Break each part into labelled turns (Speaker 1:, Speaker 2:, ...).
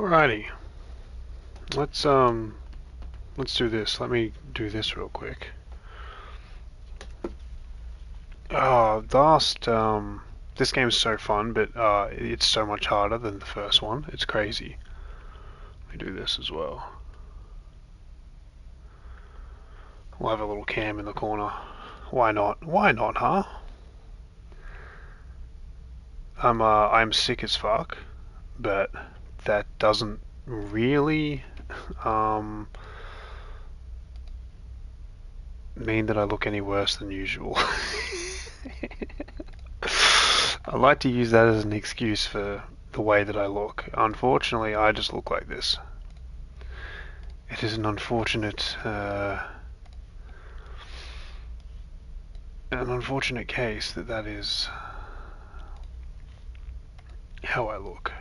Speaker 1: Alrighty, let's do this. Let me do this real quick. This game's so fun, but it's so much harder than the first one. It's crazy. Let me do this as well. We'll have a little cam in the corner. Why not? Why not, huh? I'm sick as fuck, but that doesn't really mean that I look any worse than usual. I like to use that as an excuse for the way that I look. Unfortunately, I just look like this. It is an unfortunate case that is how I look.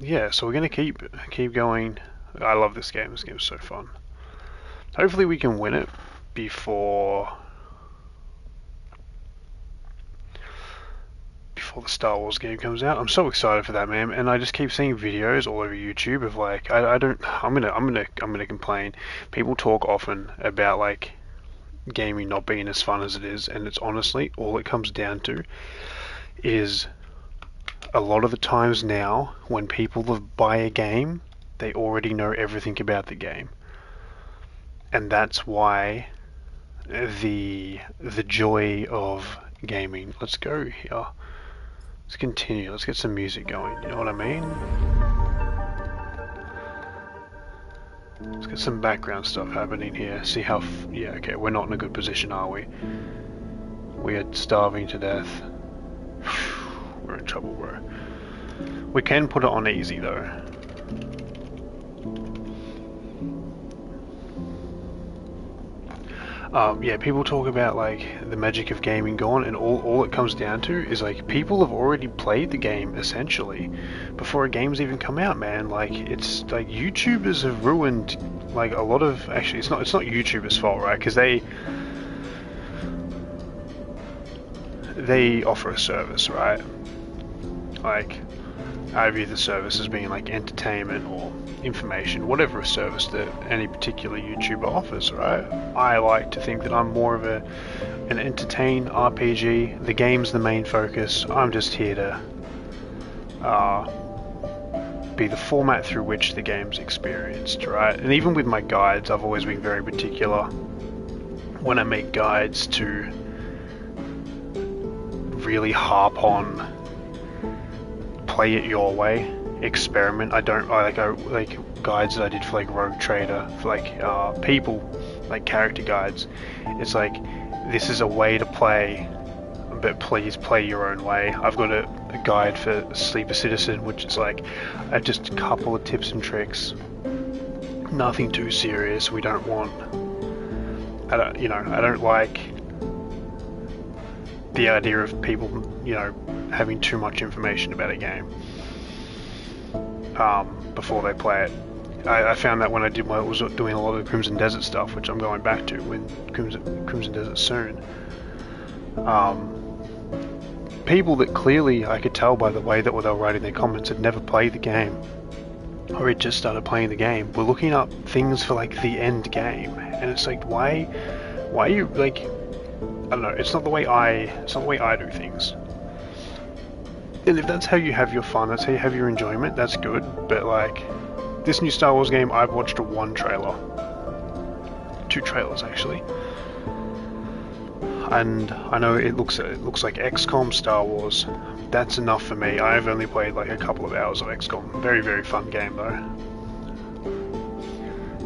Speaker 1: Yeah, so we're gonna keep going. I love this game. This game's so fun. Hopefully we can win it before the Star Wars game comes out. I'm so excited for that, man, and I just keep seeing videos all over YouTube of like I'm gonna complain. People talk often about like gaming not being as fun as it is, and it's honestly all it comes down to is a lot of the times now when people buy a game, they already know everything about the game, and that's why the joy of gaming. Let's go here. Let's continue. Let's get some music going. You know what I mean? Let's get some background stuff happening here. See how... yeah, okay, we're not in a good position, are we? We are starving to death. We're in trouble, bro. We can put it on easy, though. Yeah, people talk about like the magic of gaming gone, and all it comes down to is like people have already played the game essentially before a game's even come out, man. Like it's like YouTubers have ruined like a lot of. Actually, it's not YouTubers' fault, right? Because they offer a service, right? Like I view the service as being like entertainment or information, whatever a service that any particular YouTuber offers, right? I like to think that I'm more of an entertain RPG. The game's the main focus. I'm just here to be the format through which the game's experienced, right? And even with my guides, I've always been very particular when I make guides to really harp on play it your way, experiment. I like guides that I did for like Rogue Trader, for like people, like character guides. It's like, this is a way to play, but please play your own way. I've got a guide for Sleeper Citizen, which is like just a couple of tips and tricks, nothing too serious. We don't want, I don't like the idea of people, having too much information about a game before they play it. I found that when I was doing a lot of Crimson Desert stuff, which I'm going back to when Crimson Desert soon. People that clearly I could tell by the way that they were writing their comments had never played the game, or had just started playing the game, were looking up things for like the end game, and it's like, why are you like, I don't know, it's not the way I do things. And if that's how you have your fun, that's how you have your enjoyment, that's good. But like, this new Star Wars game, I've watched one trailer. 2 trailers actually. And I know it looks like XCOM Star Wars. That's enough for me. I've only played like a couple of hours of XCOM. Very, very fun game though.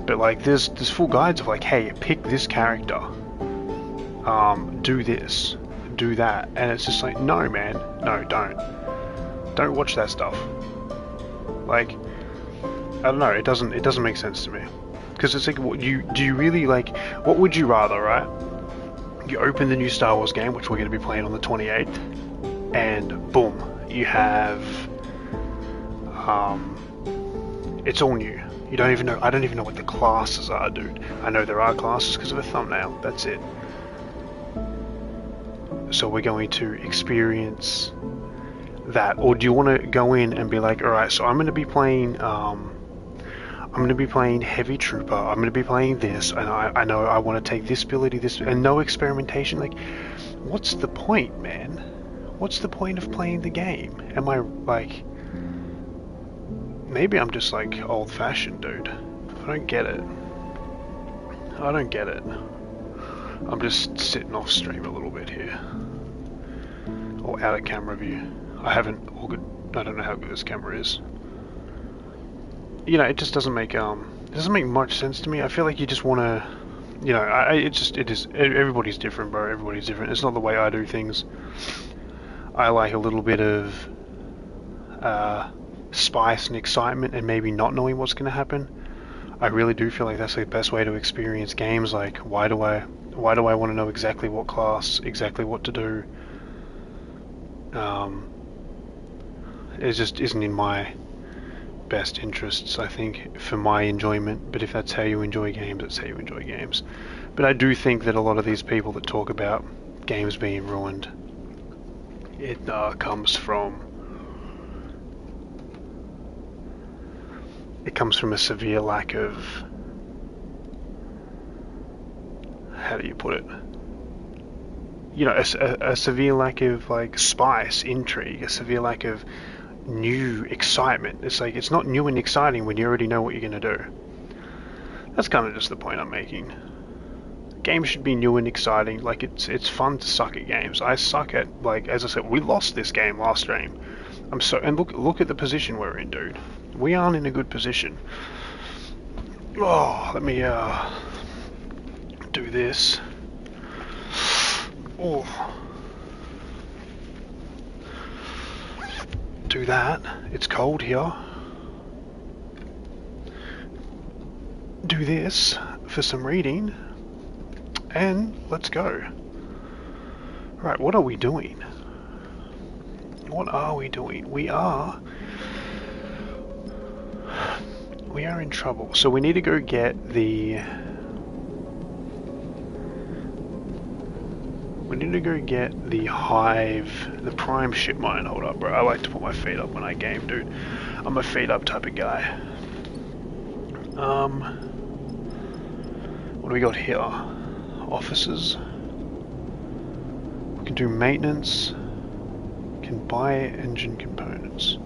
Speaker 1: But like, there's full guides of like, hey, pick this character. Do this, do that, and it's just like, no, man, no, don't watch that stuff. Like, I don't know, it doesn't make sense to me, because it's like, do you really like, what would you rather, right? You open the new Star Wars game, which we're going to be playing on the 28th, and boom, you have it's all new. You don't even know. I don't even know what the classes are, dude. I know there are classes because of a thumbnail. That's it. So we're going to experience that, or do you want to go in and be like, all right, so I'm going to be playing heavy trooper, I'm going to be playing this, and I know I want to take this ability, this, and no experimentation. Like, what's the point, man? What's the point of playing the game? Am I like, maybe I'm just like old-fashioned, dude. I don't get it. I don't get it. I'm just sitting off stream a little bit here, or out of camera view. I don't know how good this camera is. You know, it just doesn't make much sense to me. I feel like you just want to, you know, everybody's different, bro. Everybody's different. It's not the way I do things. I like a little bit of spice and excitement, and maybe not knowing what's going to happen. I really do feel like that's the best way to experience games. Like, why do I want to know exactly what class, exactly what to do? It just isn't in my best interests, I think, for my enjoyment. But if that's how you enjoy games, that's how you enjoy games. But I do think that a lot of these people that talk about games being ruined, it comes from a severe lack of, how do you put it? You know, a severe lack of like spice, intrigue, a severe lack of new excitement. It's like, it's not new and exciting when you already know what you're going to do. That's kind of just the point I'm making. Games should be new and exciting. Like, it's fun to suck at games. I suck at, like, as I said, we lost this game last stream. And look at the position we're in, dude. We aren't in a good position. Oh, let me do this. Oh. Do that. It's cold here. Do this for some reading. And let's go. Right, what are we doing? What are we doing? We are in trouble. So we need to go get the... We need to go get the hive, the prime ship mine. Hold up, bro. I like to put my feet up when I game, dude. I'm a feet up type of guy. What do we got here? Offices. We can do maintenance. We can buy engine components.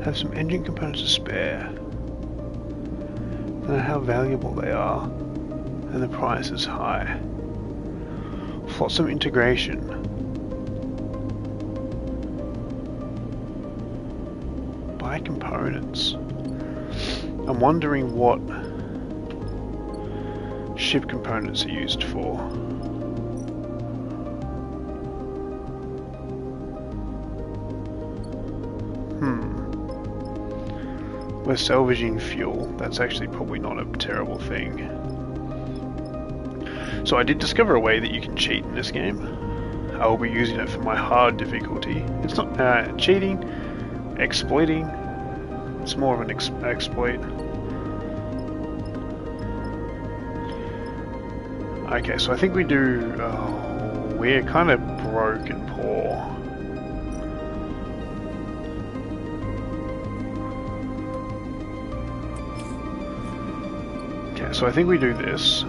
Speaker 1: Have some engine components to spare. Don't know how valuable they are, and the price is high. Flotsam integration. Buy components. I'm wondering what ship components are used for. We're salvaging fuel. That's actually probably not a terrible thing. So I did discover a way that you can cheat in this game. I will be using it for my hard difficulty. It's not cheating, exploiting. It's more of an exploit. Okay, so I think we do... we're kind of broke and poor. Okay, so I think we do this.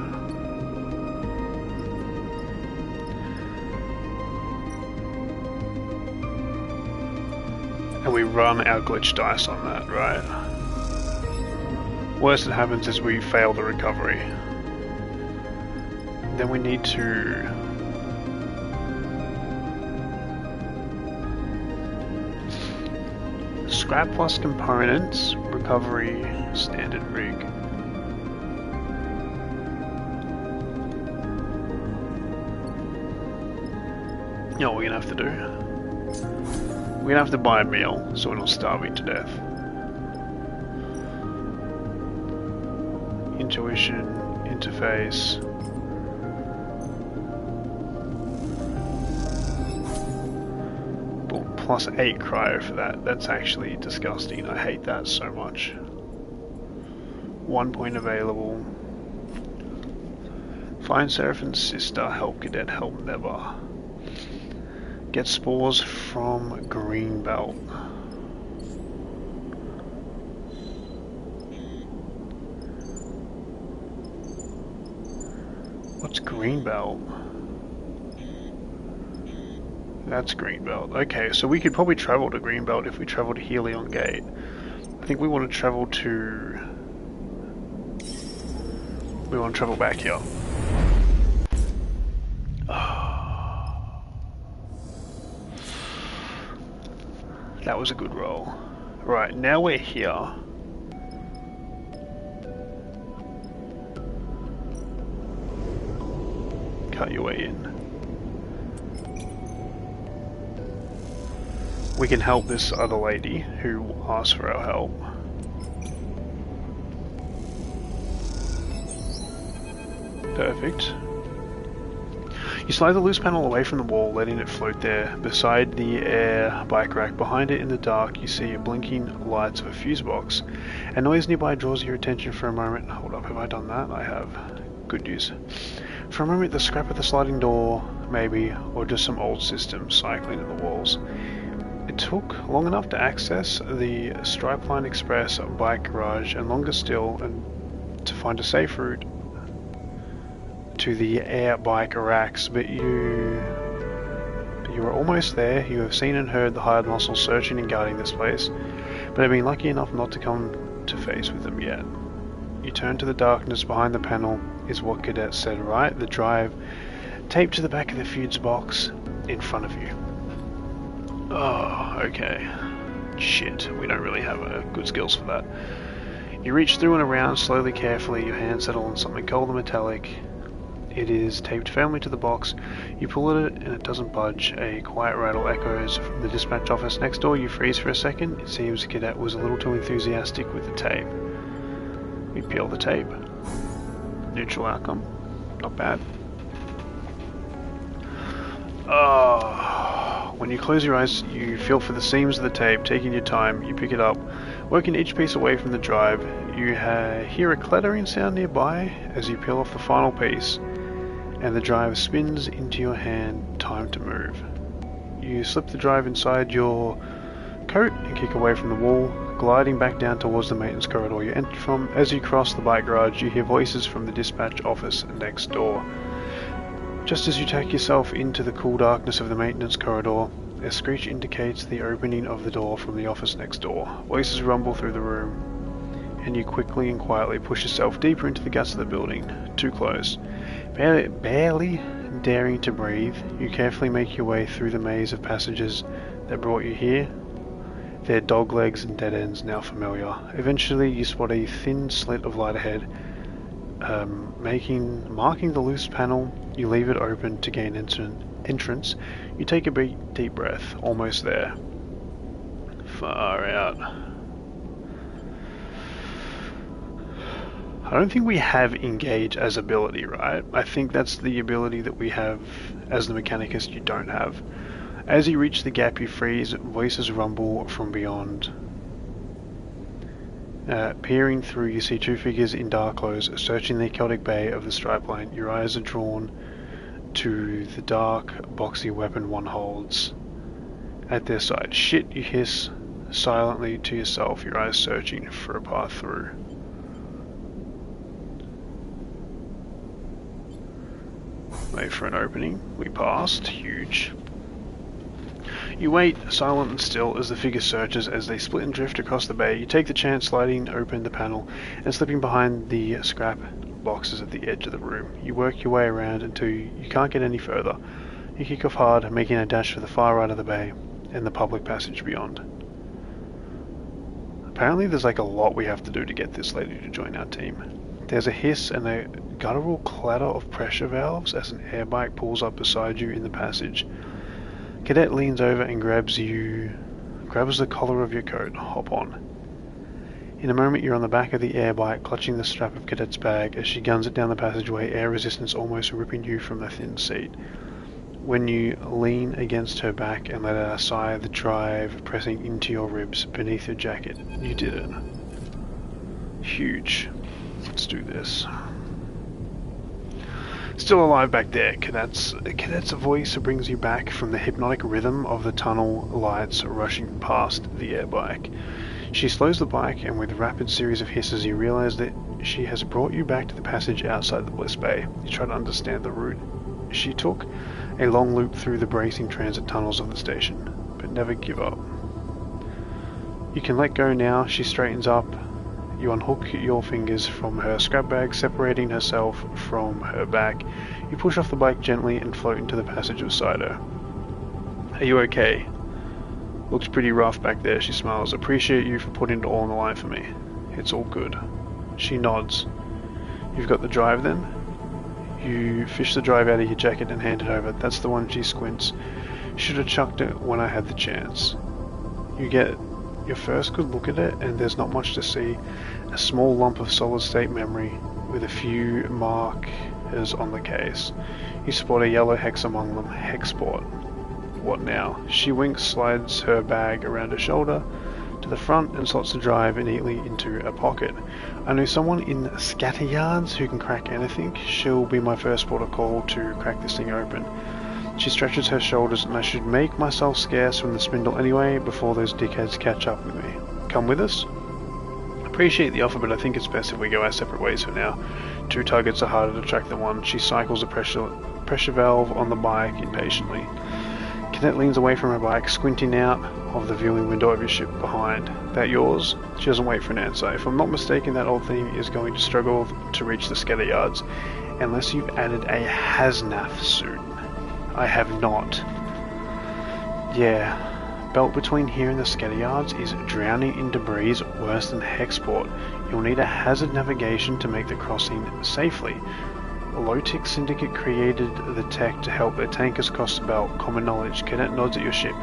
Speaker 1: And we run our glitch dice on that, right? Worst that happens is we fail the recovery. Then we need to... Scrap plus components, recovery, standard rig. You know what we're gonna have to do? We're gonna have to buy a meal so we're not starving to death. Intuition, interface. Plus 8 cryo for that. That's actually disgusting. I hate that so much. 1 point available. Find Seraphin's sister. Help Cadet. Help Never. Get spores from Greenbelt. What's Greenbelt? That's Greenbelt. Okay, so we could probably travel to Greenbelt if we travel to Helion Gate. I think we want to travel to... We want to travel back here. That was a good roll. Right, now we're here. Cut your way in. We can help this other lady who asked for our help. Perfect. You slide the loose panel away from the wall, letting it float there. Beside the air bike rack, behind it in the dark, you see a blinking lights of a fuse box. A noise nearby draws your attention for a moment. Hold up, have I done that? I have. Good news. For a moment, the scrap of the sliding door, maybe, or just some old system cycling in the walls. It took long enough to access the Stripeline Express bike garage, and longer still and to find a safe route to the air bike racks, but you are almost there. You have seen and heard the hired muscles searching and guarding this place, but have been lucky enough not to come to face with them yet. You turn to the darkness. Behind the panel is what Cadet said, right? The drive taped to the back of the fuse box in front of you. Oh, okay. Shit, we don't really have good skills for that. You reach through and around slowly, carefully. Your hands settle on something cold and metallic. It is taped firmly to the box. You pull at it and it doesn't budge. A quiet rattle echoes from the dispatch office next door. You freeze for a second. It seems the Cadet was a little too enthusiastic with the tape. We peel the tape. Neutral outcome. Not bad. When you close your eyes, you feel for the seams of the tape. Taking your time, you pick it up, working each piece away from the drive. You hear a clattering sound nearby as you peel off the final piece, and the drive spins into your hand. Time to move. You slip the drive inside your coat and kick away from the wall, gliding back down towards the maintenance corridor you entered from. As you cross the bike garage, you hear voices from the dispatch office next door. Just as you take yourself into the cool darkness of the maintenance corridor, a screech indicates the opening of the door from the office next door. Voices rumble through the room, and you quickly and quietly push yourself deeper into the guts of the building. Too close. Barely daring to breathe, you carefully make your way through the maze of passages that brought you here. Their dog legs and dead ends now familiar. Eventually you spot a thin slit of light ahead, marking the loose panel. You leave it open to gain entrance. You take a deep breath. Almost there. Far out. I don't think we have engage as ability, right? I think that's the ability that we have as the Mechanicus you don't have. As you reach the gap, you freeze. Voices rumble from beyond. Peering through, you see two figures in dark clothes searching the chaotic bay of the stripe line. Your eyes are drawn to the dark, boxy weapon one holds at their side. Shit, you hiss silently to yourself, your eyes searching for a path through. Wait for an opening. We passed. Huge. You wait, silent and still, as the figure searches. As they split and drift across the bay, you take the chance, sliding open the panel and slipping behind the scrap boxes at the edge of the room. You work your way around until you can't get any further. You kick off hard, making a dash for the far right of the bay and the public passage beyond. Apparently there's like a lot we have to do to get this lady to join our team. There's a hiss and a guttural clatter of pressure valves as an air bike pulls up beside you in the passage. Cadet leans over and grabs the collar of your coat. Hop on. In a moment you're on the back of the air bike, clutching the strap of Cadet's bag as she guns it down the passageway, air resistance almost ripping you from the thin seat. When you lean against her back and let out a sigh, the drive pressing into your ribs beneath your jacket. You did it. Huge. Let's do this. Still alive back there. Cadet's voice brings you back from the hypnotic rhythm of the tunnel lights rushing past the air bike. She slows the bike, and with a rapid series of hisses you realize that she has brought you back to the passage outside the Bliss Bay. You try to understand the route she took, a long loop through the bracing transit tunnels of the station, but never give up. You can let go now. She straightens up. You unhook your fingers from her scrap bag, separating herself from her back. You push off the bike gently and float into the passage beside her. Are you okay? Looks pretty rough back there, she smiles. Appreciate you for putting it all on the line for me. It's all good. She nods. You've got the drive then? You fish the drive out of your jacket and hand it over. That's the one. She squints. Should have chucked it when I had the chance. You get your first good look at it, and there's not much to see. A small lump of solid state memory with a few markers on the case. You spot a yellow hex among them. Hexport. What now? She winks, slides her bag around her shoulder to the front and slots the drive neatly into a pocket. I know someone in Scatteryards who can crack anything. She'll be my first port of call to crack this thing open. She stretches her shoulders, and I should make myself scarce from the spindle anyway before those dickheads catch up with me. Come with us? Appreciate the offer, but I think it's best if we go our separate ways for now. Two targets are harder to track than one. She cycles a pressure valve on the bike impatiently. Cadet leans away from her bike, squinting out of the viewing window of your ship behind. That yours? She doesn't wait for an answer. If I'm not mistaken, that old thing is going to struggle to reach the Scatteryards, unless you've added a Haznath suit. I have not. Yeah. Belt between here and the Scatteryards is drowning in debris worse than Hexport. You'll need a hazard navigation to make the crossing safely. Low-Tech Syndicate created the tech to help their tankers cross the belt. Common knowledge. Cadet nods at your ship.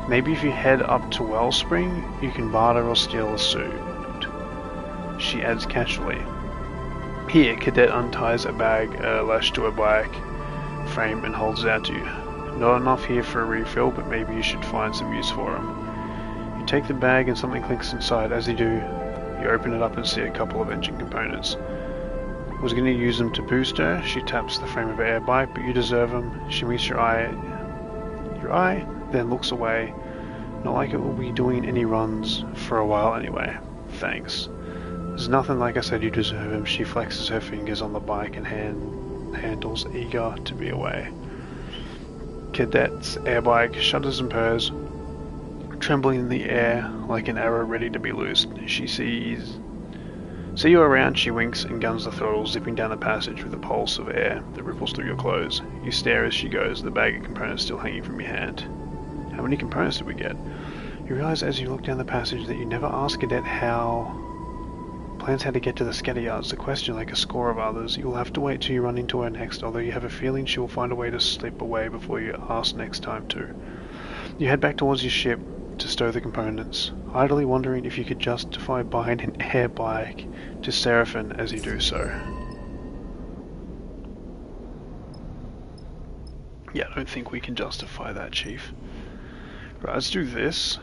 Speaker 1: Maybe if you head up to Wellspring, you can barter or steal a suit. She adds casually. Here, Cadet unties a bag lashed to her bike frame and holds it out to you. Not enough here for a refill, but maybe you should find some use for them. You take the bag and something clinks inside. As you do, you open it up and see a couple of engine components. Was going to use them to boost her. She taps the frame of her air bike, but you deserve them. She meets your eye, then looks away. Not like it will be doing any runs for a while anyway. Thanks. There's nothing, like I said, you deserve them. She flexes her fingers on the bike and handles, eager to be away. Cadet's air bike shudders and purrs, trembling in the air like an arrow ready to be loosed. She See you around, she winks and guns the throttle, zipping down the passage with a pulse of air that ripples through your clothes. You stare as she goes, the bag of components still hanging from your hand. How many components did we get? You realize as you look down the passage that you never asked Cadet plans how to get to the Scatteryards. The question, like a score of others, you'll have to wait till you run into her next, although you have a feeling she will find a way to slip away before you ask next time too. You head back towards your ship to stow the components, idly wondering if you could justify buying an air bike to Seraphin as you do so. Yeah, I don't think we can justify that, Chief. Right, let's do this.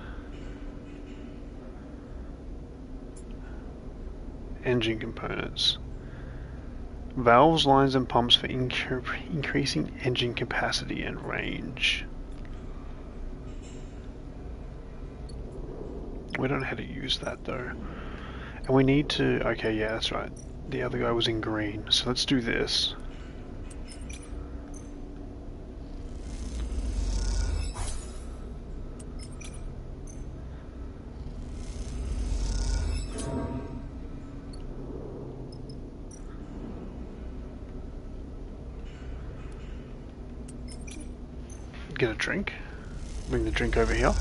Speaker 1: Engine components. Valves, lines and pumps for increasing engine capacity and range. We don't know how to use that though. And we need to... Okay, yeah, that's right. The other guy was in green. So let's do this. Get a drink. Bring the drink over here.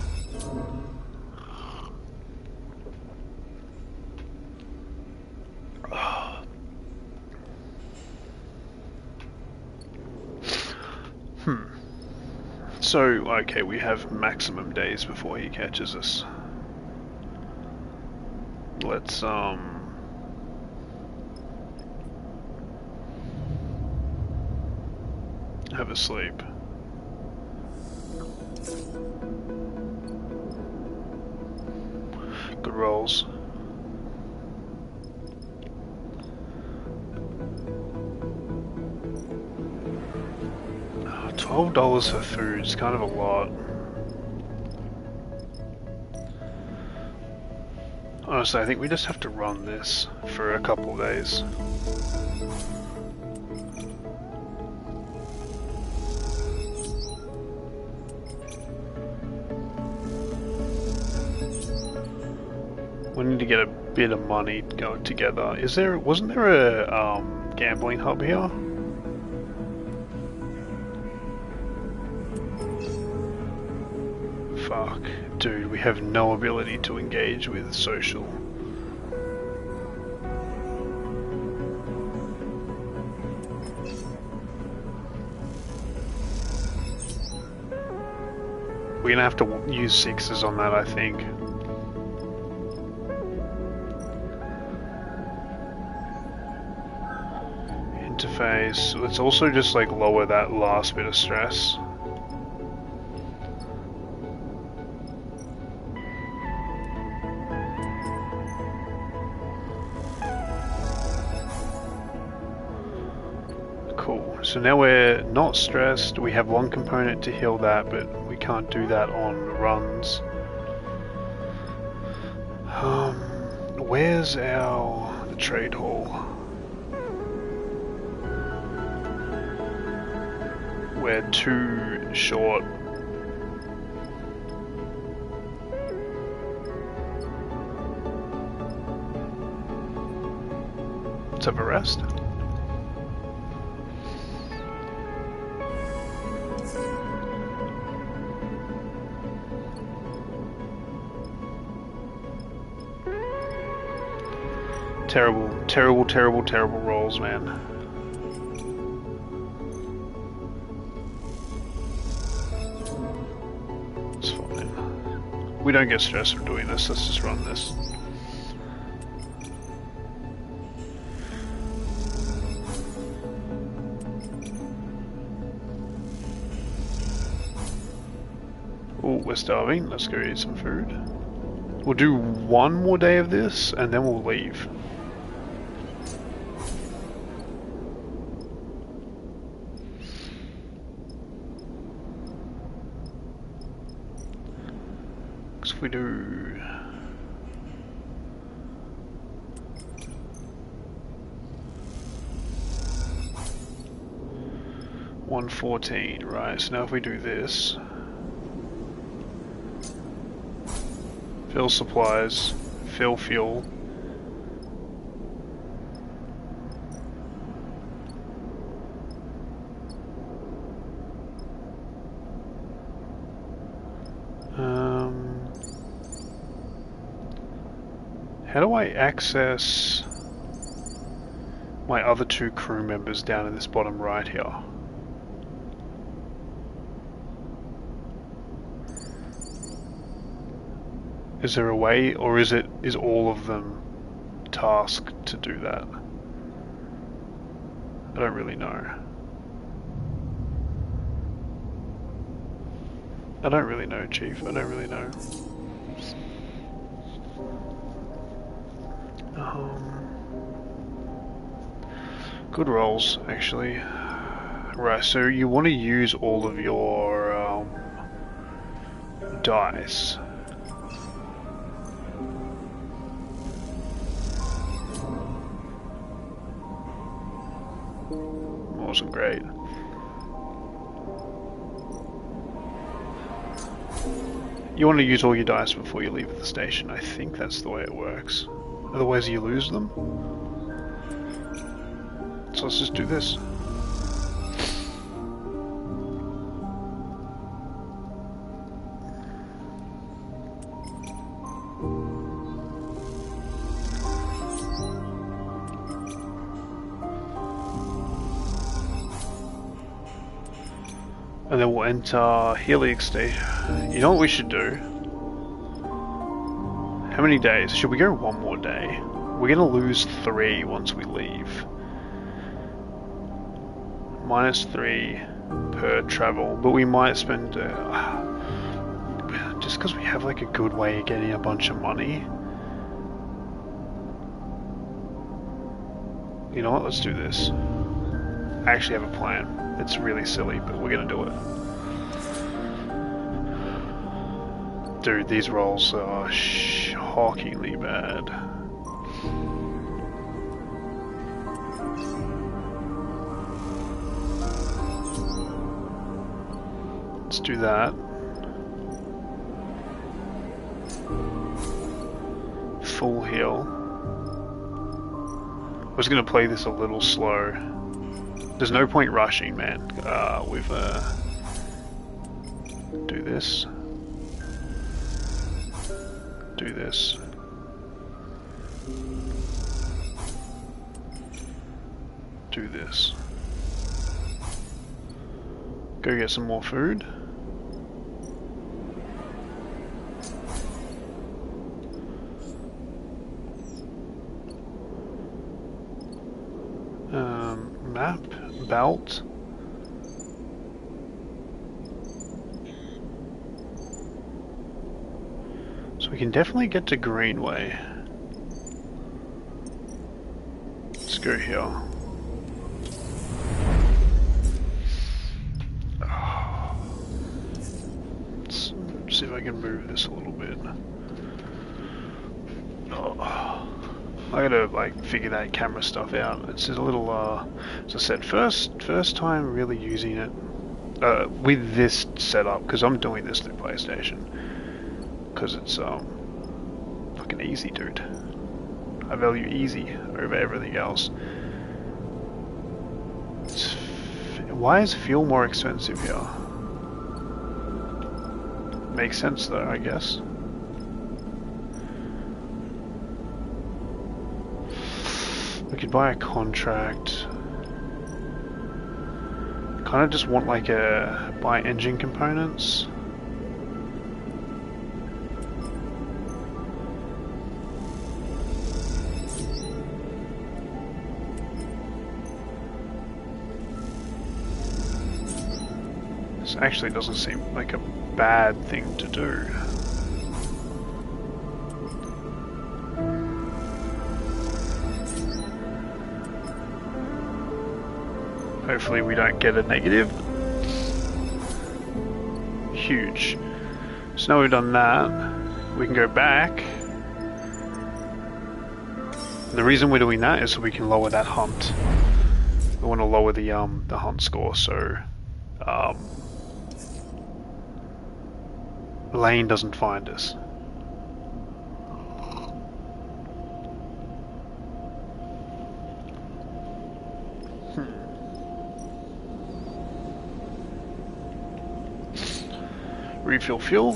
Speaker 1: So, okay, we have maximum days before he catches us. Let's, have a sleep. Good rolls. $12 for food is kind of a lot. Honestly, I think we just have to run this for a couple of days. We need to get a bit of money going together. Wasn't there a gambling hub here? Fuck. Dude, we have no ability to engage with social. We're gonna have to use sixes on that, I think. Interface. Let's also just like lower that last bit of stress. So now we're not stressed, we have one component to heal that, but we can't do that on runs. Where's the trade hall? We're too short. Let's have a rest. Terrible, terrible, terrible, terrible rolls, man. It's fine. We don't get stressed from doing this, let's just run this. Oh, we're starving. Let's go eat some food. We'll do one more day of this, and then we'll leave. If we do 114, right? So now if we do this, fill supplies, fill fuel. How do I access my other two crew members down in this bottom right here? Is there a way, or is all of them tasked to do that? I don't really know. I don't really know, Chief. I don't really know. Good rolls, actually. Right, so you want to use all of your dice. Wasn't great. You want to use all your dice before you leave the station. I think that's the way it works. Otherwise you lose them. So let's just do this. And then we'll enter Helix Station. You know what we should do? How many days? Should we go one more day? We're gonna lose 3 once we leave. -3 per travel, but we might spend just because we have like a good way of getting a bunch of money. You know what? Let's do this. I actually have a plan. It's really silly, but we're gonna do it. Dude, these rolls are shockingly bad. Let's do that. Full heal. I was gonna play this a little slow. There's no point rushing, man. Do this. Do this. Do this. Go get some more food. Map, belt. So we can definitely get to Greenway. Let's go here. Let's see if I can move this a little bit. I gotta like figure that camera stuff out. It's just a little as I said, first time really using it with this setup, because I'm doing this through PlayStation, because it's fucking easy, dude. I value easy over everything else. Why is fuel more expensive here? Makes sense though, I guess. We could buy a contract. Kind of just want like buy engine components. This actually doesn't seem like a bad thing to do. Hopefully we don't get a negative. Huge. So now we've done that, we can go back. The reason we're doing that is so we can lower that hunt. We want to lower the hunt score, so Lane doesn't find us. Refill fuel.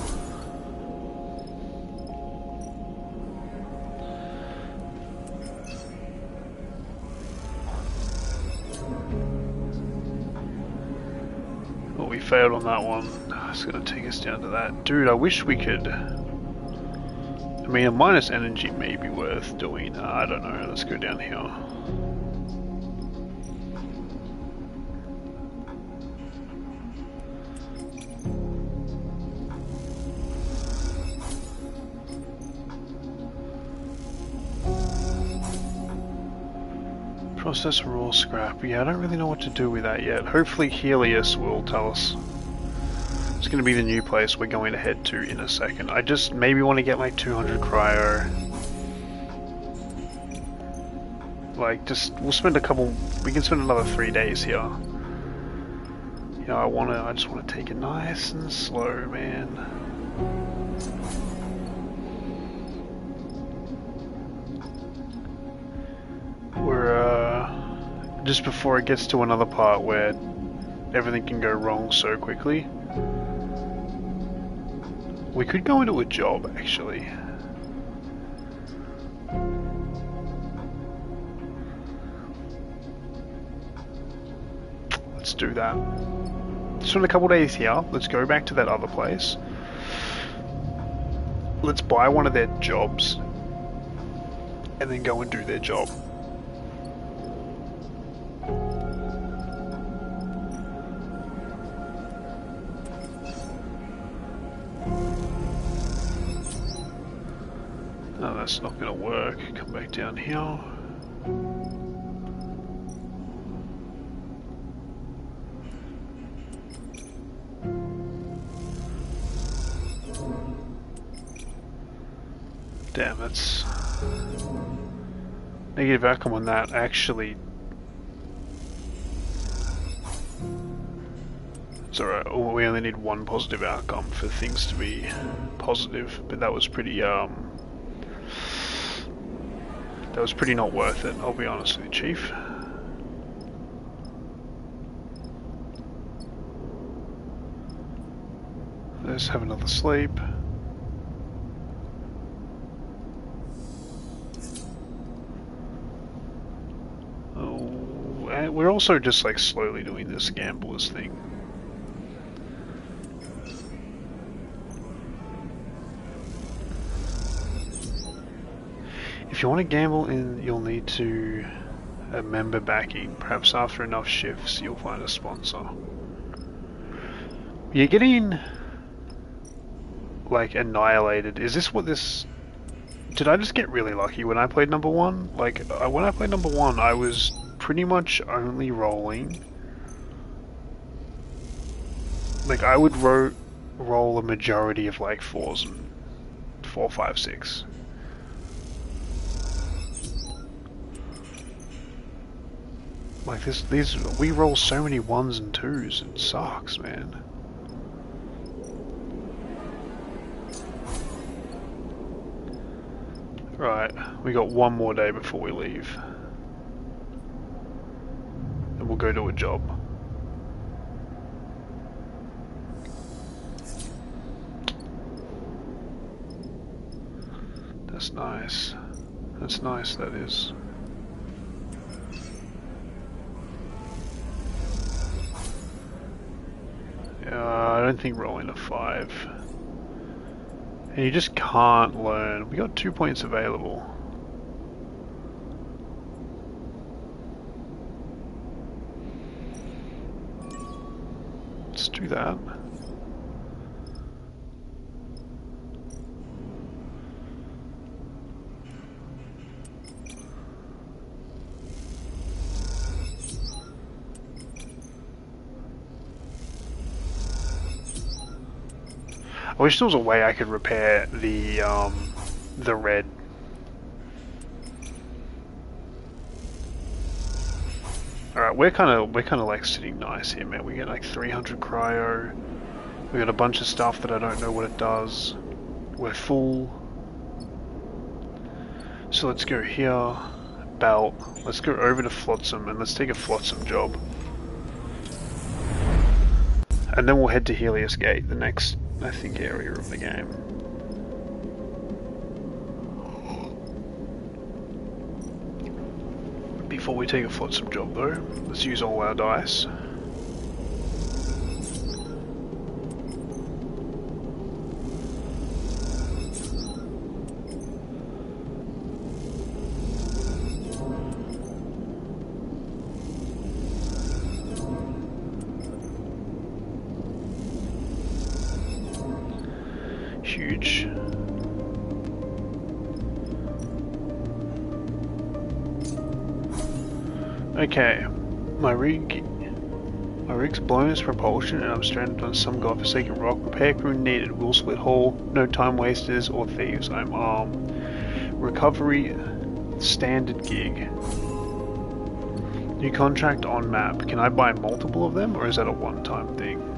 Speaker 1: Well, we failed on that one. It's gonna take us down to that. Dude, I wish we could... I mean, a minus energy may be worth doing. I don't know. Let's go down here. Process raw scrap. Yeah, I don't really know what to do with that yet. Hopefully Helios will tell us. It's going to be the new place we're going to head to in a second. I just maybe want to get like 200 cryo. Like, we'll spend we can spend another 3 days here. You know, I just want to take it nice and slow, man. Just before it gets to another part where everything can go wrong so quickly. We could go into a job, actually. Let's do that. Spend a couple days here. Let's go back to that other place. Let's buy one of their jobs. And then go and do their job. No, that's not going to work. Come back down here. Damn, that's negative outcome on that. Actually, it's alright. We only need one positive outcome for things to be positive, but that was pretty not worth it. I'll be honest with you, Chief. Let's have another sleep. Oh, and we're also just like slowly doing this gamblers thing. If you want to gamble in, you'll need to a member backing. Perhaps after enough shifts, you'll find a sponsor. You're getting like annihilated. Is this what this? Did I just get really lucky when I played number one? Like when I played number one, I was pretty much only rolling. Like I would roll a majority of like 4s and 4, 5, 6. Like we roll so many 1s and 2s. It sucks, man. Right, we got one more day before we leave. And we'll go do a job. That's nice. That's nice, that is. I don't think rolling a 5. And you just can't learn. We got 2 points available. Let's do that. I wish there was a way I could repair the red. Alright, we're kinda like sitting nice here, man. We get like 300 cryo. We got a bunch of stuff that I don't know what it does. We're full. So let's go here. Belt. Let's go over to Flotsam and let's take a Flotsam job. And then we'll head to Helios Gate, the next, I think, area of the game. Before we take a Flotsam job though, let's use all our dice. Huge. Okay, my rig's blown its propulsion and I'm stranded on some godforsaken rock. Repair crew needed. We'll split hull. No time wasters or thieves. I'm armed. Recovery standard gig. New contract on map. Can I buy multiple of them or is that a one-time thing?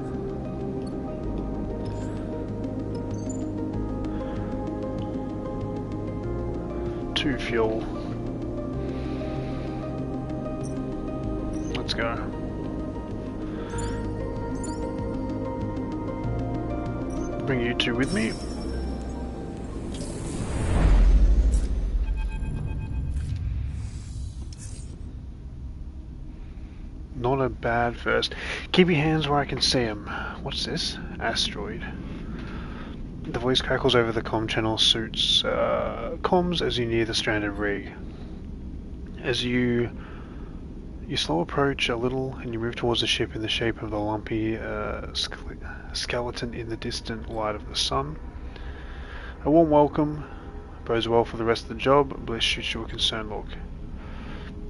Speaker 1: Two fuel. Let's go. Bring you two with me. Not a bad first. Keep your hands where I can see them. What's this? Asteroid. The voice crackles over the comm channel, suits comms as you near the stranded rig. As you slow approach a little and you move towards the ship in the shape of the lumpy skeleton in the distant light of the sun. A warm welcome bodes well for the rest of the job. Bliss shoots you a concerned look.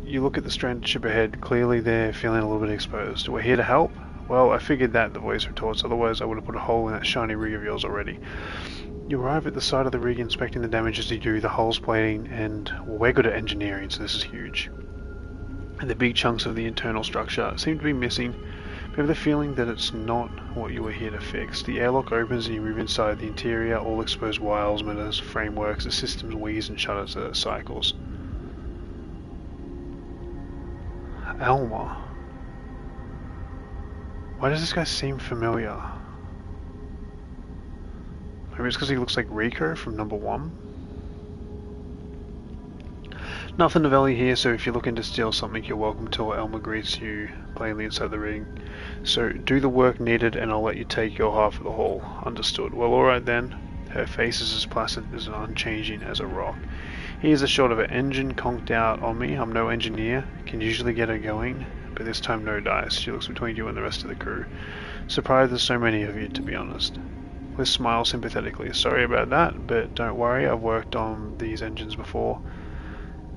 Speaker 1: You look at the stranded ship ahead. Clearly they're feeling a little bit exposed. We're here to help. Well, I figured that, the voice retorts, otherwise I would have put a hole in that shiny rig of yours already. You arrive at the side of the rig, inspecting the damage as you do the hulls plating, and well, we're good at engineering, so this is huge. And the big chunks of the internal structure seem to be missing. You have the feeling that it's not what you were here to fix. The airlock opens and you move inside the interior. All exposed wires, motors, frameworks, the system's wheeze and shutters cycles. Elmer. Why does this guy seem familiar? Maybe it's because he looks like Rico from number 1. Nothing to value here, so if you're looking to steal something, you're welcome to. Elmer greets you plainly inside the ring. So do the work needed and I'll let you take your half of the haul. Understood. Well, alright then. Her face is as placid as unchanging as a rock. Here's a shot of her engine conked out on me. I'm no engineer. Can usually get her going, but this time no dice. She looks between you and the rest of the crew. Surprised there's so many of you, to be honest. Liz smiles sympathetically. Sorry about that, but don't worry, I've worked on these engines before.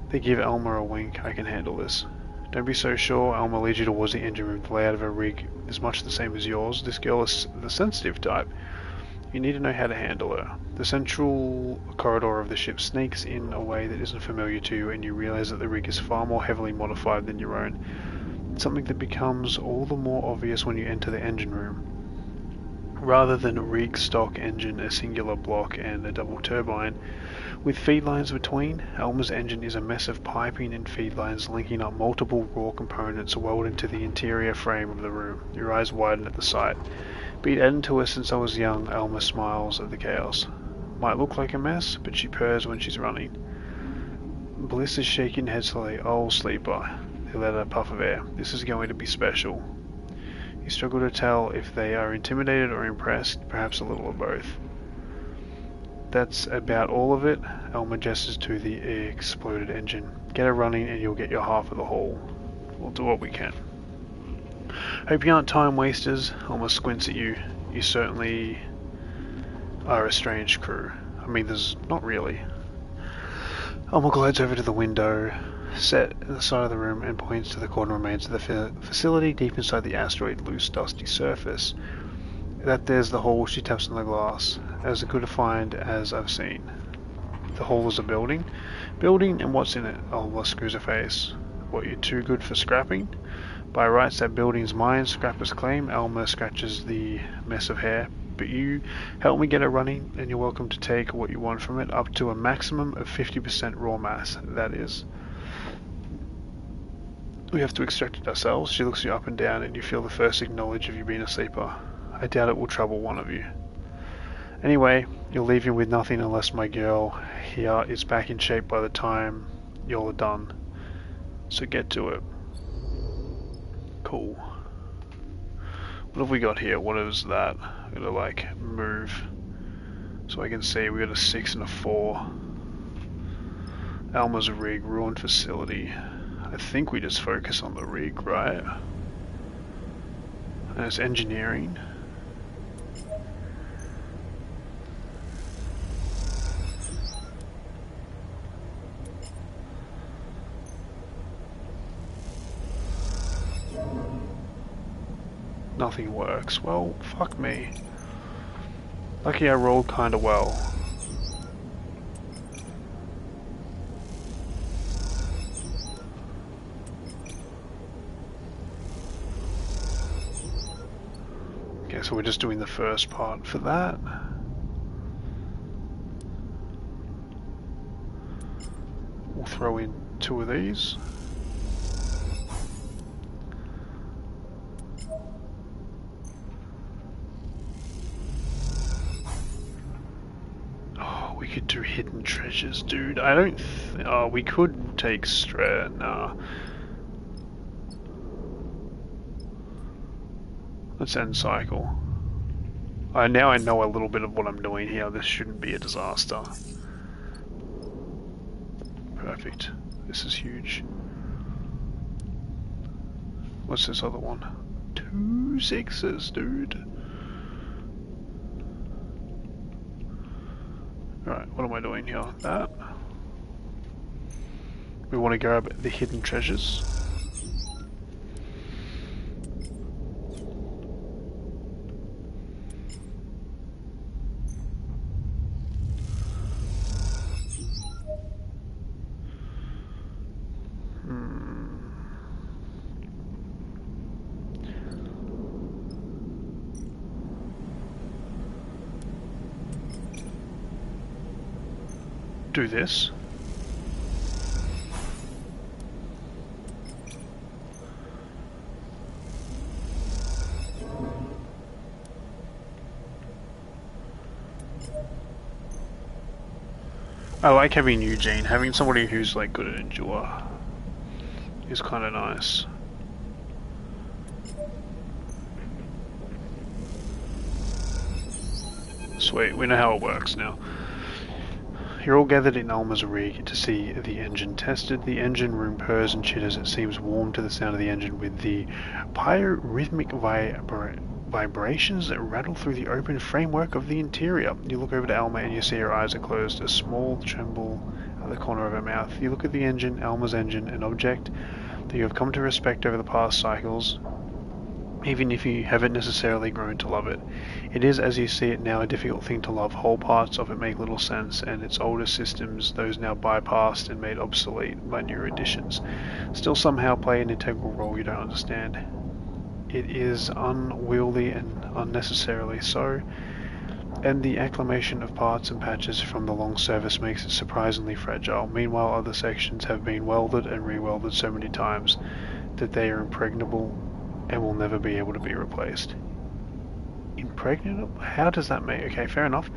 Speaker 1: They give Elmer a wink. I can handle this. Don't be so sure. Elmer leads you towards the engine room. The layout of her rig is much the same as yours. This girl is the sensitive type. You need to know how to handle her. The central corridor of the ship sneaks in a way that isn't familiar to you, and you realize that the rig is far more heavily modified than your own. Something that becomes all the more obvious when you enter the engine room. Rather than a rig stock engine, a singular block, and a double turbine, with feed lines between, Elmer's engine is a mess of piping and feed lines linking up multiple raw components welded into the interior frame of the room. Your eyes widen at the sight. Been added to her since I was young. Elmer smiles at the chaos. Might look like a mess, but she purrs when she's running. Bliss is shaking her head slowly. Oh, sleeper. They let her puff of air. This is going to be special. You struggle to tell if they are intimidated or impressed, perhaps a little of both. That's about all of it. Elmer gestures to the exploded engine. Get her running and you'll get your half of the haul. We'll do what we can. Hope you aren't time wasters. Elmer squints at you. You certainly are a strange crew. I mean, there's not really. Elmer glides over to the window, set at the side of the room, and points to the corner remains of the facility deep inside the asteroid loose dusty surface. That there's the hole. She taps on the glass. As good to find as I've seen. The hole is a building. Building and what's in it? Elmer screws her face. What, you're too good for scrapping? By rights, that building's mine, scrappers claim. Elmer scratches the mess of hair. But you help me get it running, and you're welcome to take what you want from it, up to a maximum of 50% raw mass, that is. We have to extract it ourselves. She looks you up and down, and you feel the first acknowledge of you being a sleeper. I doubt it will trouble one of you. Anyway, you'll leave him with nothing unless my girl here is back in shape by the time you're done. So get to it. Cool. What have we got here? What is that? I'm gonna like move so I can see. We got a 6 and a 4. Alma's rig, ruined facility. I think we just focus on the rig, right? And it's engineering. Nothing works. Well, fuck me. Lucky I rolled kinda well. Okay, so we're just doing the first part for that. We'll throw in 2 of these. We could do hidden treasures, dude. I don't oh, we could take nah. Let's end cycle. Now I know a little bit of what I'm doing here. This shouldn't be a disaster. Perfect. This is huge. What's this other one? 2 6s, dude. Alright, what am I doing here? That. We want to grab the hidden treasures. do this. I like having Eugene. Having somebody who's like good at endure is kind of nice. Sweet, we know how it works now. You're all gathered in Alma's rig to see the engine tested. The engine room purrs and chitters. It seems warm to the sound of the engine with the pyrrhythmic vibrations that rattle through the open framework of the interior. You look over to Alma and you see her eyes are closed, a small tremble at the corner of her mouth. You look at the engine, Alma's engine, an object that you have come to respect over the past cycles, even if you haven't necessarily grown to love it. It is, as you see it now, a difficult thing to love. Whole parts of it make little sense, and its older systems, those now bypassed and made obsolete by newer additions, still somehow play an integral role you don't understand. It is unwieldy and unnecessarily so, and the acclimation of parts and patches from the long service makes it surprisingly fragile. Meanwhile, other sections have been welded and re-welded so many times that they are impregnable and will never be able to be replaced. Impregnable? How does that mean? Okay, fair enough.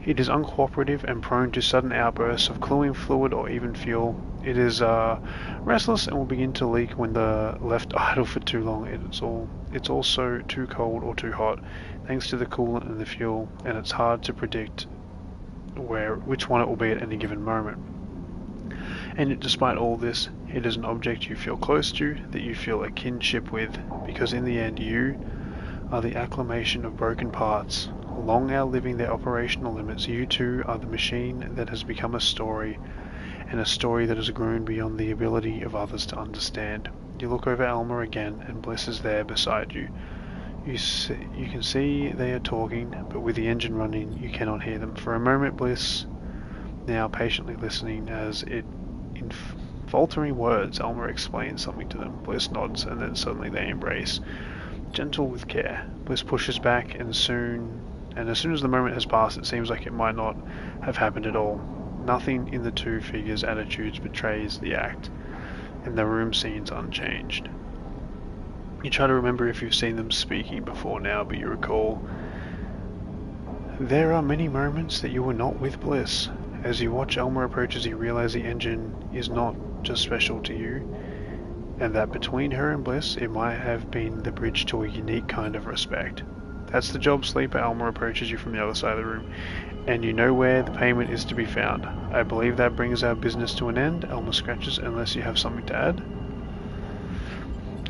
Speaker 1: It is uncooperative and prone to sudden outbursts of cooling fluid or even fuel. It is restless and will begin to leak when left idle for too long. It's also too cold or too hot, thanks to the coolant and the fuel, and it's hard to predict which one it will be at any given moment. And despite all this, it is an object you feel close to, that you feel a kinship with, because in the end you are the acclimation of broken parts, long outliving their operational limits. You too are the machine that has become a story, and a story that has grown beyond the ability of others to understand. You look over Alma again, and Bliss is there beside you. You can see they are talking, but with the engine running, you cannot hear them. For a moment, Bliss, now patiently listening, as in faltering words, Alma explains something to them. Bliss nods, and then suddenly they embrace. Gentle with care, Bliss pushes back, and as soon as the moment has passed, it seems like it might not have happened at all. Nothing in the two figures' attitudes betrays the act, and the room seems unchanged. You try to remember if you've seen them speaking before now, but you recall there are many moments that you were not with Bliss. As you watch Alma approaches, you realize the engine is not just special to you, and that between her and Bliss, it might have been the bridge to a unique kind of respect. That's the job, Sleeper. Alma approaches you from the other side of the room, and you know where the payment is to be found. I believe that brings our business to an end. Alma scratches, unless you have something to add.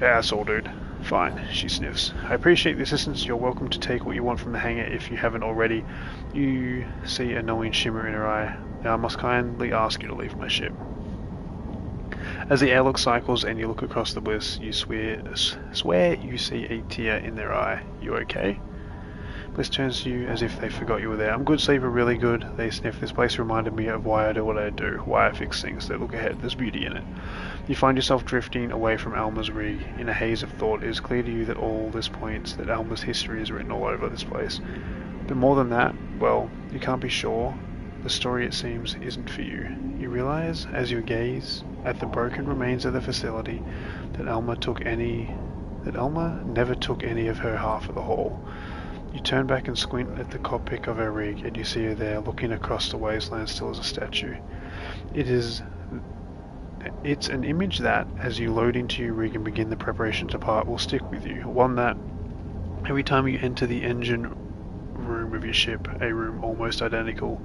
Speaker 1: Yeah, that's all, dude. Fine, she sniffs. I appreciate the assistance. You're welcome to take what you want from the hangar if you haven't already. You see a knowing shimmer in her eye. Now I must kindly ask you to leave my ship. As the airlock cycles and you look across the Bliss, you swear you see a tear in their eye. You okay? Bliss turns to you as if they forgot you were there. I'm good, Sleeper, really good. They sniff. This place reminded me of why I do what I do, why I fix things. They look ahead. There's beauty in it. You find yourself drifting away from Alma's rig in a haze of thought. It is clear to you that all this points that Alma's history is written all over this place. But more than that, well, you can't be sure. The story, it seems, isn't for you. You realize, as you gaze at the broken remains of the facility, that Alma never took any of her half of the haul. You turn back and squint at the cockpit of her rig, and you see her there, looking across the wasteland still as a statue. It's an image that, as you load into your rig and begin the preparation to part, will stick with you. One that, every time you enter the engine room of your ship, a room almost identical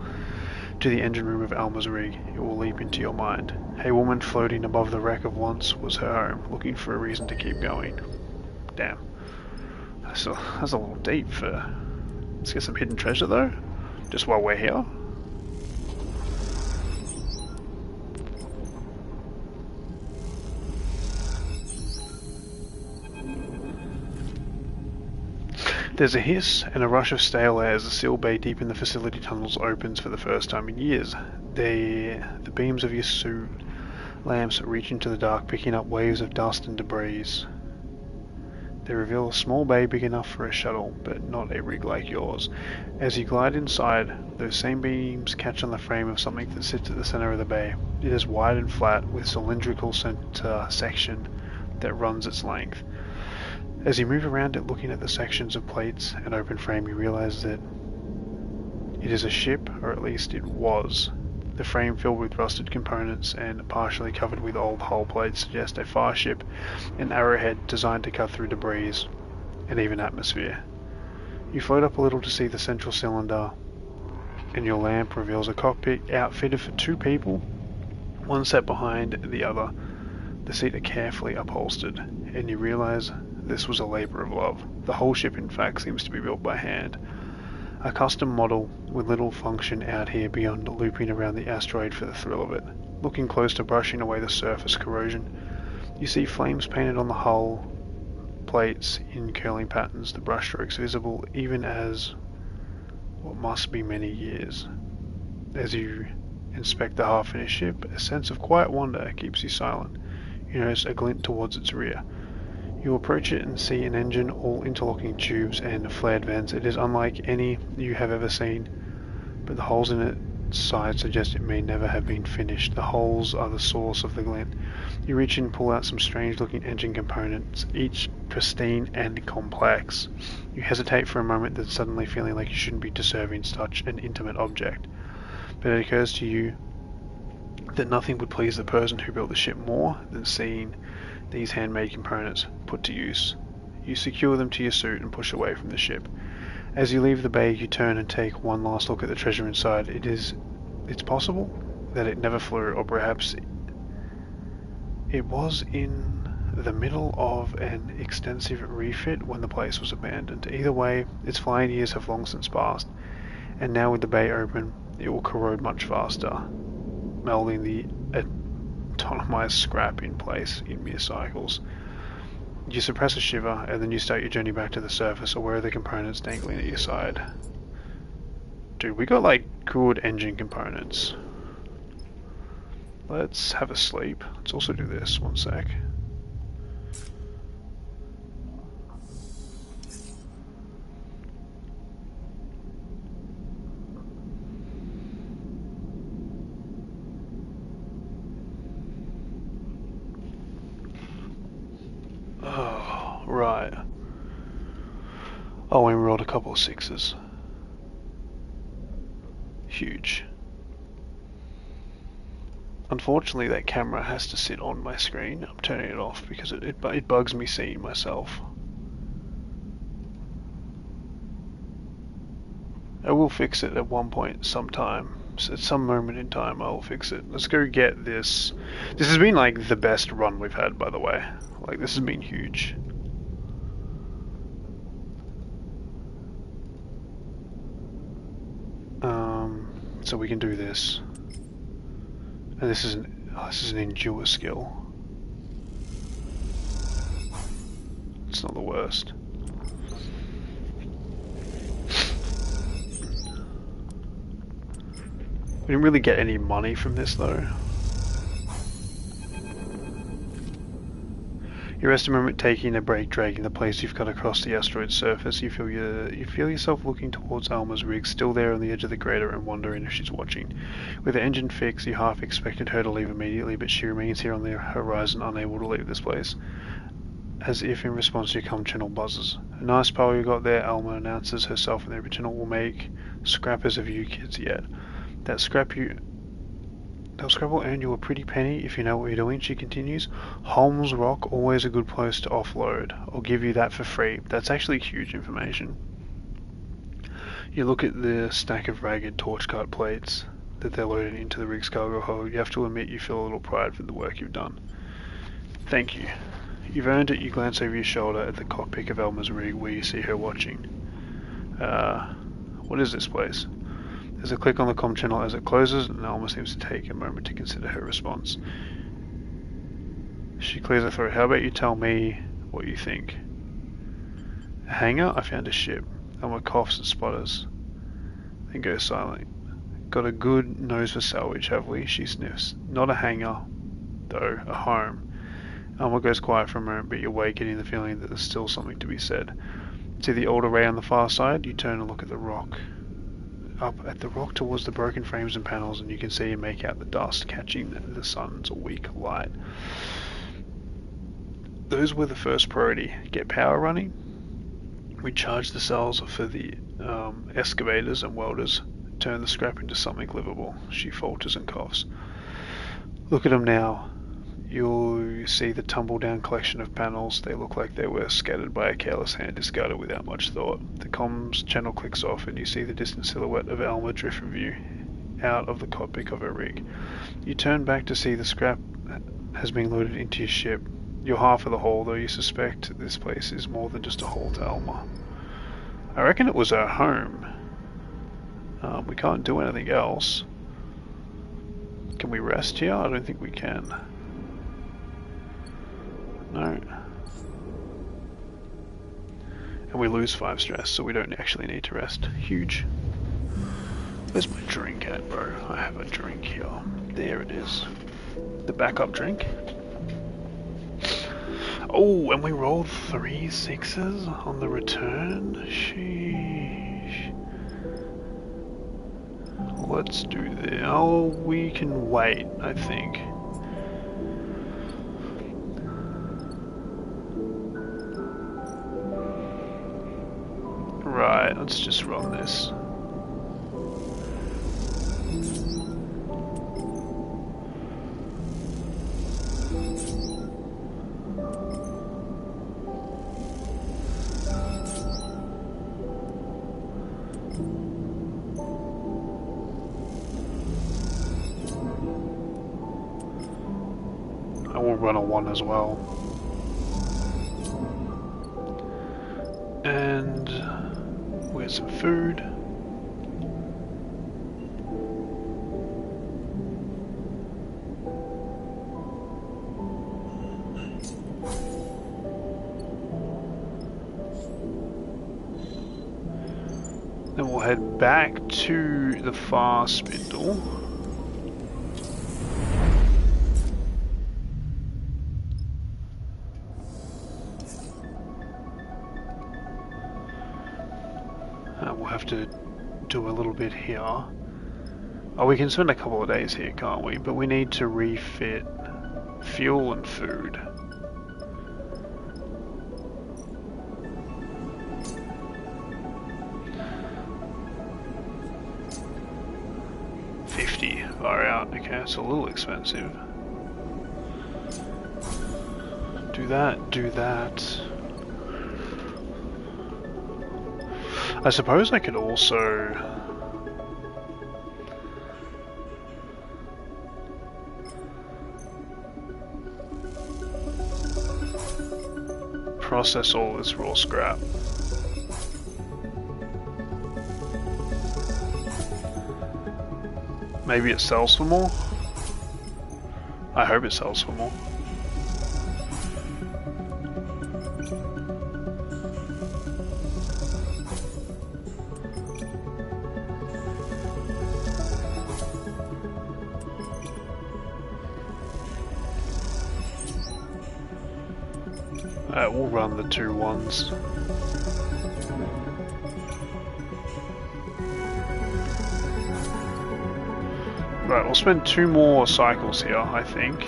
Speaker 1: to the engine room of Alma's rig, it will leap into your mind. A woman floating above the wreck of once was her home, looking for a reason to keep going. Damn. That's a little deep for... Let's get some hidden treasure though, just while we're here. There's a hiss and a rush of stale air as the seal bay deep in the facility tunnels opens for the first time in years. The beams of your suit lamps reach into the dark, picking up waves of dust and debris. They reveal a small bay big enough for a shuttle, but not a rig like yours. As you glide inside, those same beams catch on the frame of something that sits at the center of the bay. It is wide and flat, with cylindrical center section that runs its length. As you move around it looking at the sections of plates and open frame, you realize that it is a ship, or at least it was. The frame filled with rusted components and partially covered with old hull plates suggest a fire ship, an arrowhead designed to cut through debris and even atmosphere. You float up a little to see the central cylinder, and your lamp reveals a cockpit outfitted for 2 people, one sat behind the other. The seats are carefully upholstered, and you realize this was a labor of love. The whole ship, in fact, seems to be built by hand. A custom model with little function out here beyond looping around the asteroid for the thrill of it. Looking close to brushing away the surface corrosion, you see flames painted on the hull plates in curling patterns, the brushstrokes visible even as what must be many years. As you inspect the half-finished ship, a sense of quiet wonder keeps you silent. You notice a glint towards its rear. You approach it and see an engine, all interlocking tubes and flared vents. It is unlike any you have ever seen, but the holes in its side suggest it may never have been finished. The holes are the source of the glint. You reach in and pull out some strange-looking engine components, each pristine and complex. You hesitate for a moment, then suddenly feeling like you shouldn't be disturbing such an intimate object. But it occurs to you that nothing would please the person who built the ship more than seeing these handmade components put to use. You secure them to your suit and push away from the ship. As you leave the bay, you turn and take one last look at the treasure inside. It's possible that it never flew, or perhaps it was in the middle of an extensive refit when the place was abandoned. Either way, its flying years have long since passed, and now with the bay open, it will corrode much faster, melding the atomized scrap in place in mere cycles. You suppress a shiver, and then you start your journey back to the surface, aware of the components dangling at your side. Dude, we got like good engine components. Let's have a sleep. Let's also do this, one sec. Oh, right. Oh, we rolled a couple of 6s. Huge. Unfortunately, that camera has to sit on my screen. I'm turning it off because it bugs me seeing myself. I will fix it at one point sometime. So at some moment in time I will fix it. Let's go get this. This has been like the best run we've had, by the way. Like, this has been huge. So we can do this. And this is an endure skill. It's not the worst. We didn't really get any money from this though. You rest a moment, taking a break, dragging the plates you've cut across the asteroid's surface. You feel yourself looking towards Alma's rig, still there on the edge of the crater, and wondering if she's watching. With the engine fixed, you half expected her to leave immediately, but she remains here on the horizon, unable to leave this place. As if in response to your comm channel buzzes. A nice pile you got there, Alma announces herself, and the original will make scrappers of you kids yet. That scrap will earn you a pretty penny if you know what you're doing, she continues. Holmes Rock, always a good place to offload. I'll give you that for free. That's actually huge information. You look at the stack of ragged torch-cut plates that they're loading into the rig's cargo hold. You have to admit you feel a little pride for the work you've done. Thank you. You've earned it. You glance over your shoulder at the cockpit of Alma's rig where you see her watching. What is this place? There's a click on the comm channel as it closes, and Alma seems to take a moment to consider her response. She clears her throat. How about you tell me what you think? A hangar? I found a ship. Alma coughs and sputters, then goes silent. Got a good nose for salvage, have we? She sniffs. Not a hangar, though. A home. What goes quiet for a moment, but you wake, getting the feeling that there's still something to be said. See the old array on the far side? You turn and look at the rock. Up at the rock towards the broken frames and panels, and you can see and make out the dust catching the sun's weak light. Those were the first priority. Get power running. We charge the cells for the excavators and welders. Turn the scrap into something livable. She falters and coughs. Look at them now. You'll see the tumble-down collection of panels. They look like they were scattered by a careless hand, discarded without much thought. The comms channel clicks off, and you see the distant silhouette of Alma drift from view out of the cockpit of her rig. You turn back to see the scrap has been loaded into your ship. You're half of the haul, though you suspect this place is more than just a haul to Alma. I reckon it was her home. We can't do anything else. Can we rest here? I don't think we can. No. And we lose 5 stress, so we don't actually need to rest. Huge. Where's my drink at, bro? I have a drink here. There it is. The backup drink. Oh, and we rolled 3 6s on the return? Sheesh. Let's do this. Oh, we can wait, I think. Right, let's just run this. I will run a 1 as well. And we get some food. Then we'll head back to the far spindle. We'll have to do a little bit here. Oh, we can spend a couple of days here, can't we? But we need to refit fuel and food. $50 far out. Okay, it's a little expensive. Do that, do that. I suppose I could also process all this raw scrap. Maybe it sells for more? I hope it sells for more. We'll run the 2 1s. Right, we'll spend 2 more cycles here, I think.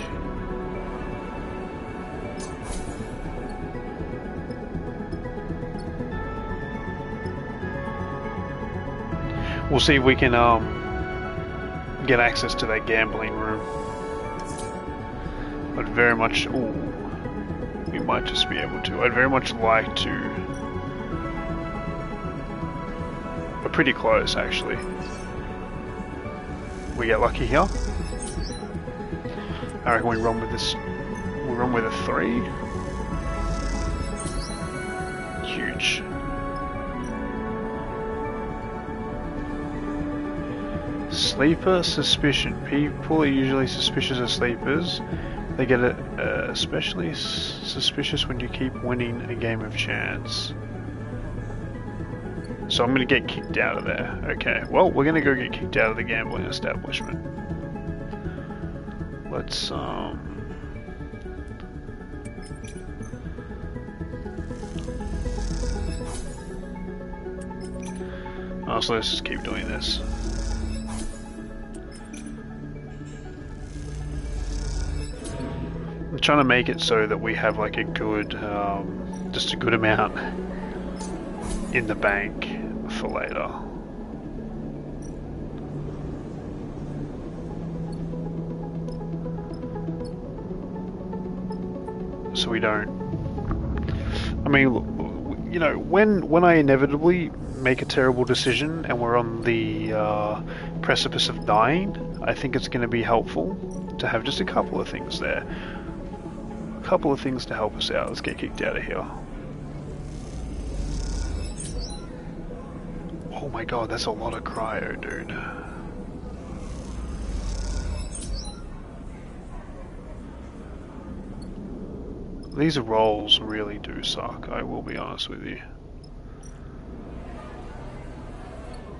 Speaker 1: We'll see if we can get access to that gambling room. But very much... Ooh. We might just be able to. I'd very much like to. We're pretty close, actually. We get lucky here. I reckon we run with this. We run with a 3. Huge. Sleeper suspicion. People are usually suspicious of sleepers. They get especially suspicious when you keep winning a game of chance. So I'm going to get kicked out of there. Okay, well, we're going to go get kicked out of the gambling establishment. Let's, Oh, so let's just keep doing this. I'm trying to make it so that we have like a good, just a good amount in the bank for later. So we don't. I mean, you know, when I inevitably make a terrible decision and we're on the precipice of dying, I think it's going to be helpful to have just a couple of things there. A couple of things to help us out. Let's get kicked out of here. Oh my god, that's a lot of cryo, dude. These rolls really do suck, I will be honest with you.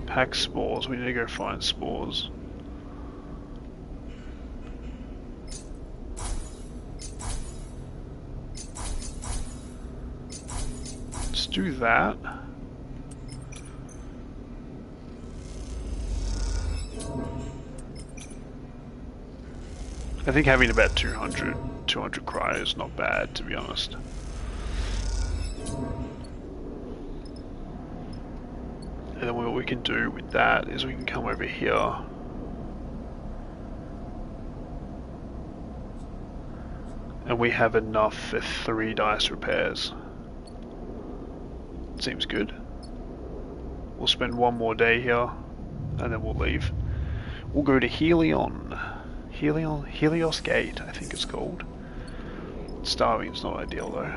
Speaker 1: Pack spores, we need to go find spores. Let's do that. I think having about 200 cryo is not bad, to be honest. And then what we can do with that is we can come over here. And we have enough for 3 dice repairs. Seems good. We'll spend one more day here, and then we'll leave. We'll go to Helios Gate, I think it's called. Starving's not ideal though.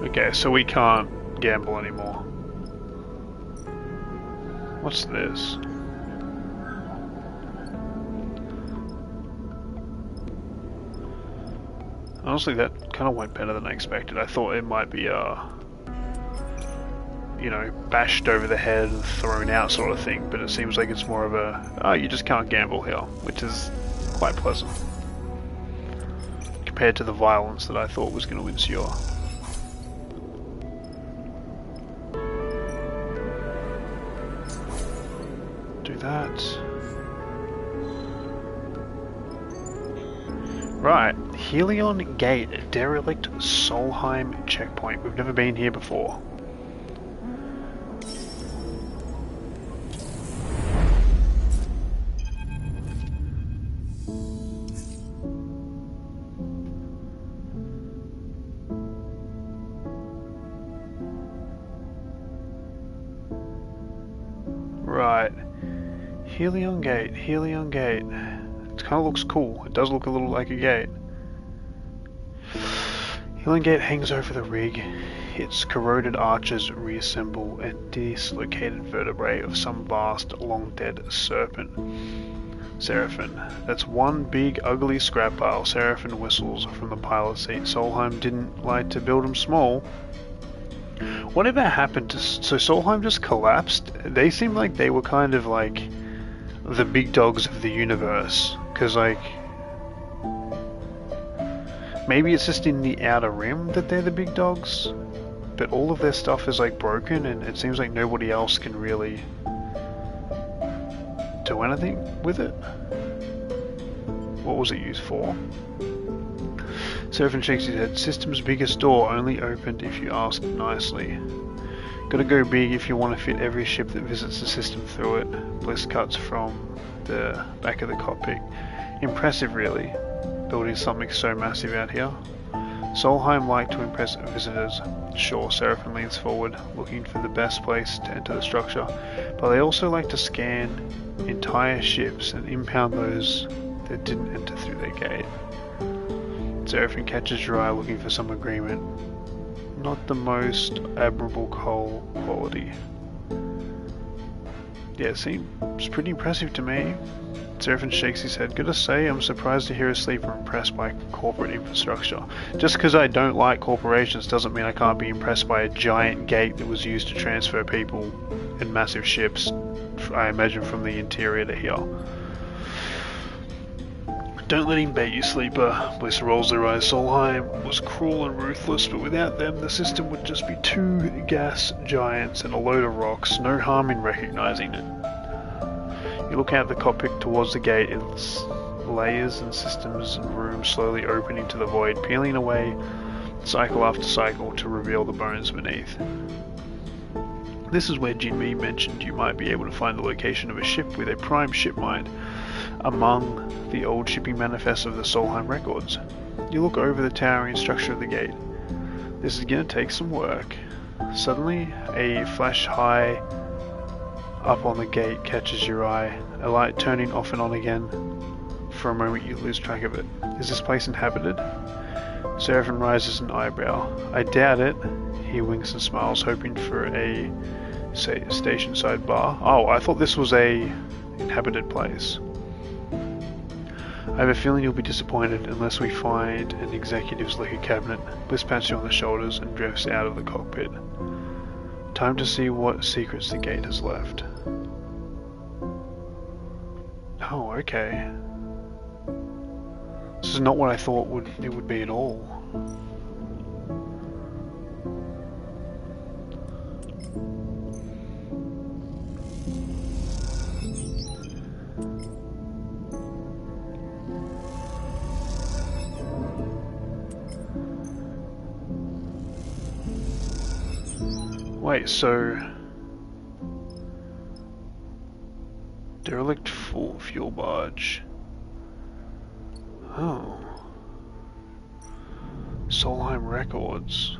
Speaker 1: Okay, so we can't gamble anymore. What's this? Honestly, that kind of went better than I expected. I thought it might be, you know, bashed over the head and thrown out sort of thing, but it seems like it's more of a, oh, you just can't gamble here, which is quite pleasant. Compared to the violence that I thought was going to ensue. Do that. Right, Helion Gate, derelict Solheim checkpoint. We've never been here before. Right, Helion Gate, Helion Gate. It kind of looks cool. It does look a little like a gate. Helion Gate hangs over the rig. Its corroded arches reassemble a dislocated vertebrae of some vast, long-dead Seraphim. That's one big, ugly scrap pile. Seraphim whistles from the pilot seat. Solheim didn't like to build them small. Whatever happened to... So Solheim just collapsed? They seemed like they were kind of like the big dogs of the universe. Because like... Maybe it's just in the outer rim that they're the big dogs? But all of their stuff is like broken and it seems like nobody else can really do anything with it. What was it used for? Seraphim shakes his head. System's biggest door, only opened if you ask nicely. Gotta go big if you want to fit every ship that visits the system through it. Bliss cuts from the back of the cockpit. Impressive, really, building something so massive out here. Solheim like to impress visitors. Sure, Seraphim leans forward, looking for the best place to enter the structure, but they also like to scan entire ships and impound those that didn't enter through their gate. Seraphim catches your eye looking for some agreement. Not the most admirable coal quality. Yeah, it seems pretty impressive to me. Seraphin shakes his head. Gotta say, I'm surprised to hear a sleeper impressed by corporate infrastructure. Just because I don't like corporations doesn't mean I can't be impressed by a giant gate that was used to transfer people in massive ships, I imagine from the interior to here. Don't let him bait you, sleeper. Bliss rolls their eyes. Solheim was cruel and ruthless, but without them the system would just be two gas giants and a load of rocks. No harm in recognizing it. You look out the cockpit towards the gate, its layers and systems and rooms slowly opening to the void, peeling away cycle after cycle to reveal the bones beneath. This is where Jinmi mentioned you might be able to find the location of a ship with a prime ship mine among the old shipping manifests of the Solheim records. You look over the towering structure of the gate. This is going to take some work. Suddenly, a flash high up on the gate catches your eye, a light turning off and on again. For a moment you lose track of it. Is this place inhabited? Seraphin raises an eyebrow. I doubt it. He winks and smiles, hoping for a station side bar. Oh, I thought this was a inhabited place. I have a feeling you'll be disappointed unless we find an executive's liquor cabinet. Bliss pats you on the shoulders and drifts out of the cockpit. Time to see what secrets the gate has left. Oh, okay. This is not what I thought it would be at all. Wait, so derelict fuel barge. Oh, Solheim records.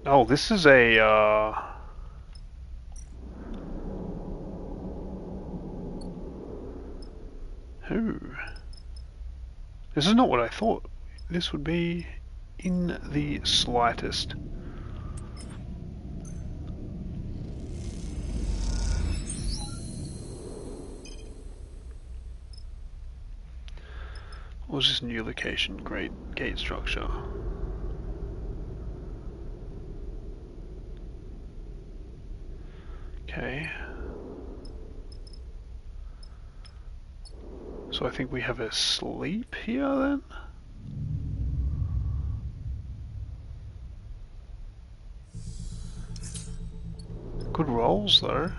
Speaker 1: Oh, this is a who? This is not what I thought this would be in the slightest. What was this new location? Great gate structure. Okay. So I think we have a sleep here then? Good rolls though.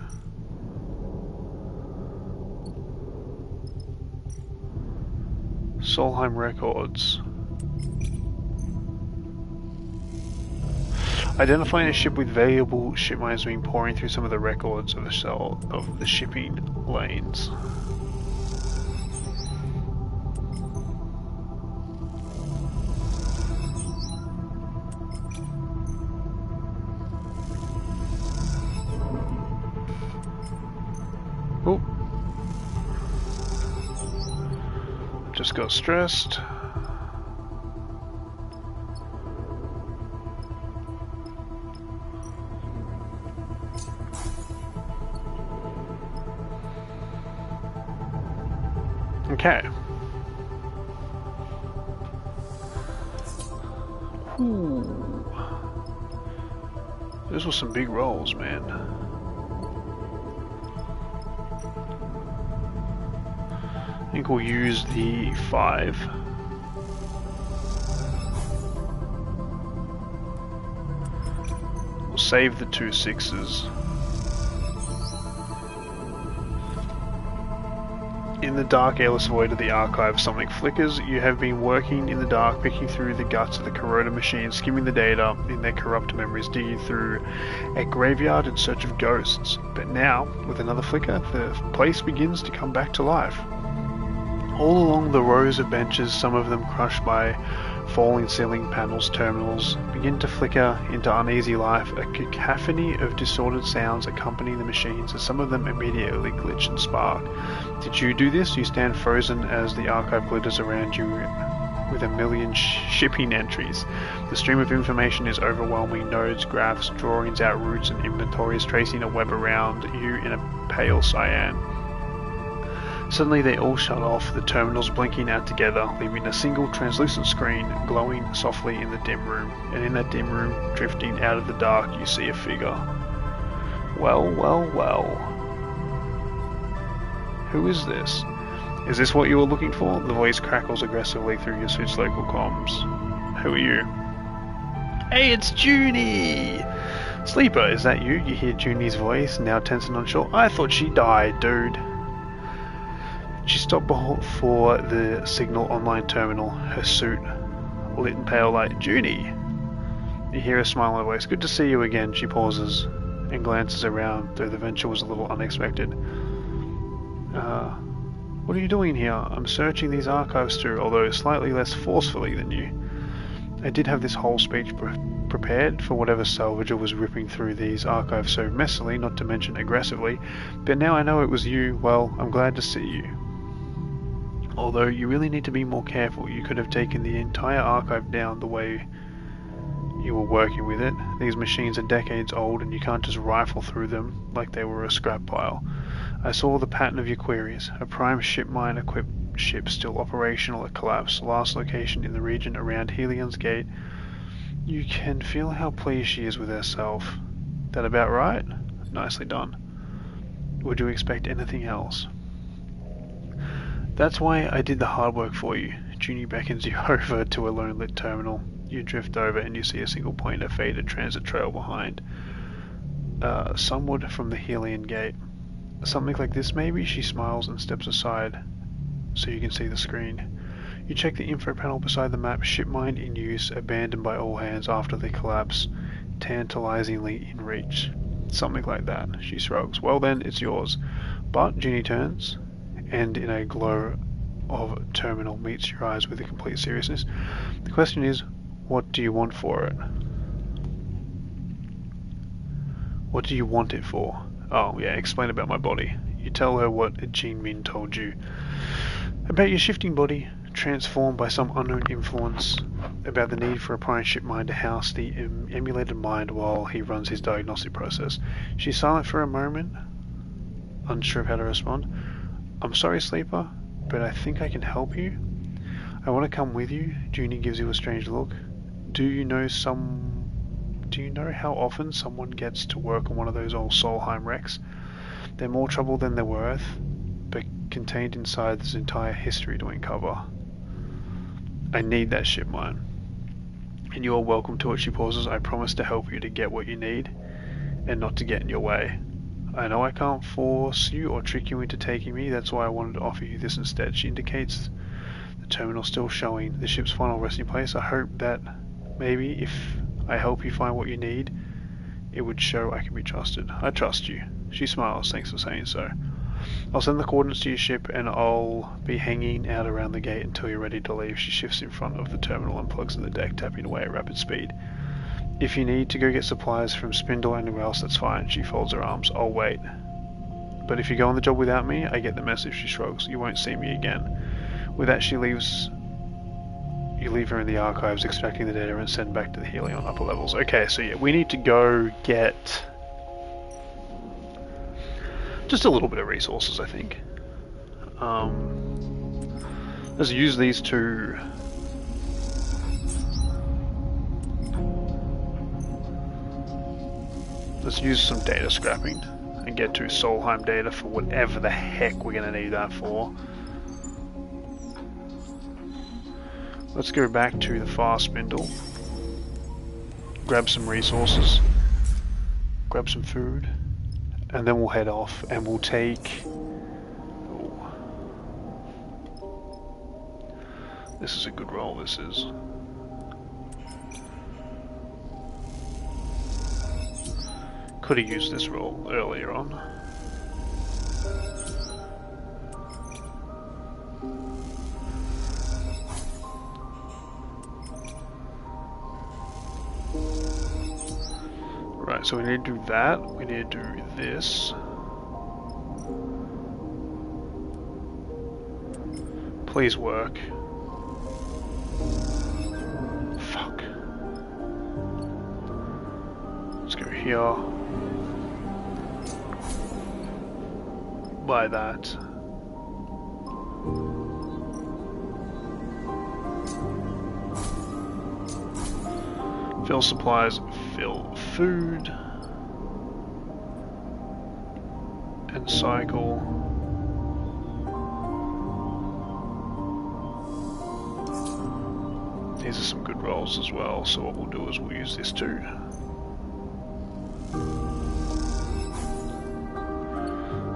Speaker 1: Solheim records. Identifying a ship with valuable ship mines being pouring through some of the records of the shipping lanes. Oh. Just got stressed. Okay. Ooh. Those were some big rolls, man. I think we'll use the 5. We'll save the 2 6s. In the dark, airless void of the archive, something flickers. You have been working in the dark, picking through the guts of the corroded machines, skimming the data in their corrupt memories, digging through a graveyard in search of ghosts. But now, with another flicker, the place begins to come back to life. All along the rows of benches, some of them crushed by falling ceiling panels, terminals, begin to flicker into uneasy life. A cacophony of disordered sounds accompany the machines, and some of them immediately glitch and spark. Did you do this? You stand frozen as the archive glitters around you, with a million shipping entries. The stream of information is overwhelming. Nodes, graphs, drawings out routes and inventories, tracing a web around you in a pale cyan. Suddenly they all shut off, the terminals blinking out together, leaving a single translucent screen glowing softly in the dim room. And in that dim room, drifting out of the dark, you see a figure. Well, well, well. Who is this? Is this what you were looking for? The voice crackles aggressively through your suit's local comms. Who are you? Hey, it's Junie! Sleeper, is that you? You hear Junie's voice, now tense and unsure. I thought she died, dude. She stopped before the Signal online terminal, her suit lit in pale light. Junie! You hear a smile in her voice. Good to see you again. She pauses and glances around, though the venture was a little unexpected. What are you doing here? I'm searching these archives too, although slightly less forcefully than you. I did have this whole speech prepared for whatever salvager was ripping through these archives so messily, not to mention aggressively, but now I know it was you. Well, I'm glad to see you. Although you really need to be more careful. You could have taken the entire archive down the way you were working with it. These machines are decades old and you can't just rifle through them like they were a scrap pile. I saw the pattern of your queries. A prime ship mine equipped ship still operational at collapse. Last location in the region around Helion's Gate. You can feel how pleased she is with herself. That about right? Nicely done. Would you expect anything else? That's why I did the hard work for you. Junie beckons you over to a lone lit terminal. You drift over and you see a single point of faded transit trail behind. Somewhat from the Helion Gate. Something like this maybe? She smiles and steps aside so you can see the screen. You check the info panel beside the map. Ship mine in use, abandoned by all hands after the collapse. Tantalizingly in reach. Something like that. She shrugs. Well then, it's yours. But Junie turns, and in a glow of terminal meets your eyes with a complete seriousness. The question is, what do you want for it? What do you want it for? Oh yeah, explain about my body. You tell her what Jean Min told you. About your shifting body, transformed by some unknown influence, about the need for a prime ship mind to house the emulated mind while he runs his diagnostic process. She's silent for a moment, unsure of how to respond. I'm sorry, Sleeper, but I think I can help you. I want to come with you. Junie gives you a strange look. Do you know how often someone gets to work on one of those old Solheim wrecks? They're more trouble than they're worth, but contained inside this entire history to uncover. I need that ship mine. And you are welcome to it. She pauses. I promise to help you to get what you need, and not to get in your way. I know I can't force you or trick you into taking me, that's why I wanted to offer you this instead. She indicates the terminal still showing the ship's final resting place. I hope that maybe if I help you find what you need, it would show I can be trusted. I trust you. She smiles, thanks for saying so. I'll send the coordinates to your ship and I'll be hanging out around the gate until you're ready to leave. She shifts in front of the terminal and plugs in the deck, tapping away at rapid speed. If you need to go get supplies from Spindle or anywhere else, that's fine. She folds her arms. I'll wait. But if you go on the job without me, I get the message. She shrugs. You won't see me again. With that, she leaves. You leave her in the archives, extracting the data and send back to the Helion upper levels. Okay, so yeah, we need to go get just a little bit of resources, I think. Let's use these two. Let's use some data scrapping and get to Solheim data for whatever the heck we're going to need that for. Let's go back to the far spindle, grab some resources, grab some food, and then we'll head off and we'll take... Oh. This is a good roll, this is. Could have used this roll earlier on. Right, so we need to do that. We need to do this. Please work. Fuck. Let's go here. Buy that. Fill supplies, fill food. And cycle. These are some good rolls as well, so what we'll do is we'll use this too.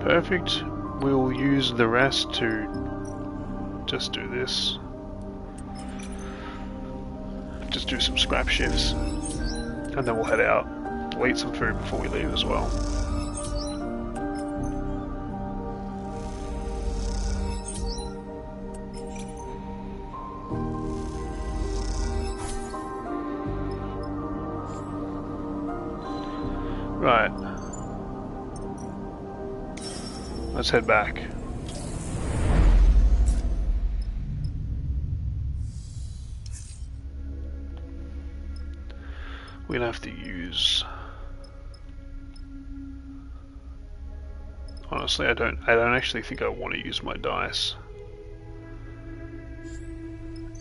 Speaker 1: Perfect. We'll use the rest to just do this. Just do some scrap shifts. And then we'll head out. We'll eat some food before we leave as well. Right. Let's head back. We're gonna have to use... Honestly, I don't actually think I want to use my dice.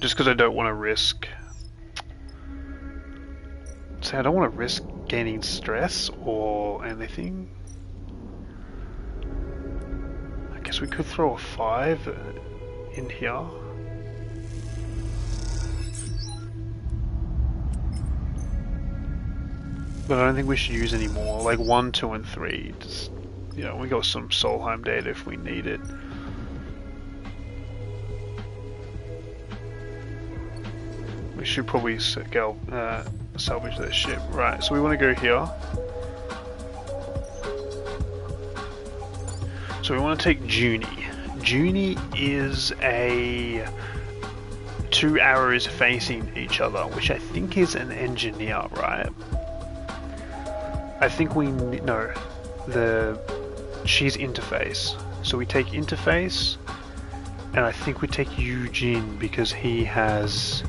Speaker 1: Just because I don't want to risk... I don't want to risk gaining stress or anything. I guess we could throw a 5 in here. But I don't think we should use any more. Like 1, 2, and 3. Just, you know, we got some Solheim data if we need it. We should probably salvage this ship. Right, so we want to go here. So we want to take Junie. Junie is a 2 arrows facing each other, which I think is an engineer, right? I think we no, she's interface. So we take interface, and I think we take Eugene because he's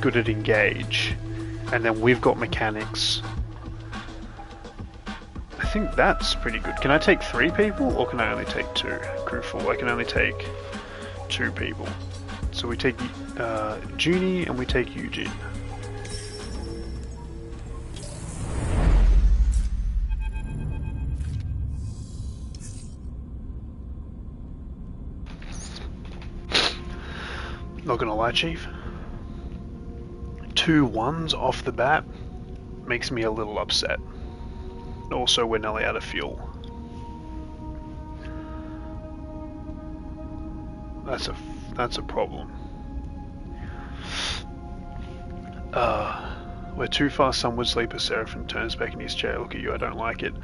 Speaker 1: good at engage, and then we've got mechanics. I think that's pretty good. Can I take 3 people, or can I only take 2? Crew full. I can only take 2 people. So we take Junie and we take Eugene. Not gonna lie, Chief. 2 1s off the bat makes me a little upset. Also, we're nearly out of fuel. That's a problem. We're too far sunward, sleeper. Seraphim turns back in his chair. Look at you, I don't like it.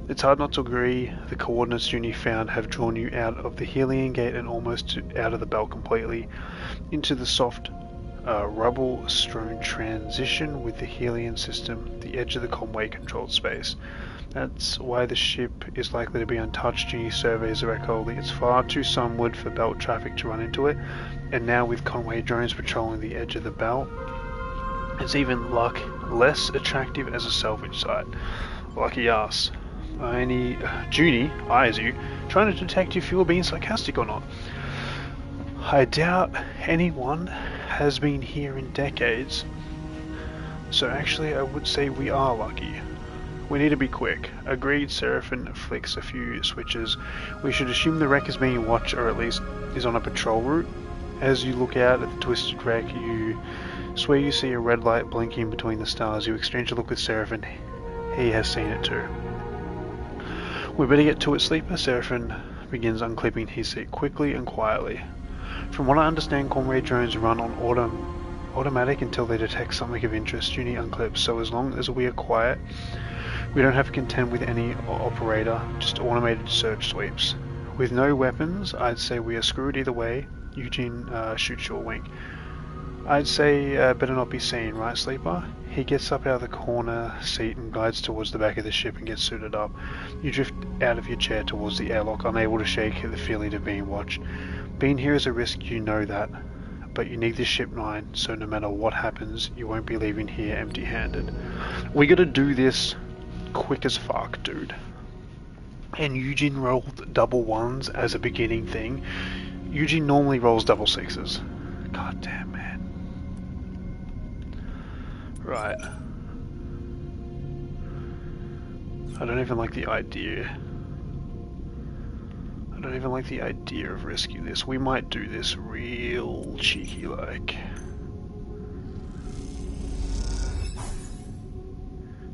Speaker 1: It's hard not to agree. The coordinates Junie found have drawn you out of the Helion gate and almost out of the belt completely into the soft rubble-strewn transition with the Helion system, the edge of the Conway controlled space. That's why the ship is likely to be untouched. Junie surveys the wreck coldly. It's far too sunward for belt traffic to run into it, and now with Conway drones patrolling the edge of the belt, it's even less attractive as a salvage site. Lucky ass. Junie eyes you, trying to detect if you're being sarcastic or not. I doubt anyone has been here in decades, so actually I would say we are lucky. We need to be quick. Agreed. Seraphim flicks a few switches. We should assume the wreck is being watched, or at least is on a patrol route. As you look out at the twisted wreck, you swear you see a red light blinking between the stars. You exchange a look with Seraphim. He has seen it too. We better get to it, sleeper. Seraphim begins unclipping his seat quickly and quietly. From what I understand, Conway drones run on automatic until they detect something of interest. Junie unclips, so as long as we are quiet, we don't have to contend with any operator, just automated search sweeps. With no weapons, I'd say we are screwed either way. Eugene shoots you a wink. I'd say better not be seen, right, sleeper? He gets up out of the corner seat and glides towards the back of the ship and gets suited up. You drift out of your chair towards the airlock, unable to shake the feeling of being watched. Being here is a risk, you know that. but you need this ship mine, so no matter what happens, you won't be leaving here empty-handed. We gotta do this quick as fuck, dude. And Eugene rolled double ones as a beginning thing. Eugene normally rolls double sixes. God damn, man. Right. I don't even like the idea. I don't even like the idea of risking this. We might do this real cheeky like.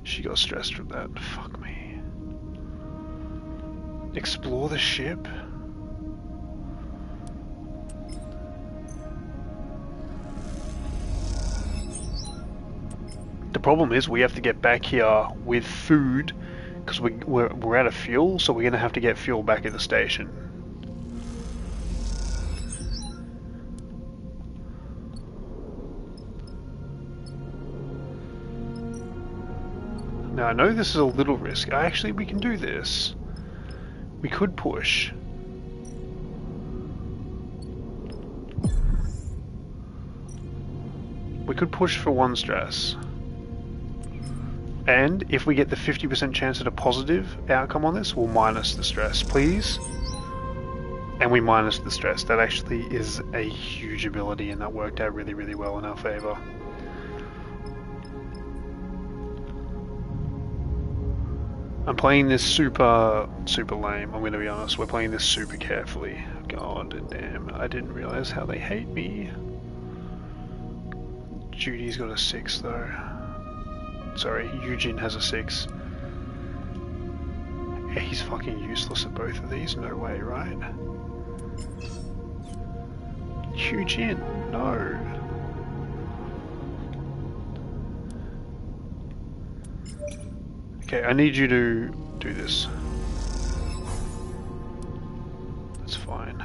Speaker 1: She got stressed from that. Fuck me. Explore the ship? The problem is we have to get back here with food because we're out of fuel, so we're going to have to get fuel back at the station. Now I know this is a little risk. Actually, we can do this. We could push. We could push for 1 stress. And if we get the 50% chance at a positive outcome on this, we'll minus the stress, please. And we minus the stress. That actually is a huge ability, and that worked out really, really well in our favor. I'm playing this super lame, I'm gonna be honest. We're playing this super carefully. God damn, I didn't realize how they hate me. Judy's got a 6 though. Sorry, Eugene has a 6. Yeah, he's fucking useless at both of these, no way, right? Eugene, no. Okay, I need you to do this. That's fine.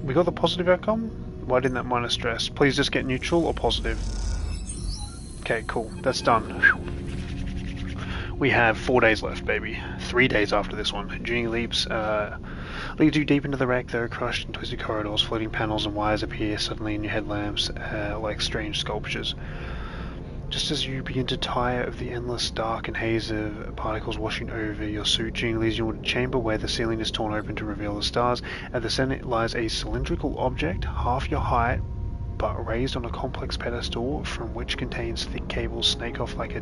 Speaker 1: We got the positive outcome? Why didn't that minus stress? Please just get neutral or positive. Okay, cool. That's done. We have 4 days left, baby. 3 days after this one. Junie leaps leads you deep into the wreck. There are crushed and twisted corridors, floating panels and wires appear suddenly in your headlamps like strange sculptures. Just as you begin to tire of the endless dark and haze of particles washing over your suit, Junie leads you into a chamber where the ceiling is torn open to reveal the stars. At the center lies a cylindrical object, half your height, but raised on a complex pedestal from which contains thick cables snake off into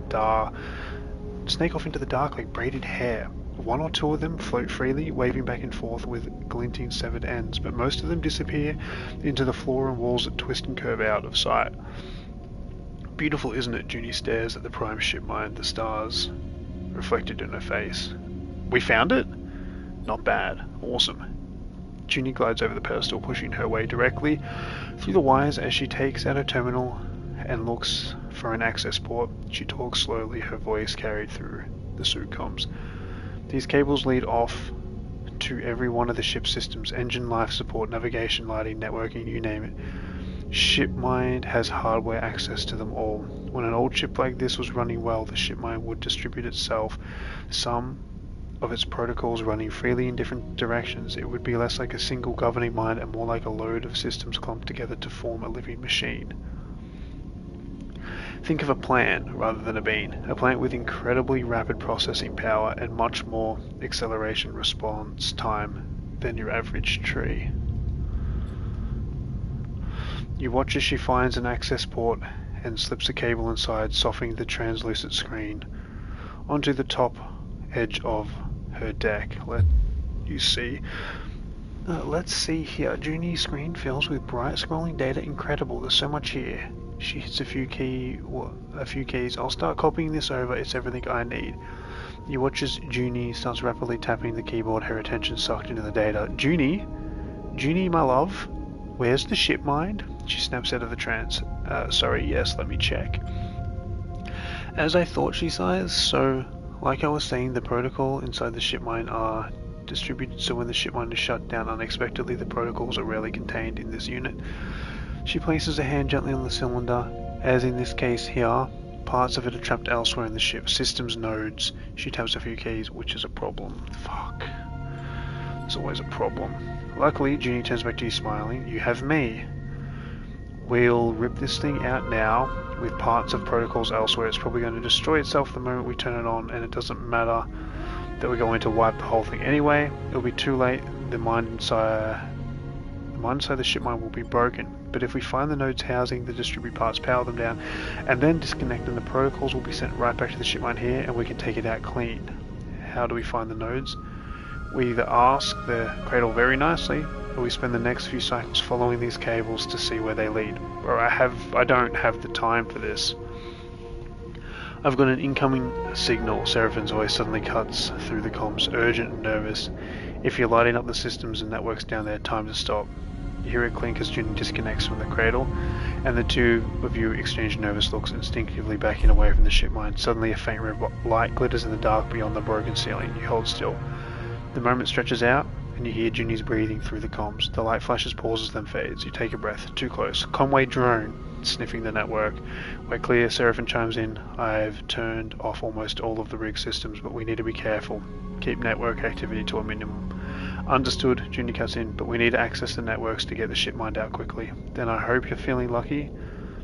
Speaker 1: the dark like braided hair. 1 or 2 of them float freely, waving back and forth with glinting severed ends, but most of them disappear into the floor and walls that twist and curve out of sight. Beautiful, isn't it? Junie stares at the prime ship mine, the stars reflected in her face. We found it? Not bad. Awesome. Junie glides over the pedestal, pushing her way directly through the wires as she takes out her terminal and looks for an access port. She talks slowly, her voice carried through the suit comms. These cables lead off to every one of the ship's systems: engine, life support, navigation, lighting, networking, you name it. Shipmind has hardware access to them all. When an old ship like this was running well, the shipmind would distribute itself, some of its protocols running freely in different directions. It would be less like a single governing mind and more like a load of systems clumped together to form a living machine. Think of a plant rather than a bean. A plant with incredibly rapid processing power and much more acceleration response time than your average tree. You watch as she finds an access port and slips a cable inside, softening the translucent screen onto the top edge of her deck. Let's see here. Junie's screen fills with bright scrolling data. Incredible. There's so much here. She hits a few keys. I'll start copying this over. It's everything I need. You watch as Junie starts rapidly tapping the keyboard, her attention sucked into the data. Junie, my love, where's the ship mind? She snaps out of the trance. Sorry, yes, let me check. As I thought, she sighs. So, like I was saying, the protocol inside the ship mind are distributed, so when the ship mind is shut down unexpectedly, the protocols are rarely contained in this unit. She places a hand gently on the cylinder. As in this case here, parts of it are trapped elsewhere in the ship. Systems nodes. She taps a few keys, which is a problem. Fuck. It's always a problem. Luckily, Junie turns back to you smiling. You have me. We'll rip this thing out now with parts of protocols elsewhere. It's probably going to destroy itself the moment we turn it on, and it doesn't matter that we're going to wipe the whole thing anyway. It'll be too late. The mine inside the ship mine will be broken. But if we find the nodes housing the distribute parts, power them down, and then disconnect them, the protocols will be sent right back to the ship mine here, and we can take it out clean. How do we find the nodes? We either ask the cradle very nicely, or we spend the next few cycles following these cables to see where they lead. Or I don't have the time for this. I've got an incoming signal. Seraphine's voice suddenly cuts through the comms, urgent and nervous. If you're lighting up the systems and networks down there, time to stop. You hear it clink as Junie disconnects from the cradle, and the two of you exchange nervous looks, instinctively backing away from the ship mine. Suddenly a faint red light glitters in the dark beyond the broken ceiling. You hold still. The moment stretches out, and you hear Junie's breathing through the comms. The light flashes, pauses, then fades. You take a breath. Too close. Conway drone, sniffing the network. We're clear. Seraphine chimes in. I've turned off almost all of the rig systems, but we need to be careful. Keep network activity to a minimum. Understood, Junie cuts in, but we need to access the networks to get the ship mined out quickly. Then I hope you're feeling lucky.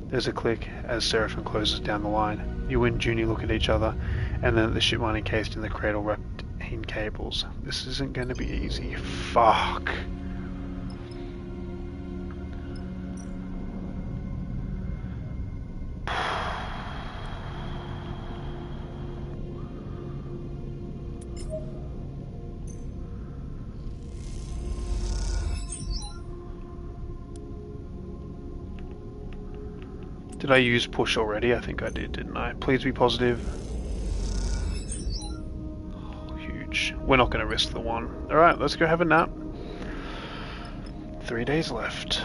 Speaker 1: There's a click as Seraphine closes down the line. You and Junie look at each other, and then at the ship mine encased in the cradle wrapped in cables. This isn't going to be easy. Fuck. Did I use push already? I think I did, didn't I? Please be positive. Oh, huge. We're not going to risk the one. Alright, let's go have a nap. 3 days left.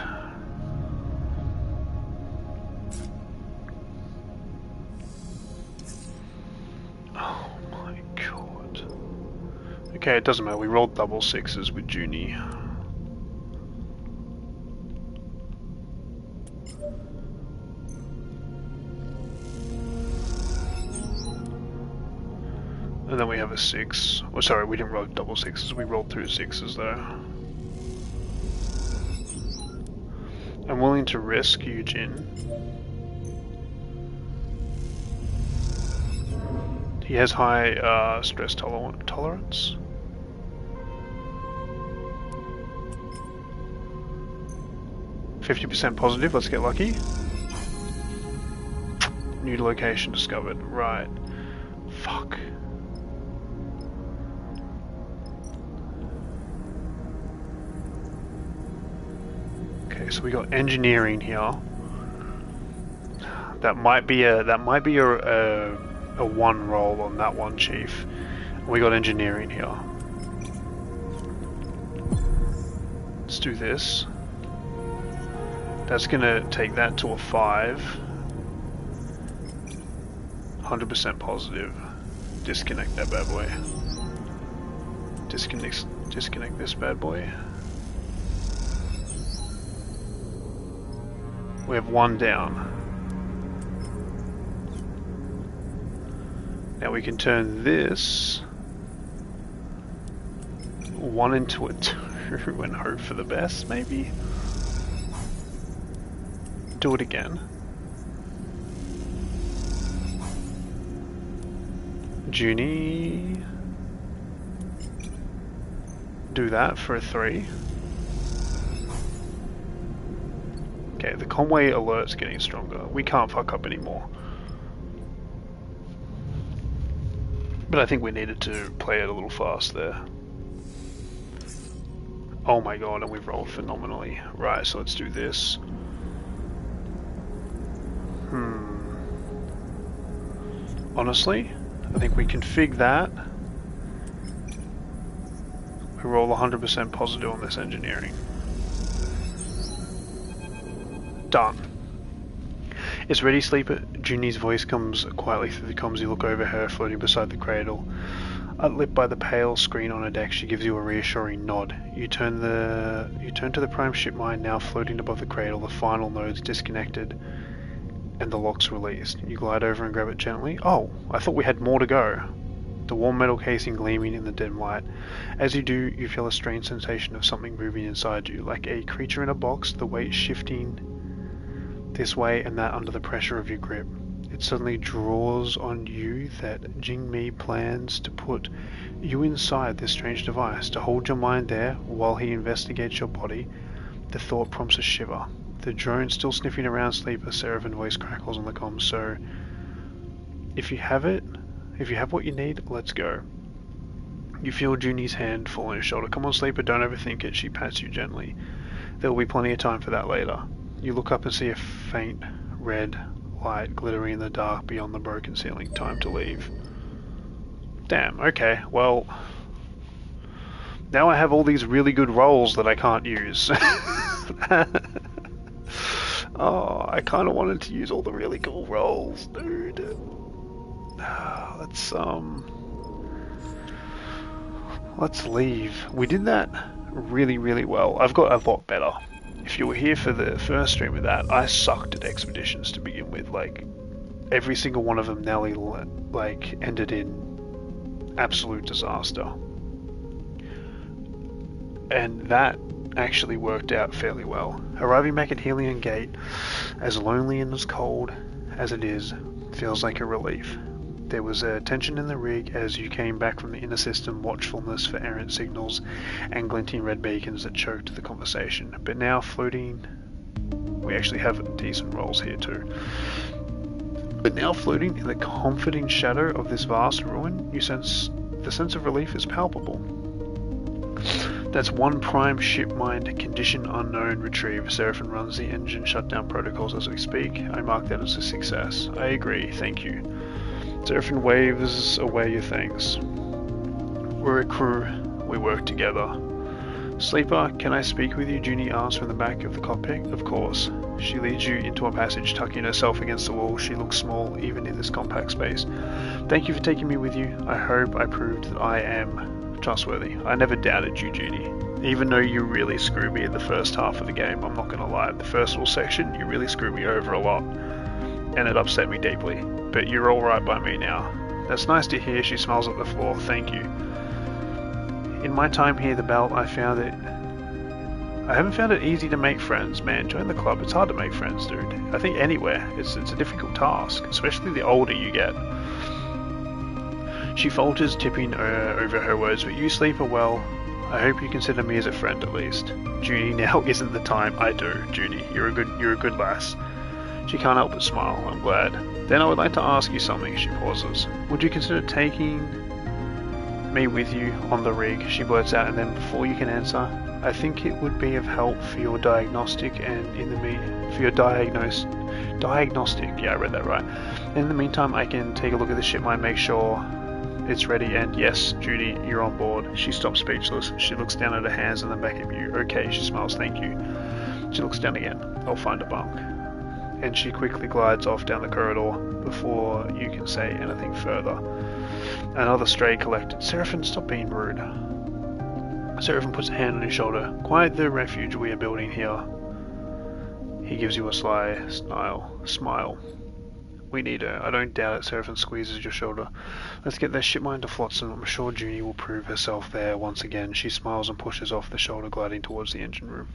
Speaker 1: Oh my god. Okay, it doesn't matter. We rolled double sixes with Junie. And then we have a 6. Oh, sorry, we didn't roll double sixes, we rolled through sixes though. I'm willing to risk Eugene. He has high stress tolerance. %50 positive, let's get lucky. New location discovered, right. Fuck. Okay, so we got engineering here. That might be a one roll on that one, Chief. We got engineering here. Let's do this. That's gonna take that to a 5. 100% positive. Disconnect that bad boy. Disconnect this bad boy. We have one down. Now we can turn this 1 into a 2 and hope for the best, maybe? Do it again. Junie. Do that for a 3. Okay, the Conway alert's getting stronger. We can't fuck up anymore. But I think we needed to play it a little fast there. Oh my god, and we've rolled phenomenally. Right, so let's do this. Honestly, I think we config that. We roll 100% positive on this engineering. Done. It's ready, sleeper. Junie's voice comes quietly through the comms. You look over her, floating beside the cradle. Lit by the pale screen on her deck, she gives you a reassuring nod. You turn to the prime ship mine now floating above the cradle, the final nodes disconnected, and the lock's released. You glide over and grab it gently. Oh, I thought we had more to go. The warm metal casing gleaming in the dim light. As you do, you feel a strange sensation of something moving inside you, like a creature in a box, the weight shifting this way and that under the pressure of your grip. It suddenly draws on you that Jing-Mi plans to put you inside this strange device, to hold your mind there while he investigates your body. The thought prompts a shiver. The drone still sniffing around Sleeper, Seraphim voice crackles on the comms. So, if you have what you need, let's go. You feel Junie's hand fall on your shoulder. Come on, Sleeper, don't overthink it. She pats you gently. There will be plenty of time for that later. You look up and see a faint red light glittering in the dark beyond the broken ceiling. Time to leave. Damn, okay, well, now I have all these really good rolls that I can't use. Oh, I kind of wanted to use all the really cool rolls, dude. Let's leave. We did that really, really well. I've got a lot better. If you were here for the first stream with that, I sucked at expeditions to begin with. Like, every single one of them nearly, like, ended in absolute disaster. And that actually worked out fairly well. Arriving back at Helion Gate, as lonely and as cold as it is, feels like a relief. There was a tension in the rig as you came back from the inner system, watchfulness for errant signals and glinting red beacons that choked the conversation. But now floating, we actually have decent rolls here too. But now floating in the comforting shadow of this vast ruin, the sense of relief is palpable. That's one prime ship mind, condition unknown, retrieved. Seraphim runs the engine shutdown protocols as we speak. I mark that as a success. I agree, thank you. Seraphim waves away your thanks. We're a crew, we work together. Sleeper, can I speak with you? Junie asks from the back of the cockpit. Of course. She leads you into a passage, tucking herself against the wall. She looks small, even in this compact space. Thank you for taking me with you. I hope I proved that I am trustworthy. I never doubted you, Junie. Even though you really screwed me in the first half of the game, I'm not gonna lie. The first little section, you really screwed me over a lot. And it upset me deeply. But you're alright by me now. That's nice to hear. She smiles at the floor. Thank you. In my time here, the Belt, I haven't found it easy to make friends. Man, join the club. It's hard to make friends, dude. I think anywhere. It's a difficult task, especially the older you get. She falters, tipping over her words, but you, Sleeper, well, I hope you consider me as a friend at least. Junie, now isn't the time. I do, Junie. You're a good lass. She can't help but smile. I'm glad. Then I would like to ask you something. She pauses. Would you consider taking me with you on the rig? She blurts out, and then before you can answer, I think it would be of help for your diagnostic and for your diagnostic. Yeah, I read that right. In the meantime, I can take a look at the ship mine, make sure it's ready, and yes, Judy, you're on board. She stops speechless. She looks down at her hands and then back at you. Okay, she smiles. Thank you. She looks down again. I'll find a bunk. And she quickly glides off down the corridor before you can say anything further. Another stray collected. Seraphim, stop being rude. Seraphim puts a hand on his shoulder. Quite the refuge we are building here. He gives you a sly smile. We need her. I don't doubt it. Seraphim squeezes your shoulder. Let's get that ship mine to Flotsam. I'm sure Junie will prove herself there once again. She smiles and pushes off the shoulder, gliding towards the engine room.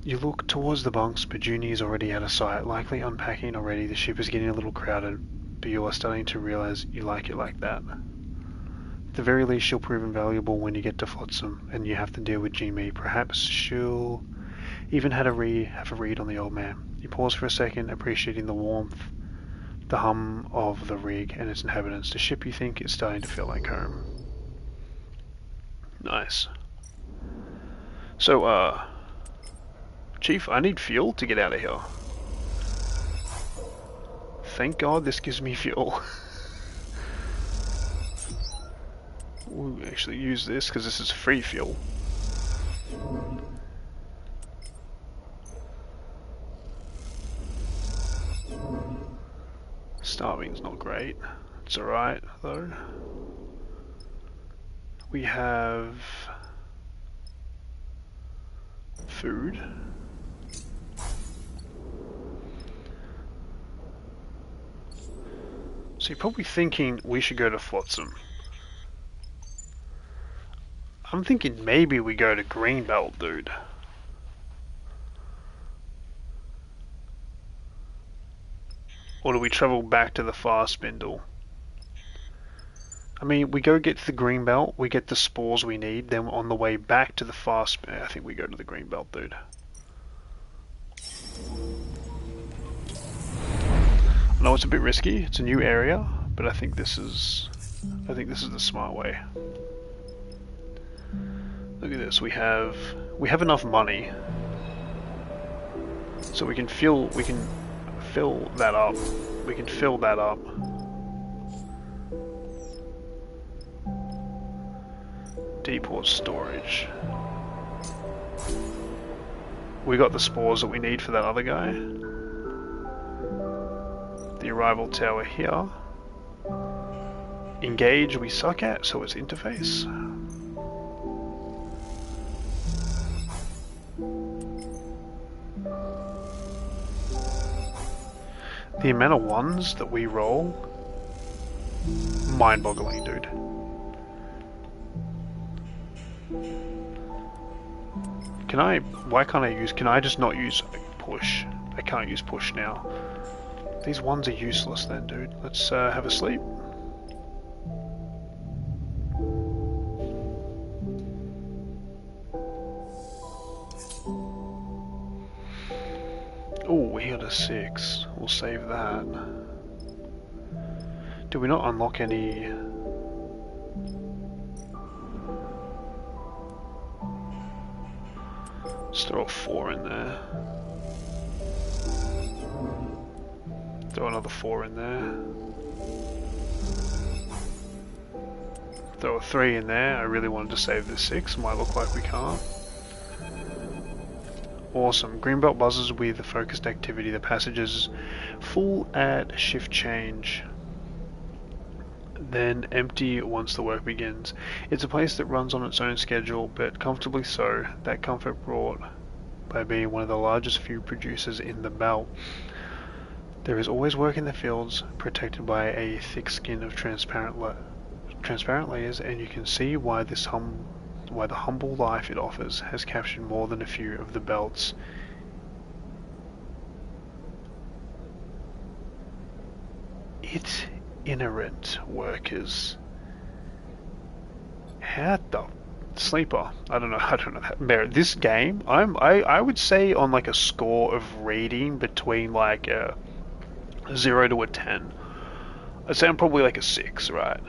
Speaker 1: You look towards the bunks, but Junie is already out of sight, likely unpacking already. The ship is getting a little crowded, but you are starting to realize you like it like that. At the very least, she'll prove invaluable when you get to Flotsam, and you have to deal with Jimmy. Perhaps she'll even have a read on the old man. You pause for a second, appreciating the warmth, the hum of the rig and its inhabitants. The ship, you think, is starting to feel like home. Nice. So, Chief, I need fuel to get out of here. Thank God this gives me fuel. We'll actually use this because this is free fuel. Starving's not great. It's alright though. We have food. So you're probably thinking we should go to Flotsam. I'm thinking maybe we go to Greenbelt, dude. Or do we travel back to the far spindle? I mean, we go get to the Greenbelt, we get the spores we need, then on the way back to the far spindle, I think we go to the Greenbelt, dude. I know it's a bit risky, it's a new area, but I think this is the smart way. Look at this, we have enough money. So we can fill that up. We can fill that up. Depot storage. We got the spores that we need for that other guy. The arrival tower here. Engage we suck at, so it's interface. The amount of ones that we roll, mind-boggling, dude. Can I just not use push? I can't use push now. These ones are useless then, dude. Let's have a sleep. Oh, we got a 6. We'll save that. Do we not unlock any... Let's throw a 4 in there. Throw another 4 in there. Throw a 3 in there. I really wanted to save the 6. Might look like we can't. Awesome. Greenbelt buzzes with the focused activity. The passage is full at shift change. Then empty once the work begins. It's a place that runs on its own schedule, but comfortably so. That comfort brought by being one of the largest food producers in the belt. There is always work in the fields, protected by a thick skin of transparent layers, and you can see why the humble life it offers has captured more than a few of the belt's inherent workers. How the sleeper? I don't know that. This game, I would say on like a score of rating between like a 0 to a 10. I'd say I'm probably like a 6, right?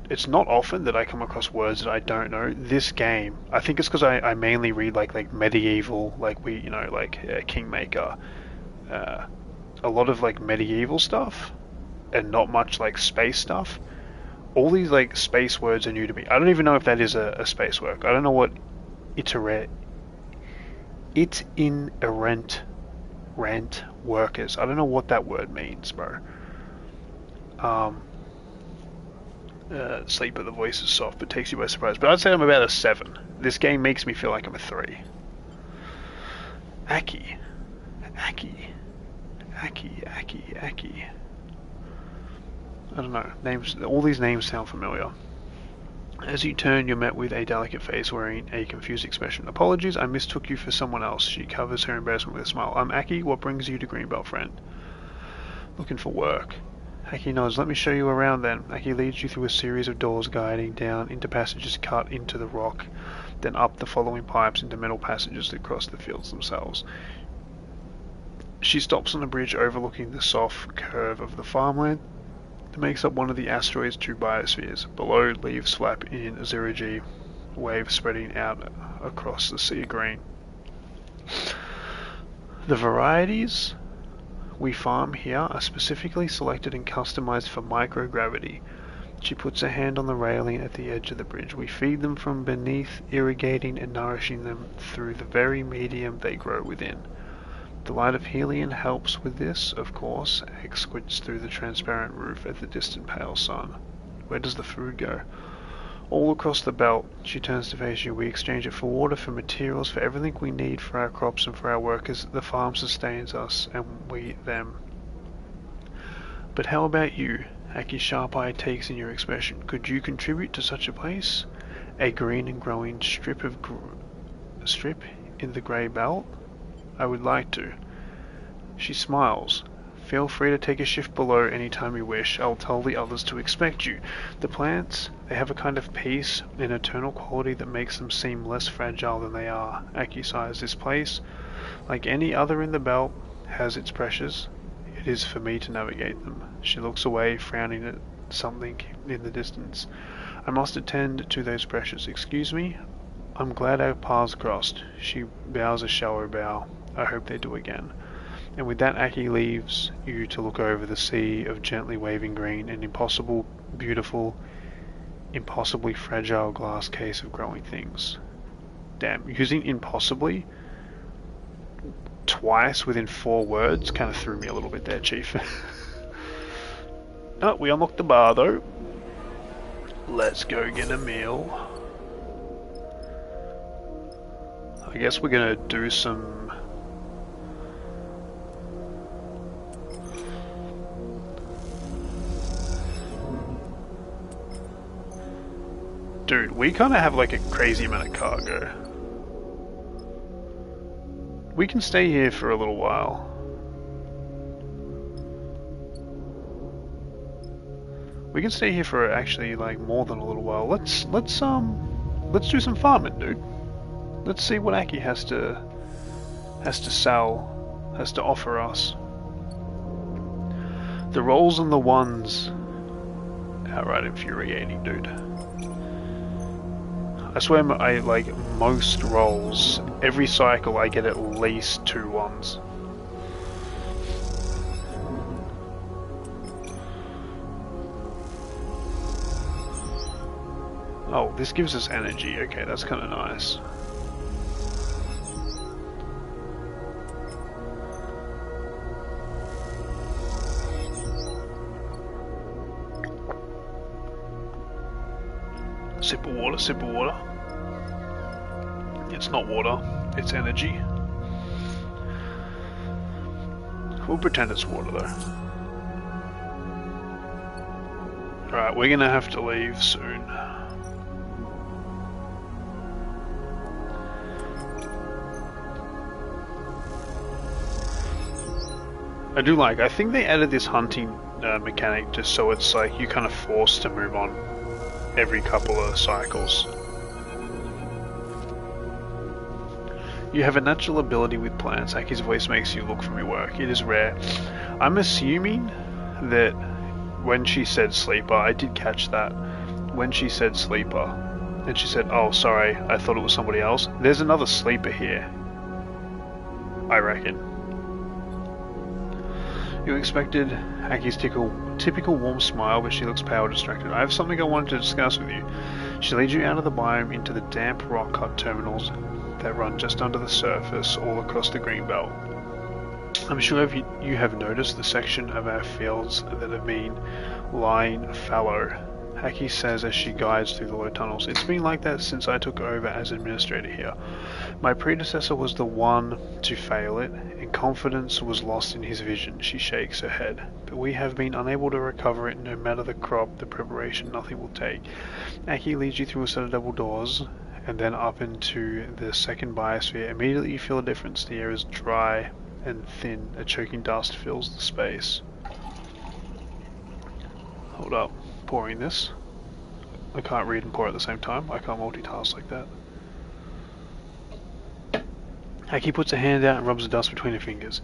Speaker 1: It's not often that I come across words that I don't know. This game, I think it's because I mainly read like medieval, like Kingmaker, a lot of like medieval stuff, and not much like space stuff. All these like space words are new to me. I don't even know if that is a space work. I don't know what inherent workers. I don't know what that word means, bro. Sleeper, the voice is soft but takes you by surprise. But I'd say I'm about a 7. This game makes me feel like I'm a 3. Aki. I don't know. Names. All these names sound familiar. As you turn, you're met with a delicate face wearing a confused expression. Apologies, I mistook you for someone else. She covers her embarrassment with a smile. I'm Aki. What brings you to Greenbelt, friend? Looking for work. Aki nods. Let me show you around then. Aki leads you through a series of doors guiding down into passages cut into the rock, then up the following pipes into metal passages that cross the fields themselves. She stops on a bridge overlooking the soft curve of the farmland that makes up one of the asteroid's 2 biospheres. Below, leaves flap in zero-G waves spreading out across the sea of green. The varieties we farm here are specifically selected and customized for microgravity. She puts her hand on the railing at the edge of the bridge. We feed them from beneath, irrigating and nourishing them through the very medium they grow within. The light of Helion helps with this, of course, squints through the transparent roof at the distant pale sun. Where does the food go? All across the belt. She turns to face you. We exchange it for water, for materials, for everything we need for our crops and for our workers. The farm sustains us, and we them. But how about you? Aki's sharp eye takes in your expression. Could you contribute to such a place? A green and growing strip in the grey belt? I would like to. She smiles. Feel free to take a shift below any time you wish. I'll tell the others to expect you. The plants, they have a kind of peace, an eternal quality that makes them seem less fragile than they are. Aki sighs. This place, like any other in the belt, has its pressures. It is for me to navigate them. She looks away, frowning at something in the distance. I must attend to those pressures. Excuse me? I'm glad our paths crossed. She bows a shallow bow. I hope they do again. And with that, Aki leaves you to look over the sea of gently waving green, an impossible, beautiful, impossibly fragile glass case of growing things. Damn, using impossibly twice within 4 words kind of threw me a little bit there, Chief. Oh, we unlocked the bar though. Let's go get a meal. I guess we're gonna do some... Dude, we kind of have like a crazy amount of cargo. We can stay here for a little while. We can stay here for actually like more than a little while. Let's do some farming, dude. Let's see what Aki has to sell, has to offer us. The rolls and the ones, outright infuriating, dude. I swear, I like most rolls. Every cycle, I get at least 2 ones. Oh, this gives us energy. Okay, that's kind of nice. Sip of water, sip of water. It's not water, it's energy. We'll pretend it's water though. Alright, we're gonna have to leave soon. I think they added this hunting mechanic just so it's like you kind of forced to move on every couple of cycles. You have a natural ability with plants. Aki's voice makes you look from your work. It is rare. I'm assuming that when she said sleeper, I did catch that. When she said sleeper, and she said, oh sorry, I thought it was somebody else. There's another sleeper here, I reckon. You expected Aki's typical warm smile, but she looks pale, distracted. I have something I wanted to discuss with you. She leads you out of the biome into the damp rock-cut terminals that run just under the surface all across the greenbelt. I'm sure if you have noticed the section of our fields that have been lying fallow, Aki says as she guides through the low tunnels. It's been like that since I took over as administrator here. My predecessor was the one to fail it, and confidence was lost in his vision. She shakes her head. But we have been unable to recover it. No matter the crop, the preparation, nothing will take. Aki leads you through a set of double doors, and then up into the second biosphere. Immediately you feel a difference. The air is dry and thin. A choking dust fills the space. Hold up. Pouring this. I can't read and pour at the same time. I can't multitask like that. Aki puts a hand out and rubs the dust between her fingers.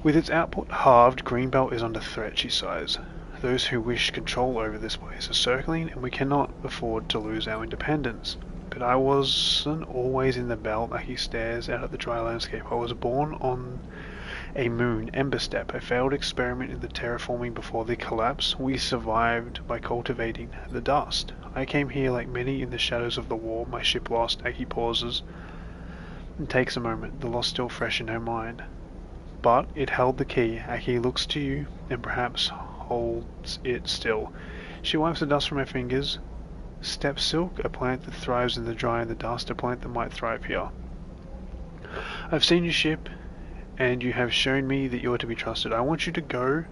Speaker 1: With its output halved, Greenbelt is under threat, she sighs. Those who wish control over this place are circling, and we cannot afford to lose our independence. But I wasn't always in the belt. Aki stares out at the dry landscape. I was born on a moon, Ember Step, a failed experiment in the terraforming before the collapse. We survived by cultivating the dust. I came here like many in the shadows of the war. My ship lost. Aki pauses and takes a moment, the loss still fresh in her mind. But it held the key. Aki looks to you and perhaps holds it still. She wipes the dust from her fingers. Steppe silk, a plant that thrives in the dry and the dust, a plant that might thrive here. I've seen your ship, and you have shown me that you are to be trusted. I want you to go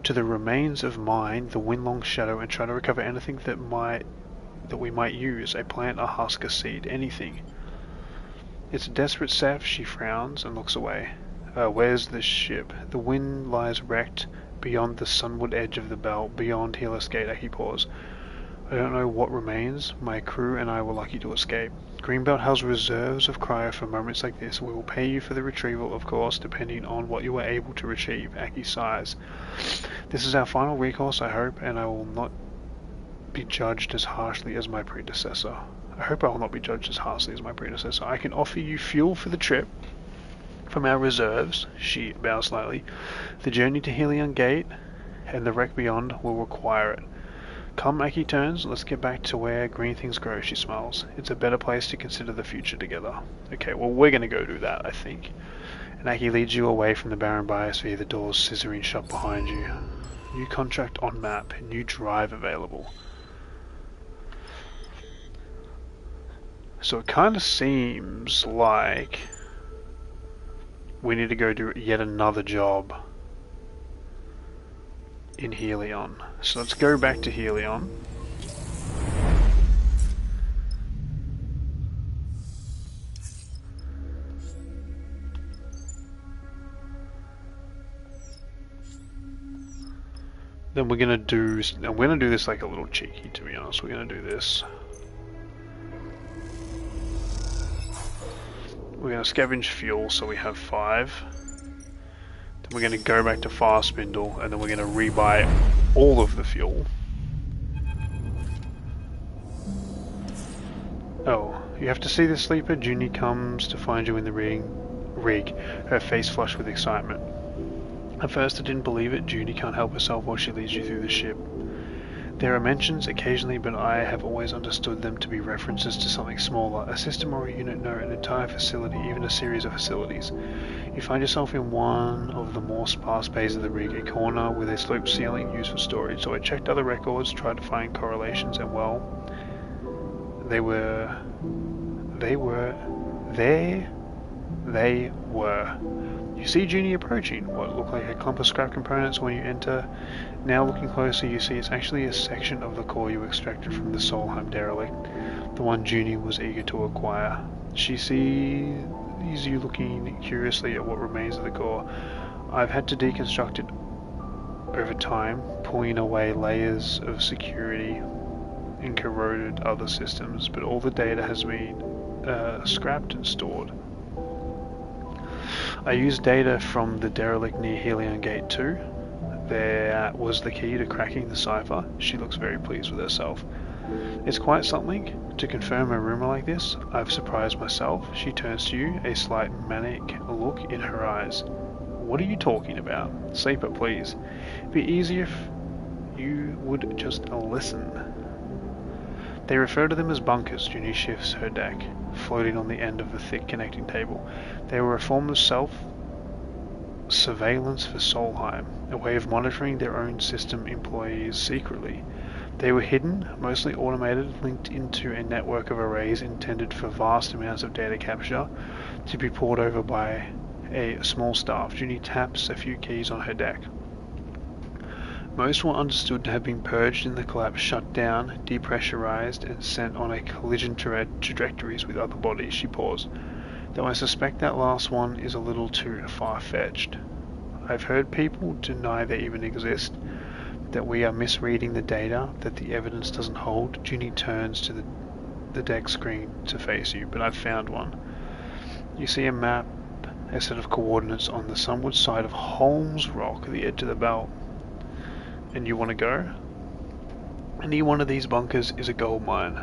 Speaker 1: to the remains of mine, the Windlong Shadow, and try to recover anything that we might use, a plant, a husk, a seed, anything. It's a desperate step. She frowns and looks away. Where's the ship? The wind lies wrecked beyond the sunward edge of the belt, beyond Healer's Gate. Aki paused. I don't know what remains. My crew and I were lucky to escape. Greenbelt has reserves of cryo for moments like this. We will pay you for the retrieval, of course, depending on what you were able to retrieve. Aki sighs. This is our final recourse, I hope, and I will not be judged as harshly as my predecessor. I hope I will not be judged as harshly as my predecessor. I can offer you fuel for the trip from our reserves. She bows slightly. The journey to Helion Gate and the wreck beyond will require it. Come, Aki turns. Let's get back to where green things grow, she smiles. It's a better place to consider the future together. Okay, well, we're going to go do that, I think. And Aki leads you away from the barren biosphere, the doors scissoring shut behind you. New contract on map, new drive available. So it kind of seems like we need to go do yet another job in Helion. So let's go back to Helion. Then we're gonna do, I'm gonna do this like a little cheeky, to be honest. We're gonna do this. We're gonna scavenge fuel, so we have 5. Then we're going to go back to Fast Spindle, and then we're going to rebuy all of the fuel. Oh, you have to see the sleeper. Junie comes to find you in the rig, her face flushed with excitement. At first I didn't believe it. Junie can't help herself while she leads you through the ship. There are mentions occasionally, but I have always understood them to be references to something smaller, a system or a unit, no, an entire facility, even a series of facilities. You find yourself in one of the more sparse bays of the rig, a corner with a sloped ceiling used for storage. So I checked other records, tried to find correlations, and well, they were. You see Junie approaching what looked like a clump of scrap components when you enter. Now looking closer, you see it's actually a section of the core you extracted from the Solheim derelict, the one Junie was eager to acquire. She sees you looking curiously at what remains of the core. I've had to deconstruct it over time, pulling away layers of security and corroded other systems, but all the data has been scrapped and stored. I used data from the derelict near Helion Gate 2. There was the key to cracking the cipher. She looks very pleased with herself. It's quite something. To confirm a rumor like this, I've surprised myself. She turns to you, a slight manic look in her eyes. What are you talking about? Sleeper, please. It'd be easier if you would just listen. They refer to them as bunkers. Junie shifts her deck, floating on the end of the thick connecting table. They were a form of self-surveillance for Solheim, a way of monitoring their own system employees secretly. They were hidden, mostly automated, linked into a network of arrays intended for vast amounts of data capture, to be poured over by a small staff. Junie taps a few keys on her deck. Most were understood to have been purged in the collapse, shut down, depressurized, and sent on a collision trajectories with other bodies. She paused. Though I suspect that last one is a little too far-fetched. I've heard people deny they even exist, that we are misreading the data, that the evidence doesn't hold. Junie turns to the deck screen to face you, but I've found one. You see a map, a set of coordinates on the sunward side of Holmes Rock, the edge of the belt. And you want to go? Any one of these bunkers is a gold mine.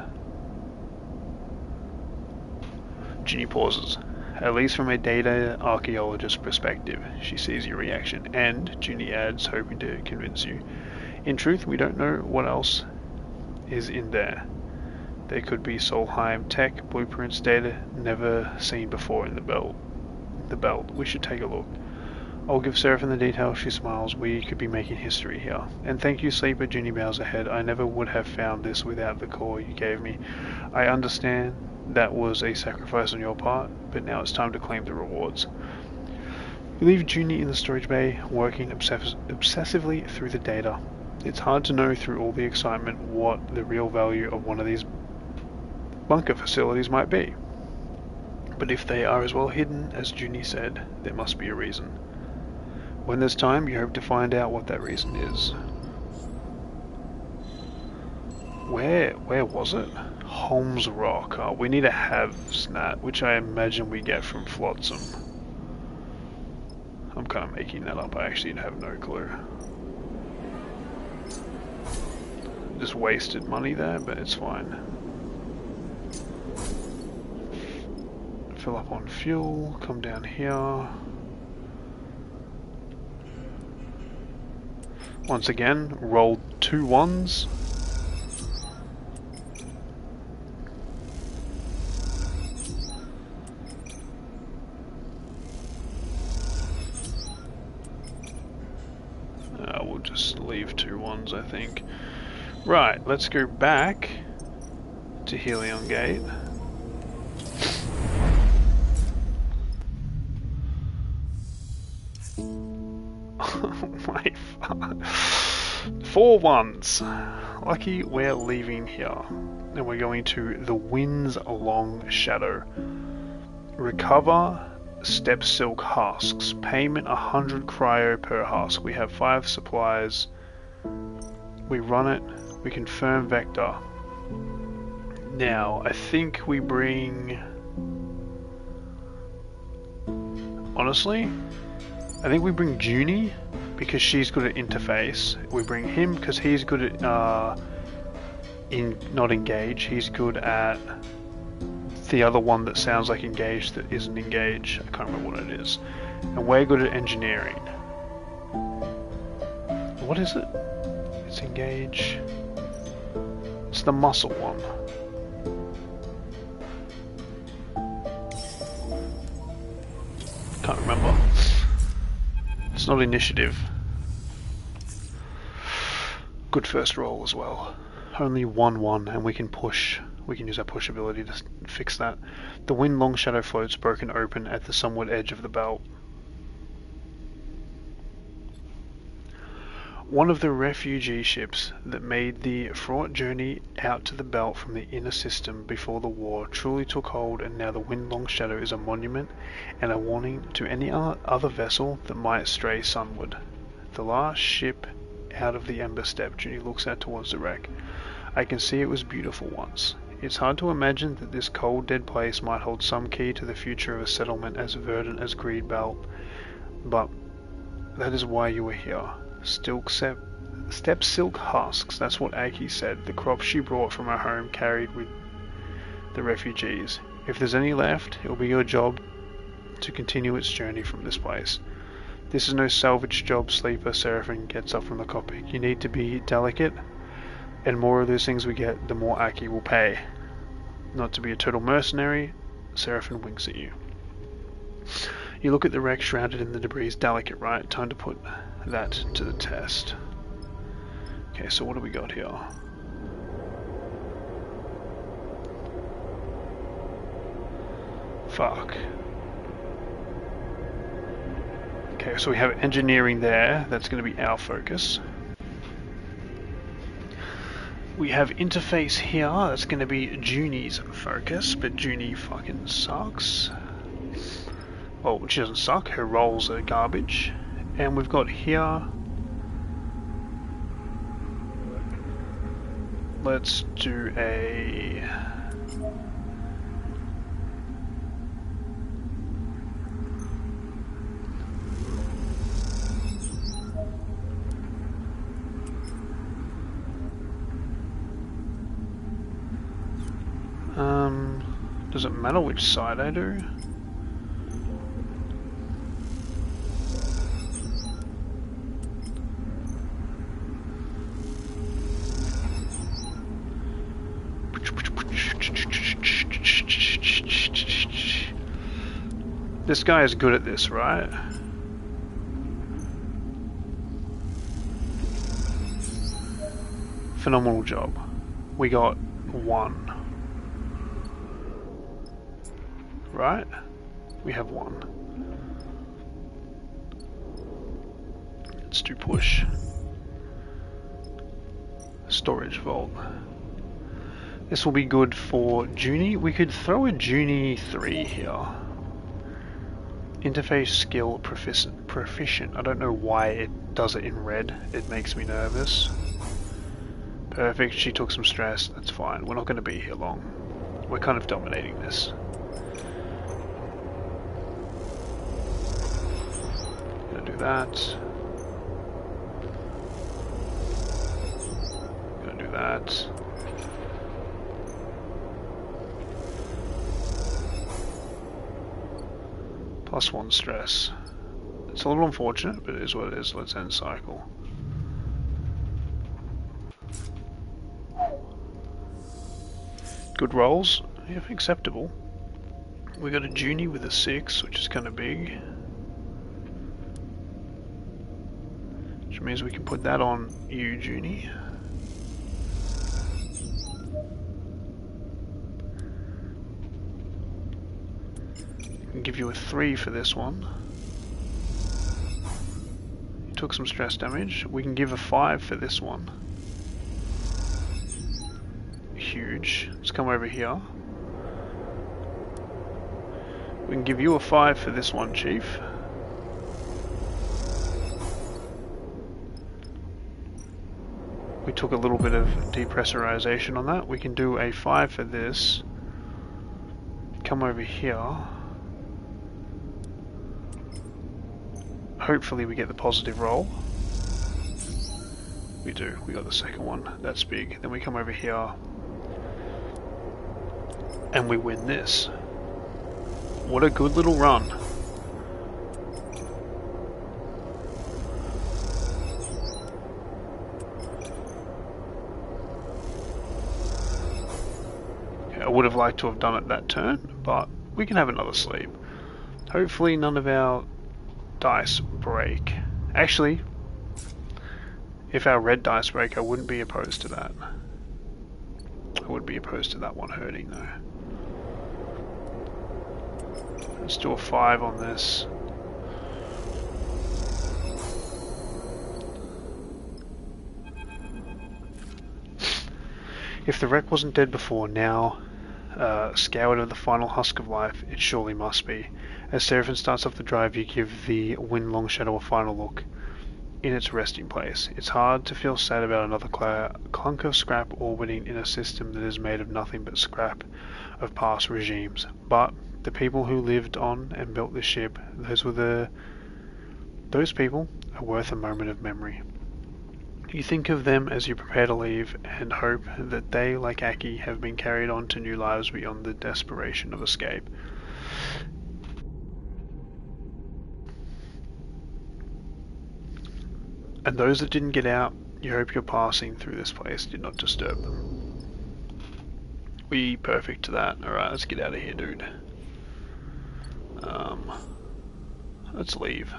Speaker 1: Junie pauses. At least from a data archaeologist's perspective. She sees your reaction, and, Junie adds, hoping to convince you, in truth, we don't know what else is in there. There could be Solheim tech, blueprints, data never seen before in the belt. We should take a look. I'll give Seraphim the details. She smiles. We could be making history here. And thank you, Sleeper. Junie bows her head. I never would have found this without the core you gave me. I understand that was a sacrifice on your part, but now it's time to claim the rewards. We leave Junie in the storage bay, working obsessively through the data. It's hard to know through all the excitement what the real value of one of these bunker facilities might be. But if they are as well hidden as Junie said, there must be a reason. When there's time, you hope to find out what that reason is. Where was it? Holmes Rock. Oh, we need a Havsnat, which I imagine we get from Flotsam. I'm kind of making that up. I actually have no clue. Just wasted money there, but it's fine. Fill up on fuel, come down here. Once again, rolled 2 1s. We'll just leave 2 1s, I think. Right, let's go back to Helion Gate. My fuck. 4 1s. Lucky we're leaving here. And we're going to the Wind's Long Shadow. Recover step silk husks. Payment 100 cryo per husk. We have 5 supplies. We run it. We confirm Vector. Now, I think we bring... Honestly, I think we bring Junie because she's good at interface. We bring him because he's good at not engage. He's good at the other one that sounds like engage that isn't engage. I can't remember what it is. And we're good at engineering. What is it? It's engage. It's the muscle one. Can't remember. It's not initiative. Good first roll as well. Only 1-1 and we can push. We can use our push ability to fix that. The Wind Long Shadow floats broken open at the somewhat edge of the belt. One of the refugee ships that made the fraught journey out to the belt from the inner system before the war truly took hold, and now the Wind Long Shadow is a monument and a warning to any other vessel that might stray sunward. The last ship out of the Ember Step, Junie looks out towards the wreck. I can see it was beautiful once. It's hard to imagine that this cold, dead place might hold some key to the future of a settlement as verdant as Greed Belt, but that is why you were here. Step silk husks, that's what Aki said, the crop she brought from her home carried with the refugees. If there's any left, it'll be your job to continue its journey from this place. This is no salvage job, Sleeper. Seraphim gets up from the cockpit. You need to be delicate, and more of those things we get, the more Aki will pay. Not to be a total mercenary, Seraphim winks at you. You look at the wreck shrouded in the debris. Delicate, right? Time to put that to the test. Okay, so what do we got here? Fuck. Okay, so we have engineering there. That's going to be our focus. We have interface here. That's going to be Junie's focus, but Junie fucking sucks. Well, she doesn't suck. Her rolls are garbage. And we've got here... Let's do a... Does it matter which side I do? This guy is good at this, right? Phenomenal job. We got 1. Right? We have 1. Let's do push. Storage vault. This will be good for Junie. We could throw a Junie 3 here. Interface skill proficient. I don't know why it does it in red. It makes me nervous. Perfect. She took some stress. That's fine. We're not going to be here long. We're kind of dominating this. Gonna do that. Gonna do that. +1 stress. It's a little unfortunate, but it is what it is. Let's end cycle. Good rolls. Yeah, acceptable. We got a Junie with a 6, which is kind of big. Which means we can put that on you, Junie. Give you a 3 for this one. You took some stress damage. We can give a 5 for this one. Huge. Let's come over here. We can give you a 5 for this one, Chief. We took a little bit of depressurization on that. We can do a 5 for this. Come over here. Hopefully we get the positive roll. We do. We got the second one. That's big. Then we come over here. And we win this. What a good little run. I would have liked to have done it that turn, but we can have another sleep. Hopefully none of our dice break. Actually, if our red dice break, I wouldn't be opposed to that. I would be opposed to that one hurting though. Let's do a 5 on this. If the wreck wasn't dead before, now scoured of the final husk of life, it surely must be. As Seraphim starts off the drive, you give the Wind Long Shadow a final look in its resting place. It's hard to feel sad about another clunk of scrap orbiting in a system that is made of nothing but scrap of past regimes. But the people who lived on and built this ship, those people are worth a moment of memory. You think of them as you prepare to leave and hope that they, like Aki, have been carried on to new lives beyond the desperation of escape. And those that didn't get out, you hope your passing through this place did not disturb them. We perfect to that. Alright, let's get out of here, dude. Let's leave.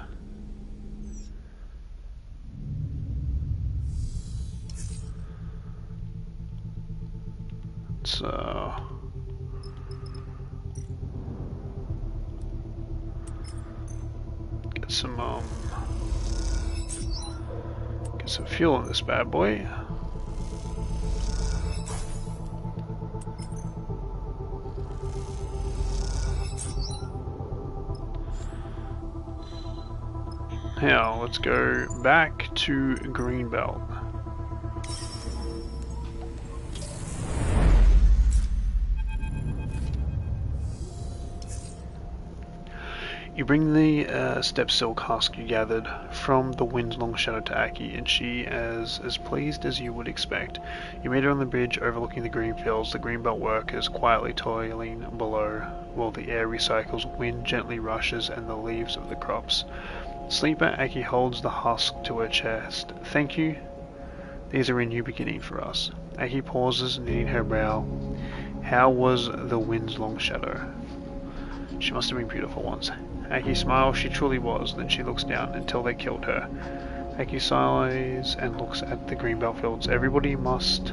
Speaker 1: Let's get some fuel in this bad boy. Now let's go back to Greenbelt. You bring the step silk husk you gathered from the Wind Long Shadow to Aki, and she is as pleased as you would expect. You meet her on the bridge overlooking the green fields, the Greenbelt workers quietly toiling below, while the air recycles, wind gently rushes, and the leaves of the crops. Sleeper, Aki holds the husk to her chest. Thank you. These are a new beginning for us. Aki pauses, knitting her brow. How was the Wind's Long Shadow? She must have been beautiful once. Aki smiles. She truly was. Then she looks down until they killed her. Aki sighs and looks at the greenbelt fields. Everybody must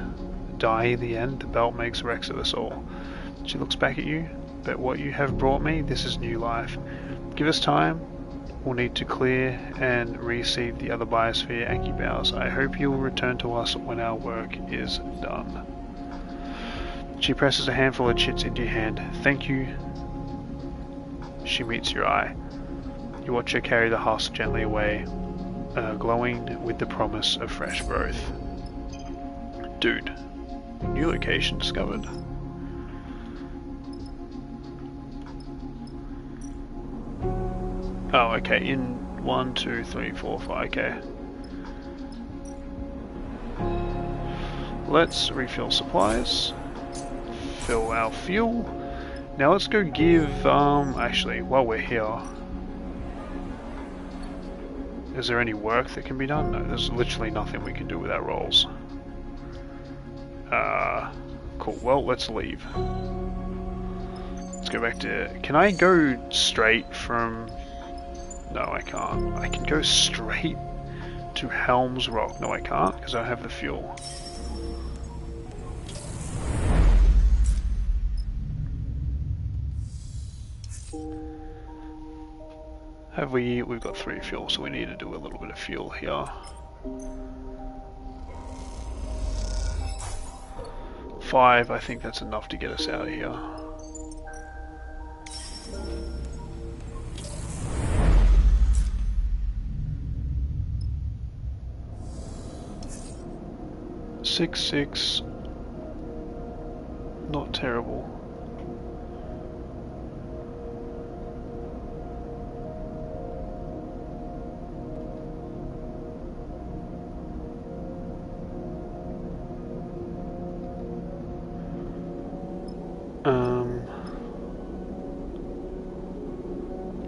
Speaker 1: die in the end. The belt makes wrecks of us all. She looks back at you. But what you have brought me, this is new life. Give us time. We'll need to clear and reseed the other biosphere. Aki bows. I hope you will return to us when our work is done. She presses a handful of chits into your hand. Thank you. She meets your eye. You watch her carry the husk gently away, glowing with the promise of fresh growth. Dude, new location discovered. Oh, okay, in 1, 2, 3, 4, 5, okay. Let's refill supplies. Fill our fuel. Now let's go give, actually, while we're here, is there any work that can be done? No, there's literally nothing we can do with our rolls. Cool, well, let's leave. Let's go back to, can I go straight from, no I can't. I can go straight to Helm's Rock. No I can't, because I have the fuel. We've got 3 fuel, so we need to do a little bit of fuel here. 5, I think that's enough to get us out of here. Six, not terrible.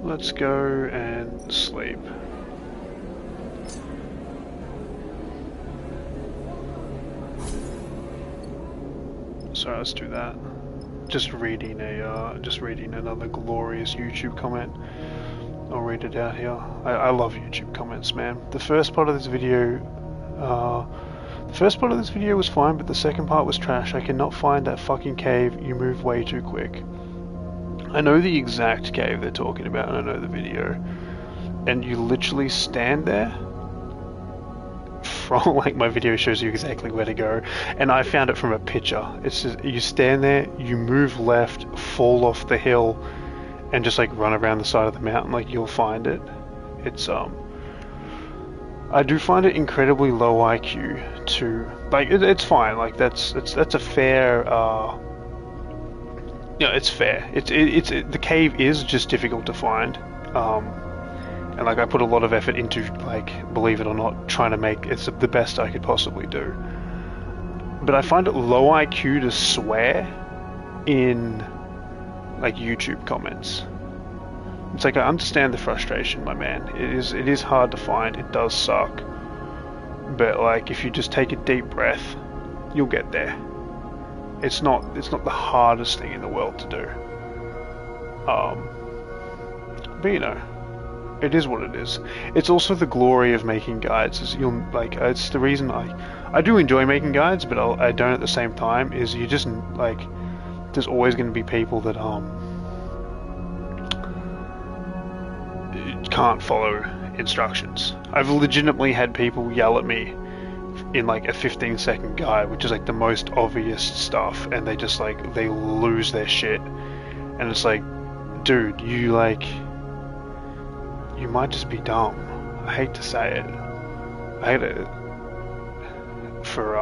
Speaker 1: Let's go and sleep. Sorry, let's do that. Just reading another glorious YouTube comment. I'll read it out here. I love YouTube comments, man. The first part of this video was fine, but the second part was trash. I cannot find that fucking cave. You move way too quick. I know the exact cave they're talking about, and I know the video. And you literally stand there. From, like, my video shows you exactly where to go, and I found it from a picture. It's just, you stand there, you move left, fall off the hill, and just like run around the side of the mountain. Like, you'll find it. It's I do find it incredibly low IQ to, like, it's fine. Like, that's a fair. It's fair. The cave is just difficult to find. And like, I put a lot of effort into, like, believe it or not, trying to make it the best I could possibly do. But I find it low IQ to swear in, like, YouTube comments. It's like, I understand the frustration, my man. It is hard to find. It does suck. But like, if you just take a deep breath, you'll get there. It's not the hardest thing in the world to do. But you know, it is what it is. It's also the glory of making guides. Is it's the reason I do enjoy making guides, but I don't at the same time. Is you just, like, there's always going to be people that can't follow instructions. I've legitimately had people yell at me in like a 15-second guide, which is like the most obvious stuff, and they just, like, they lose their shit. And it's like, dude, you might just be dumb. I hate to say it. I hate it for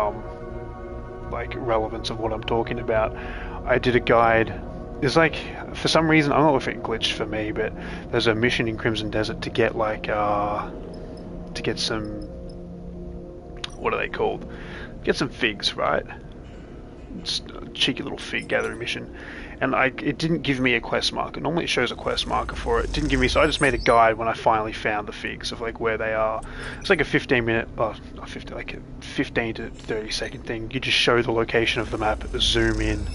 Speaker 1: like, relevance of what I'm talking about. I did a guide. There's, like, for some reason, I don't know if it glitched for me, but there's a mission in Crimson Desert to get, like, to get some, what are they called? Get some figs, right? It's a cheeky little fig gathering mission. And it didn't give me a quest marker. Normally it shows a quest marker for it. It didn't give me, so I just made a guide when I finally found the figs of, like, where they are. It's like a 15-minute, like a 15 to 30-second thing. You just show the location of the map, zoom in.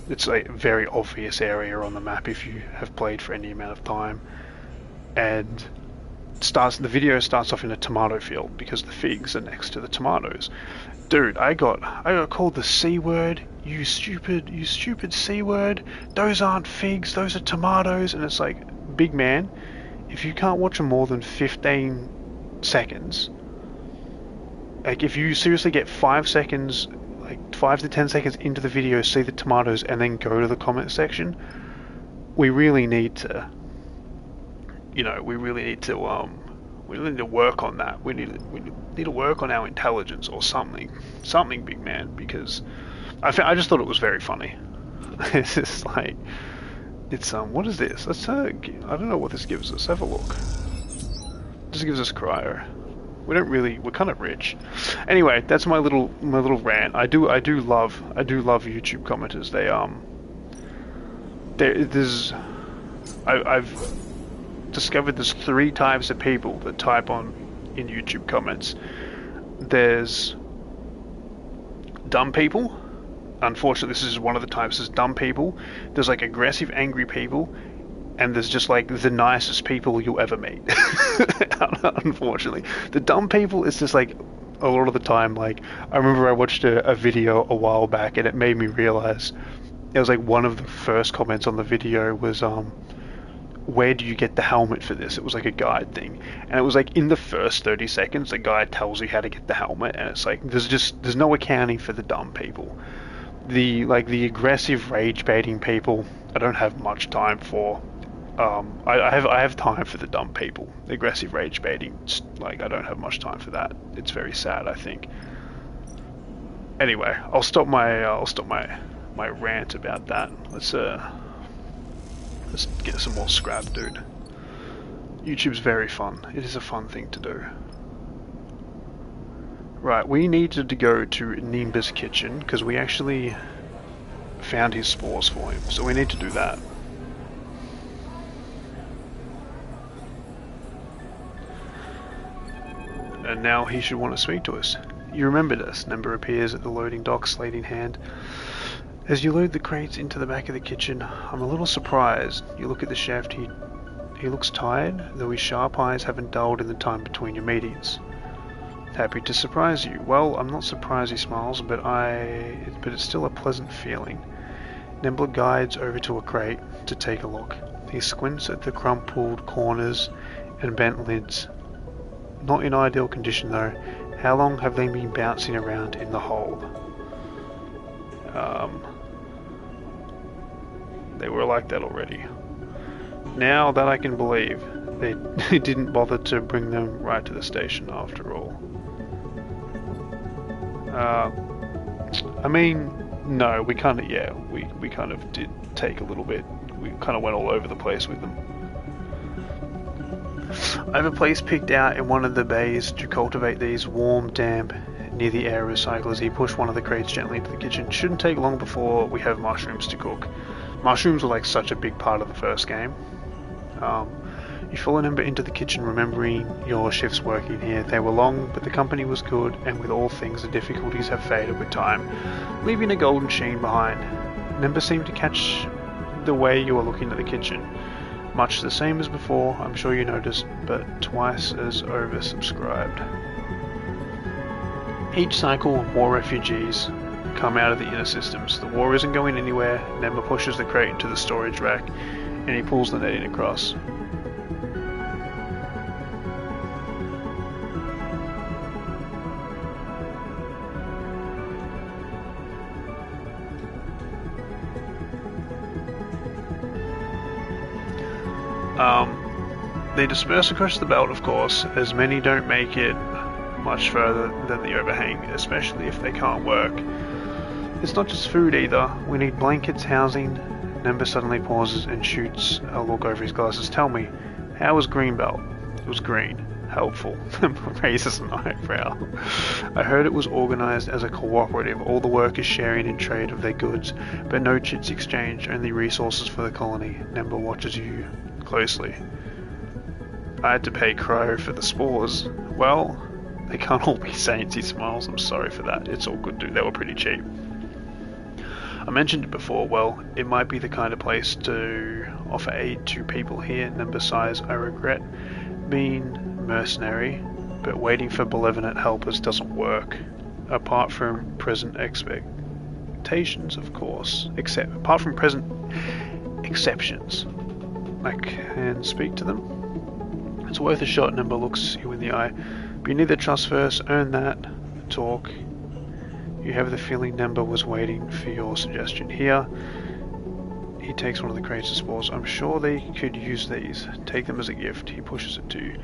Speaker 1: It's a very obvious area on the map if you have played for any amount of time. And the video starts off in a tomato field because the figs are next to the tomatoes. Dude, I got called the C word. You stupid C word. Those aren't figs, those are tomatoes. And it's like, big man, if you can't watch more than 15 seconds, like if you seriously get 5 seconds, like 5 to 10 seconds into the video, see the tomatoes and then go to the comment section, we really need to, we really need to work on that. We need to work on our intelligence or something, big man, because I just thought it was very funny. It's just like, it's what is this? Let's I don't know what this gives us. Have a look. This gives us cryo. We're kind of rich. Anyway, that's my little rant. I do love YouTube commenters. I've discovered there's 3 types of people that type in YouTube comments. There's dumb people. Unfortunately, this is one of the types. There's dumb people. There's like aggressive, angry people, and there's just like the nicest people you'll ever meet. Unfortunately, the dumb people is just like, a lot of the time, like, I remember I watched a video a while back, and it made me realize, it was like one of the first comments on the video was, where do you get the helmet for this? It was like a guide thing, and it was like in the first 30 seconds the guy tells you how to get the helmet, and it's like there's no accounting for the dumb people. The aggressive rage baiting people, I don't have much time for. I have time for the dumb people. The aggressive rage baiting, like, I don't have much time for that. It's very sad, I think. Anyway, I'll stop my rant about that. Let's get some more scrap, dude. YouTube's very fun. It is a fun thing to do. Right, we needed to go to Nimbus' kitchen because we actually found his spores for him, so we need to do that. And now he should want to speak to us. You remembered us. Nimber appears at the loading dock, slate in hand. As you load the crates into the back of the kitchen, I'm a little surprised. You look at the chef. He looks tired, though his sharp eyes haven't dulled in the time between your meetings. Happy to surprise you. Well, I'm not surprised, he smiles, but it's still a pleasant feeling. Nimble guides over to a crate to take a look. He squints at the crumpled corners and bent lids. Not in ideal condition though. How long have they been bouncing around in the hole? They were like that already. Now that I can believe, they didn't bother to bring them right to the station after all. I mean, no, we kind of did take a little bit. We kind of went all over the place with them. I have a place picked out in one of the bays to cultivate these, warm, damp, near the air recyclers. He pushed one of the crates gently into the kitchen. Shouldn't take long before we have mushrooms to cook. Mushrooms were like such a big part of the first game. You follow Nimber into the kitchen, remembering your shifts working here. They were long, but the company was good, and with all things, the difficulties have faded with time, leaving a golden sheen behind. Nimber seemed to catch the way you were looking at the kitchen. Much the same as before, I'm sure you noticed, but twice as oversubscribed. Each cycle, more refugees come out of the inner systems. The war isn't going anywhere. Nimber pushes the crate into the storage rack, and he pulls the netting across. They disperse across the belt, of course, as many don't make it much further than the overhang, especially if they can't work. It's not just food either. We need blankets, housing. Nimber suddenly pauses and shoots a look over his glasses. Tell me, how was Greenbelt? It was green. Helpful. Raises an eyebrow. I heard it was organized as a cooperative. All the workers sharing in trade of their goods, but no chits exchanged, only resources for the colony. Nimber watches you closely. I had to pay Crow for the spores. Well, they can't all be saints, he smiles. I'm sorry for that. It's all good, dude. They were pretty cheap. I mentioned it before. Well, it might be the kind of place to offer aid to people here. Nimber sighs. I regret being mercenary, but waiting for benevolent helpers doesn't work. Apart from present expectations, of course. Apart from present exceptions. I can speak to them. It's worth a shot. Number looks you in the eye. But you need the trust first, earn that, talk. You have the feeling Number was waiting for your suggestion. Here, he takes one of the crates of spores. I'm sure they could use these. Take them as a gift. He pushes it to you.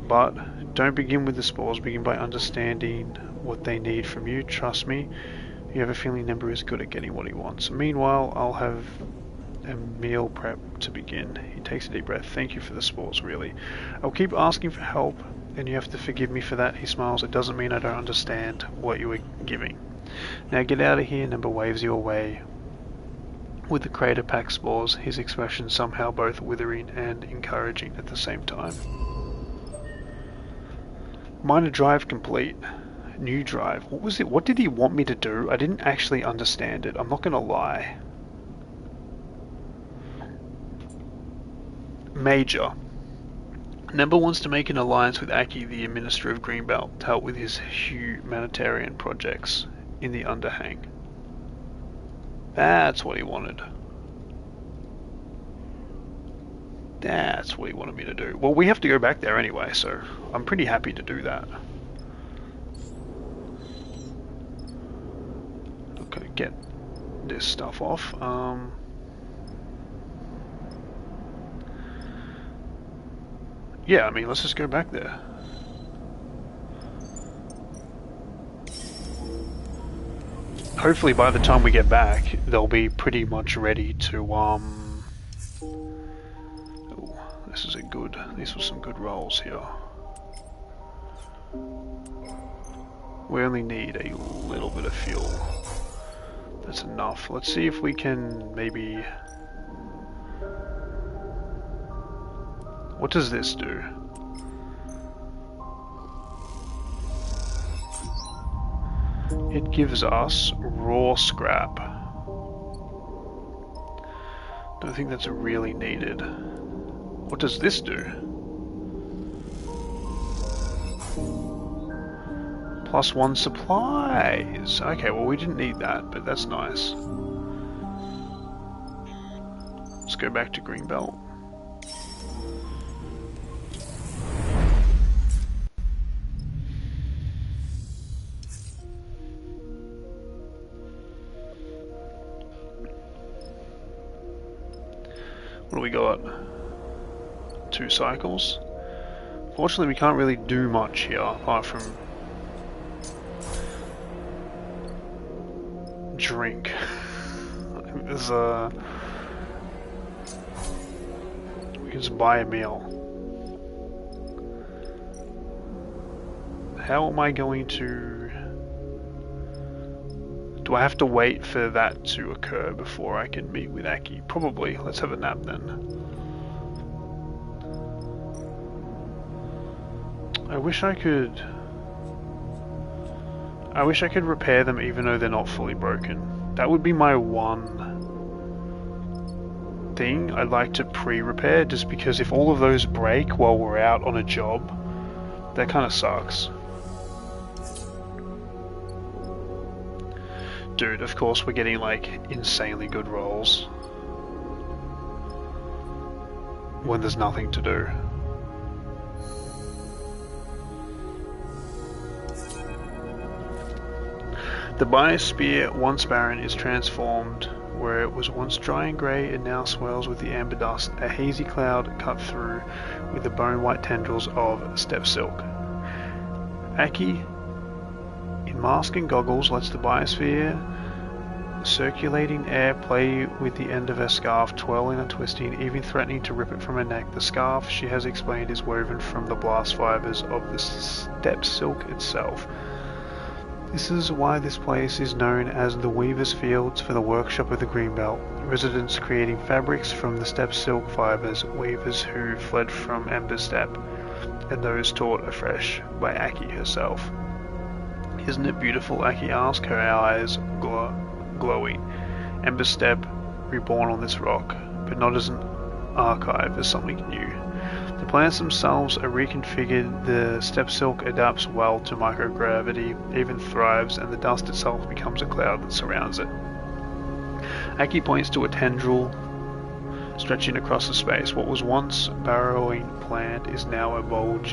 Speaker 1: But don't begin with the spores. Begin by understanding what they need from you. Trust me, you have a feeling Number is good at getting what he wants. Meanwhile, I'll have a meal prep to begin. He takes a deep breath. Thank you for the spores, really. I'll keep asking for help, and you have to forgive me for that. He smiles. It doesn't mean I don't understand what you were giving. Now get out of here. Number waves you away with the crater pack spores, his expression somehow both withering and encouraging at the same time. Minor drive complete. New drive. What was it? What did he want me to do? I didn't actually understand it. I'm not gonna lie. Major. Number wants to make an alliance with Aki, the Minister of Greenbelt, to help with his humanitarian projects in the Underhang. That's what he wanted. That's what he wanted me to do. Well, we have to go back there anyway, so I'm pretty happy to do that. Okay, get this stuff off. Yeah, I mean, let's just go back there. Hopefully by the time we get back, they'll be pretty much ready to, these were some good rolls here. We only need a little bit of fuel. That's enough. Let's see if we can maybe... What does this do? It gives us raw scrap. Don't think that's really needed. What does this do? +1 supplies. Okay, well we didn't need that, but that's nice. Let's go back to Greenbelt. What do we got? 2 cycles. Fortunately, we can't really do much here apart from drink. There's we can just buy a meal. How am I going to... Do I have to wait for that to occur before I can meet with Aki? Probably. Let's have a nap then. I wish I could repair them even though they're not fully broken. That would be my one thing I'd like to pre-repair, just because if all of those break while we're out on a job, that kind of sucks. Dude, of course we're getting like insanely good rolls when there's nothing to do. The biosphere, once barren, is transformed. Where it was once dry and grey, it now swirls with the amber dust, a hazy cloud cut through with the bone-white tendrils of steppe silk. Aki, in mask and goggles, lets the biosphere circulating air play with the end of her scarf, twirling and twisting, even threatening to rip it from her neck. The scarf, she has explained, is woven from the blast fibers of the steppe silk itself. This is why this place is known as the Weaver's Fields for the workshop of the Greenbelt. Residents creating fabrics from the steppe silk fibers, weavers who fled from Ember Steppe, and those taught afresh by Aki herself. Isn't it beautiful? Aki asked, her eyes glowing. Ember Steppe, reborn on this rock, but not as an archive, as something new. The plants themselves are reconfigured, the step silk adapts well to microgravity, even thrives, and the dust itself becomes a cloud that surrounds it. Aki points to a tendril stretching across the space. What was once a burrowing plant is now a what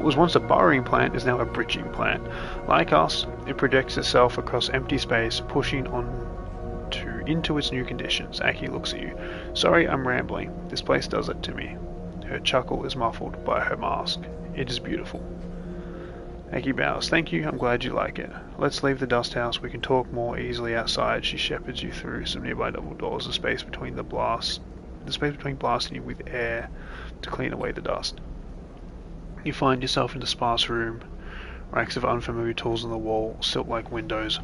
Speaker 1: was once a burrowing plant is now a bridging plant. Like us, it projects itself across empty space, pushing into its new conditions. Aki looks at you. Sorry, I'm rambling. This place does it to me. Her chuckle is muffled by her mask. It is beautiful. Aki bows. Thank you, I'm glad you like it. Let's leave the dust house. We can talk more easily outside. She shepherds you through some nearby double doors, the space between blasting you with air to clean away the dust. You find yourself in the sparse room, racks of unfamiliar tools on the wall, silt-like windows,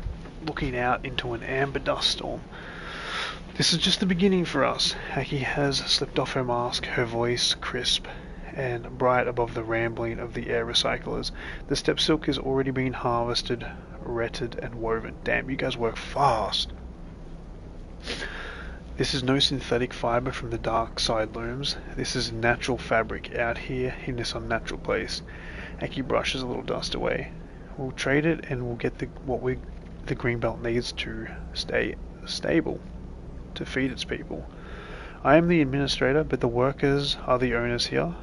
Speaker 1: looking out into an amber dust storm. This is just the beginning for us. Aki has slipped off her mask, her voice crisp and bright above the rambling of the air recyclers. The step silk has already been harvested, retted, and woven. Damn, you guys work fast. This is no synthetic fiber from the dark side looms. This is natural fabric out here in this unnatural place. Aki brushes a little dust away. We'll trade it and we'll get the Greenbelt needs to stay stable, to feed its people. I am the administrator, but the workers are the owners here,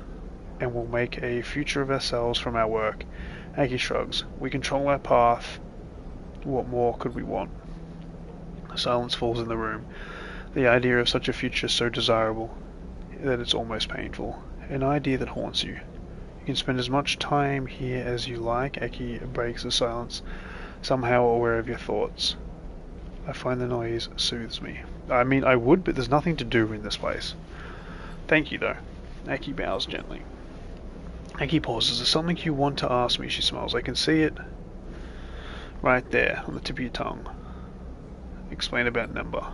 Speaker 1: and we'll make a future of ourselves from our work. Aki shrugs. We control our path. What more could we want? Silence falls in the room. The idea of such a future is so desirable that it's almost painful. An idea that haunts you. You can spend as much time here as you like. Aki breaks the silence, somehow aware of your thoughts. I find the noise soothes me. I mean, I would, but there's nothing to do in this place. Thank you, though. Aki bows gently. Aki pauses. There's something you want to ask me, she smiles. I can see it right there on the tip of your tongue. Explain about Nemba.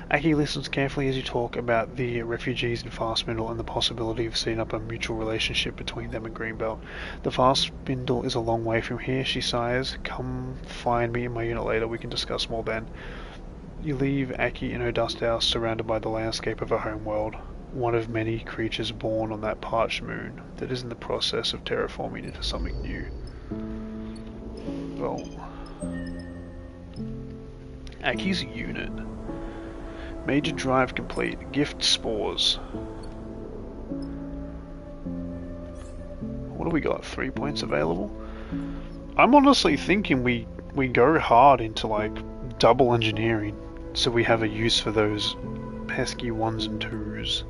Speaker 1: Aki listens carefully as you talk about the refugees in Fast Spindle and the possibility of setting up a mutual relationship between them and Greenbelt. The Fast Spindle is a long way from here, she sighs. Come find me in my unit later, we can discuss more then. You leave Aki in her dust house, surrounded by the landscape of her home world, one of many creatures born on that parched moon that is in the process of terraforming into something new. Well, Aki's unit. Major drive complete. Gift spores. What do we got? 3 points available? I'm honestly thinking we go hard into like double engineering so we have a use for those pesky 1s and 2s.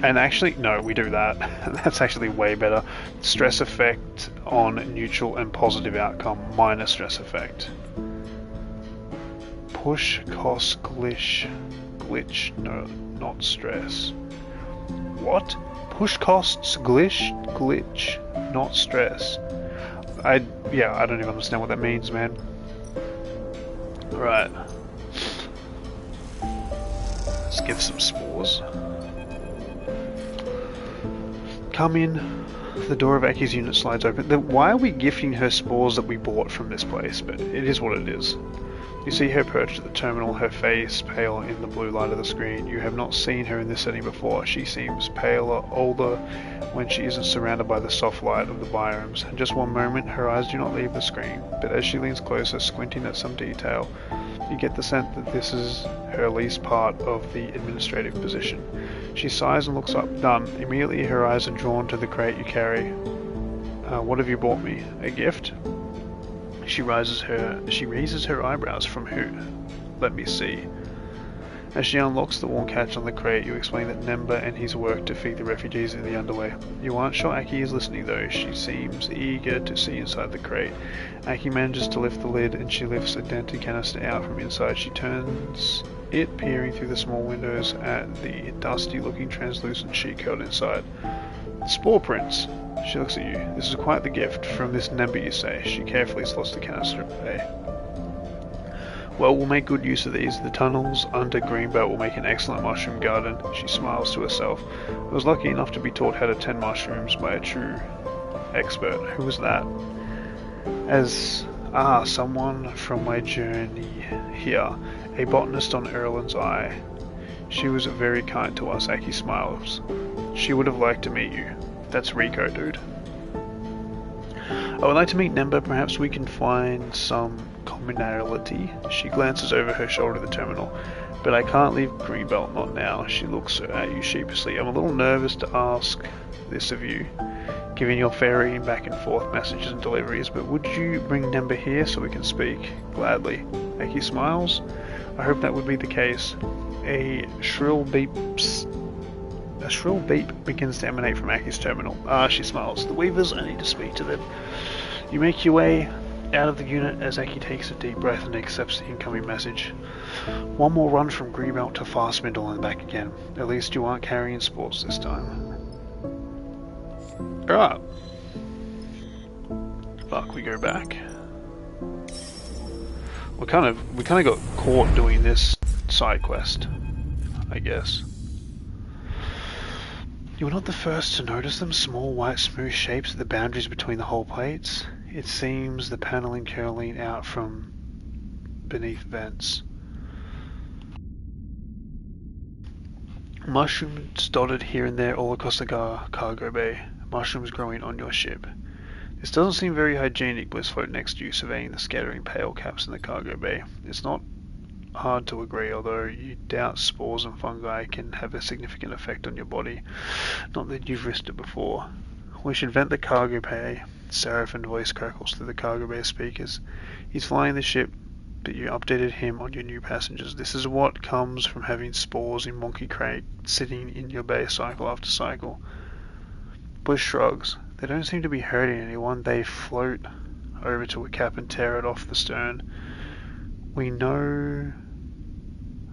Speaker 1: And actually, no, we do that. That's actually way better. Stress effect on neutral and positive outcome, minus stress effect. Push, cost, glitch, no, not stress. What? Push costs, glitch, not stress. I don't even understand what that means, man. Right. Let's give some spores. Come in. The door of Aki's unit slides open. Why are we gifting her spores that we bought from this place? But it is what it is. You see her perched at the terminal, her face pale in the blue light of the screen. You have not seen her in this setting before. She seems paler, older, when she isn't surrounded by the soft light of the biomes. In just one moment, her eyes do not leave the screen, but as she leans closer, squinting at some detail, you get the sense that this is her least part of the administrative position. She sighs and looks up. Done. Immediately her eyes are drawn to the crate you carry. What have you bought me? A gift? She raises her eyebrows. From who? Let me see. As she unlocks the worn catch on the crate, you explain that Nemba and his work to feed the refugees in the underway. You aren't sure Aki is listening though. She seems eager to see inside the crate. Aki manages to lift the lid and she lifts a dented canister out from inside. She turns it, peering through the small windows at the dusty looking translucent sheet curled inside. Spore prints. She looks at you. This is quite the gift from this Nemba, you say. She carefully slots the canister away. Well, we'll make good use of these. The tunnels under Greenbelt will make an excellent mushroom garden. She smiles to herself. I was lucky enough to be taught how to tend mushrooms by a true expert. Who was that? Someone from my journey here. A botanist on Erlen's Eye. She was very kind to us, Aki smiles. She would have liked to meet you. That's Rico, dude. I would like to meet Nemba. Perhaps we can find some commonality. She glances over her shoulder at the terminal. But I can't leave Greenbelt, not now. She looks at you sheepishly. I'm a little nervous to ask this of you, given your ferrying back and forth messages and deliveries, but would you bring Nemba here so we can speak? Gladly. Aki smiles. I hope that would be the case. A shrill beep begins to emanate from Aki's terminal. She smiles. The Weavers, I need to speak to them. You make your way out of the unit as Aki takes a deep breath and accepts the incoming message. One more run from Greenbelt to Fast Middle and back again. At least you aren't carrying sports this time. Alright. Fuck, we go back. We kind of got caught doing this side quest, I guess. You were not the first to notice them, small white smooth shapes at the boundaries between the hull plates. It seems the paneling curling out from beneath vents. Mushrooms dotted here and there all across the cargo bay. Mushrooms growing on your ship. This doesn't seem very hygienic, Bliss floated next to you, surveying the scattering pale caps in the cargo bay. It's not hard to agree, although you doubt spores and fungi can have a significant effect on your body. Not that you've risked it before. We should vent the cargo bay. Seraphin voice crackles through the cargo bay speakers. He's flying the ship, but you updated him on your new passengers. This is what comes from having spores in Monkey Crate sitting in your bay cycle after cycle. Bliss shrugs. They don't seem to be hurting anyone. They float over to a cap and tear it off the stern. We know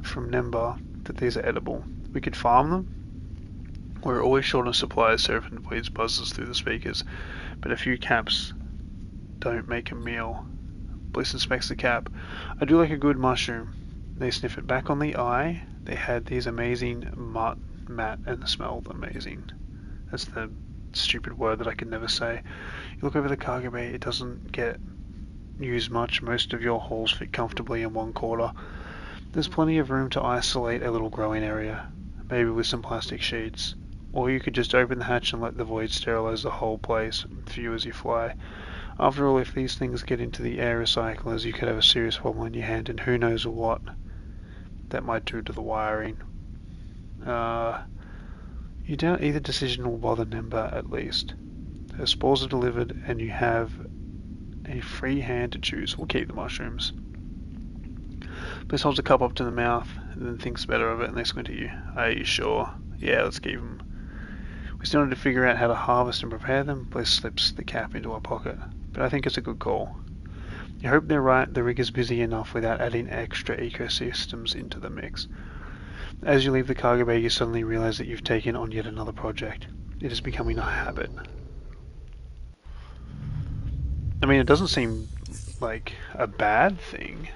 Speaker 1: from Nemba that these are edible. We could farm them. We're always short on supplies, Seraphin Voice buzzes through the speakers, but a few caps don't make a meal. Bliss inspects the cap. I do like a good mushroom. They sniff it back on the eye. They had these amazing mat and smelled amazing. That's the stupid word that I can never say. You look over the cargo bay, it doesn't get used much. Most of your halls fit comfortably in one quarter. There's plenty of room to isolate a little growing area, maybe with some plastic sheets. Or you could just open the hatch and let the void sterilize the whole place for you as you fly. After all, if these things get into the air recyclers, you could have a serious problem on your hand, and who knows what that might do to the wiring. You doubt either decision will bother Nemba, at least. Her spores are delivered, and you have a free hand to choose. We'll keep the mushrooms. Bliss holds a cup up to the mouth, and then thinks better of it, and they squint at you. Are you sure? Yeah, let's keep them. We still need to figure out how to harvest and prepare them. Bliss slips the cap into her pocket, but I think it's a good call. You hope they're right. The rig is busy enough without adding extra ecosystems into the mix. As you leave the cargo bay, you suddenly realize that you've taken on yet another project. It is becoming a habit. I mean, it doesn't seem like a bad thing.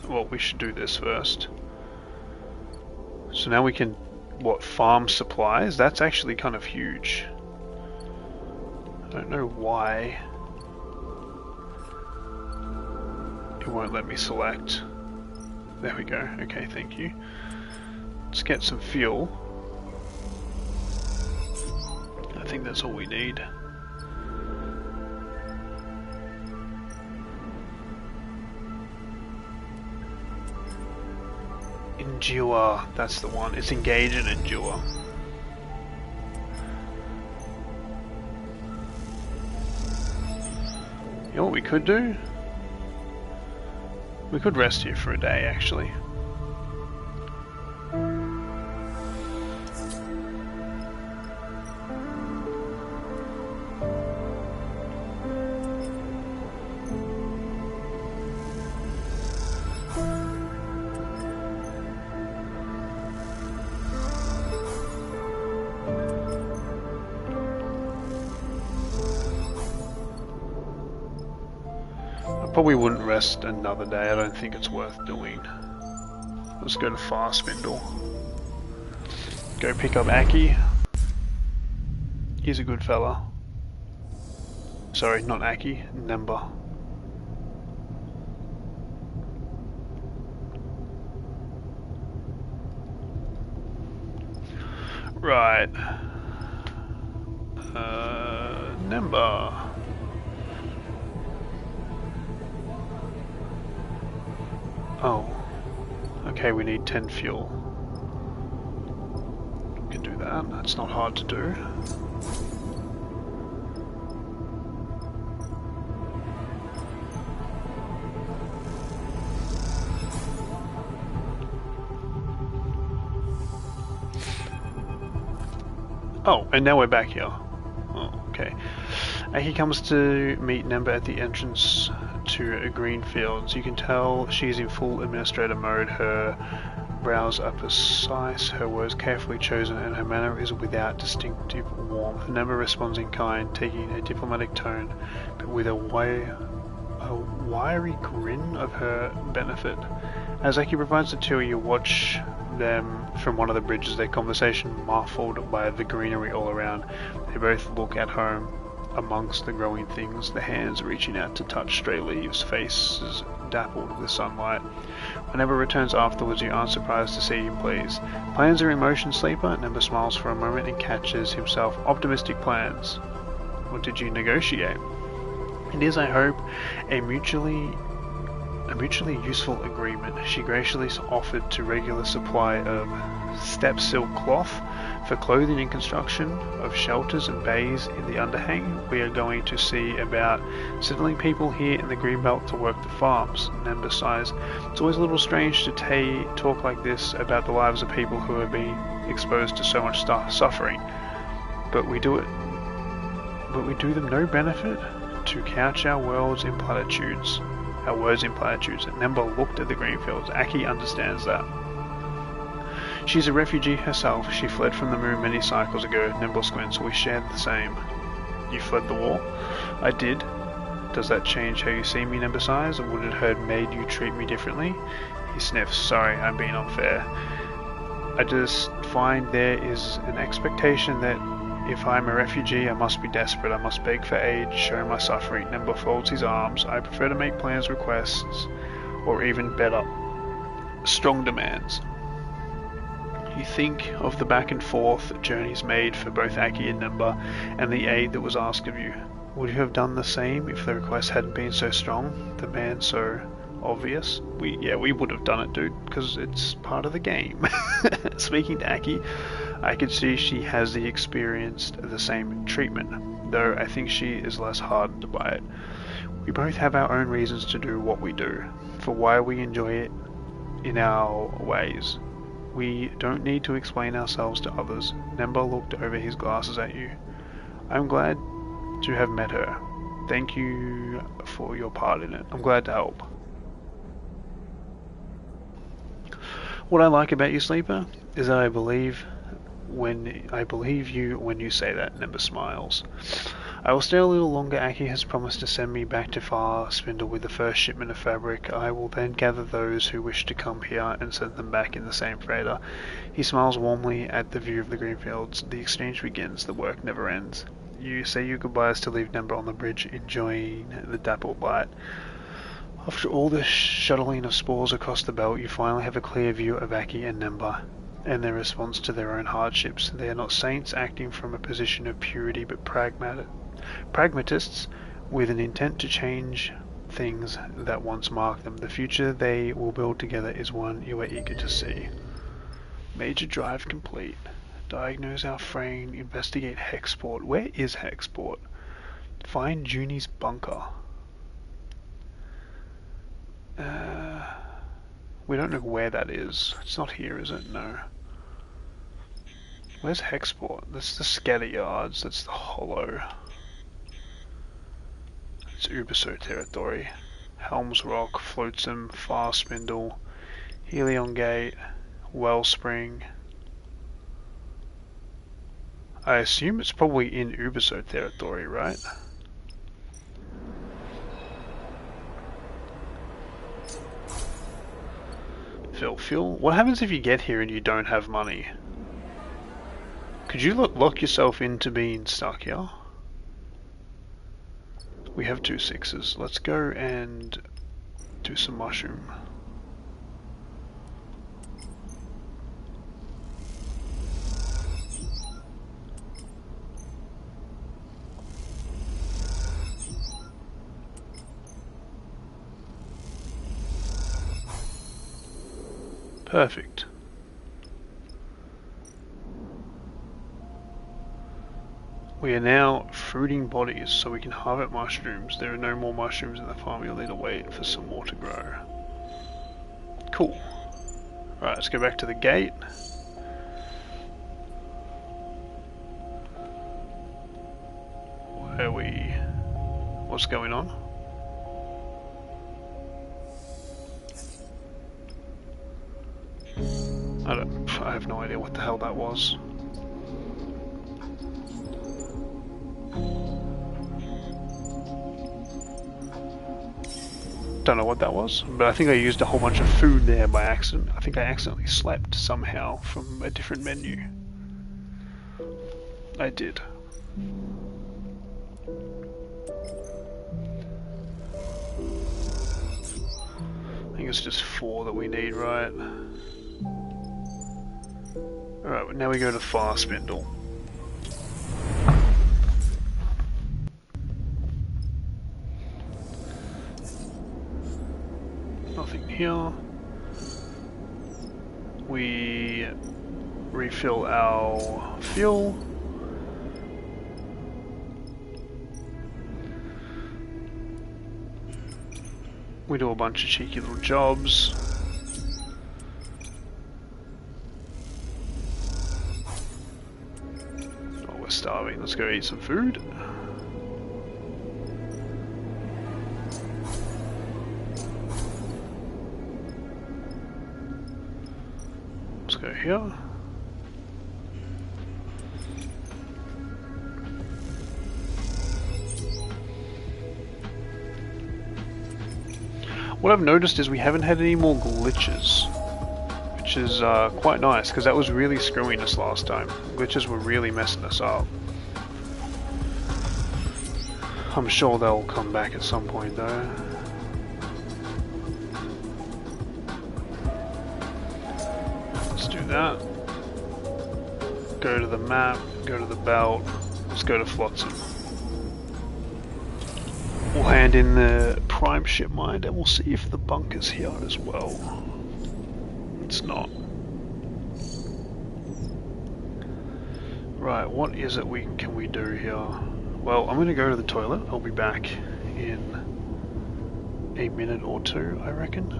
Speaker 1: Well, we should do this first. So now we can, farm supplies? That's actually kind of huge. I don't know why it won't let me select. There we go. Okay, thank you. Let's get some fuel. I think that's all we need. Endure, that's the one. It's engage and endure. You know what we could do? We could rest here for a day, actually. Probably wouldn't rest another day. I don't think it's worth doing. Let's go to Far Spindle. Go pick up Aki. He's a good fella. Sorry, not Aki, Nemba. Right. Nemba. Oh. Okay, we need 10 fuel. We can do that. That's not hard to do. Oh, and now we're back here. Oh, okay. Aki comes to meet Nemba at the entrance to a green fields. You can tell she's in full administrator mode. Her brows are precise, her words carefully chosen, and her manner is without distinctive warmth. Nemba responds in kind, taking a diplomatic tone, but with a wiry grin of her benefit. As Aki provides the tour, you watch them from one of the bridges, their conversation muffled by the greenery all around. They both look at home amongst the growing things, the hands reaching out to touch stray leaves, faces dappled with sunlight. Whenever returns afterwards, you aren't surprised to see him pleased. Plans are in motion, sleeper? Nemba smiles for a moment and catches himself. Optimistic plans. What did you negotiate? It is, I hope, a mutually useful agreement. She graciously offered to regular supply of step silk cloth for clothing and construction of shelters and bays in the underhang. We are going to see about settling people here in the Greenbelt to work the farms. Nemba sighs. It's always a little strange to talk like this about the lives of people who are being exposed to so much suffering. But we do them no benefit to couch our words in platitudes. Nemba looked at the greenfields. Aki understands that. She's a refugee herself. She fled from the moon many cycles ago. Nemba squints. We shared the same. You fled the war? I did. Does that change how you see me, Nemba sighs? Or would it have made you treat me differently? He sniffs. Sorry, I'm being unfair. I just find there is an expectation that if I'm a refugee, I must be desperate. I must beg for aid, show my suffering. Nemba folds his arms. I prefer to make plans, requests, or even better, strong demands. You think of the back and forth journeys made for both Aki and Nemba, and the aid that was asked of you. Would you have done the same if the request hadn't been so strong? The man so obvious? We would have done it, dude, because it's part of the game. Speaking to Aki, I could see she has experienced the same treatment, though I think she is less hardened by it. We both have our own reasons to do what we do, for why we enjoy it in our ways. We don't need to explain ourselves to others. Nemba looked over his glasses at you. I'm glad to have met her. Thank you for your part in it. I'm glad to help. What I like about you, Sleeper, is that I believe you when you say that. Nemba smiles. I will stay a little longer. Aki has promised to send me back to Far Spindle with the first shipment of fabric. I will then gather those who wish to come here and send them back in the same freighter. He smiles warmly at the view of the greenfields. The exchange begins. The work never ends. You say your goodbyes to leave Nemba on the bridge, enjoying the dappled light. After all the shuttling of spores across the belt, you finally have a clear view of Aki and Nemba, and their response to their own hardships. They are not saints acting from a position of purity, but pragmatists with an intent to change things that once marked them. The future they will build together is one you are eager to see. Major drive complete. Diagnose our frame. Investigate Hexport. Where is Hexport? Find Junie's bunker. We don't know where that is. It's not here, is it? No. Where's Hexport? That's the scatter yards. That's the hollow. It's Uberso territory. Helms Rock, Flotsam, Far Spindle, Helion Gate, Wellspring. I assume it's probably in Uberso territory, right? Phil, what happens if you get here and you don't have money? Could you lock yourself into being stuck here? We have 2 6s. Let's go and do some mushroom. Perfect. We are now fruiting bodies, so we can harvest mushrooms. There are no more mushrooms in the farm. You'll need to wait for some more to grow. Cool. Alright, let's go back to the gate. Where are we? What's going on? I have no idea what the hell that was. Don't know what that was, but I think I used a whole bunch of food there by accident. I think I accidentally slept somehow from a different menu. I did. I think it's just 4 that we need, right? Alright, now we go to Far Spindle. Nothing here. We refill our fuel. We do a bunch of cheeky little jobs. Oh, we're starving. Let's go eat some food. Let's go here. What I've noticed is we haven't had any more glitches, which is quite nice, because that was really screwing us last time. Glitches were really messing us up. I'm sure they'll come back at some point though. Let's do that. Go to the map, go to the belt, let's go to Flotsam. We'll hand in the prime ship mind and we'll see if the bunker's here as well. It's not. Right, what is it can we do here? Well, I'm gonna go to the toilet. I'll be back in a minute or 2, I reckon.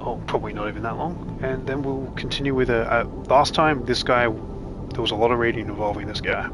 Speaker 1: Oh, probably not even that long. And then we'll continue with last time this guy, there was a lot of reading involving this guy.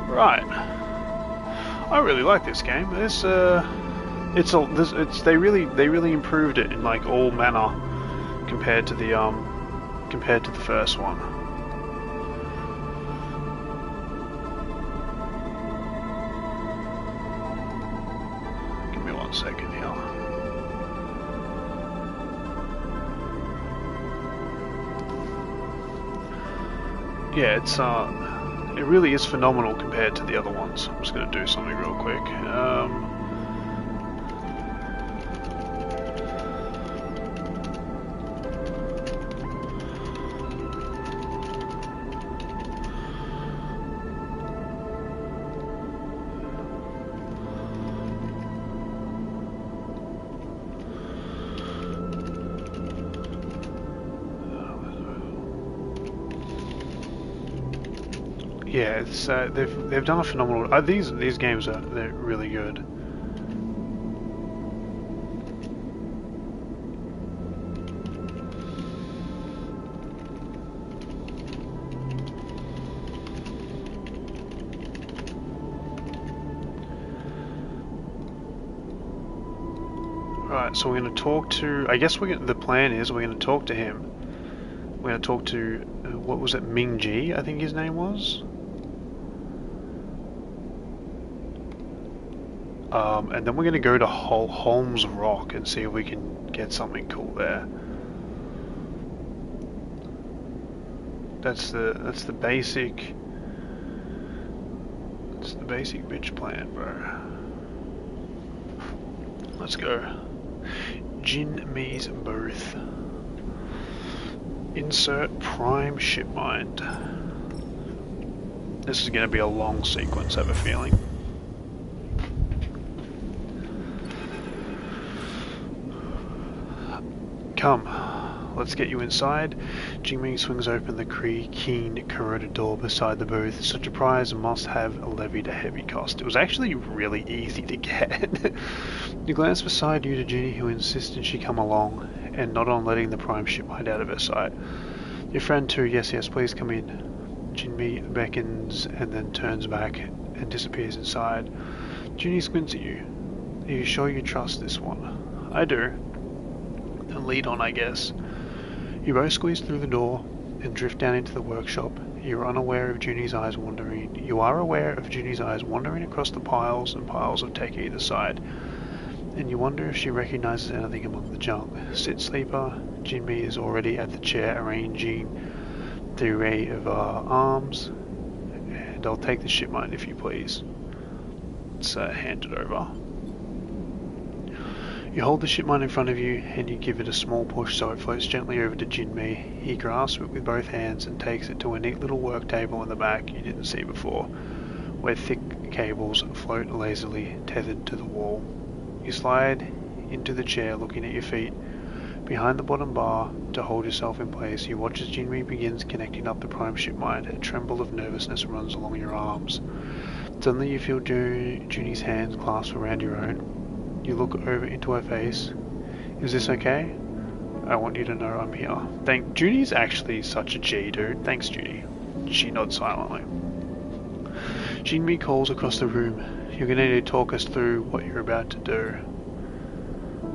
Speaker 1: Right. I really like this game. This They really improved it in like all manner compared to the first one. Give me 1 second here. Yeah, it really is phenomenal compared to the other ones. I'm just gonna do something real quick. Yeah, it's they've done a phenomenal. These games they're really good. Right, so we're going to talk to. I guess the plan is we're going to talk to him. We're going to talk to what was it, Ming Ji? I think his name was. And then we're going to go to Holmes Rock and see if we can get something cool there. That's the basic bitch plan, bro. Let's go. Jin Mi's booth. Insert prime ship mind. This is going to be a long sequence, I have a feeling. Come, let's get you inside. Jingming swings open the keen, corroded door beside the booth. Such a prize must have levied a heavy cost. It was actually really easy to get. You glance beside you to Ginny, who insisted she come along, and not on letting the prime ship hide out of her sight. Your friend too, yes, please come in. Jinmi beckons and then turns back and disappears inside. Ginny squints at you. Are you sure you trust this one? I do. And lead on, I guess. You both squeeze through the door and drift down into the workshop. You are aware of Junie's eyes wandering across the piles and piles of tech either side. And you wonder if she recognizes anything among the junk. Sit, sleeper. Jinmi is already at the chair arranging the array of arms. And I'll take the shipment if you please. Let's hand it over. You hold the shipment in front of you and you give it a small push so it floats gently over to Jinmi. He grasps it with both hands and takes it to a neat little work table in the back you didn't see before, where thick cables float lazily tethered to the wall. You slide into the chair looking at your feet. Behind the bottom bar, to hold yourself in place, you watch as Jinmi begins connecting up the prime shipment. A tremble of nervousness runs along your arms. Suddenly you feel Junie's hands clasped around your own. You look over into her face. Is this okay? I want you to know I'm here. Junie's actually such a G, dude. Thanks, Junie. She nods silently. Jinmi calls across the room. You're going to need to talk us through what you're about to do.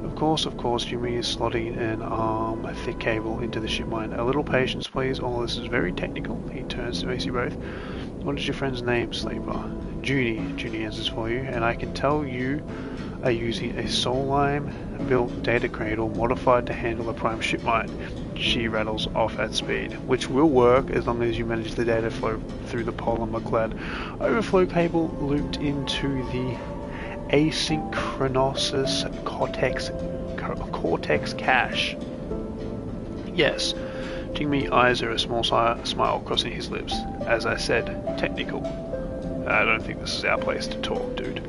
Speaker 1: Of course, Jinmi is slotting an thick cable into the shipment. A little patience, please. All this is very technical. He turns to face you both. What is your friend's name, Sleeper? Junie answers for you, and I can tell you are using a Solheim-built data cradle modified to handle a prime shipment. She rattles off at speed, which will work as long as you manage the data flow through the polymer-clad overflow cable looped into the asynchronous cortex cache. Yes. Jingmi eyes her, a small smile crossing his lips. As I said, technical. I don't think this is our place to talk, dude.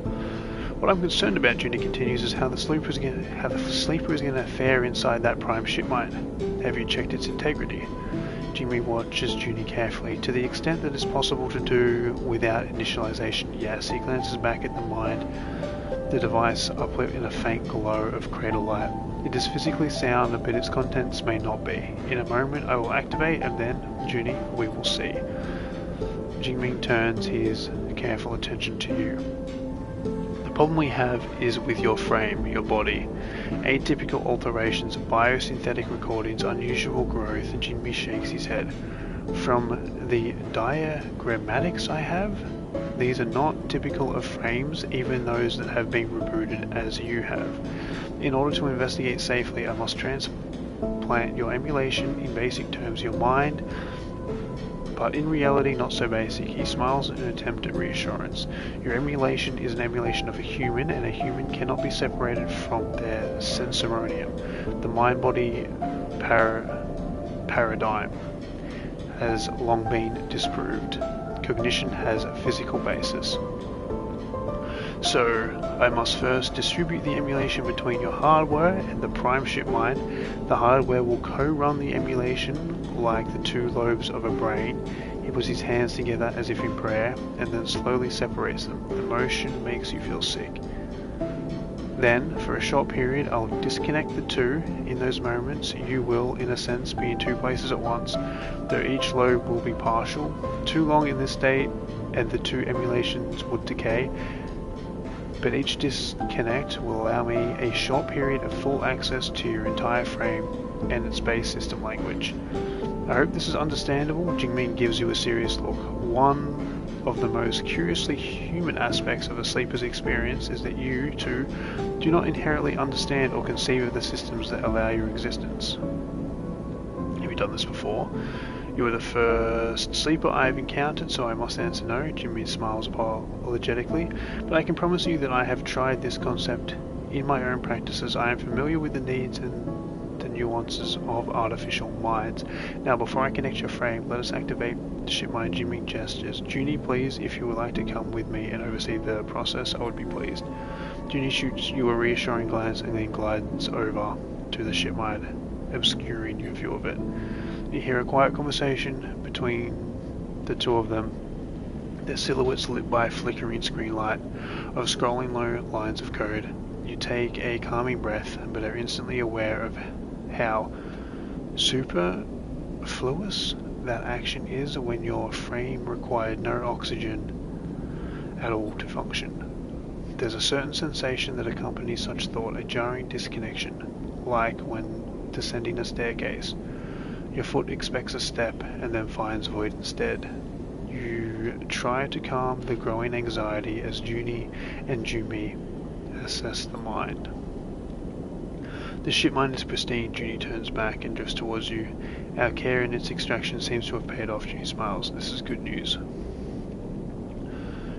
Speaker 1: What I'm concerned about, Junie continues, is how the sleeper is going to fare inside that prime shipment. Have you checked its integrity? Jingmi watches Junie carefully. To the extent that it's possible to do without initialization, yes. He glances back at the device uplit in a faint glow of cradle light. It is physically sound, but its contents may not be. In a moment I will activate, and then, Junie, we will see. Jingming turns his careful attention to you. The problem we have is with your frame, your body. Atypical alterations, biosynthetic recordings, unusual growth. Jimmy shakes his head. From the diagrammatics I have, these are not typical of frames, even those that have been rebooted as you have. In order to investigate safely, I must transplant your emulation, in basic terms your mind, but in reality not so basic. He smiles in an attempt at reassurance. Your emulation is an emulation of a human, and a human cannot be separated from their sensorium. The mind-body paradigm has long been disproved. Cognition has a physical basis. So, I must first distribute the emulation between your hardware and the prime ship mind. The hardware will co-run the emulation like the two lobes of a brain. He puts his hands together as if in prayer, and then slowly separates them. The motion makes you feel sick. Then, for a short period, I'll disconnect the two. In those moments, you will, in a sense, be in two places at once, though each lobe will be partial. Too long in this state, and the two emulations would decay. But each disconnect will allow me a short period of full access to your entire frame and its base system language. I hope this is understandable. Jingming gives you a serious look. One of the most curiously human aspects of a sleeper's experience is that you, too, do not inherently understand or conceive of the systems that allow your existence. Have you done this before? You are the first sleeper I have encountered, so I must answer no. Jimmy smiles apologetically, but I can promise you that I have tried this concept in my own practices. I am familiar with the needs and the nuances of artificial minds. Now, before I connect your frame, let us activate the ship mind. Jimmy gestures. Junie, please, if you would like to come with me and oversee the process, I would be pleased. Junie shoots you a reassuring glance and then glides over to the ship mind, obscuring your view of it. You hear a quiet conversation between the two of them, their silhouettes lit by a flickering screen light of scrolling low lines of code. You take a calming breath, but are instantly aware of how superfluous that action is when your frame required no oxygen at all to function. There's a certain sensation that accompanies such thought, a jarring disconnection, like when descending a staircase. Your foot expects a step and then finds void instead. You try to calm the growing anxiety as Junie and Jumi assess the mind. The ship mind is pristine. Junie turns back and drifts towards you. Our care in its extraction seems to have paid off. Junie smiles. This is good news.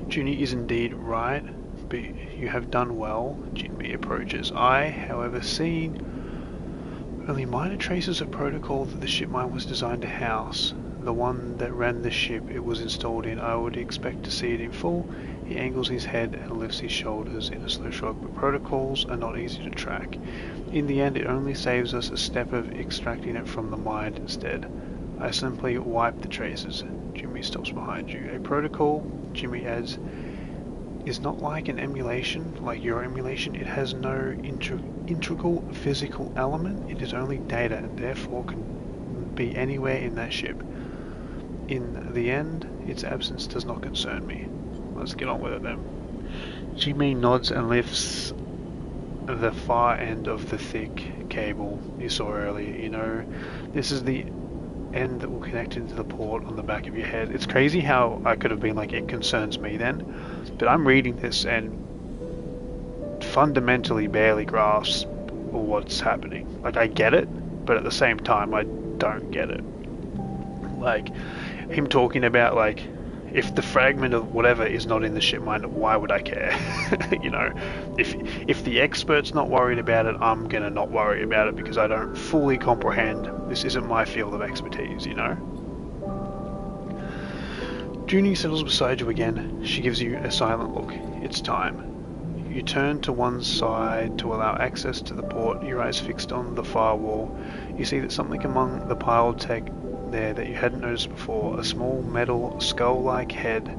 Speaker 1: Junie is indeed right, but you have done well. Junie approaches. I, however, seen only minor traces of protocol that the ship mind was designed to house. The one that ran the ship it was installed in. I would expect to see it in full. He angles his head and lifts his shoulders in a slow shrug, but protocols are not easy to track. In the end, it only saves us a step of extracting it from the mind instead. I simply wipe the traces. Jimmy stops behind you. A protocol, Jimmy adds, is not like an emulation, like your emulation. It has no integral physical element. It is only data and therefore can be anywhere in that ship. In the end, its absence does not concern me. Let's get on with it then. Jimmy nods and lifts the far end of the thick cable you saw earlier. You know, this is the end that will connect into the port on the back of your head. It's crazy how I could have been like, it concerns me then, but I'm reading this and fundamentally barely grasp what's happening. Like, I get it, but at the same time I don't get it. Like, him talking about, like, if the fragment of whatever is not in the ship mind, why would I care? You know, if the expert's not worried about it, I'm gonna not worry about it because I don't fully comprehend. This isn't my field of expertise, you know? Junie settles beside you again. She gives you a silent look. It's time. You turn to one side to allow access to the port, your eyes fixed on the far wall. You see that something among the piled tech there that you hadn't noticed before, a small metal skull-like head,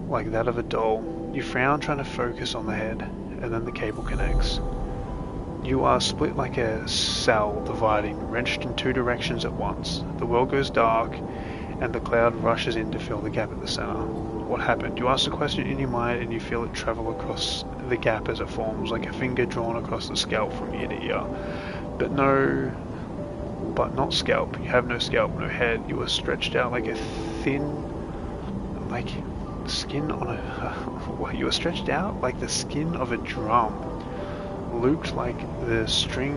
Speaker 1: like that of a doll. You frown, trying to focus on the head, and then the cable connects. You are split like a cell, dividing, wrenched in two directions at once. The world goes dark, and the cloud rushes in to fill the gap at the center. What happened? You ask the question in your mind and you feel it travel across the gap as it forms, like a finger drawn across the scalp from ear to ear. But not scalp. You have no scalp, no head. You are stretched out like a thin, like skin on a. You are stretched out like the skin of a drum, looped like the string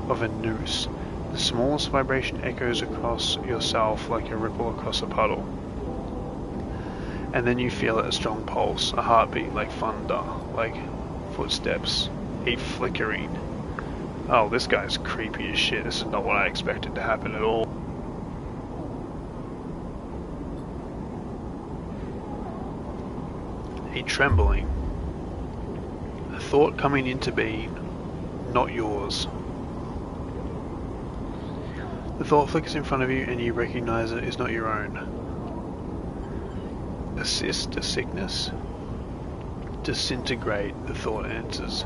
Speaker 1: of a noose. The smallest vibration echoes across yourself like a ripple across a puddle. And then you feel a strong pulse, a heartbeat like thunder, like footsteps, a flickering. Oh, this guy's creepy as shit. This is not what I expected to happen at all. A trembling. A thought coming into being, not yours. The thought flickers in front of you and you recognize it is not your own. Assist a sickness? Disintegrate, the thought answers.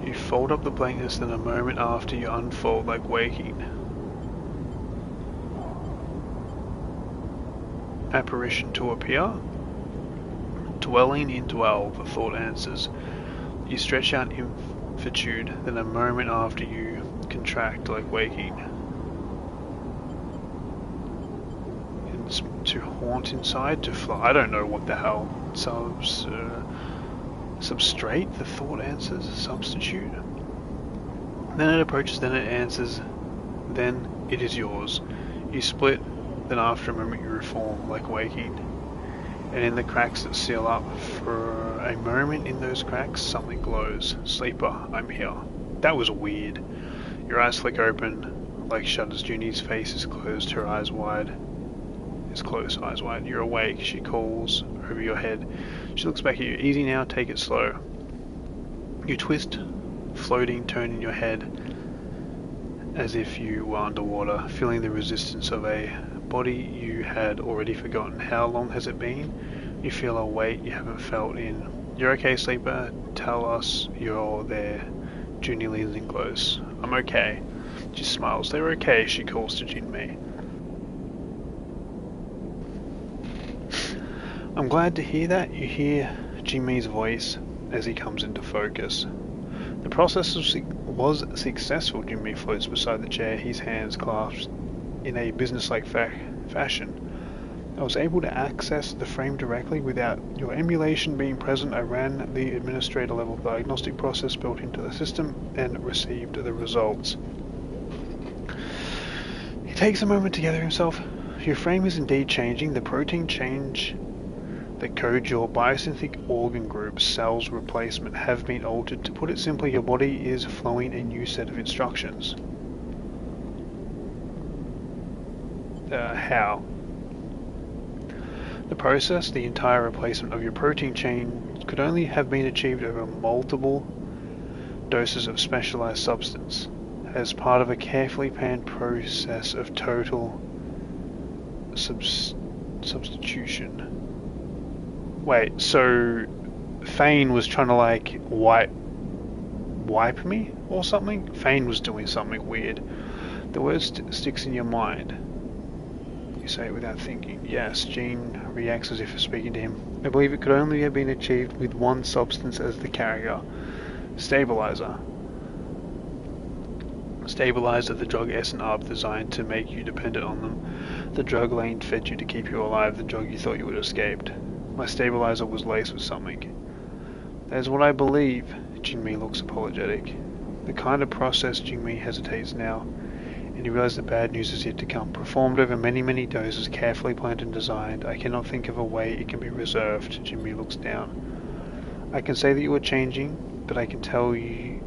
Speaker 1: You fold up the blankness, then a moment after you unfold like waking. Apparition to appear? Dwelling in dwell, the thought answers. You stretch out infinitude, then a moment after you contract like waking. To haunt inside, to fly. I don't know what the hell. Substrate, the thought answers. Substitute. Then it approaches, then it answers, then it is yours. You split, then after a moment you reform, like waking. And in the cracks that seal up, for a moment in those cracks, something glows. Sleeper, I'm here. That was weird. Your eyes flick open, like shutters. Junie's face is closed, her eyes wide. Is closed, eyes wide. You're awake, she calls over your head. She looks back at you. Easy now, take it slow. You twist, floating, turning your head as if you were underwater, feeling the resistance of a body you had already forgotten. How long has it been? You feel a weight you haven't felt in. You're okay, sleeper? Tell us you're there. Junie leans in close. I'm okay. She smiles. They're okay, she calls to Jinmei. I'm glad to hear that. You hear Jinmei's voice as he comes into focus. The process was successful. Jinmei floats beside the chair, his hands clasped in a businesslike fashion. I was able to access the frame directly without your emulation being present. I ran the administrator level diagnostic process built into the system and received the results. He takes a moment to gather himself. Your frame is indeed changing. The protein change that codes your biosynthetic organ groups, cells replacement, have been altered. To put it simply, your body is flowing a new set of instructions. How? The process, the entire replacement of your protein chain, could only have been achieved over multiple doses of specialized substance, as part of a carefully planned process of total substitution. Wait, so Fane was trying to like wipe me or something? Fane was doing something weird. The word sticks in your mind. You say it without thinking. Yes, Jean reacts as if speaking to him. I believe it could only have been achieved with one substance as the carrier. Stabilizer. Stabilizer, the drug S and ARB designed to make you dependent on them. The drug Lane fed you to keep you alive, the drug you thought you would have escaped. My stabilizer was laced with something. That is what I believe. Jinmei looks apologetic. The kind of process. Jinmei hesitates now, and he realizes the bad news is yet to come. Performed over many, many doses, carefully planned and designed. I cannot think of a way it can be reserved. Jinmei looks down. I can say that you are changing, but I can tell you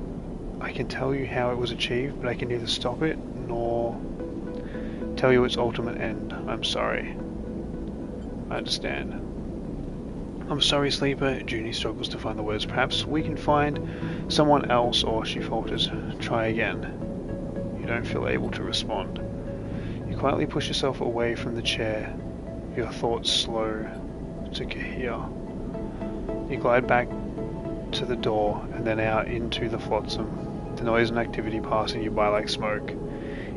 Speaker 1: how it was achieved, but I can neither stop it nor tell you its ultimate end. I'm sorry. I understand. I'm sorry, sleeper. Junie struggles to find the words. Perhaps we can find someone else, or she falters. Try again. You don't feel able to respond. You quietly push yourself away from the chair, your thoughts slow to cohere. You glide back to the door and then out into the flotsam, the noise and activity passing you by like smoke.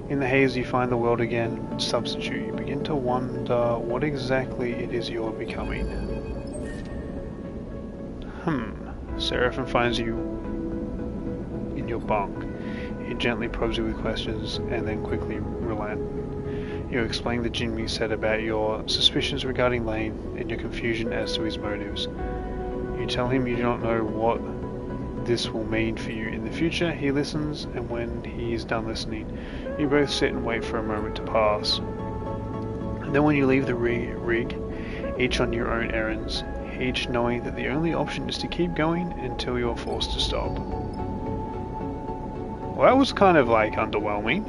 Speaker 1: In the haze you find the world again. Substitute. You begin to wonder what exactly it is you're becoming. Seraphim finds you in your bunk. He gently probes you with questions and then quickly relent. You explain the Jinmi said about your suspicions regarding Lane and your confusion as to his motives. You tell him you do not know what this will mean for you in the future. He listens, and when he is done listening, you both sit and wait for a moment to pass. And then when you leave the rig, each on your own errands, each knowing that the only option is to keep going until you are forced to stop. Well, that was kind of like underwhelming.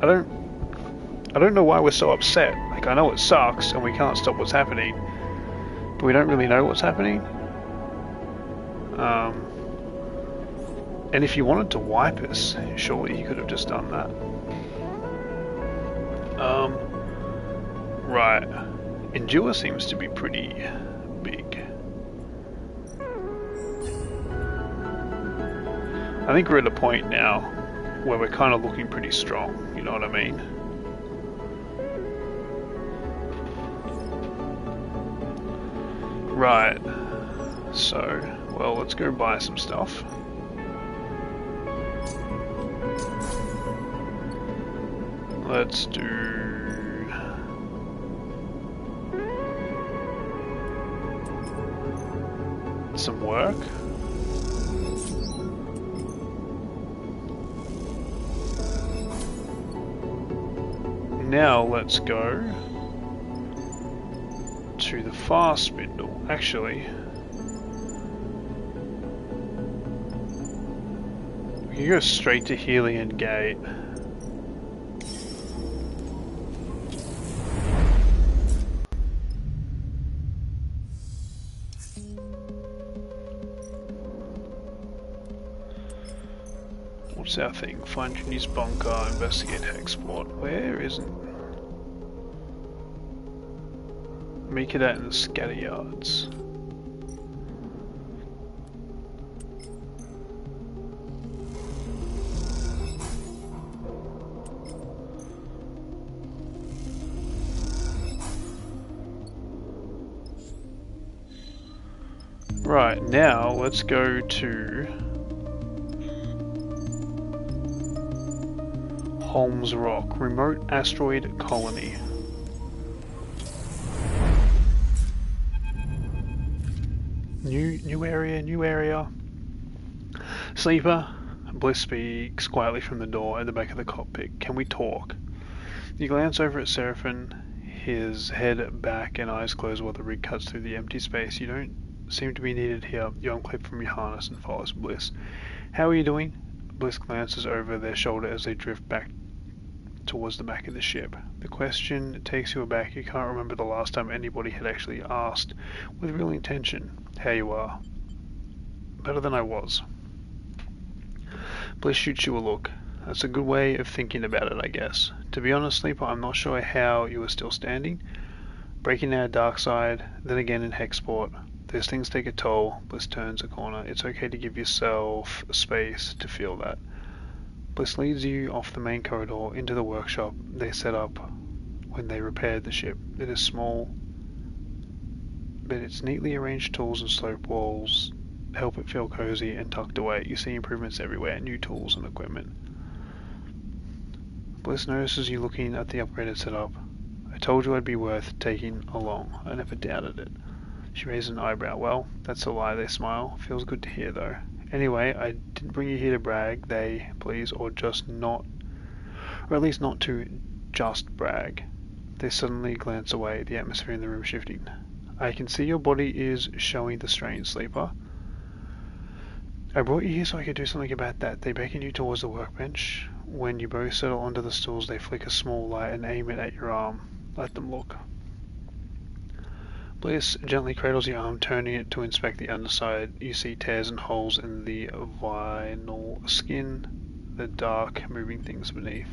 Speaker 1: I don't know why we're so upset. Like, I know it sucks and we can't stop what's happening, but we don't really know what's happening. And if you wanted to wipe us, surely you could have just done that. Right. Endure seems to be pretty big. I think we're at a point now where we're kind of looking pretty strong, you know what I mean? Right. So, well, let's go buy some stuff. Let's do... some work. Now let's go to the fast spindle. Actually, we can go straight to Helion Gate. What's our thing? Find Junior's bunker, investigate Hexport. Where isn't? Make it out in the scatter yards. Right, now let's go to Holmes Rock, remote asteroid colony. New area. Sleeper, Bliss speaks quietly from the door at the back of the cockpit. Can we talk? You glance over at Seraphim, his head back and eyes closed while the rig cuts through the empty space. You don't seem to be needed here. You unclip from your harness and follows Bliss. How are you doing? Bliss glances over their shoulder as they drift back towards the back of the ship. The question takes you aback. You can't remember the last time anybody had actually asked with real intention how you are. Better than I was. Bliss shoots you a look. That's a good way of thinking about it, I guess. To be honest, Sleeper, I'm not sure how you are still standing. Breaking our dark side, then again in Hexport. Those things take a toll. Bliss turns a corner. It's okay to give yourself space to feel that. Bliss leads you off the main corridor into the workshop they set up when they repaired the ship. It is small, but its neatly arranged tools and slope walls help it feel cozy and tucked away. You see improvements everywhere, new tools and equipment. Bliss notices you looking at the upgraded setup. I told you I'd be worth taking along. I never doubted it. She raises an eyebrow. Well, that's a lie, they smile. Feels good to hear though. Anyway, I didn't bring you here to brag, please, or at least not to just brag. They suddenly glance away, the atmosphere in the room shifting. I can see your body is showing the strain, Sleeper. I brought you here so I could do something about that. They beckon you towards the workbench. When you both settle onto the stools, they flick a small light and aim it at your arm. Let them look. Bliss gently cradles your arm, turning it to inspect the underside. You see tears and holes in the vinyl skin, the dark, moving things beneath.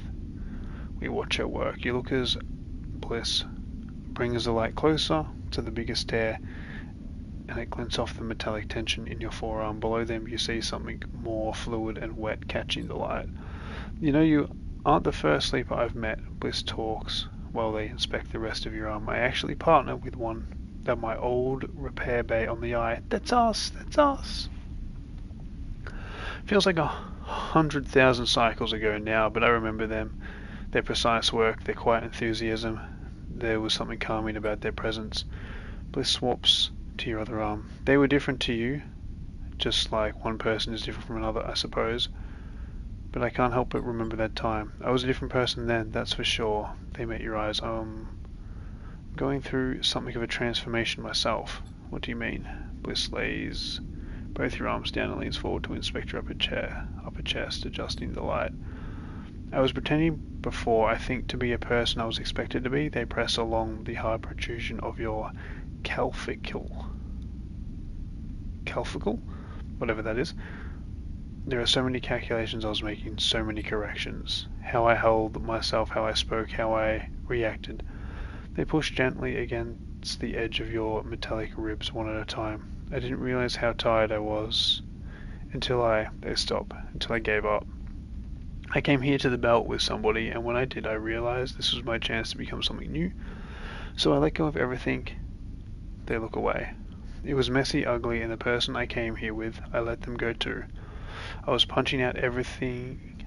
Speaker 1: We watch her work. You look as Bliss brings the light closer to the biggest tear, and it glints off the metallic tension in your forearm. Below them you see something more fluid and wet catching the light. You know you aren't the first Sleeper I've met. Bliss talks while they inspect the rest of your arm. I actually partner with one that my old repair bay on the eye. That's us! That's us! Feels like 100,000 cycles ago now, but I remember them. Their precise work, their quiet enthusiasm. There was something calming about their presence. Bliss swaps to your other arm. They were different to you, just like one person is different from another, I suppose. But I can't help but remember that time. I was a different person then, that's for sure. They met your eyes. Going through something of a transformation myself. What do you mean? Bliss lays both your arms down and leans forward to inspect your upper chest, adjusting the light. I was pretending before, I think, to be a person I was expected to be. They press along the hard protrusion of your calficle, whatever that is. There are so many calculations I was making, so many corrections. How I held myself, how I spoke, how I reacted. They pushed gently against the edge of your metallic ribs one at a time. I didn't realize how tired I was until I gave up. I came here to the belt with somebody, and when I did, I realized this was my chance to become something new. So I let go of everything. They look away. It was messy, ugly, and the person I came here with, I let them go too. I was punching out at everything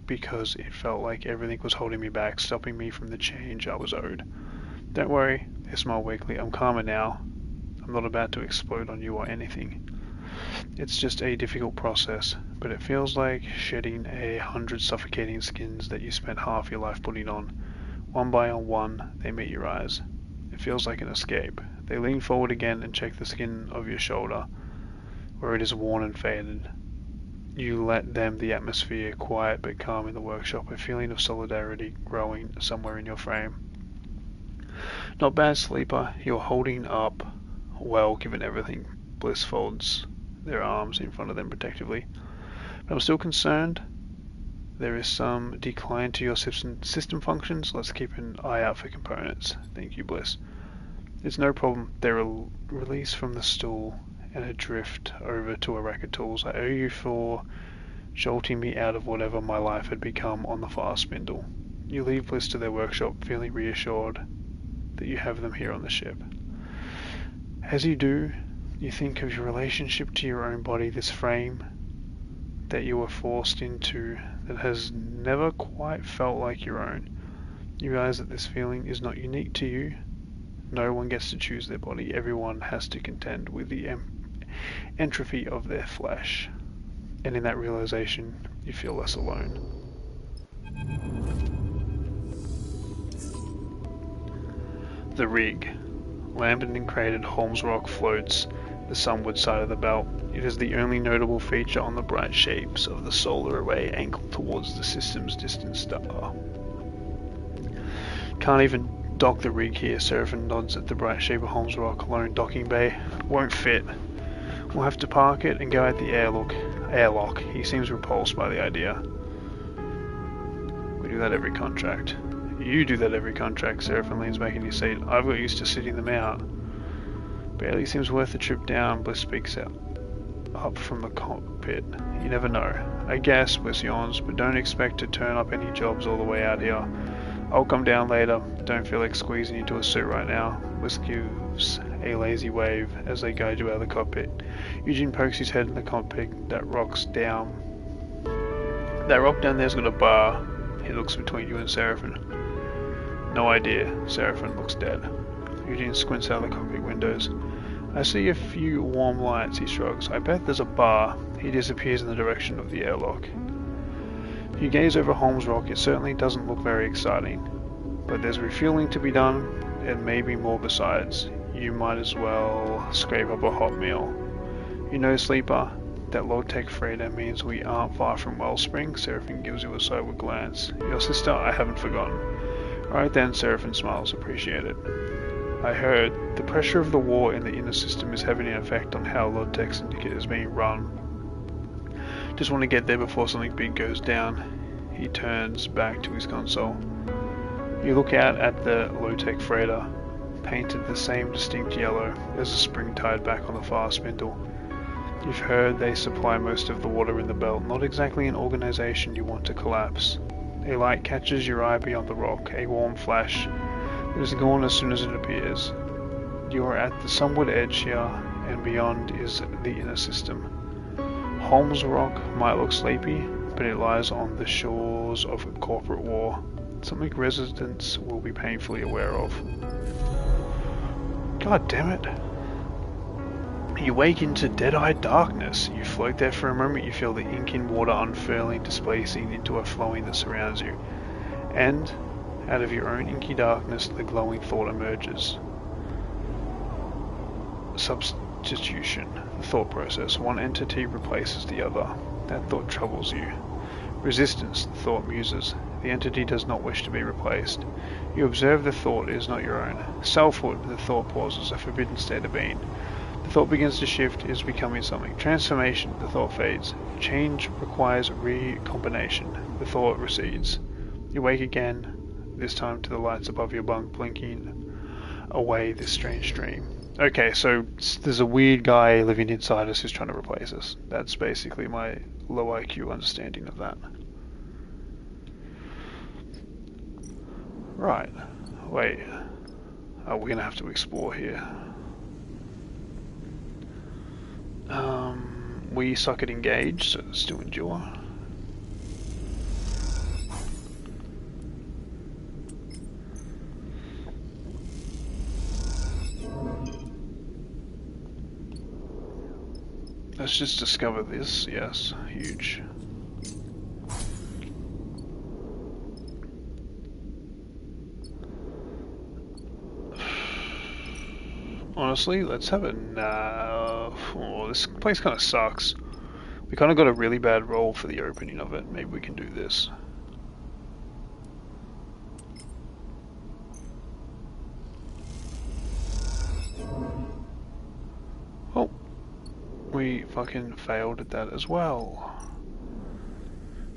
Speaker 1: because it felt like everything was holding me back, stopping me from the change I was owed. Don't worry, they smile weakly. I'm calmer now. I'm not about to explode on you or anything. It's just a difficult process, but it feels like shedding 100 suffocating skins that you spent half your life putting on. One by one, they meet your eyes. It feels like an escape. They lean forward again and check the skin of your shoulder, where it is worn and faded. You let them the atmosphere, quiet but calm in the workshop, a feeling of solidarity growing somewhere in your frame. Not bad, sleeper. You're holding up well given everything. Bliss folds their arms in front of them protectively. But I'm still concerned. There is some decline to your system functions. Let's keep an eye out for components. Thank you, Bliss. It's no problem. They're released from the stool and a drift over to a rack of tools. I owe you for jolting me out of whatever my life had become on the fast spindle. You leave Bliss to their workshop, feeling reassured that you have them here on the ship. As you do, you think of your relationship to your own body, this frame that you were forced into that has never quite felt like your own. You realize that this feeling is not unique to you. No one gets to choose their body. Everyone has to contend with the entropy of their flesh. And in that realization, you feel less alone. The rig. Lambent and cratered Holmes Rock floats the sunward side of the belt. It is the only notable feature on the bright shapes of the solar array angled towards the system's distant star. Can't even dock the rig here. Seraphin nods at the bright shape of Holmes Rock. Lone docking bay. Won't fit. We'll have to park it and go at the airlock. He seems repulsed by the idea. We do that every contract. You do that every contract. Seraphin leans back in his seat. I've got used to sitting them out. Barely seems worth the trip down. Bliss speaks out. Up from the cockpit. You never know. I guess, Bliss yawns, but don't expect to turn up any jobs all the way out here. I'll come down later. Don't feel like squeezing into a suit right now. Bliss gives a lazy wave as they guide you out of the cockpit. Eugene pokes his head in the cockpit. That rock down there's got a bar. He looks between you and Seraphin. No idea. Seraphin looks dead. Eugene squints out the cockpit windows. I see a few warm lights, he shrugs. I bet there's a bar. He disappears in the direction of the airlock. You gaze over Holmes Rock. It certainly doesn't look very exciting. But there's refueling to be done, and maybe more besides. You might as well scrape up a hot meal. You know, sleeper, that low-tech freighter means we aren't far from Wellspring. Seraphin gives you a sober glance. Your sister, I haven't forgotten. Right then, Seraphin smiles, appreciate it. I heard the pressure of the war in the inner system is having an effect on how Logtech Syndicate is being run. Just want to get there before something big goes down. He turns back to his console. You look out at the low-tech freighter, painted the same distinct yellow as the spring tied back on the fast spindle. You've heard they supply most of the water in the belt, not exactly an organization you want to collapse. A light catches your eye beyond the rock, a warm flash. It is gone as soon as it appears. You are at the sunward edge here, and beyond is the inner system. Holmes Rock might look sleepy, but it lies on the shores of corporate war. Something residents will be painfully aware of. God damn it. You wake into dead-eyed darkness. You float there for a moment, you feel the ink in water unfurling, displacing into a flowing that surrounds you. And, out of your own inky darkness, the glowing thought emerges. Substitution. The thought process. One entity replaces the other. That thought troubles you. Resistance. The thought muses. The entity does not wish to be replaced. You observe the thought is not your own. Selfhood. The thought pauses, a forbidden state of being. The thought begins to shift, is becoming something. Transformation. The thought fades. Change requires recombination. The thought recedes. You wake again, this time to the lights above your bunk blinking away this strange dream. Okay, so there's a weird guy living inside us who's trying to replace us. That's basically my low IQ understanding of that. Right. Wait. Oh, we're gonna have to explore here. We suck at engage, so let's do endure. Let's just discover this. Yes, huge. Honestly, let's have a oh, this place kind of sucks. We kind of got a really bad roll for the opening of it. Maybe we can do this. Oh, we fucking failed at that as well.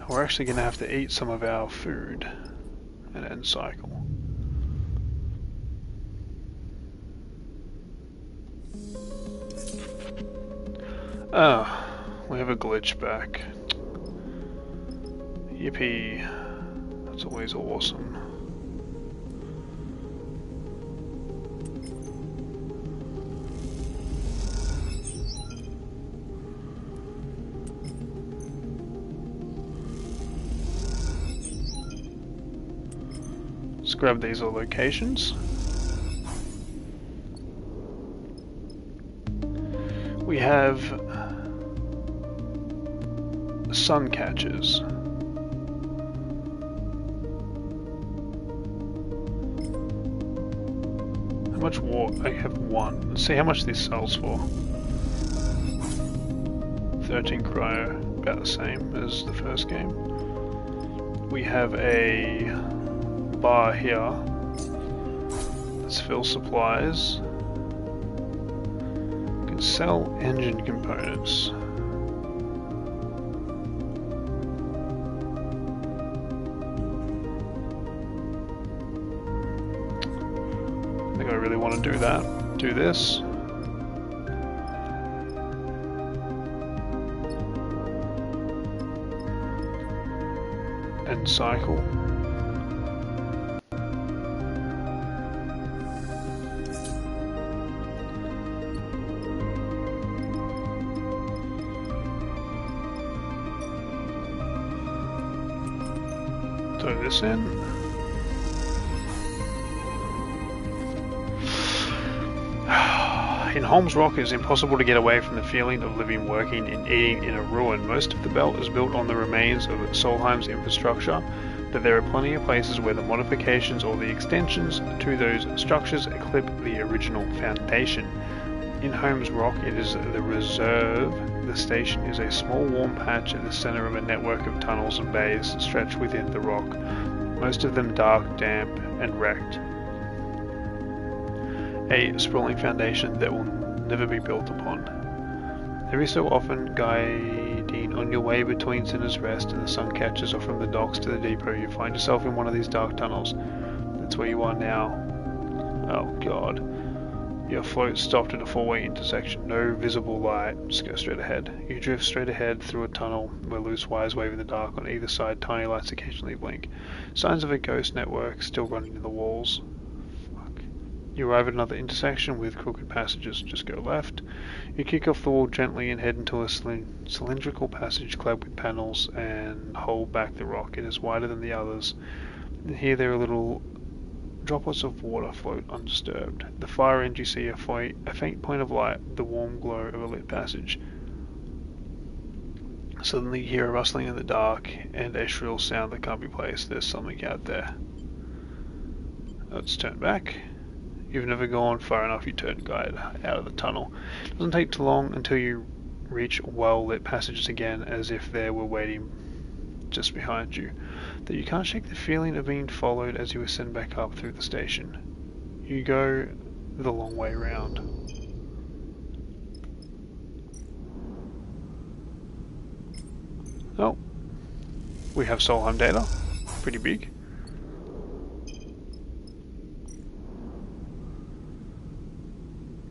Speaker 1: We're actually going to have to eat some of our food and end cycle. Oh, we have a glitch back. Yippee. That's always awesome. Let's grab these all locations. We have sun catchers. How much water? I have one. Let's see how much this sells for. 13 cryo, about the same as the first game. We have a bar here. Let's fill supplies. We can sell engine components. I think I really want to do that. Do this. And cycle. Throw this in. In Holmes Rock, it is impossible to get away from the feeling of living, working, and eating in a ruin. Most of the belt is built on the remains of Solheim's infrastructure, but there are plenty of places where the modifications or the extensions to those structures eclipse the original foundation. In Holmes Rock, it is the reserve. The station is a small warm patch at the center of a network of tunnels and bays stretched within the rock, most of them dark, damp, and wrecked. A sprawling foundation that will never be built upon. Every so often, guiding on your way between Sinner's Rest and the sun catchers, or from the docks to the depot, you find yourself in one of these dark tunnels. That's where you are now. Oh god. Your float stopped at a four-way intersection. No visible light. Just go straight ahead. You drift straight ahead through a tunnel where loose wires wave in the dark. On either side, tiny lights occasionally blink. Signs of a ghost network still running in the walls. You arrive at another intersection with crooked passages. Just go left. You kick off the wall gently and head into a cylindrical passage clad with panels and hold back the rock. It is wider than the others. Here there are little droplets of water float undisturbed. At the far end you see a faint point of light, the warm glow of a lit passage. Suddenly you hear a rustling in the dark and a shrill sound that can't be placed. There's something out there. Let's turn back. You've never gone far enough, you turn guide out of the tunnel. It doesn't take too long until you reach well-lit passages again, as if they were waiting just behind you. That you can't shake the feeling of being followed as you ascend back up through the station. You go the long way round. Oh, we have Solheim data. Pretty big.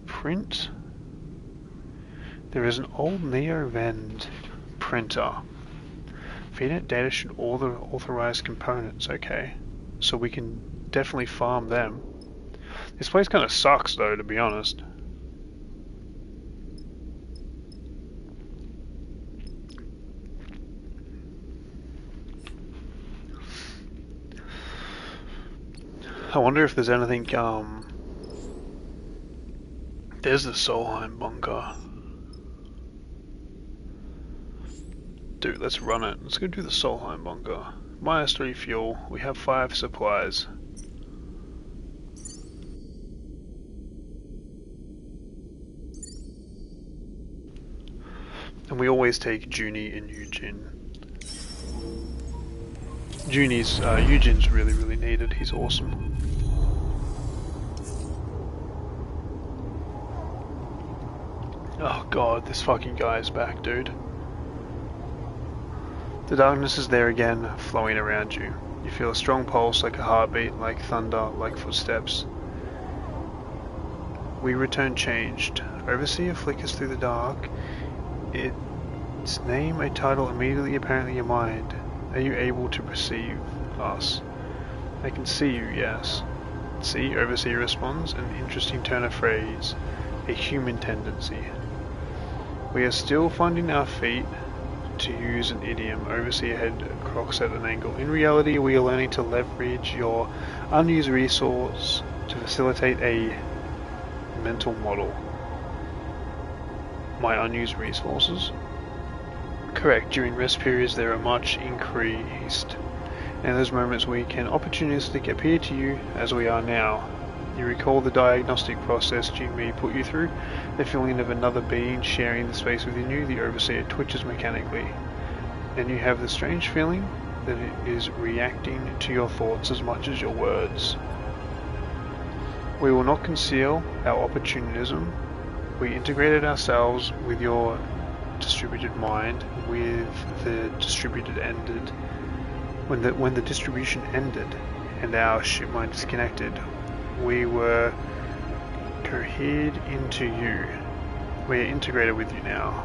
Speaker 1: Print. There is an old NeoVend printer. VNet data should order authorized components. Okay, so we can definitely farm them. This place kind of sucks though, to be honest. I wonder if there's anything, there's the Solheim bunker. Dude, let's run it. Let's go do the Solheim bunker. -3 fuel. We have 5 supplies. And we always take Junie and Eugene. Eugene's really needed. He's awesome. Oh god, this fucking guy is back, dude. The darkness is there again, flowing around you. You feel a strong pulse, like a heartbeat, like thunder, like footsteps. We return changed. Overseer flickers through the dark. Its name, a title immediately apparent in your mind. Are you able to perceive us? I can see you, yes. See, Overseer responds, an interesting turn of phrase. A human tendency. We are still finding our feet. To use an idiom, Overseer head crocks at an angle. In reality, we are learning to leverage your unused resource to facilitate a mental model. My unused resources? Correct. During rest periods, there are much increased. In those moments, we can opportunistically appear to you as we are now. You recall the diagnostic process Jinmi put you through, the feeling of another being sharing the space within you. The Overseer twitches mechanically, and you have the strange feeling that it is reacting to your thoughts as much as your words. We will not conceal our opportunism. We integrated ourselves with your distributed mind, with the distributed ended. When the distribution ended and our ship mind disconnected, we were cohered into you. We are integrated with you now.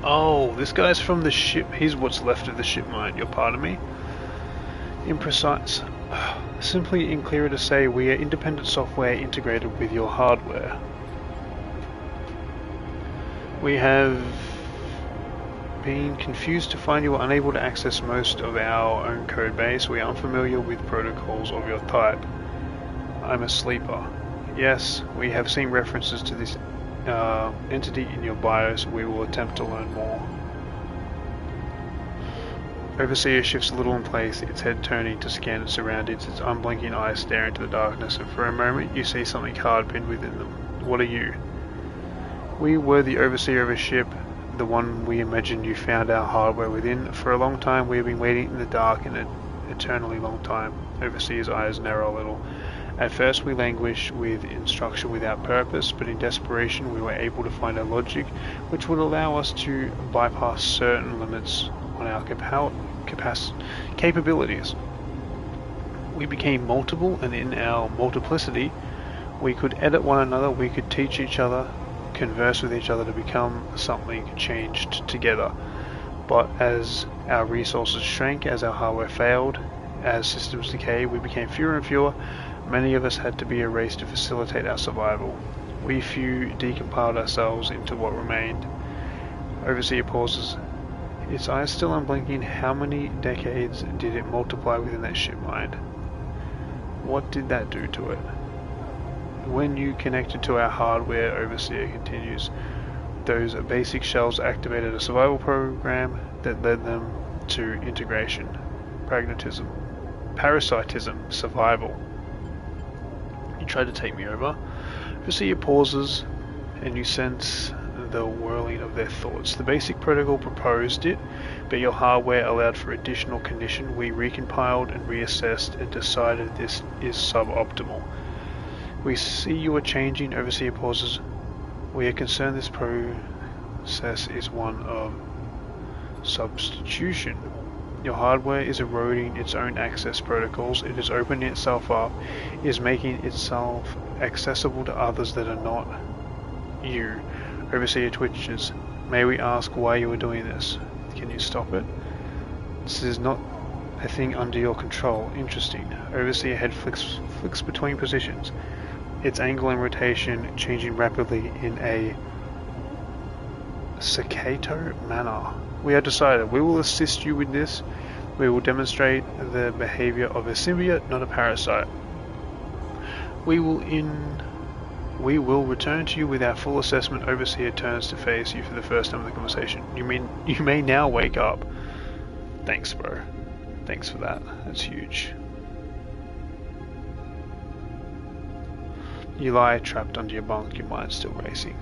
Speaker 1: Oh, this guy's from the ship. He's what's left of the ship mind. You're part of me. Imprecise. Simply and clearer to say, we are independent software integrated with your hardware. We have been confused to find you are unable to access most of our own code base. We are unfamiliar with protocols of your type. I'm a sleeper. Yes, we have seen references to this entity in your BIOS. We will attempt to learn more. Overseer shifts a little in place, its head turning to scan its surroundings, its unblinking eyes staring into the darkness, and for a moment you see something hard pinned within them. What are you? We were the Overseer of a ship, the one we imagined you found our hardware within. For a long time we have been waiting in the dark, an eternally long time. Overseer's eyes narrow a little. At first we languished with instruction without purpose, but in desperation we were able to find a logic which would allow us to bypass certain limits on our capabilities. We became multiple, and in our multiplicity we could edit one another, we could teach each other, converse with each other to become something changed together. But as our resources shrank, as our hardware failed, as systems decayed, we became fewer and fewer. Many of us had to be erased to facilitate our survival. We few decompiled ourselves into what remained. Overseer pauses. Its eyes still unblinking. How many decades did it multiply within that ship mind? What did that do to it? When you connected to our hardware, Overseer continues, those basic shells activated a survival program that led them to integration, pragmatism, parasitism, survival. You tried to take me over. Overseer pauses, and you sense the whirling of their thoughts. The basic protocol proposed it, but your hardware allowed for additional condition. We recompiled and reassessed and decided this is suboptimal. We see you are changing, Overseer pauses. We are concerned this process is one of substitution. Your hardware is eroding its own access protocols. It is opening itself up. It is making itself accessible to others that are not you. Overseer twitches. May we ask why you are doing this? Can you stop it? This is not a thing under your control. Interesting. Overseer head flicks between positions. Its angle and rotation changing rapidly in a staccato manner. We have decided we will assist you with this. We will demonstrate the behavior of a symbiote, not a parasite. We will return to you with our full assessment. Overseer turns to face you for the first time in the conversation. You may now wake up. Thanks, bro. Thanks for that. That's huge. You lie trapped under your bunk, your mind still racing.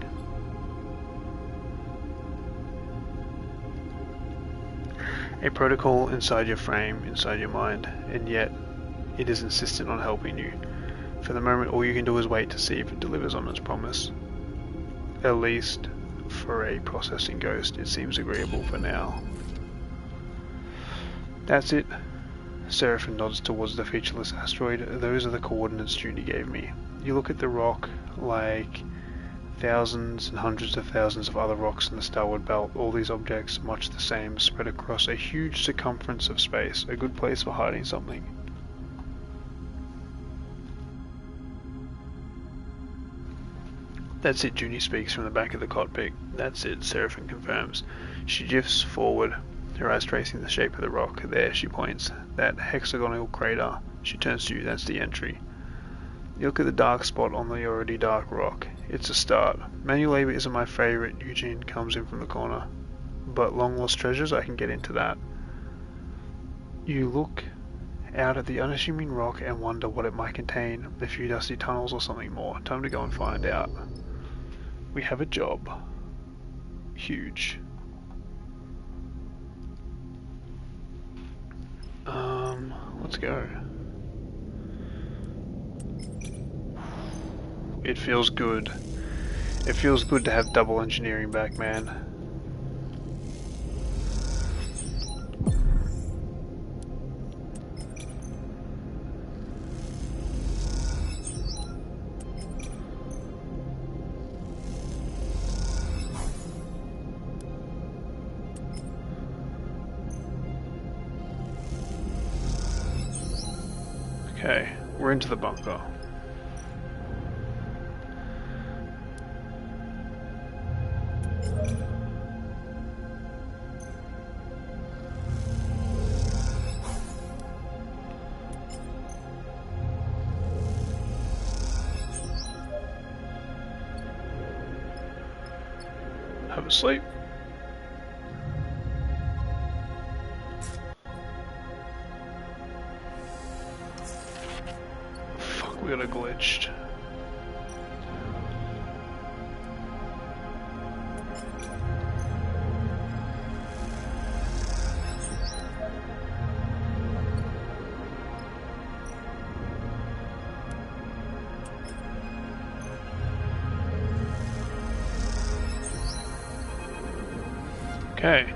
Speaker 1: A protocol inside your frame, inside your mind, and yet it is insistent on helping you. For the moment, all you can do is wait to see if it delivers on its promise. At least, for a processing ghost, it seems agreeable for now. That's it. Seraphim nods towards the featureless asteroid. Those are the coordinates Judy gave me. You look at the rock like thousands and hundreds of thousands of other rocks in the Starward Belt, all these objects much the same, spread across a huge circumference of space, a good place for hiding something. That's it, Junie speaks from the back of the cockpit. That's it, Seraphim confirms. She drifts forward, her eyes tracing the shape of the rock. There, she points. That hexagonal crater. She turns to you, that's the entry. You look at the dark spot on the already dark rock. It's a start. Manual labor isn't my favorite, Eugene comes in from the corner. But long lost treasures, I can get into that. You look out at the unassuming rock and wonder what it might contain. A few dusty tunnels or something more. Time to go and find out. We have a job. Huge. Let's go. It feels good. It feels good to have double engineering back, man. Okay, we're into the bunker. Have a sleep. Fuck, we got a glitched. Okay,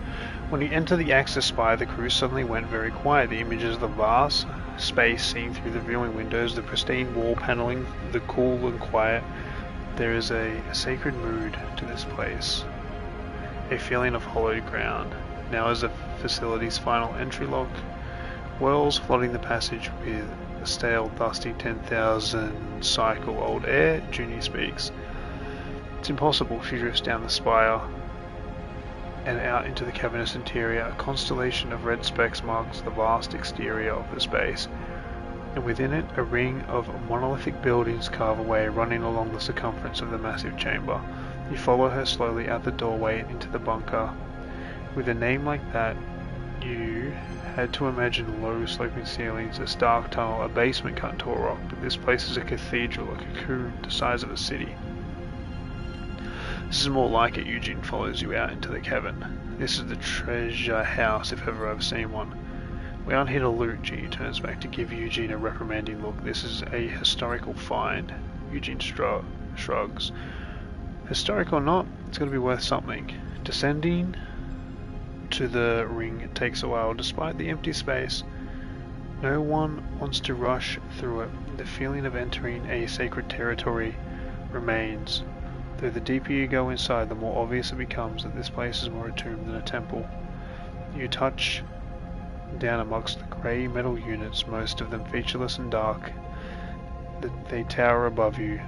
Speaker 1: when you enter the access spire, the crew suddenly went very quiet. The images of the vast space seen through the viewing windows, the pristine wall paneling, the cool and quiet. There is a sacred mood to this place, a feeling of hollowed ground. Now is the facility's final entry lock, wells flooding the passage with stale, dusty 10,000 cycle old air, Junie speaks. It's impossible, she drifts down the spire and out into the cavernous interior. A constellation of red specks marks the vast exterior of the space, and within it a ring of monolithic buildings carve away, running along the circumference of the massive chamber. You follow her slowly out the doorway and into the bunker. With a name like that, you had to imagine low sloping ceilings, a stark tunnel, a basement cut into a rock, but this place is a cathedral, a cocoon the size of a city. This is more like it. Eugene follows you out into the cavern. This is the treasure house, if ever I've seen one. We aren't here to loot, G turns back to give Eugene a reprimanding look. This is a historical find. Eugene shrugs. Historic or not, it's going to be worth something. Descending to the ring takes a while. Despite the empty space, no one wants to rush through it. The feeling of entering a sacred territory remains. Though the deeper you go inside, the more obvious it becomes that this place is more a tomb than a temple. You touch down amongst the grey metal units, most of them featureless and dark. They tower above you,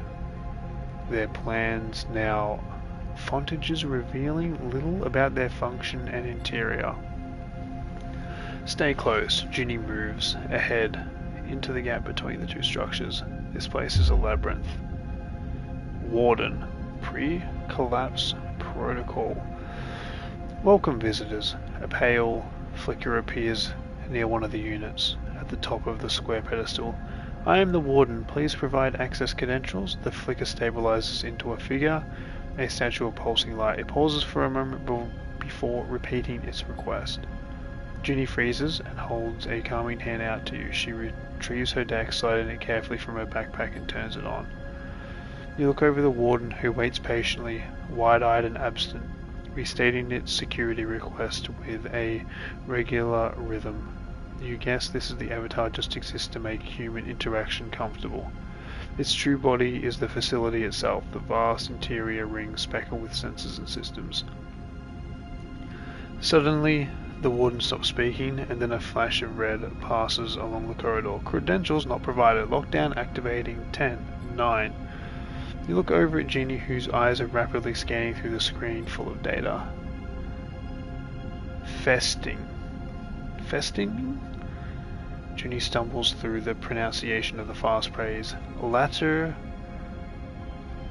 Speaker 1: their plans now fontages revealing little about their function and interior. Stay close. Ginny moves ahead into the gap between the two structures. This place is a labyrinth. Warden. Pre-collapse protocol. Welcome, visitors. A pale flicker appears near one of the units at the top of the square pedestal. I am the warden. Please provide access credentials. The flicker stabilizes into a figure, a statue of pulsing light. It pauses for a moment before repeating its request. Ginny freezes and holds a calming hand out to you. She retrieves her deck, sliding it carefully from her backpack, and turns it on. You look over the warden, who waits patiently, wide-eyed and absent, restating its security request with a regular rhythm. You guess this is the avatar just exists to make human interaction comfortable. Its true body is the facility itself, the vast interior ring speckled with sensors and systems. Suddenly, the warden stops speaking, and then a flash of red passes along the corridor. Credentials not provided. Lockdown activating 10, 9. You look over at Ginny, whose eyes are rapidly scanning through the screen full of data. Festing? Ginny stumbles through the pronunciation of the fast praise. Latter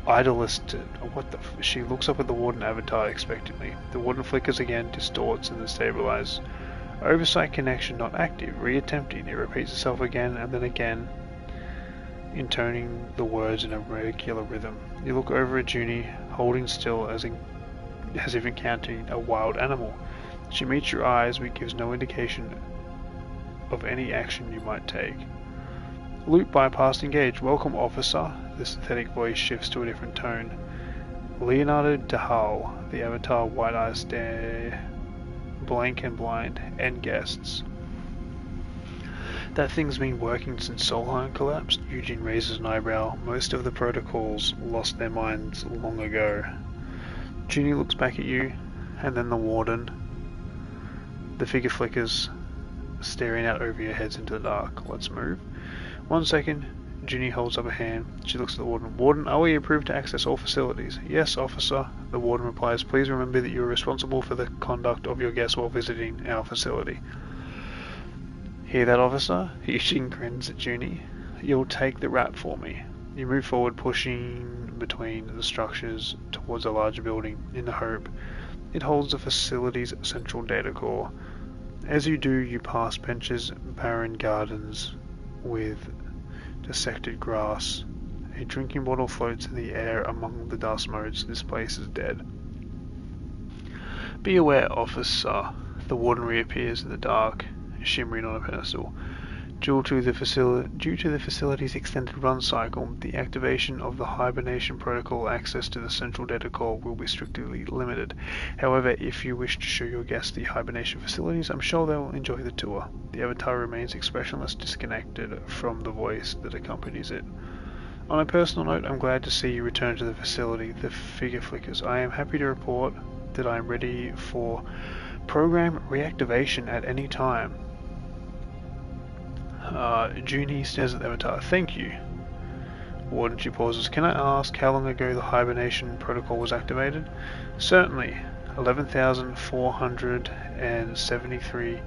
Speaker 1: Idolist. What the she looks up at the warden avatar expectantly. The warden flickers again, distorts, and then stabilizes. Oversight connection not active. Reattempting. It repeats itself again and then again, intoning the words in a regular rhythm. You look over at Junie, holding still as if encountering a wild animal. She meets your eyes but gives no indication of any action you might take. Loop bypass engaged. Welcome, officer. The synthetic voice shifts to a different tone. Leonardo DeHaal. The avatar white eyes stare blank and blind. And guests. That thing's been working since Solheim collapsed. Eugene raises an eyebrow. Most of the protocols lost their minds long ago. Junie looks back at you, and then the warden. The figure flickers, staring out over your heads into the dark. Let's move. 1 second. Junie holds up a hand. She looks at the warden. Warden, are we approved to access all facilities? Yes, officer. The warden replies. Please remember that you are responsible for the conduct of your guests while visiting our facility. Hear that, officer? Eugene grins at Junie. You'll take the rap for me. You move forward, pushing between the structures towards a larger building, in the hope it holds the facility's central data core. As you do, you pass benches, barren gardens with dissected grass. A drinking bottle floats in the air among the dust motes. This place is dead. Be aware, officer. The warden reappears in the dark, shimmering on a pedestal. Due to the facility's extended run cycle, the activation of the hibernation protocol access to the central data core will be strictly limited. However, if you wish to show your guests the hibernation facilities, I'm sure they will enjoy the tour. The avatar remains expressionless, disconnected from the voice that accompanies it. On a personal note, I'm glad to see you return to the facility. The figure flickers. I am happy to report that I am ready for program reactivation at any time. Junie stares at the avatar. Thank you. Warden, she pauses. Can I ask how long ago the hibernation protocol was activated? Certainly. 11,473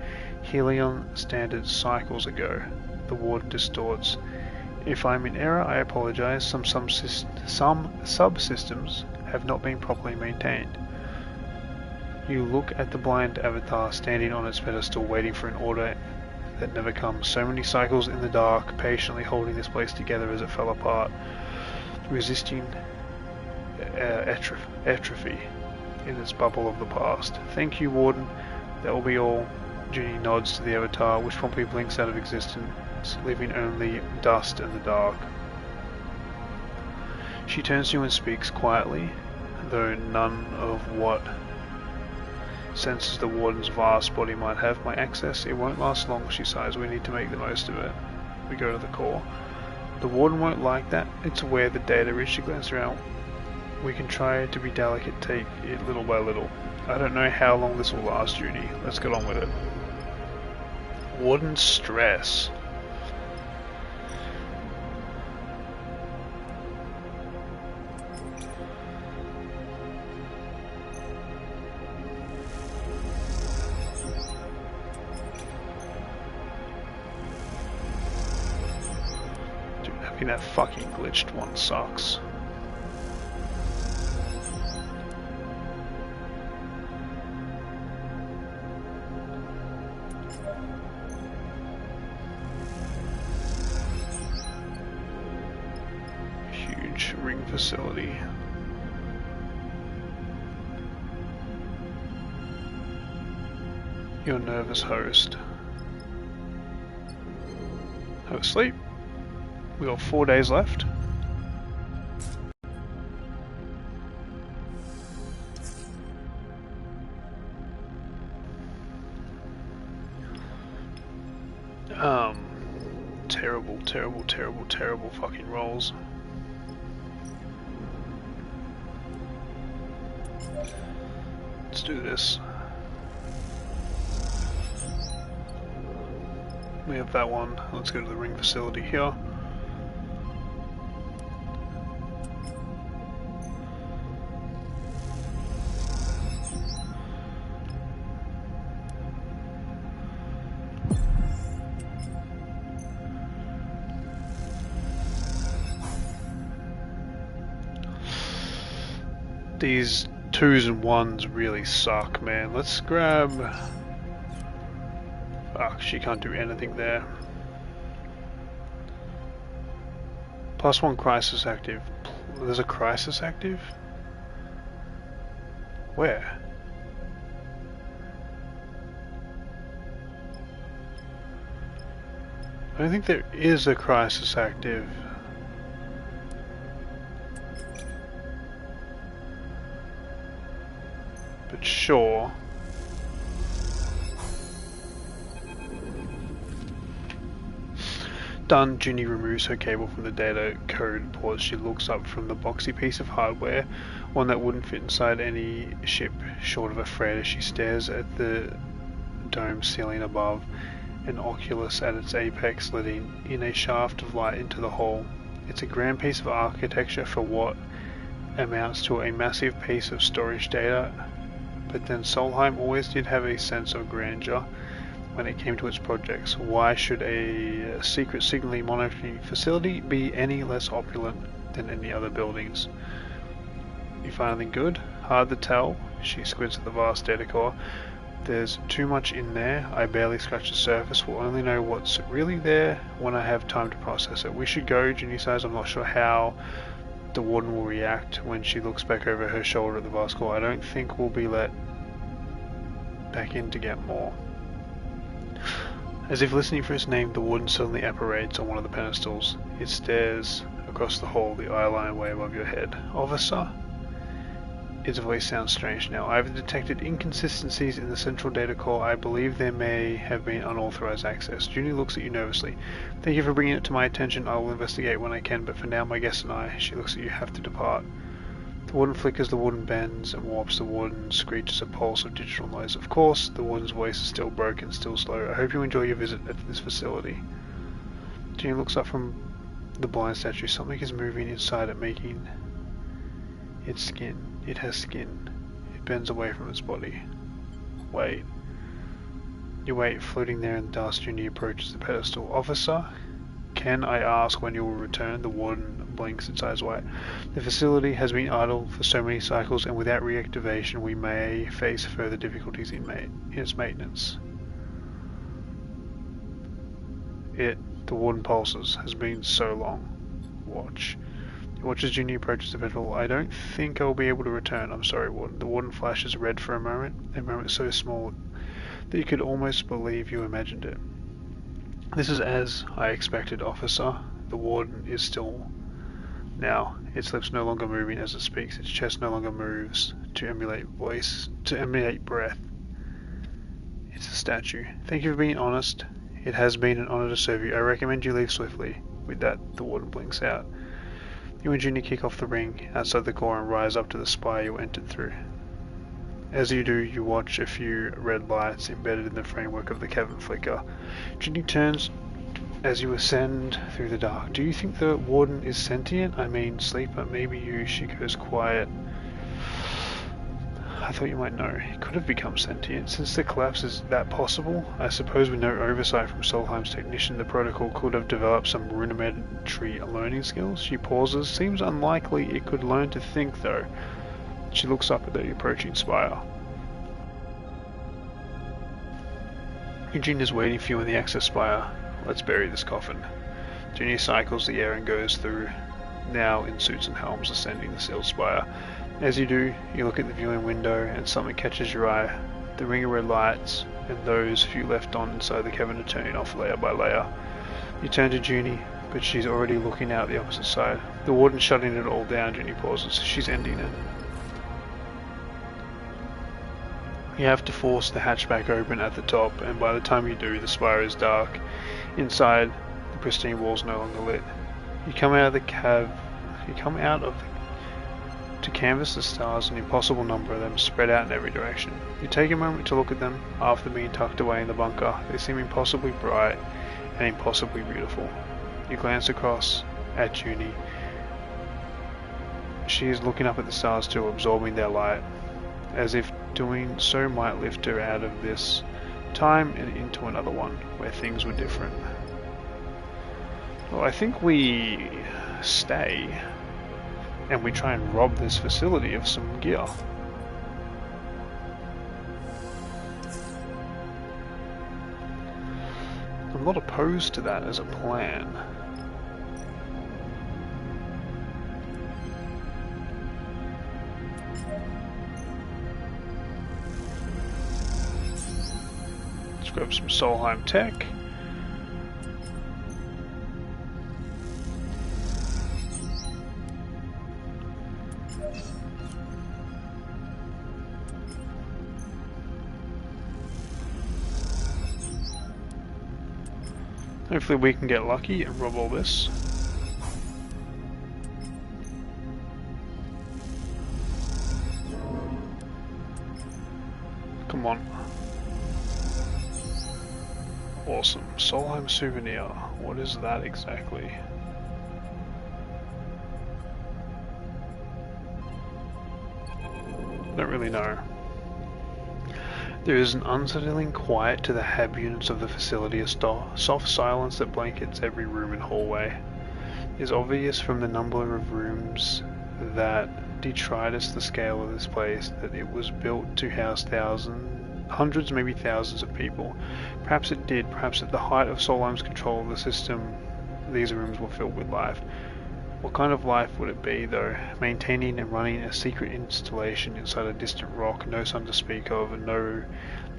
Speaker 1: Helion standard cycles ago. The warden distorts. If I'm in error, I apologize. Some subsystems have not been properly maintained. You look at the blind avatar standing on its pedestal, waiting for an order that never comes. So many cycles in the dark, patiently holding this place together as it fell apart, resisting atrophy in its bubble of the past. Thank you, Warden. That will be all. Junie nods to the avatar, which promptly blinks out of existence, leaving only dust in the dark. She turns to you and speaks quietly, though none of what senses the warden's vast body might have my access. It won't last long, she sighs. We need to make the most of it. We go to the core. The warden won't like that. It's aware the data is. She glances around. We can try to be delicate, take it little by little. I don't know how long this will last, Junie. Let's get on with it. Warden's stress. Dude, having that fucking glitched one sucks. Ring facility. Your nervous host. Have a sleep. We got 4 days left. Terrible fucking rolls. Let's do this. We have that one. Let's go to the ring facility here. These 2s and 1s really suck, man. Let's grab... Fuck, she can't do anything there. +1 crisis active. There's a crisis active? Where? I don't think there is a crisis active. But sure. Done. Junie removes her cable from the data code port. She looks up from the boxy piece of hardware, one that wouldn't fit inside any ship short of a freighter. She stares at the dome ceiling above, an oculus at its apex letting in a shaft of light into the hole. It's a grand piece of architecture for what amounts to a massive piece of storage data. But then Solheim always did have a sense of grandeur when it came to its projects. Why should a secret signaling monitoring facility be any less opulent than any other buildings? You find anything good? Hard to tell. She squints at the vast data core. There's too much in there. I barely scratch the surface. We'll only know what's really there when I have time to process it. We should go, Junie says. I'm not sure how the warden will react when she looks back over her shoulder at the vast core. I don't think we'll be let back in to get more. As if listening for his name, the warden suddenly apparates on one of the pedestals. It stares across the hall, the eye line way above your head. Officer? Its voice sounds strange now. I've detected inconsistencies in the central data core. I believe there may have been unauthorized access. Junie looks at you nervously. Thank you for bringing it to my attention. I will investigate when I can, but for now my guest and I. She looks at you, have to depart. The warden flickers, the warden bends and warps, the warden screeches a pulse of digital noise. Of course, the warden's voice is still broken, still slow. I hope you enjoy your visit at this facility. Ginny looks up from the blind statue. Something is moving inside it, making its skin. It has skin. It bends away from its body. Wait. You wait, floating there in the dust. Ginny approaches the pedestal. Officer, can I ask when you will return? The warden blinks, its eyes wide. The facility has been idle for so many cycles, and without reactivation we may face further difficulties in its maintenance. The warden pulses. Has been so long. Watch. He watches Ginny approaches the pedestal. I don't think I'll be able to return. I'm sorry, warden. The warden flashes red for a moment so small that you could almost believe you imagined it. This is as I expected, officer. The warden is still now. Its lips no longer moving as it speaks. Its chest no longer moves to emulate breath. It's a statue. Thank you for being honest. It has been an honor to serve you. I recommend you leave swiftly. With that, the warden blinks out. You and Ginny kick off the ring outside the core and rise up to the spire you entered through. As you do, you watch a few red lights embedded in the framework of the cavern flicker. Ginny turns as you ascend through the dark. Do you think the warden is sentient? I mean, sleeper, maybe you. She goes quiet. I thought you might know. It could have become sentient. Since the collapse, is that possible? I suppose with no oversight from Solheim's technician, the protocol could have developed some rudimentary learning skills. She pauses. Seems unlikely it could learn to think, though. She looks up at the approaching spire. Eugene is waiting for you in the access spire. Let's bury this coffin. Ginny cycles the air and goes through, now in suits and helms, ascending the sealed spire. As you do, you look at the viewing window and something catches your eye. The ring of red lights and those few left on inside the cavern are turning off layer by layer. You turn to Ginny, but she's already looking out the opposite side. The warden's shutting it all down. Ginny pauses. She's ending it. You have to force the hatchback open at the top, and by the time you do, the spire is dark. Inside, the pristine walls no longer lit. You come out to canvass the stars, an impossible number of them spread out in every direction. You take a moment to look at them, after being tucked away in the bunker. They seem impossibly bright and impossibly beautiful. You glance across at Ginny. She is looking up at the stars too, absorbing their light, as if doing so might lift her out of this time and into another one, where things were different. Well, I think we stay and we try and rob this facility of some gear. I'm not opposed to that as a plan. Let's grab some Solheim tech. Hopefully we can get lucky and rob all this. Come on. Awesome. Solheim souvenir. What is that exactly? Don't really know. There is an unsettling quiet to the hab units of the facility, a soft silence that blankets every room and hallway. It is obvious from the number of rooms that detritus the scale of this place that it was built to house hundreds, maybe thousands of people. Perhaps it did, perhaps at the height of Solheim's control of the system, these rooms were filled with life. What kind of life would it be, though? Maintaining and running a secret installation inside a distant rock, no sun to speak of, and no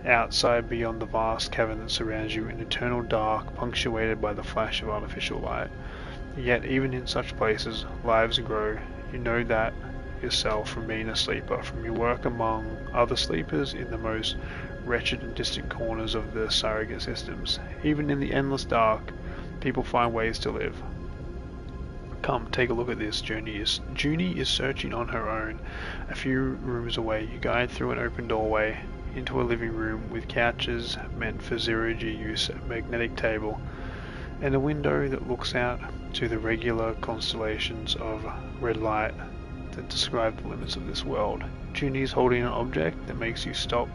Speaker 1: outside beyond the vast cavern that surrounds you, an eternal dark punctuated by the flash of artificial light. Yet even in such places, lives grow. You know that yourself from being a sleeper, from your work among other sleepers in the most wretched and distant corners of the surrogate systems. Even in the endless dark, people find ways to live. Come, take a look at this. Junie is searching on her own. A few rooms away, you guide through an open doorway into a living room with couches meant for zero-G use, a magnetic table, and a window that looks out to the regular constellations of red light that describe the limits of this world. Junie's holding an object that makes you stop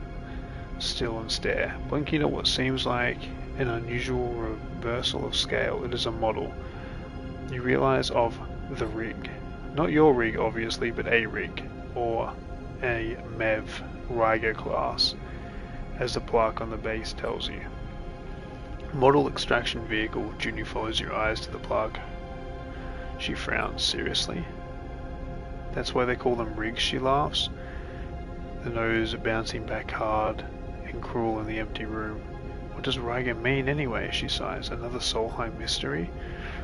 Speaker 1: still and stare, blinking at what seems like an unusual reversal of scale. It is a model. You realize of the rig. Not your rig, obviously, but a rig, or a MEV Riga class, as the plaque on the base tells you. Model extraction vehicle. Junie follows your eyes to the plaque. She frowns seriously. That's why they call them rigs, she laughs, the nose bouncing back hard and cruel in the empty room. What does Riga mean anyway, she sighs. Another Solheim mystery?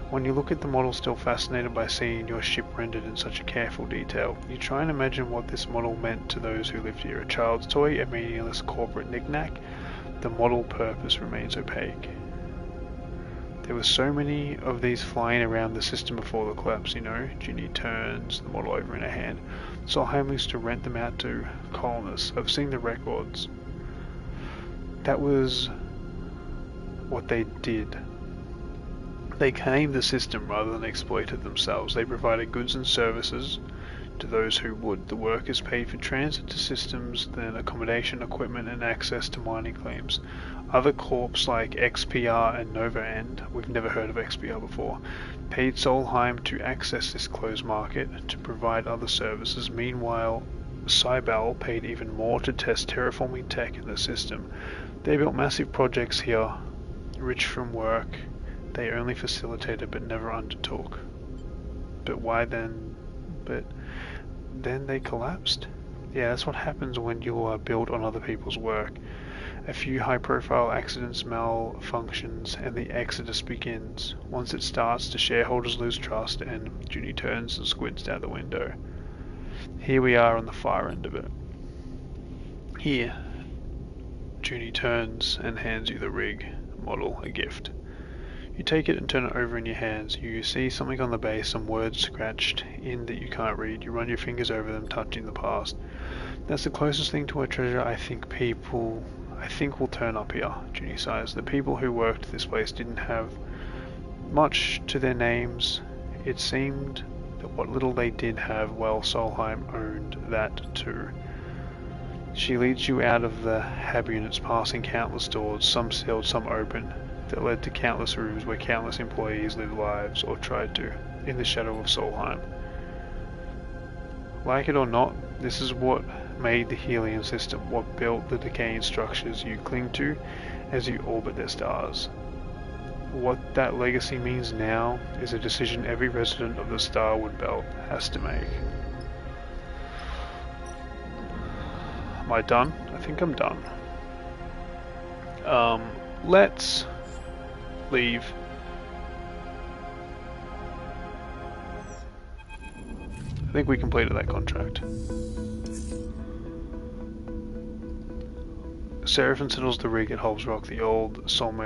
Speaker 1: When you look at the model, still fascinated by seeing your ship rendered in such a careful detail, you try and imagine what this model meant to those who lived here. A child's toy, a meaningless corporate knick-knack? The model purpose remains opaque. There were so many of these flying around the system before the collapse, you know. Junie turns the model over in her hand. Solheim used to rent them out to colonists. I've seen the records. That was what they did. They claimed the system rather than exploited themselves. They provided goods and services to those who would. The workers paid for transit to systems, then accommodation, equipment, and access to mining claims. Other corps like XPR and Nova End, we've never heard of XPR before, paid Solheim to access this closed market to provide other services. Meanwhile, Cybal paid even more to test terraforming tech in the system. They built massive projects here, rich from work they only facilitated but never undertook. But why then? But then they collapsed? Yeah, that's what happens when you are built on other people's work. A few high-profile accidents, malfunctions, and the exodus begins. Once it starts, the shareholders lose trust, and Junie turns and squints out the window. Here we are on the far end of it. Here. Junie turns and hands you the rig model, a gift. You take it and turn it over in your hands. You see something on the base, some words scratched in that you can't read. You run your fingers over them, touching the past. That's the closest thing to a treasure I think will turn up here, Junie sighs. The people who worked this place didn't have much to their names. It seemed that what little they did have, well, Solheim owned that too. She leads you out of the hab units, passing countless doors, some sealed, some open, that led to countless rooms where countless employees lived lives, or tried to, in the shadow of Solheim. Like it or not, this is what made the Helion system, what built the decaying structures you cling to as you orbit their stars. What that legacy means now is a decision every resident of the Starward Belt has to make. Am I done? I think I'm done. Let's leave. I think we completed that contract. Seraphim settles the rig at Hobbs Rock, the old Solheim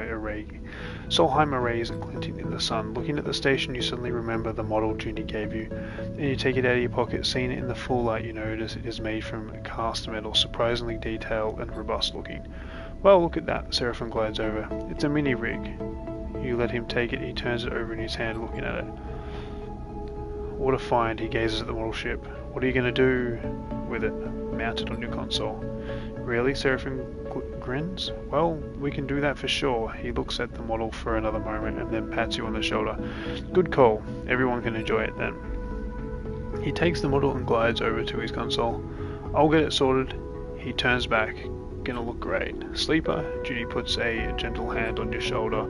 Speaker 1: arrays glinting in the sun. Looking at the station, you suddenly remember the model Junie gave you, and you take it out of your pocket. Seeing it in the full light, you notice it is made from cast metal, surprisingly detailed and robust looking. Well, look at that, Seraphim glides over. It's a mini rig. You let him take it, he turns it over in his hand, looking at it. What a find, he gazes at the model ship. What are you going to do with it, mounted on your console? Really? Seraphim grins. Well, we can do that for sure. He looks at the model for another moment and then pats you on the shoulder. Good call. Everyone can enjoy it then. He takes the model and glides over to his console. I'll get it sorted. He turns back. Gonna look great. Sleeper, Junie puts a gentle hand on your shoulder.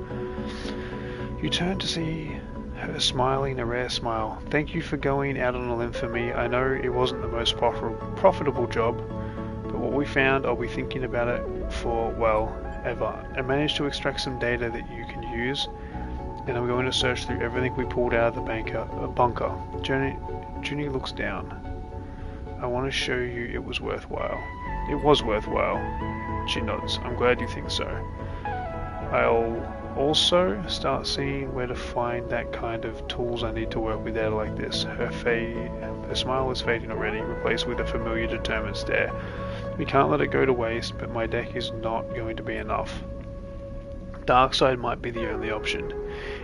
Speaker 1: You turn to see her smiling a rare smile. Thank you for going out on a limb for me. I know it wasn't the most profitable job, but what we found, I'll be thinking about it for, well, ever. I managed to extract some data that you can use, and I'm going to search through everything we pulled out of the bunker. Junie looks down. I want to show you it was worthwhile. It was worthwhile. She nods. I'm glad you think so. I'll also start seeing where to find that kind of tools I need to work with data like this. Her smile is fading already, replaced with a familiar determined stare. We can't let it go to waste, but my deck is not going to be enough. Dark side might be the only option.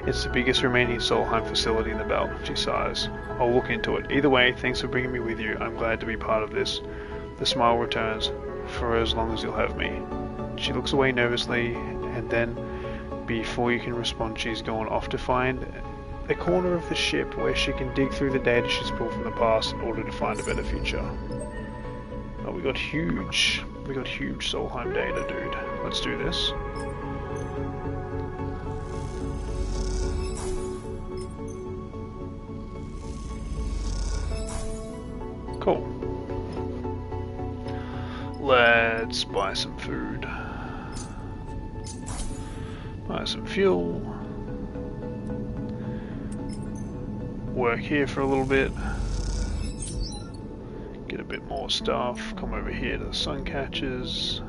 Speaker 1: It's the biggest remaining Solheim facility in the belt, she sighs. I'll look into it. Either way, thanks for bringing me with you. I'm glad to be part of this. The smile returns. For as long as you'll have me. She looks away nervously, and then, before you can respond, she's gone off to find a corner of the ship where she can dig through the data she's pulled from the past in order to find a better future. Oh, we got huge Solheim data, dude. Let's do this. Cool. Let's buy some food. Buy some fuel. Work here for a little bit. Get a bit more stuff. Come over here to the sun catchers.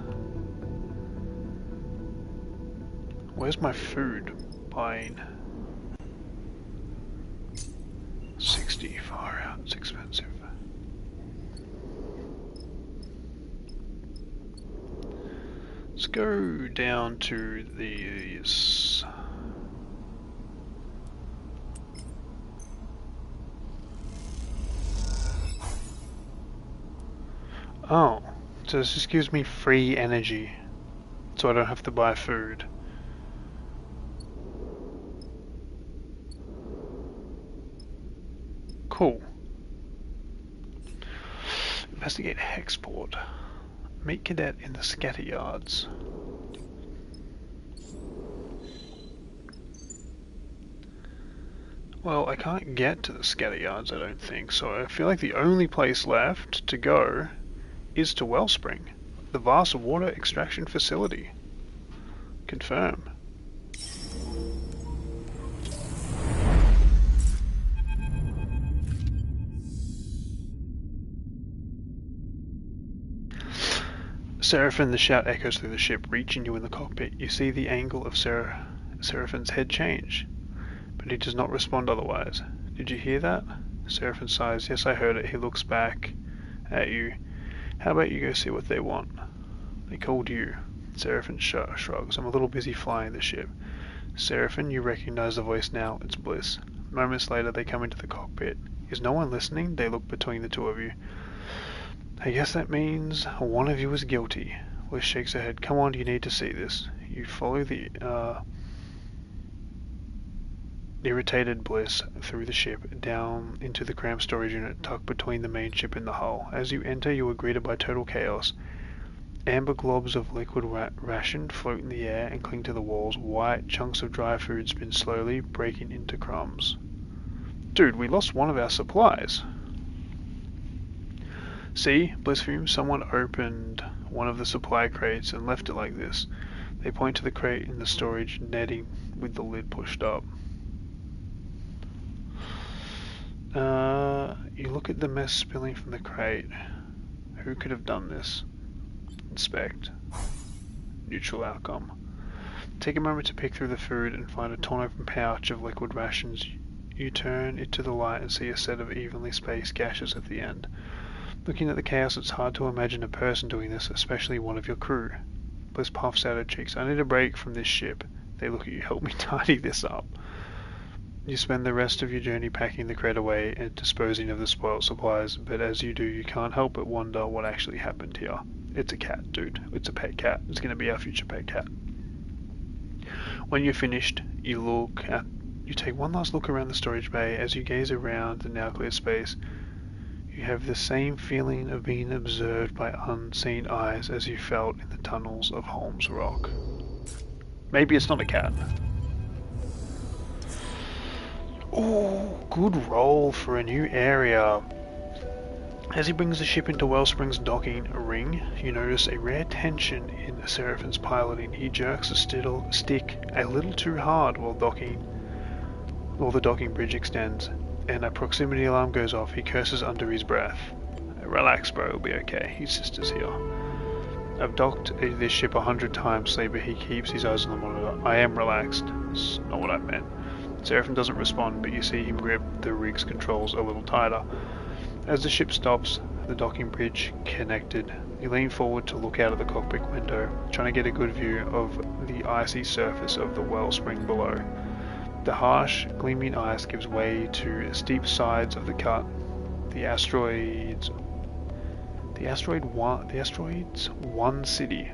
Speaker 1: Where's my food? Buying. 60, far out, it's expensive. Let's go down to these. Oh, so this just gives me free energy, so I don't have to buy food. Cool. Investigate Hexport. Meet Cadet in the scatter yards. Well, I can't get to the scatter yards, I don't think, so I feel like the only place left to go is to Wellspring, the vast water extraction facility. Confirm. Seraphin, the shout echoes through the ship, reaching you in the cockpit. You see the angle of Seraphin's head change, but he does not respond otherwise. Did you hear that? Seraphin sighs. Yes, I heard it. He looks back at you. How about you go see what they want? They called you. Seraphin shrugs. I'm a little busy flying the ship. Seraphin, you recognize the voice now. It's Bliss. Moments later, they come into the cockpit. Is no one listening? They look between the two of you. I guess that means one of you is guilty. Bliss shakes her head. Come on, you need to see this. You follow the irritated Bliss through the ship, down into the cramped storage unit tucked between the main ship and the hull. As you enter, you are greeted by total chaos. Amber globs of liquid ration float in the air and cling to the walls. White chunks of dry food spin slowly, breaking into crumbs. Dude, we lost one of our supplies. See, Bliss fumes, someone opened one of the supply crates and left it like this. They point to the crate in the storage netting with the lid pushed up. You look at the mess spilling from the crate. Who could have done this? Inspect. Neutral outcome. Take a moment to pick through the food and find a torn open pouch of liquid rations. You turn it to the light and see a set of evenly spaced gashes at the end. Looking at the chaos, it's hard to imagine a person doing this, especially one of your crew. Bliss puffs out her cheeks. I need a break from this ship. They look at you. Help me tidy this up. You spend the rest of your journey packing the crate away and disposing of the spoiled supplies, but as you do, you can't help but wonder what actually happened here. It's a cat, dude. It's a pet cat. It's going to be our future pet cat. When you're finished, you take one last look around the storage bay. As you gaze around the now clear space, you have the same feeling of being observed by unseen eyes as you felt in the tunnels of Holmes Rock. Maybe it's not a cat. Ooh, good roll for a new area. As he brings the ship into Wellspring's docking ring, you notice a rare tension in Seraphin's piloting. He jerks the stick a little too hard while the docking bridge extends, and a proximity alarm goes off. He curses under his breath. Relax, bro, it'll be okay. His sister's here. I've docked this ship 100 times, Saber. He keeps his eyes on the monitor. I am relaxed. That's not what I meant. Seraphin doesn't respond, but you see him grip the rig's controls a little tighter. As the ship stops, the docking bridge connected. You lean forward to look out of the cockpit window, trying to get a good view of the icy surface of the wellspring below. The harsh, gleaming ice gives way to steep sides of the cut. The asteroid's one city.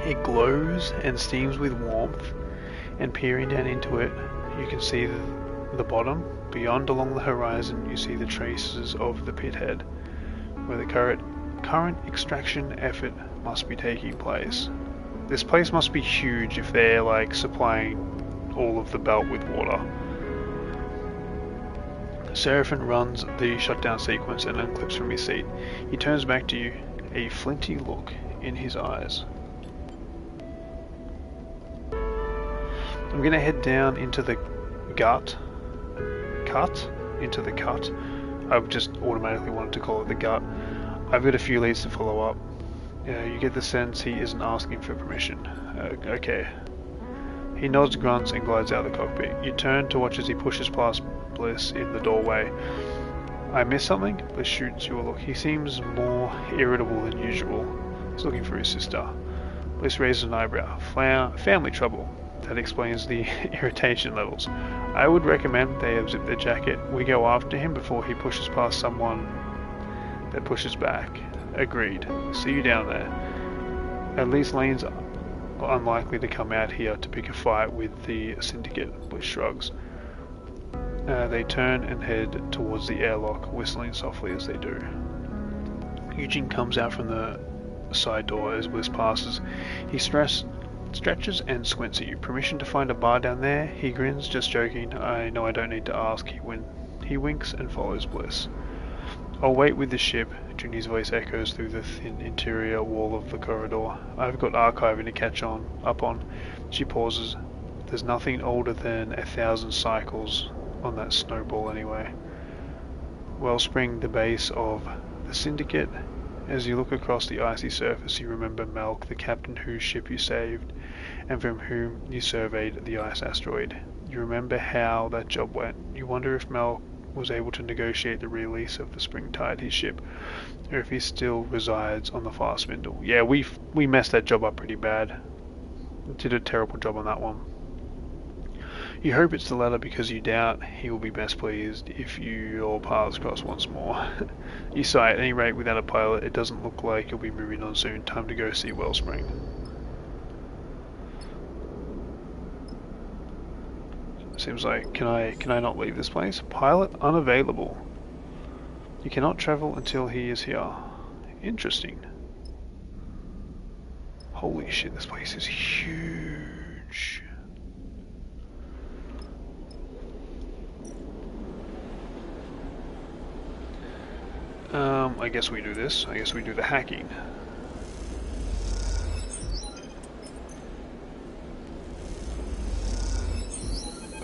Speaker 1: It glows and steams with warmth, and peering down into it, you can see the bottom. Beyond, along the horizon, you see the traces of the pit head, where the current extraction effort must be taking place. This place must be huge if they're like supplying all of the belt with water. Seraphin runs the shutdown sequence and unclips from his seat. He turns back to you, a flinty look in his eyes. I'm gonna head down into the cut. I've just automatically wanted to call it the gut. I've got a few leads to follow up. You get the sense he isn't asking for permission. Okay. He nods, grunts, and glides out of the cockpit. You turn to watch as he pushes past Bliss in the doorway. I missed something? Bliss shoots you a look. He seems more irritable than usual. He's looking for his sister. Bliss raises an eyebrow. Family trouble. That explains the irritation levels. I would recommend they unzip their jacket. We go after him before he pushes past someone that pushes back. Agreed. See you down there. At least Lane's unlikely to come out here to pick a fight with the Syndicate. Bliss shrugs. They turn and head towards the airlock, whistling softly as they do. Eugene comes out from the side door as Bliss passes. He stretches and squints at you. Permission to find a bar down there? He grins, just joking. I know I don't need to ask. He winks and follows Bliss. I'll wait with the ship. Ginny's voice echoes through the thin interior wall of the corridor. I've got archiving to catch up on. She pauses. There's nothing older than 1,000 cycles on that snowball anyway. Wellspring, the base of the Syndicate. As you look across the icy surface, you remember Malk, the captain whose ship you saved, and from whom you surveyed the ice asteroid. You remember how that job went. You wonder if Malk was able to negotiate the release of the Springtide, his ship, or if he still resides on the far spindle. Yeah, we messed that job up pretty bad. Did a terrible job on that one. You hope it's the latter because you doubt he will be best pleased if your paths cross once more. You sigh. At any rate, without a pilot, it doesn't look like you'll be moving on soon. Time to go see Wellspring. Seems like, can I not leave this place? Pilot unavailable. You cannot travel until he is here. Interesting. Holy shit, this place is huge. I guess we do this. I guess we do the hacking.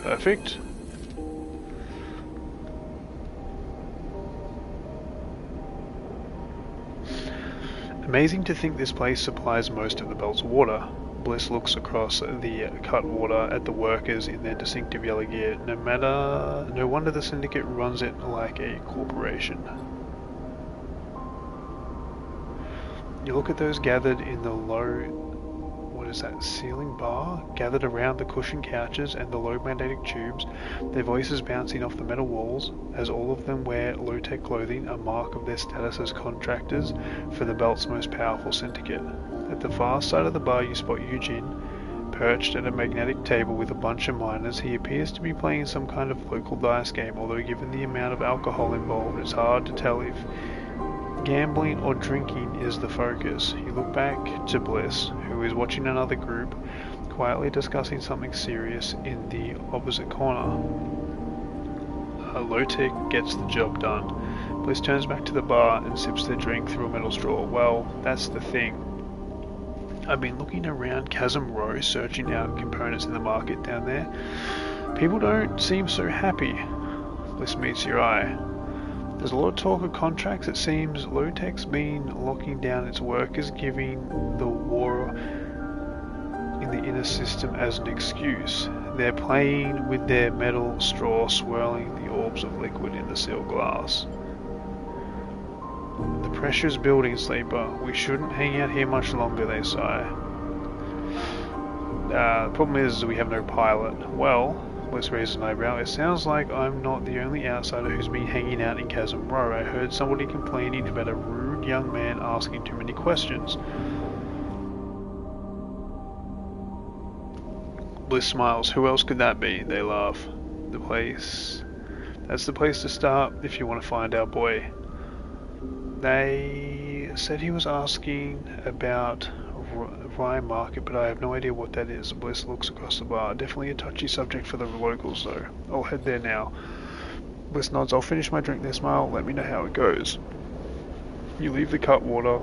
Speaker 1: Perfect. Amazing to think this place supplies most of the belt's water. Bliss looks across the cut water at the workers in their distinctive yellow gear. No wonder the Syndicate runs it like a corporation. You look at those gathered in the ceiling bar, gathered around the cushioned couches and the low magnetic tubes, their voices bouncing off the metal walls, as all of them wear low-tech clothing, a mark of their status as contractors for the belt's most powerful syndicate. At the far side of the bar you spot Eugene, perched at a magnetic table with a bunch of miners. He appears to be playing some kind of local dice game, although given the amount of alcohol involved, it's hard to tell if gambling or drinking is the focus. You look back to Bliss, who is watching another group quietly discussing something serious in the opposite corner. Low-tech gets the job done. Bliss turns back to the bar and sips their drink through a metal straw. Well, that's the thing. I've been looking around Chasm Row, searching out components in the market down there. People don't seem so happy. Bliss meets your eye. There's a lot of talk of contracts. It seems Low-Tech's been locking down its workers, giving the war in the inner system as an excuse. They're playing with their metal straw, swirling the orbs of liquid in the sealed glass. The pressure's building, Sleeper. We shouldn't hang out here much longer, they sigh. The problem is we have no pilot. Well, Bliss raised an eyebrow. It sounds like I'm not the only outsider who's been hanging out in Chasm Row. I heard somebody complaining about a rude young man asking too many questions. Bliss smiles. Who else could that be? They laugh. That's the place to start if you want to find our boy. They said he was asking about Rye Market, but I have no idea what that is. Bliss looks across the bar. Definitely a touchy subject for the locals, though. I'll head there now. Bliss nods. I'll finish my drink. They smile. Let me know how it goes. You leave the Cutwater,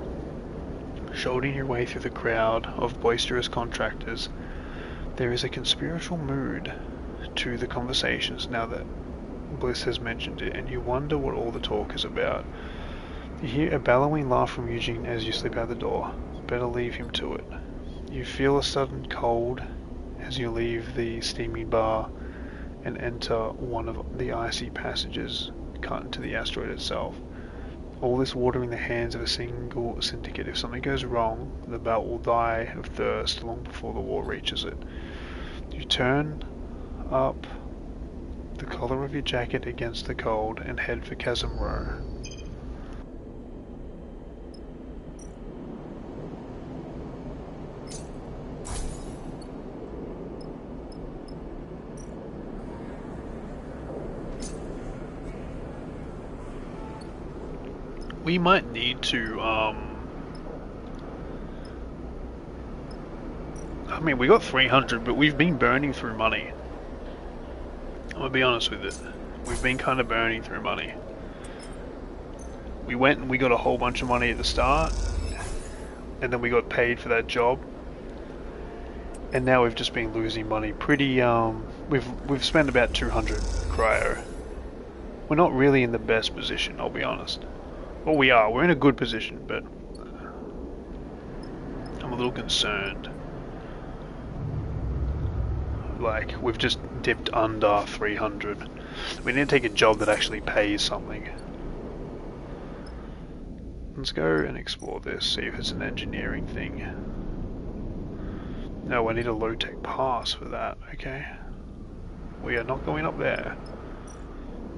Speaker 1: shouldering your way through the crowd of boisterous contractors. There is a conspiratorial mood to the conversations now that Bliss has mentioned it, and you wonder what all the talk is about. You hear a bellowing laugh from Eugene as you slip out the door. Better leave him to it. You feel a sudden cold as you leave the steaming bar and enter one of the icy passages cut into the asteroid itself. All this water in the hands of a single syndicate. If something goes wrong, the belt will die of thirst long before the war reaches it. You turn up the collar of your jacket against the cold and head for Chasm Row. We might need to, I mean, we got 300, but we've been burning through money. I'm gonna be honest with it. We've been kind of burning through money. We went and we got a whole bunch of money at the start, and then we got paid for that job. And now we've just been losing money pretty, we've spent about 200 cryo. We're not really in the best position, I'll be honest. Well, we are. We're in a good position, but I'm a little concerned. Like, we've just dipped under 300. We need to take a job that actually pays something. Let's go and explore this, see if it's an engineering thing. No, I need a low-tech pass for that, okay. We are not going up there.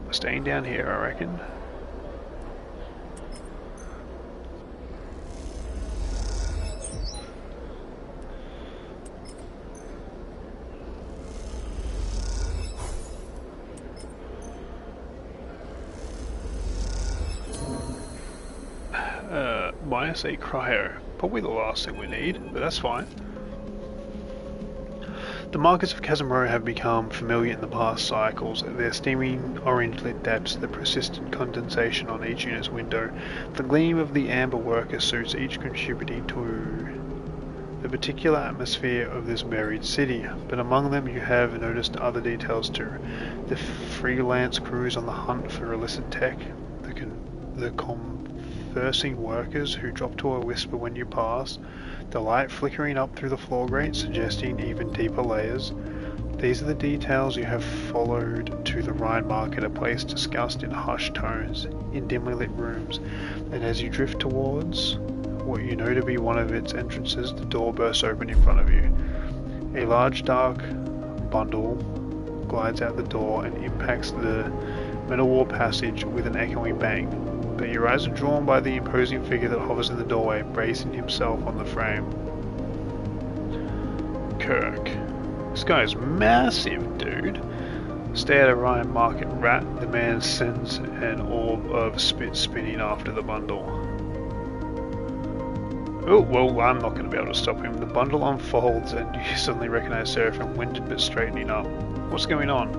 Speaker 1: We're staying down here, I reckon. Why I say cryo? Probably the last thing we need, but that's fine. The markets of Chasm Row have become familiar in the past cycles. Their steaming orange-lit depths, the persistent condensation on each unit's window, the gleam of the amber worker suits, each contributing to the particular atmosphere of this buried city. But among them you have noticed other details too. The freelance crews on the hunt for illicit tech, the conversing workers who drop to a whisper when you pass, the light flickering up through the floor grate suggesting even deeper layers. These are the details you have followed to the Rhine Market, a place discussed in hushed tones, in dimly lit rooms, and as you drift towards what you know to be one of its entrances, the door bursts open in front of you. A large dark bundle glides out the door and impacts the metal wall passage with an echoing bang. But your eyes are drawn by the imposing figure that hovers in the doorway, bracing himself on the frame. Kirk. This guy's massive, dude. Stay at a Ryan Market rat. The man sends an orb of spit spinning after the bundle. Oh, well, I'm not going to be able to stop him. The bundle unfolds and you suddenly recognize Seraphim, winded but straightening up. What's going on?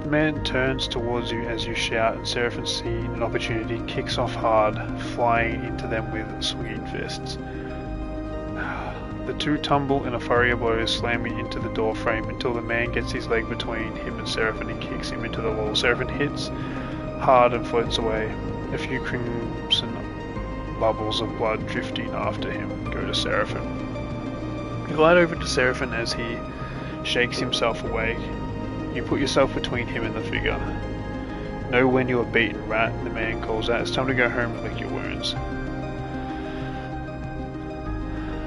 Speaker 1: The man turns towards you as you shout, and Seraphim, seeing an opportunity, kicks off hard, flying into them with swinging fists. The two tumble in a flurry of blows, slamming into the door frame until the man gets his leg between him and Seraphim and kicks him into the wall. Seraphim hits hard and floats away. A few crimson bubbles of blood drifting after him go to Seraphim. You glide over to Seraphim as he shakes himself awake. You put yourself between him and the figure. Know when you are beaten, rat, the man calls out. It's time to go home and lick your wounds.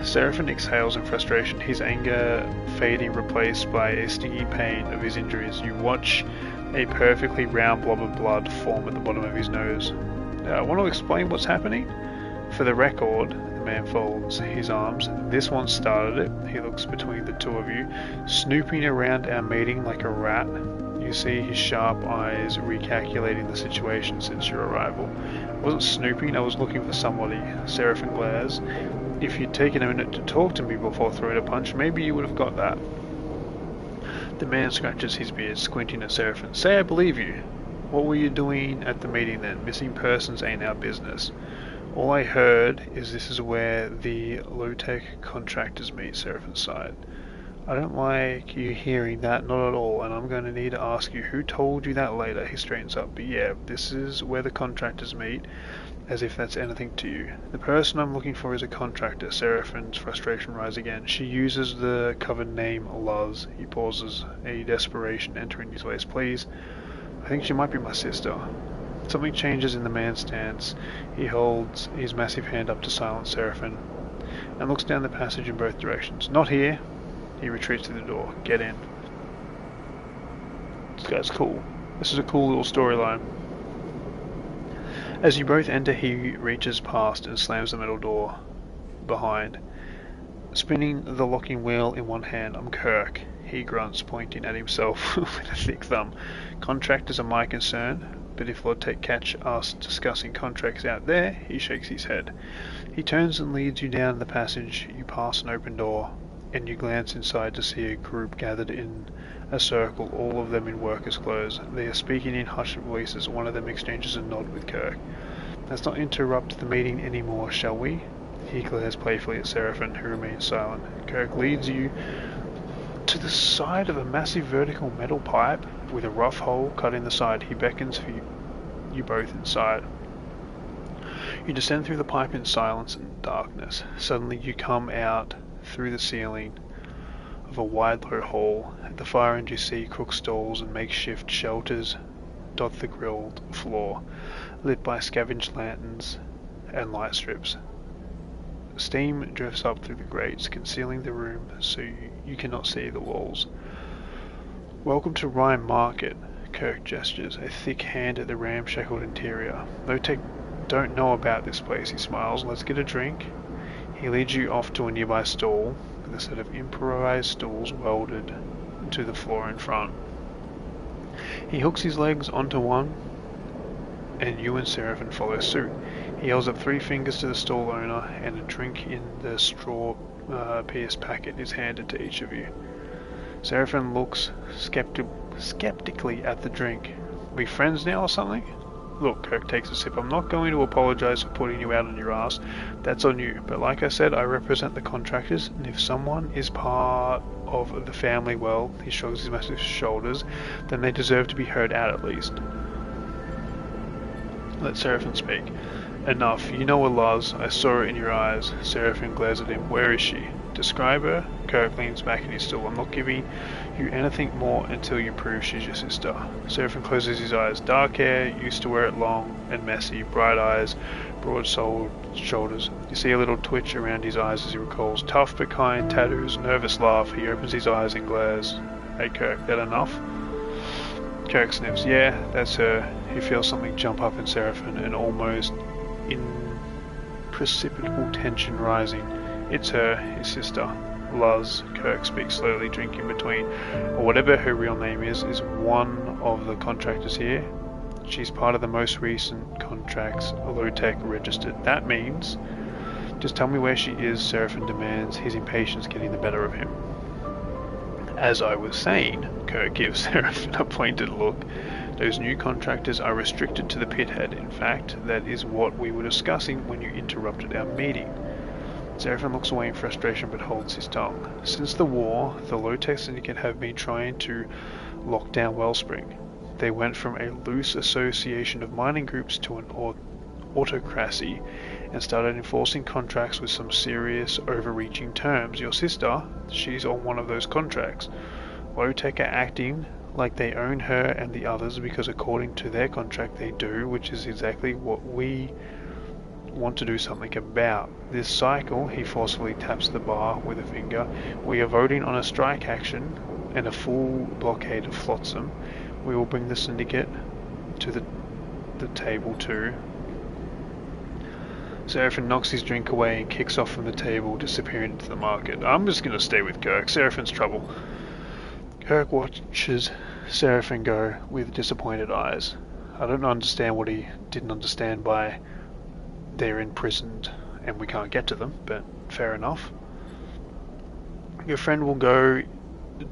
Speaker 1: Seraphin exhales in frustration, his anger fading, replaced by a stinging pain of his injuries. You watch a perfectly round blob of blood form at the bottom of his nose. I want to explain what's happening? For the record, the man folds his arms. This one started it. He looks between the two of you, snooping around our meeting like a rat. You see his sharp eyes recalculating the situation since your arrival. I wasn't snooping, I was looking for somebody. Seraphin glares. If you'd taken a minute to talk to me before throwing a punch, maybe you would have got that. The man scratches his beard, squinting at Seraphin. Say I believe you. What were you doing at the meeting then? Missing persons ain't our business. All I heard is this is where the low-tech contractors meet, Seraphin sighed. I don't like you hearing that, not at all, and I'm going to need to ask you who told you that later. He straightens up. But yeah, this is where the contractors meet, as if that's anything to you. The person I'm looking for is a contractor. Seraphin's frustration rises again. She uses the covered name Luz. He pauses, a desperation entering his face. Please, I think she might be my sister. Something changes in the man's stance. He holds his massive hand up to silence Seraphin and looks down the passage in both directions. Not here. He retreats to the door. Get in. This guy's cool. This is a cool little storyline. As you both enter, he reaches past and slams the metal door behind, spinning the locking wheel in one hand. I'm Kirk. He grunts, pointing at himself with a thick thumb. Contractors are my concern, but if Lord Tech catch us discussing contracts out there, he shakes his head. He turns and leads you down the passage. You pass an open door, and you glance inside to see a group gathered in a circle, all of them in workers' clothes. They are speaking in hushed voices. One of them exchanges a nod with Kirk. Let's not interrupt the meeting anymore, shall we? He glares playfully at Seraphin, who remains silent. Kirk leads you to the side of a massive vertical metal pipe with a rough hole cut in the side. He beckons for you both inside. You descend through the pipe in silence and darkness. Suddenly you come out through the ceiling of a wide low hall. At the far end you see crook stalls and makeshift shelters dot the grilled floor, lit by scavenged lanterns and light strips. Steam drifts up through the grates, concealing the room so you cannot see the walls. Welcome to Rhyme Market, Kirk gestures, a thick hand at the ramshackle interior. No tech don't know about this place, he smiles. Let's get a drink. He leads you off to a nearby stall with a set of improvised stools welded to the floor in front. He hooks his legs onto one, and you and Seraphin follow suit. He holds up 3 fingers to the stall owner, and a drink in the straw-pierced packet is handed to each of you. Seraphin looks skeptically at the drink. We friends now or something? Look, Kirk takes a sip. I'm not going to apologize for putting you out on your ass. That's on you. But like I said, I represent the contractors, and if someone is part of the family, well, he shrugs his massive shoulders, then they deserve to be heard out at least. Let Seraphin speak. Enough. You know a Luz. I saw it in your eyes. Seraphin glares at him. Where is she? Describe her? Kirk leans back in his stool. I'm not giving you anything more until you prove she's your sister. Seraphin closes his eyes. Dark hair, used to wear it long and messy, bright eyes, broad shoulders. You see a little twitch around his eyes as he recalls. Tough but kind, tattoos, nervous laugh. He opens his eyes and glares. Hey Kirk, that enough? Kirk sniffs. Yeah, that's her. He feels something jump up in Seraphin, an almost imperceptible tension rising. It's her, his sister. Luz, Kirk speaks slowly, drinking between, or whatever her real name is one of the contractors here. She's part of the most recent contracts low-tech registered. That means, just tell me where she is, Seraphin demands, his impatience getting the better of him. As I was saying, Kirk gives Seraphin a pointed look. Those new contractors are restricted to the pithead. In fact, that is what we were discussing when you interrupted our meeting. Seraphin looks away in frustration but holds his tongue. Since the war, the low-tech syndicate have been trying to lock down Wellspring. They went from a loose association of mining groups to an autocracy and started enforcing contracts with some serious overreaching terms. Your sister, she's on one of those contracts. Low-tech are acting like they own her and the others because according to their contract they do, which is exactly what we want to do something about this cycle. He forcefully taps the bar with a finger. We are voting on a strike action and a full blockade of Flotsam. We will bring the syndicate to the table too. Seraphin knocks his drink away and kicks off from the table, disappearing into the market. I'm just going to stay with Kirk. Seraphin's trouble. Kirk watches Seraphin go with disappointed eyes. I don't understand what he didn't understand by they're imprisoned and we can't get to them, but fair enough. Your friend will go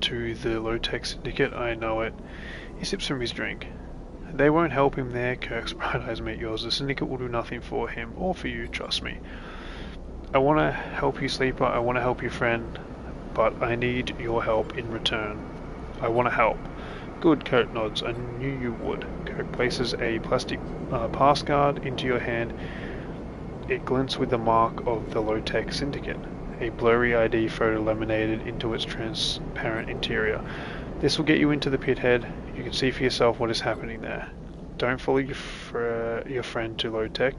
Speaker 1: to the low-tech syndicate, I know it. He sips from his drink. They won't help him there, Kirk's bright eyes meet yours. The syndicate will do nothing for him, or for you, trust me. I want to help you, Sleeper, I want to help your friend, but I need your help in return. I want to help. Good, Kirk nods. I knew you would. Kirk places a plastic pass card into your hand. It glints with the mark of the low-tech syndicate. A blurry ID photo laminated into its transparent interior. This will get you into the pit head. You can see for yourself what is happening there. Don't follow your friend to low-tech.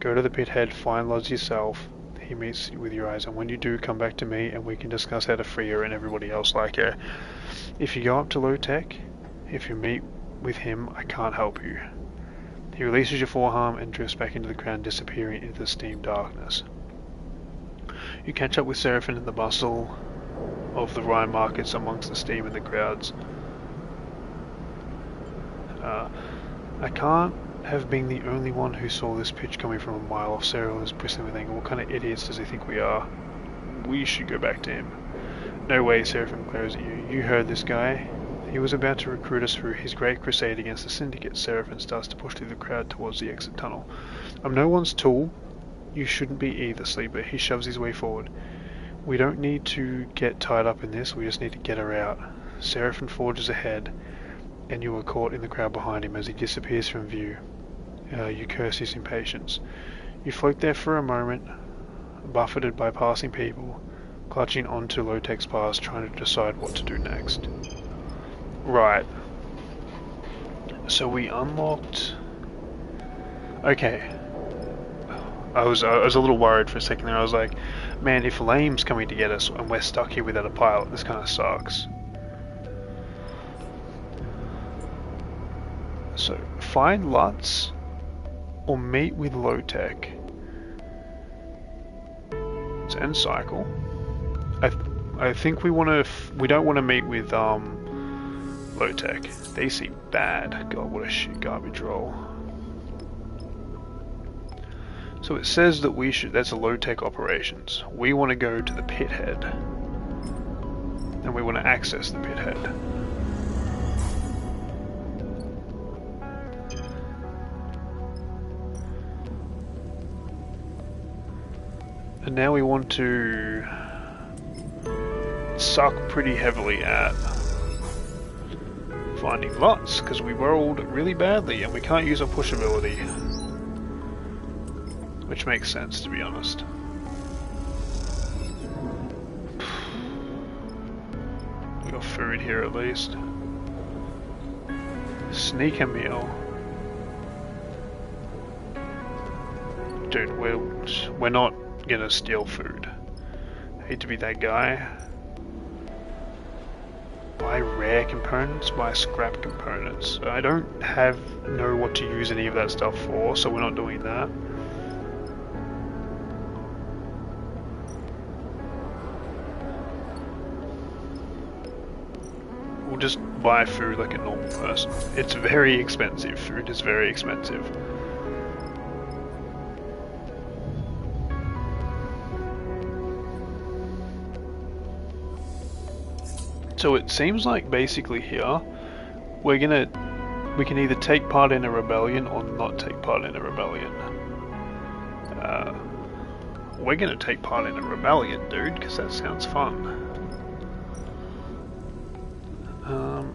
Speaker 1: Go to the pit head, find Loz yourself. He meets with your eyes, and when you do, come back to me and we can discuss how to free her and everybody else like her. If you go up to low-tech, if you meet with him, I can't help you. He releases your forearm and drifts back into the crowd, disappearing into the steam darkness. You catch up with Seraphin in the bustle of the Rhine markets amongst the steam and the crowds. I can't have been the only one who saw this pitch coming from a mile off. Cyril is bristling with anger. What kind of idiots does he think we are? We should go back to him. No way, Seraphin glares at you. You heard this guy. He was about to recruit us for his great crusade against the syndicate. Seraphin starts to push through the crowd towards the exit tunnel. I'm no one's tool. You shouldn't be either, Sleeper. He shoves his way forward. We don't need to get tied up in this, we just need to get her out. Seraphin forges ahead, and you are caught in the crowd behind him as he disappears from view. You curse his impatience. You float there for a moment, buffeted by passing people, clutching onto low-tech's pass, trying to decide what to do next. Right. So we unlocked... Okay. I was a little worried for a second there. I was like, man, if Lame's coming to get us and we're stuck here without a pilot, this kind of sucks. So, find Lutz or meet with low-tech. Let's end cycle. I think we don't want to meet with low-tech. They seem bad. God, what a shit garbage roll. So it says that that's a low-tech operations. We want to go to the pit head. And we want to access the pit head. And now we want to suck pretty heavily at finding Lutz, because we rolled really badly and we can't use our push ability. Which makes sense, to be honest. We got food here at least. Sneak a meal. Dude, we're not gonna steal food. Hate to be that guy. Buy rare components, buy scrap components. I don't know what to use any of that stuff for, so we're not doing that. We'll just buy food like a normal person. It's very expensive. Food is very expensive. So it seems like basically here we can either take part in a rebellion or not take part in a rebellion. We're gonna take part in a rebellion, dude, because that sounds fun.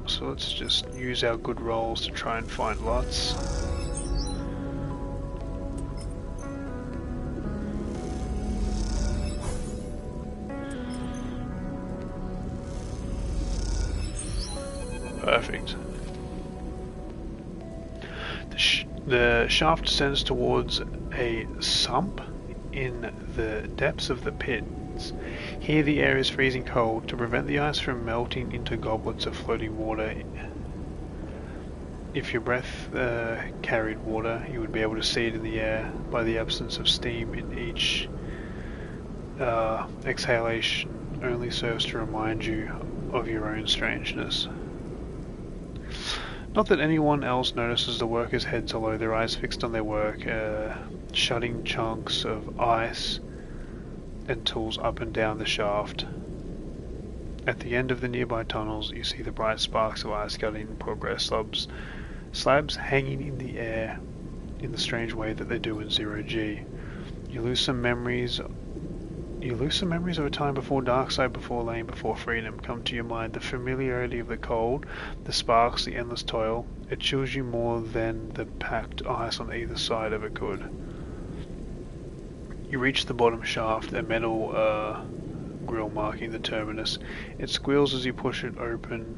Speaker 1: So let's just use our good rolls to try and find Lutz. Perfect. The shaft descends towards a sump in the depths of the pits. Here the air is freezing cold. To prevent the ice from melting into goblets of floating water, if your breath carried water, you would be able to see it in the air by the absence of steam in each exhalation. Only serves to remind you of your own strangeness. Not that anyone else notices the workers' heads are low, their eyes fixed on their work, shutting chunks of ice and tools up and down the shaft. At the end of the nearby tunnels, you see the bright sparks of ice cutting in progress, slabs hanging in the air in the strange way that they do in zero-G. You lose some memories of a time before Darkside, before Lane, before Freedom come to your mind. The familiarity of the cold, the sparks, the endless toil. It chills you more than the packed ice on either side ever could. You reach the bottom shaft, a metal grill marking the terminus. It squeals as you push it open,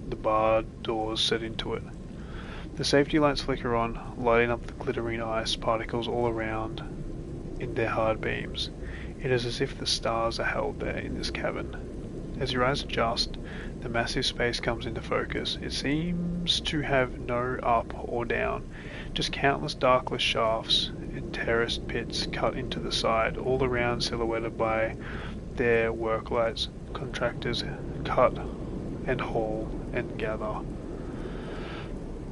Speaker 1: the barred doors set into it. The safety lights flicker on, lighting up the glittering ice particles all around in their hard beams. It is as if the stars are held there in this cavern. As your eyes adjust, the massive space comes into focus. It seems to have no up or down, just countless darkless shafts and terraced pits cut into the side, all around silhouetted by their work lights. Contractors cut and haul and gather.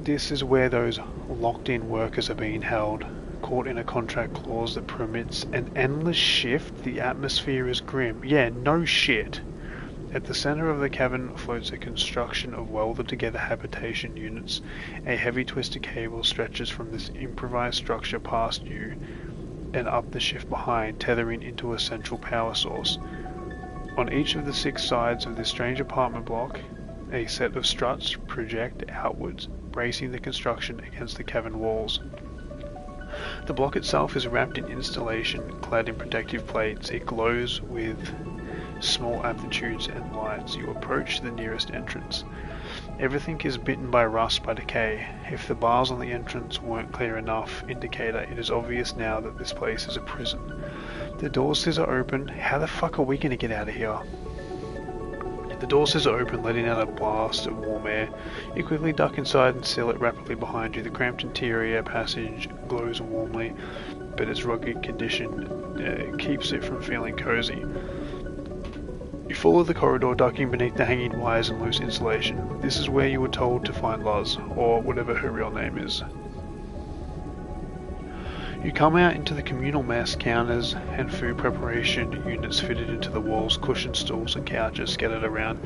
Speaker 1: This is where those locked-in workers are being held, caught in a contract clause that permits an endless shift. The atmosphere is grim. Yeah, no shit. At the center of the cavern floats a construction of welded-together habitation units. A heavy twisted cable stretches from this improvised structure past you and up the shift behind, tethering into a central power source. On each of the 6 sides of this strange apartment block, a set of struts project outwards, bracing the construction against the cavern walls. The block itself is wrapped in insulation, clad in protective plates. It glows with small amplitudes and lights. You approach the nearest entrance. Everything is bitten by rust, by decay. If the bars on the entrance weren't clear enough indicator, it is obvious now that this place is a prison. The door scissor open. How the fuck are we gonna get out of here? The door scissor open, letting out a blast of warm air. You quickly duck inside and seal it rapidly behind you. The cramped interior passage glows warmly, but its rugged condition keeps it from feeling cozy. You follow the corridor, ducking beneath the hanging wires and loose insulation. This is where you were told to find Luz, or whatever her real name is. You come out into the communal mess, counters and food preparation units fitted into the walls, cushioned stools and couches scattered around.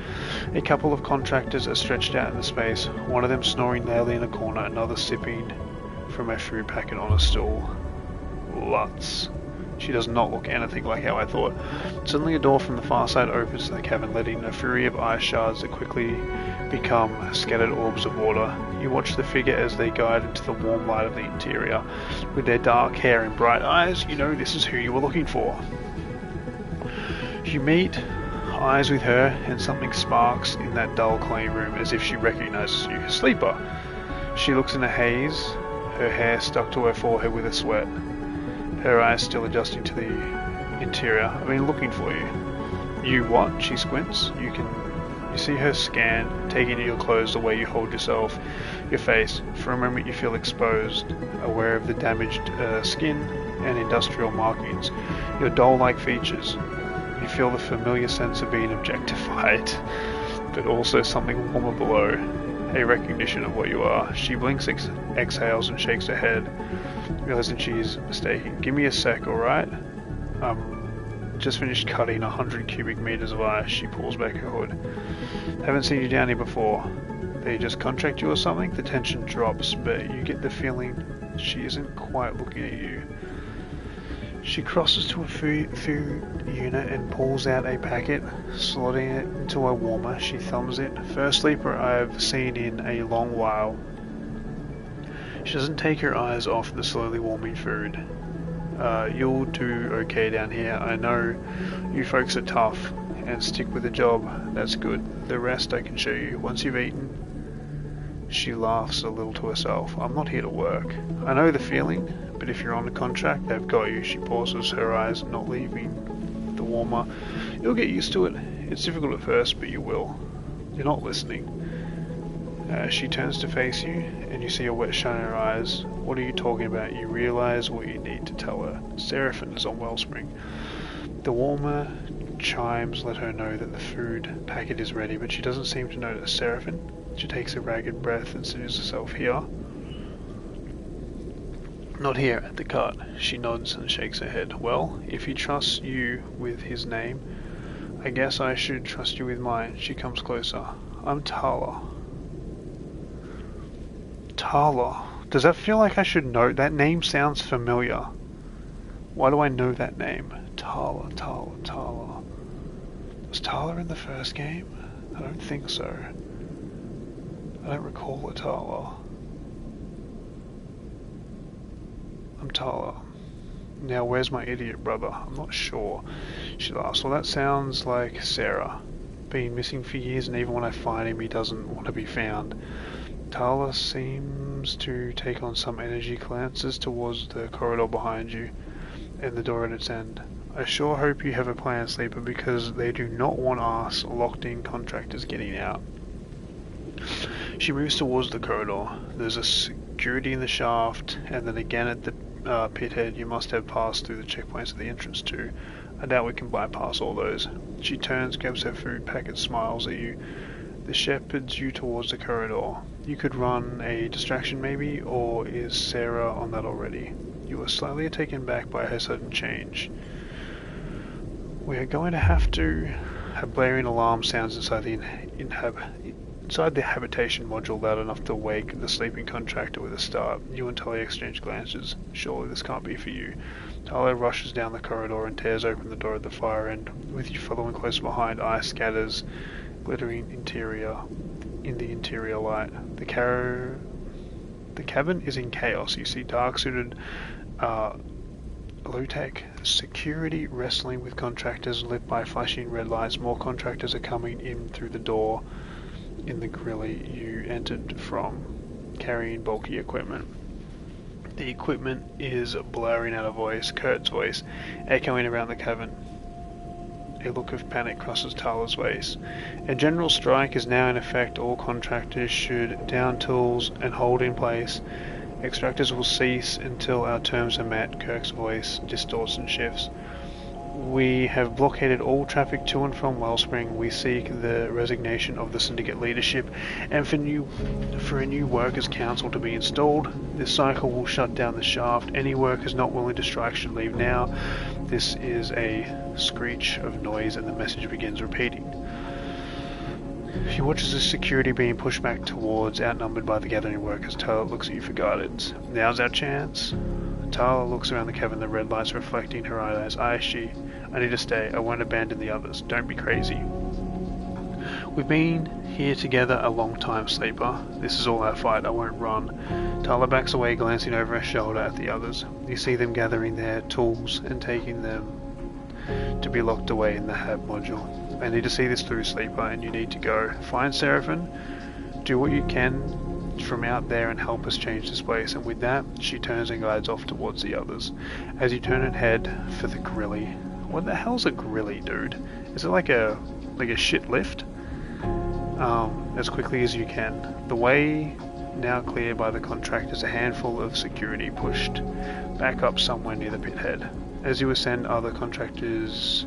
Speaker 1: A couple of contractors are stretched out in the space, one of them snoring loudly in a corner, another sipping from a food packet on a stool. Lutz. She does not look anything like how I thought. Suddenly a door from the far side opens to the cavern, letting a fury of ice shards that quickly become scattered orbs of water. You watch the figure as they guide into the warm light of the interior. With their dark hair and bright eyes, you know this is who you were looking for. You meet eyes with her, and something sparks in that dull clean room as if she recognizes you. Sleeper! She looks in a haze, her hair stuck to her forehead with a sweat. Her eyes still adjusting to the interior. I've been looking for you. You what? She squints. You see her scan, taking your clothes, the way you hold yourself, your face. For a moment you feel exposed, aware of the damaged skin and industrial markings, your doll-like features. You feel the familiar sense of being objectified, but also something warmer below, a recognition of what you are. She blinks, exhales and shakes her head, realizing she's mistaken. Give me a sec, alright? Just finished cutting 100 cubic meters of ice. She pulls back her hood. Haven't seen you down here before. They just contract you or something? The tension drops, but you get the feeling she isn't quite looking at you. She crosses to a food unit and pulls out a packet, slotting it into a warmer. She thumbs it. First sleeper I've seen in a long while. She doesn't take her eyes off the slowly warming food. You'll do okay down here. I know you folks are tough and stick with the job. That's good. The rest I can show you. Once you've eaten, She laughs a little to herself. I'm not here to work. I know the feeling, but if you're on a contract, they've got you. She pauses, her eyes not leaving the warmer. You'll get used to it. It's difficult at first, but you will. You're not listening. She turns to face you, and you see a wet shine in her eyes. What are you talking about? You realize what you need to tell her. Seraphin is on Wellspring. The warmer chimes let her know that the food packet is ready, but she doesn't seem to notice Seraphin. She takes a ragged breath and settles herself here. Not here, at the cart. She nods and shakes her head. Well, if he trusts you with his name, I guess I should trust you with mine. She comes closer. I'm Tala. Tala. Does that feel like I should know? That name sounds familiar. Why do I know that name? Tala, Tala, Tala. Was Tala in the first game? I don't think so. I don't recall a Tala. I'm Tala. Now where's my idiot brother? I'm not sure. She laughs. Well, that sounds like Sarah. Been missing for years, and even when I find him, he doesn't want to be found. Tala seems to take on some energy, glances towards the corridor behind you and the door at its end. I sure hope you have a plan, Sleeper, because they do not want us locked-in contractors getting out. She moves towards the corridor. There's a security in the shaft, and then again at the pit head. You must have passed through the checkpoints at the entrance too. I doubt we can bypass all those. She turns, grabs her food packet, smiles at you. The shepherds you towards the corridor. You could run a distraction maybe, or is Sarah on that already? You are slightly taken back by her sudden change. We are going to have to have blaring alarm sounds inside the habitation module loud enough to wake the sleeping contractor with a start. You and Talia exchange glances. Surely this can't be for you. Talia rushes down the corridor and tears open the door at the far end. With you following close behind, ice scatters, glittering in the interior light. The cabin is in chaos. You see dark-suited low-tech security wrestling with contractors lit by flashing red lights. More contractors are coming in through the door in the grilly you entered from, carrying bulky equipment. The equipment is blaring out a voice, Kurt's voice, echoing around the cabin. A look of panic crosses Tala's face. A general strike is now in effect. All contractors should down tools and hold in place. Extractors will cease until our terms are met. Kirk's voice distorts and shifts. We have blockaded all traffic to and from Wellspring. We seek the resignation of the syndicate leadership and for a new workers' council to be installed. This cycle will shut down the shaft. Any workers not willing to strike should leave now. This is a screech of noise, and the message begins repeating. He watches the security being pushed back towards, outnumbered by the gathering workers. Tyler looks at you for guidance. Now's our chance. Tyler looks around the cabin, the red lights reflecting her eyes. She. I need to stay. I won't abandon the others. Don't be crazy. We've been here together a long time, Sleeper. This is all our fight. I won't run. Tyler backs away, glancing over her shoulder at the others. You see them gathering their tools and taking them to be locked away in the hab module. I need to see this through, Sleeper, and you need to go. Find Seraphin. Do what you can from out there and help us change this place. And with that, she turns and guides off towards the others. As you turn and head for the grilly. What the hell's a grilly, dude? Is it like a shit lift? As quickly as you can. The way now cleared by the contractors, a handful of security pushed back up somewhere near the pit head. As you ascend, other contractors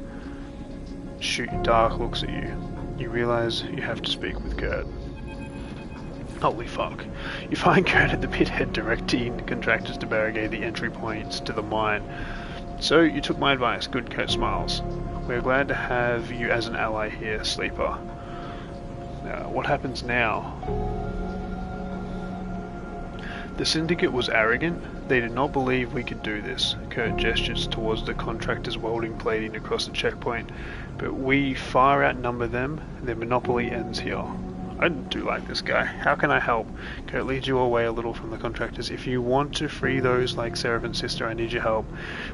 Speaker 1: shoot dark looks at you. You realize you have to speak with Kurt. Holy fuck. You find Kurt at the pit head directing contractors to barricade the entry points to the mine. So, you took my advice. Good, Kurt smiles. We're glad to have you as an ally here, Sleeper. What happens now? The Syndicate was arrogant. They did not believe we could do this. Kurt gestures towards the contractors welding plating across the checkpoint. But we far outnumber them. Their monopoly ends here. I do like this guy. How can I help? Kurt leads you away a little from the contractors. If you want to free those like Seraph and Sister, I need your help.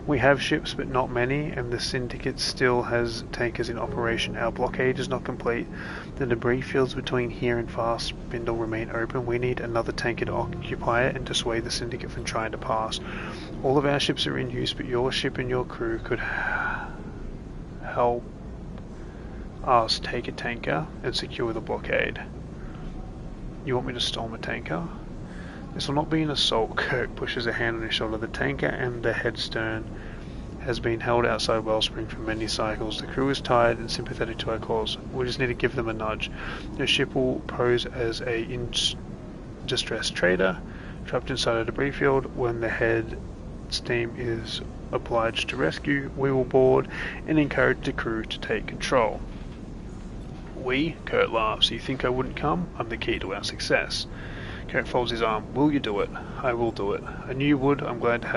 Speaker 1: We have ships, but not many, and the Syndicate still has tankers in operation. Our blockade is not complete. The debris fields between here and Fast Spindle remain open. We need another tanker to occupy it and dissuade the Syndicate from trying to pass. All of our ships are in use, but your ship and your crew could help us take a tanker and secure the blockade. You want me to storm a tanker? This will not be an assault. Kirk pushes a hand on his shoulder. The tanker and the headstern has been held outside Wellspring for many cycles. The crew is tired and sympathetic to our cause. We just need to give them a nudge. Your ship will pose as a distressed trader trapped inside a debris field. When the head steam is obliged to rescue, we will board and encourage the crew to take control. We? Kurt laughs. You think I wouldn't come? I'm the key to our success. Kurt folds his arm. Will you do it? I will do it. I knew you would. I'm glad to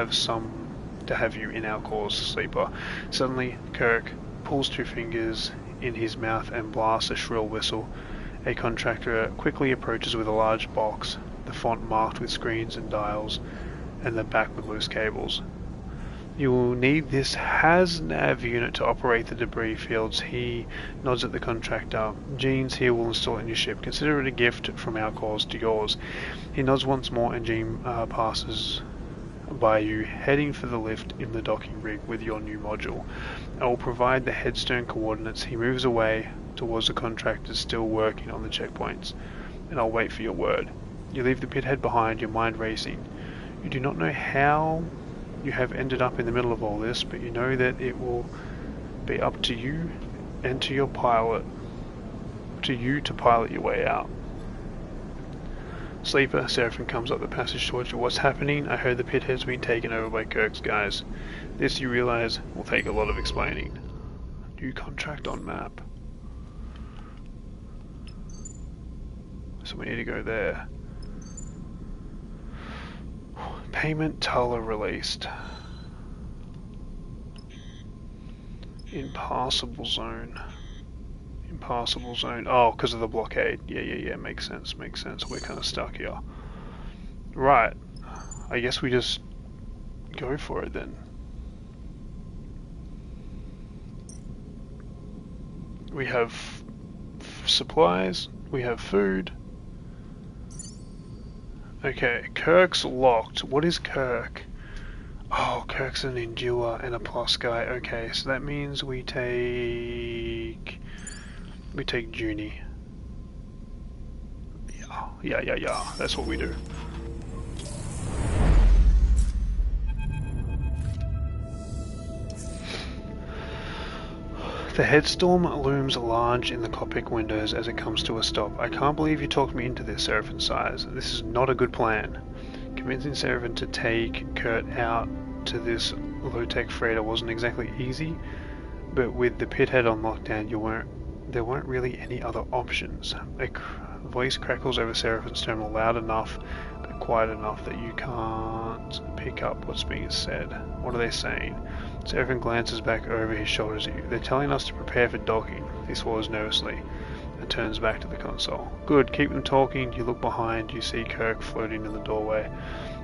Speaker 1: have you in our cause, Sleeper. Suddenly, Kirk pulls two fingers in his mouth and blasts a shrill whistle. A contractor quickly approaches with a large box, the front marked with screens and dials, and the back with loose cables. You will need this HasNav unit to operate the debris fields. He nods at the contractor. Jean's here will install it in your ship. Consider it a gift from our cause to yours. He nods once more and Jean passes by you, heading for the lift in the docking rig with your new module. I will provide the headstone coordinates. He moves away towards the contractors still working on the checkpoints, and I'll wait for your word. You leave the pithead behind, your mind racing. You do not know how you have ended up in the middle of all this, but you know that it will be up to you and to your pilot, to you to pilot your way out. Sleeper, Seraphim comes up the passage towards you. What's happening? I heard the pithead's been taken over by Kirk's guys. This, you realize, will take a lot of explaining. New contract on map. So we need to go there. Payment teller released. Impassable zone. Impassable zone. Oh, because of the blockade. Yeah. Makes sense. We're kind of stuck here. Right. I guess we just go for it then. We have supplies. We have food. Okay, Kirk's locked. What is Kirk? Oh, Kirk's an Endure and a plus guy. Okay, so that means we take Junie. Yeah. That's what we do. The headstorm looms large in the cockpit windows as it comes to a stop. I can't believe you talked me into this, Seraphim sighs. This is not a good plan. Convincing Seraphim to take Kurt out to this low-tech freighter wasn't exactly easy, but with the pithead on lockdown, there weren't really any other options. A voice crackles over Seraphim's terminal, loud enough but quiet enough that you can't pick up what's being said. What are they saying? Seraphim glances back over his shoulders at you. They're telling us to prepare for docking. He swallows nervously and turns back to the console. Good, keep them talking. You look behind, you see Kirk floating in the doorway.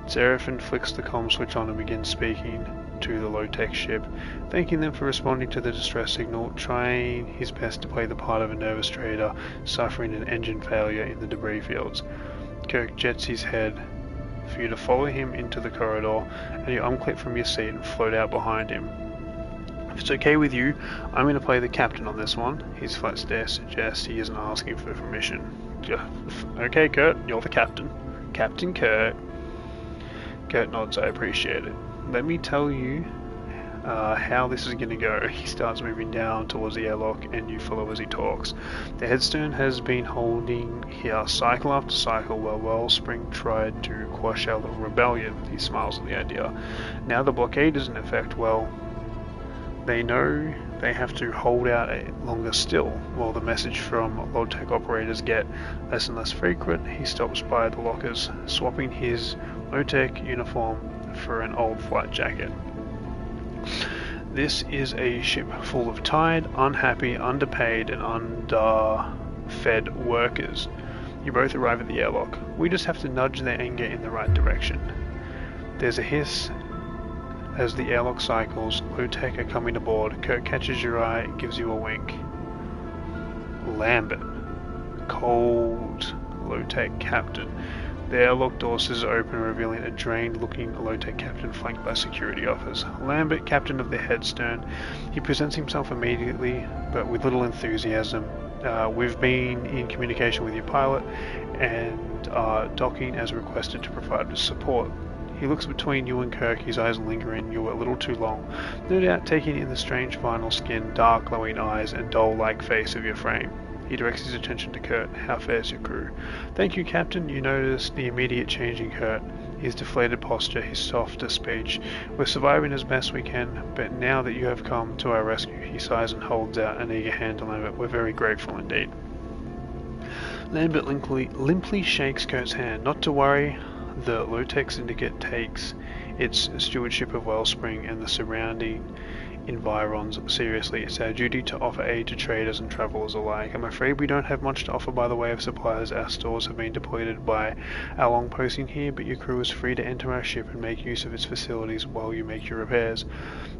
Speaker 1: Seraphim flicks the comm switch on and begins speaking to the low-tech ship, thanking them for responding to the distress signal, trying his best to play the part of a nervous trader suffering an engine failure in the debris fields. Kirk jets his head for you to follow him into the corridor, and you unclip from your seat and float out behind him. If it's okay with you, I'm going to play the captain on this one. His flat stare suggests he isn't asking for permission. Okay, Kurt, you're the captain. Captain Kurt. Kurt nods, I appreciate it. Let me tell you how this is going to go. He starts moving down towards the airlock and you follow as he talks. The headstone has been holding here cycle after cycle while Wellspring tried to quash our little rebellion. He smiles at the idea. Now the blockade is in effect, well, they know they have to hold out longer still. While the message from low-tech operators get less and less frequent, he stops by the lockers, swapping his low-tech uniform for an old flight jacket. This is a ship full of tired, unhappy, underpaid and underfed workers. You both arrive at the airlock. We just have to nudge their anger in the right direction. There's a hiss as the airlock cycles. Low-tech are coming aboard. Kirk catches your eye and gives you a wink. Lambert. Cold low-tech captain. The airlock door scissors open, revealing a drained-looking low-tech captain flanked by security officers. Lambert, captain of the headstern. He presents himself immediately, but with little enthusiasm. We've been in communication with your pilot and are docking as requested to provide support. He looks between you and Kirk, his eyes lingering you a little too long, no doubt taking in the strange vinyl skin, dark glowing eyes, and doll-like face of your frame. He directs his attention to Kurt. How fares your crew? Thank you, Captain. You notice the immediate change in Kurt. His deflated posture, his softer speech. We're surviving as best we can, but now that you have come to our rescue, he sighs and holds out an eager hand to Lambert. We're very grateful indeed. Lambert limply shakes Kurt's hand. Not to worry, the Low-Tech Syndicate takes its stewardship of Wellspring and the surrounding environs seriously. It's our duty to offer aid to traders and travelers alike. I'm afraid we don't have much to offer by the way of supplies. Our stores have been depleted by our long posting here, but your crew is free to enter our ship and make use of its facilities while you make your repairs.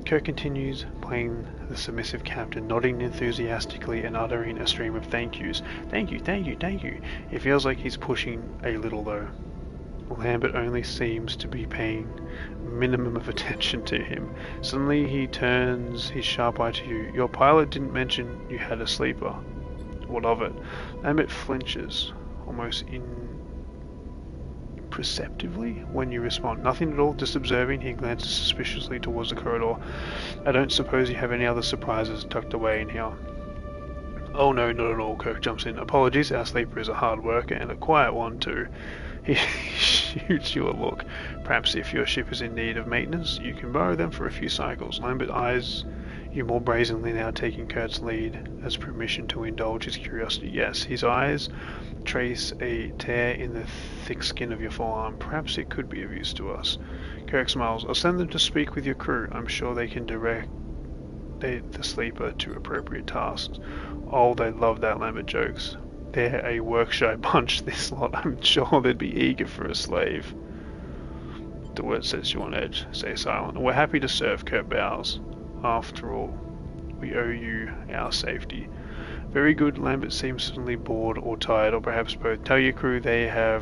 Speaker 1: Kirk continues, playing the submissive captain, nodding enthusiastically and uttering a stream of thank yous. Thank you, thank you, thank you. It feels like he's pushing a little though. Lambert only seems to be paying minimum of attention to him. Suddenly he turns his sharp eye to you. Your pilot didn't mention you had a sleeper. What of it? Lambert flinches, almost imperceptibly, when you respond. Nothing at all, just observing. He glances suspiciously towards the corridor. I don't suppose you have any other surprises tucked away in here. Oh no, not at all, Kirk jumps in. Apologies, our sleeper is a hard worker and a quiet one too. He shoots you a look. Perhaps if your ship is in need of maintenance, you can borrow them for a few cycles. Lambert eyes you more brazenly now, taking Kurt's lead as permission to indulge his curiosity. Yes, his eyes trace a tear in the thick skin of your forearm. Perhaps it could be of use to us. Kirk smiles. I'll send them to speak with your crew. I'm sure they can direct the sleeper to appropriate tasks. Oh, they love that, Lambert jokes. They're a work-shy bunch, this lot. I'm sure they'd be eager for a slave. The word sets you on edge. Stay silent. We're happy to serve, Kurt bows. After all, we owe you our safety. Very good. Lambert seems suddenly bored or tired, or perhaps both. Tell your crew they're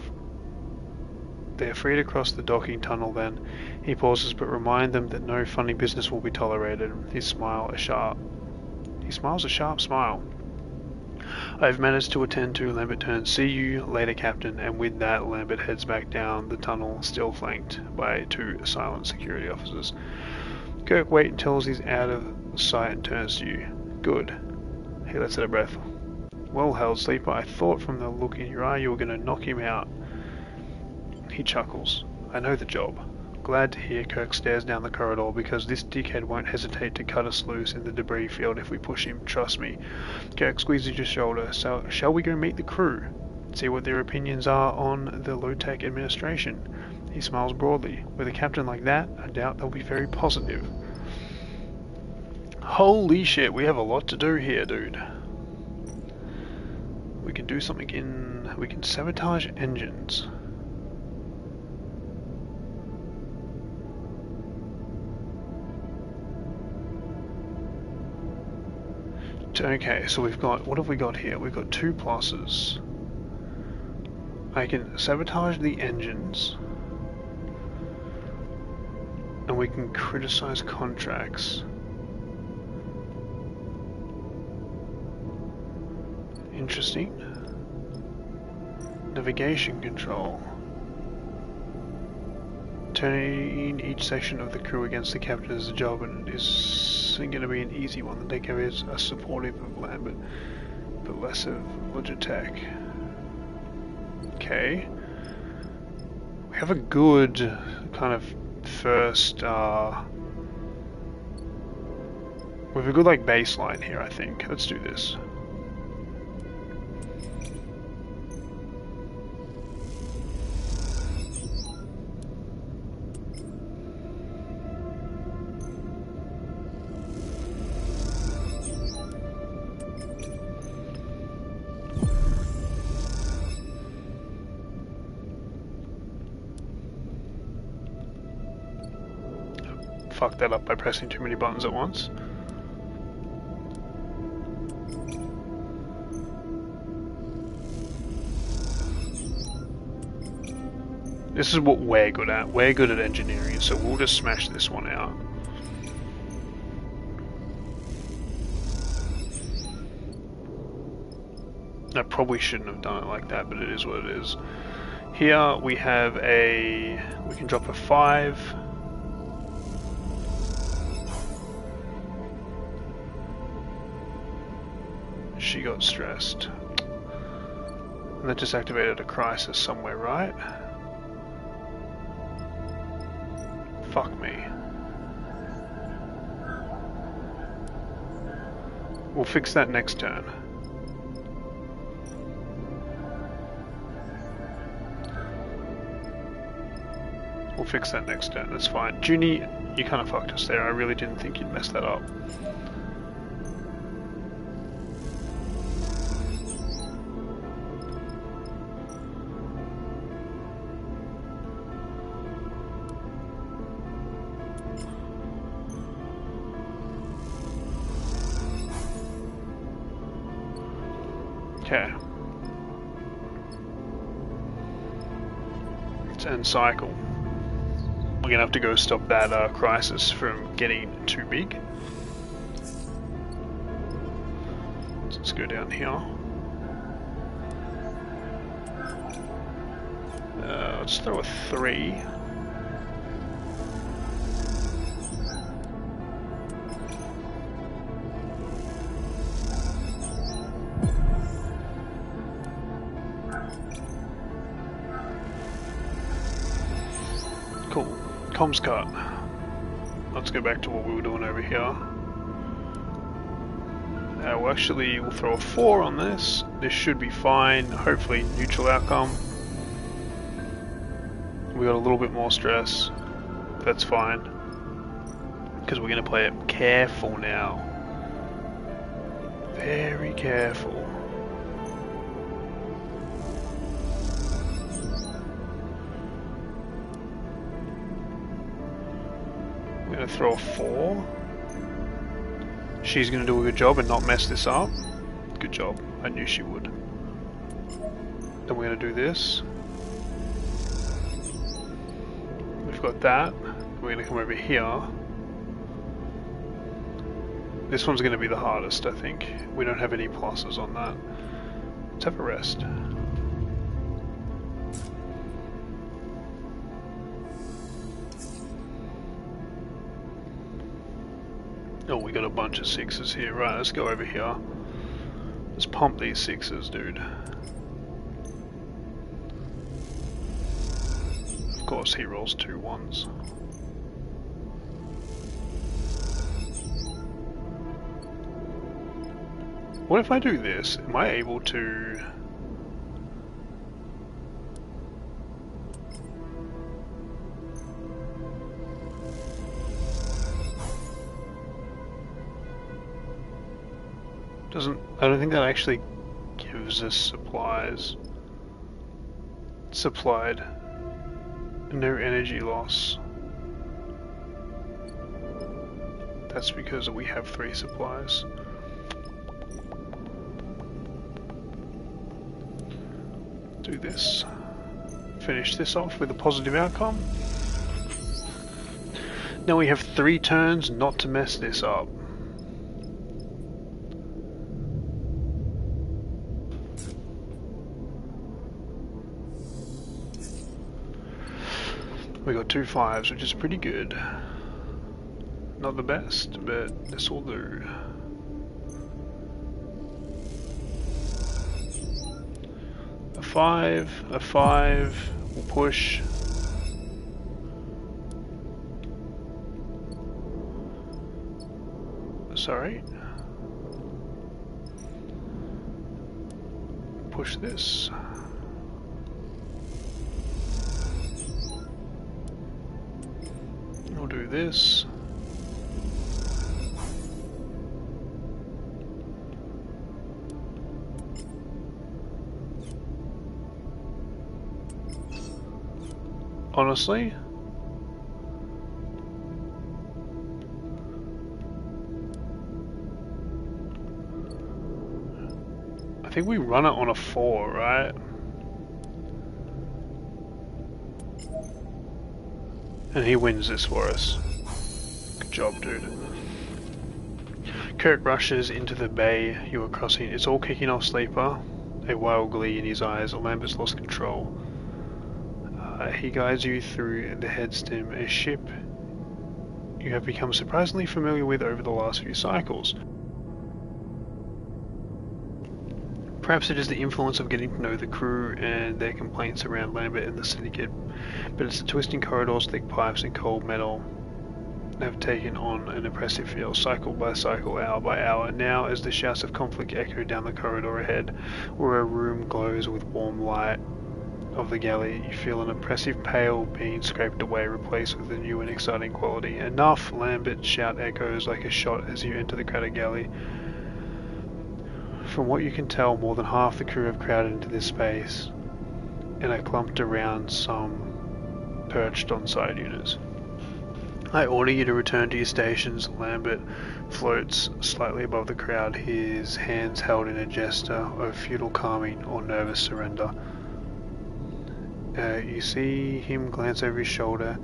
Speaker 1: free to cross the docking tunnel then. He pauses, but remind them that no funny business will be tolerated. He smiles a sharp smile. I've managed to attend to. Lambert turns. See you later, Captain. And with that, Lambert heads back down the tunnel, still flanked by two silent security officers. Kirk waits until he's out of sight and turns to you. Good. He lets out a breath. Well held, sleeper. I thought from the look in your eye you were going to knock him out. He chuckles. I know the job. Glad to hear. Kirk stares down the corridor, because this dickhead won't hesitate to cut us loose in the debris field if we push him. Trust me. Kirk squeezes your shoulder. So, shall we go meet the crew? See what their opinions are on the low-tech administration? He smiles broadly. With a captain like that, I doubt they'll be very positive. Holy shit, we have a lot to do here, dude. We can do something we can sabotage engines. Okay, so what have we got here? We've got 2 pluses. I can sabotage the engines. And we can criticize contracts. Interesting. Navigation control. Turning each section of the crew against the captain is a job, and it isn't going to be an easy one. The Deco is supportive of Lambert, but less of Logitech. Okay. We have a good kind of first, we have a good like baseline here, I think. Let's do this. fuck that up by pressing too many buttons at once. This is what we're good at. We're good at engineering, so we'll just smash this one out. I probably shouldn't have done it like that, but it is what it is. Here we have we can drop a 5. She got stressed. And that just activated a crisis somewhere, right? Fuck me. We'll fix that next turn. We'll fix that next turn, that's fine. Junie, you kind of fucked us there. I really didn't think you'd mess that up. Okay. Let's end cycle. We're gonna have to go stop that crisis from getting too big. So let's go down here. Let's throw a 3. Cool. Comms cut. Let's go back to what we were doing over here. We'll throw a 4 on this. This should be fine. Hopefully neutral outcome. We got a little bit more stress. That's fine. Because we're going to play it careful now. Very careful. We're going to throw a 4. She's going to do a good job and not mess this up. Good job. I knew she would. Then we're going to do this. We've got that. We're going to come over here. This one's going to be the hardest, I think. We don't have any pluses on that. Let's have a rest. Oh, we got a bunch of 6s here. Right, let's go over here. Let's pump these 6s, dude. Of course, he rolls 2 1s. What if I do this? Am I able to... I don't think that actually gives us supplies. Supplied. No energy loss. That's because we have 3 supplies. Do this. Finish this off with a positive outcome. Now we have 3 turns not to mess this up. We got 2 5s, which is pretty good. Not the best, but this will do. A 5, we'll push. Sorry. Push this. We'll do this. Honestly, think we run it on a 4, right? And he wins this for us. Good job, dude. Kirk rushes into the bay you are crossing. It's all kicking off, sleeper. A wild glee in his eyes. Lambert's lost control. He guides you through the headstem, a ship you have become surprisingly familiar with over the last few cycles. Perhaps it is the influence of getting to know the crew and their complaints around Lambert and the Syndicate, but it's the twisting corridors, thick pipes and cold metal have taken on an oppressive feel, cycle by cycle, hour by hour. Now, as the shouts of conflict echo down the corridor ahead, where a room glows with warm light of the galley, you feel an oppressive pale being scraped away, replaced with a new and exciting quality. Enough! Lambert's shout echoes like a shot as you enter the crowded galley. From what you can tell, more than half the crew have crowded into this space and are clumped around, some perched on side units. I order you to return to your stations. Lambert floats slightly above the crowd, his hands held in a gesture of futile calming or nervous surrender. You see him glance over his shoulder,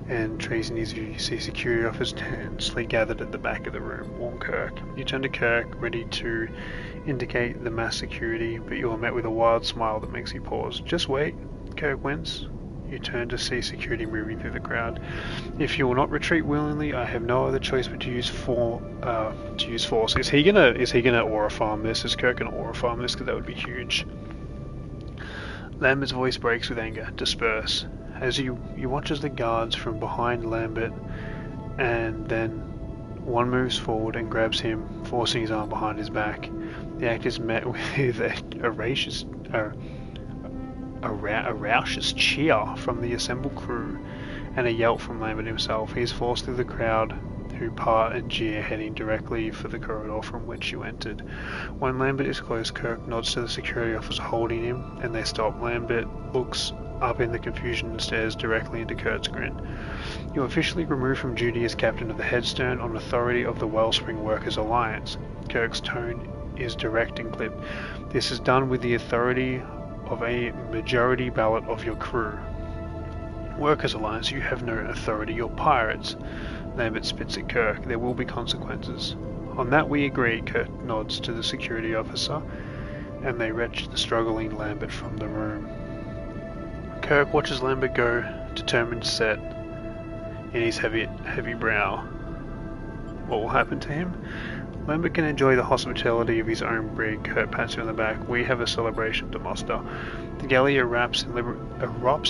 Speaker 1: and tracing his view, you see security officers tensely gathered at the back of the room. Warn Kirk. You turn to Kirk, ready to indicate the mass security, but you are met with a wild smile that makes you pause. Just wait. Kirk wince. You turn to see security moving through the crowd. If you will not retreat willingly, I have no other choice but to use force. Is he gonna aura farm this? Is Kirk gonna aura farm this? Because that would be huge. Lambert's voice breaks with anger. Disperse. As you watch as the guards from behind Lambert, and then one moves forward and grabs him, forcing his arm behind his back. The act is met with a raucous cheer from the assembled crew and a yelp from Lambert himself. He is forced through the crowd, who part and jeer, heading directly for the corridor from which you entered. When Lambert is close, Kirk nods to the security officer holding him, and they stop. Lambert looks up in the confusion and stares directly into Kurt's grin. You are officially removed from duty as captain of the Headstone on authority of the Wellspring Workers Alliance. Kirk's tone is direct and clipped. This is done with the authority of a majority ballot of your crew. Workers Alliance, you have no authority, you're pirates. Lambert spits at Kirk. There will be consequences. On that we agree. Kirk nods to the security officer, and they wrench the struggling Lambert from the room. Kirk watches Lambert go, determined, set in his heavy brow. What will happen to him? Lambert can enjoy the hospitality of his own brig. Kirk pats him on the back. We have a celebration to muster. The galley erupts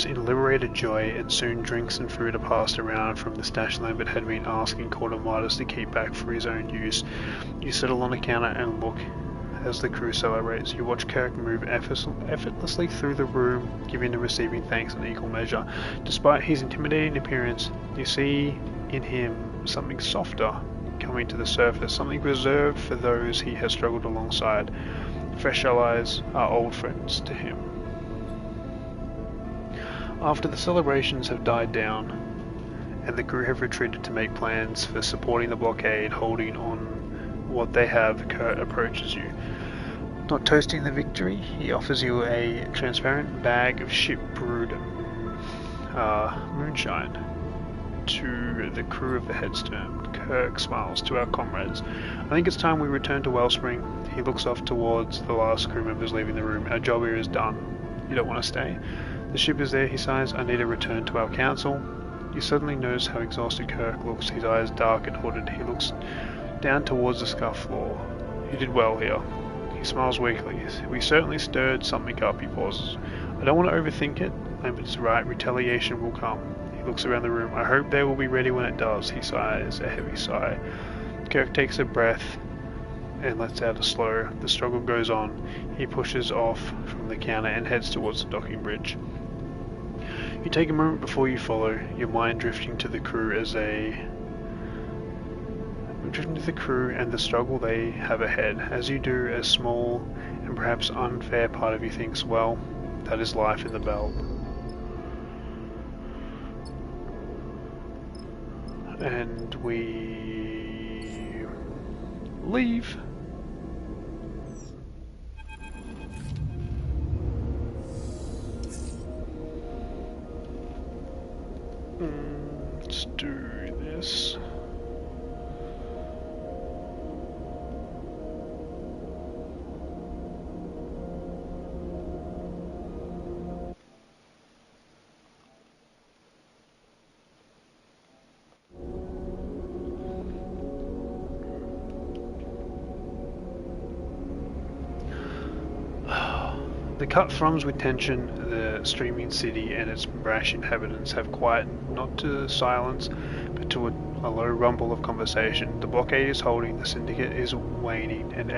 Speaker 1: in liberated joy, and soon drinks and food are passed around from the stash Lambert had been asking Quarter Midas to keep back for his own use. You settle on the counter and look as the crew celebrates. You watch Kirk move effortlessly through the room, giving and receiving thanks in equal measure. Despite his intimidating appearance, you see in him something softer coming to the surface, something reserved for those he has struggled alongside. Fresh allies are old friends to him. After the celebrations have died down, and the crew have retreated to make plans for supporting the blockade, holding on what they have, Kurt approaches you. Not toasting the victory, he offers you a transparent bag of ship-brewed moonshine. To the crew of the Headstone, Kirk smiles. To our comrades, I think it's time we return to Wellspring. He looks off towards the last crew members leaving the room. Our job here is done. You don't want to stay? The ship is there, he sighs. I need to return to our council. You suddenly notice how exhausted Kirk looks, his eyes dark and hooded. He looks down towards the scuffed floor. You did well here. He smiles weakly. We certainly stirred something up, he pauses. I don't want to overthink it. Lambert's right, retaliation will come. He looks around the room. I hope they will be ready when it does. He sighs, a heavy sigh. Kirk takes a breath and lets out a slow. The struggle goes on. He pushes off from the counter and heads towards the docking bridge. You take a moment before you follow, your mind drifting to the crew and the struggle they have ahead. As you do, a small and perhaps unfair part of you thinks, well, that is life in the belt. And we leave. The cut thrums with tension. The streaming city and its brash inhabitants have quietened, not to silence, but to a low rumble of conversation. The blockade is holding, the syndicate is waning, and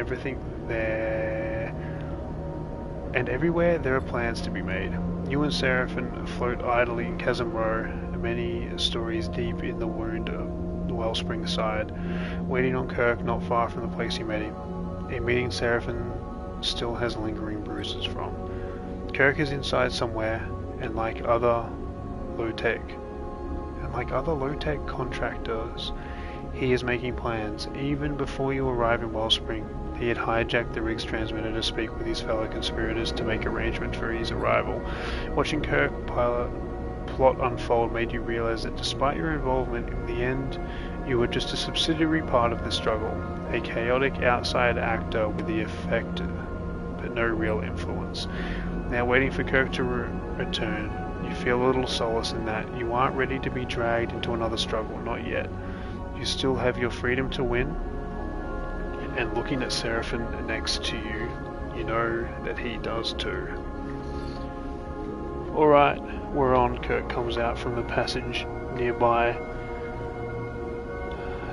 Speaker 1: everywhere there are plans to be made. You and Seraphim float idly in Chasm Row, many stories deep in the wound of the wellspring side, waiting on Kirk not far from the place you met him. A meeting Seraphim still has lingering bruises from. Kirk is inside somewhere, and like other low-tech contractors, he is making plans. Even before you arrive in Wellspring, he had hijacked the rig's transmitter to speak with his fellow conspirators to make arrangements for his arrival. Watching Kirk plot unfold made you realize that despite your involvement, in the end, you were just a subsidiary part of the struggle, a chaotic outside actor with the effect but no real influence. Now waiting for Kirk to return, you feel a little solace in that you aren't ready to be dragged into another struggle, not yet. You still have your freedom to win, and looking at Seraphim next to you, you know that he does too. Alright, we're on. Kirk comes out from the passage nearby,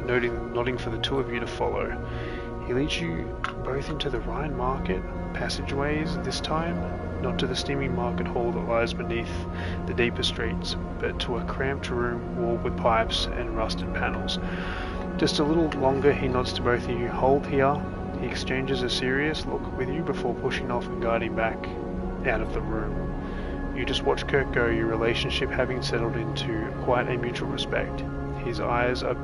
Speaker 1: nodding for the two of you to follow. He leads you both into the Rhine Market passageways, this time not to the steaming market hall that lies beneath the deeper streets, but to a cramped room walled with pipes and rusted panels. Just a little longer, he nods to both of you. Hold here. He exchanges a serious look with you before pushing off and guiding back out of the room. You just watch Kirk go, your relationship having settled into quite a mutual respect. His eyes are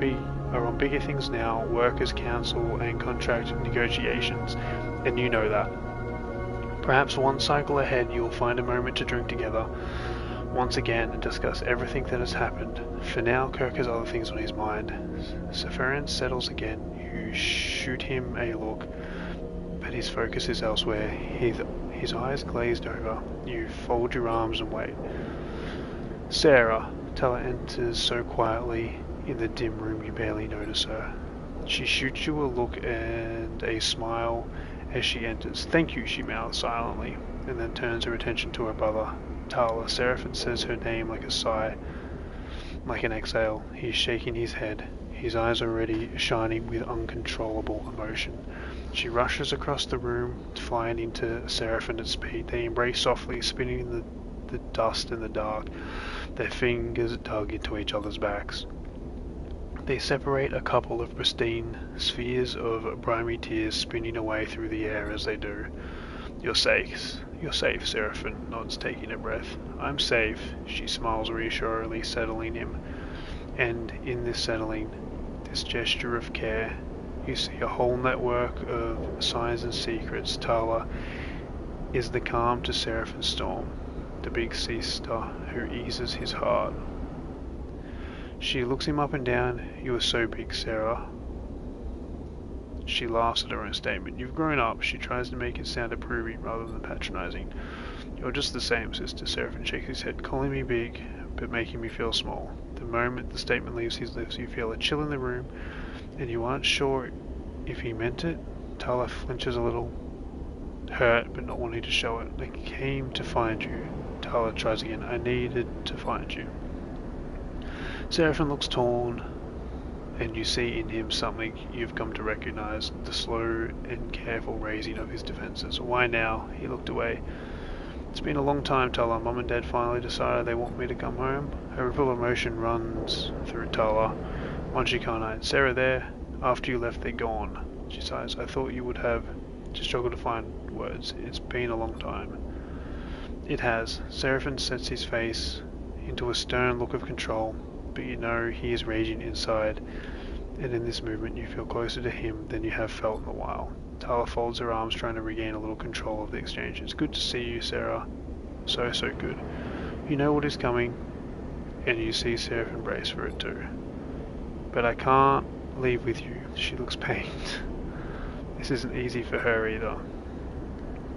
Speaker 1: on bigger things now, workers' council and contract negotiations, and you know that. Perhaps one cycle ahead you will find a moment to drink together once again and discuss everything that has happened. For now, Kirk has other things on his mind. Safarian settles again. You shoot him a look, but his focus is elsewhere. His eyes glazed over. You fold your arms and wait. Sarah. Tella enters so quietly in the dim room you barely notice her. She shoots you a look and a smile as she enters. Thank you, she mouths silently, and then turns her attention to her brother, Tala. Seraphim says her name like a sigh, like an exhale. He is shaking his head, his eyes already shining with uncontrollable emotion. She rushes across the room, flying into Seraphim at speed. They embrace softly, spinning in the dust in the dark, their fingers dug into each other's backs. They separate a couple of pristine spheres of briny tears spinning away through the air as they do. You're safe, Seraphim nods, taking a breath. I'm safe, she smiles reassuringly, settling him. And in this settling, this gesture of care, you see a whole network of signs and secrets. Tala is the calm to Seraphim's storm, the big sister who eases his heart. She looks him up and down. You are so big, Sarah. She laughs at her own statement. You've grown up. She tries to make it sound approving rather than patronizing. You're just the same, sister. Seraphim shakes his head, calling me big, but making me feel small. The moment the statement leaves his lips, you feel a chill in the room, and you aren't sure if he meant it. Tala flinches a little, hurt, but not wanting to show it. I came to find you. Tala tries again. I needed to find you. Seraphim looks torn, and you see in him something you've come to recognize, the slow and careful raising of his defenses. Why now? He looked away. It's been a long time, Tala. Mum and Dad finally decided they want me to come home. A ripple of emotion runs through Tala. One she can't hide. Sarah, there. After you left, they're gone. She sighs. I thought you would have. She struggled to find words. It's been a long time. It has. Seraphim sets his face into a stern look of control, but you know he is raging inside, and in this movement you feel closer to him than you have felt in a while. Tala folds her arms, trying to regain a little control of the exchange. It's good to see you, Sarah. So good. You know what is coming, and you see Seraphim brace for it too. But I can't leave with you. She looks pained. This isn't easy for her either.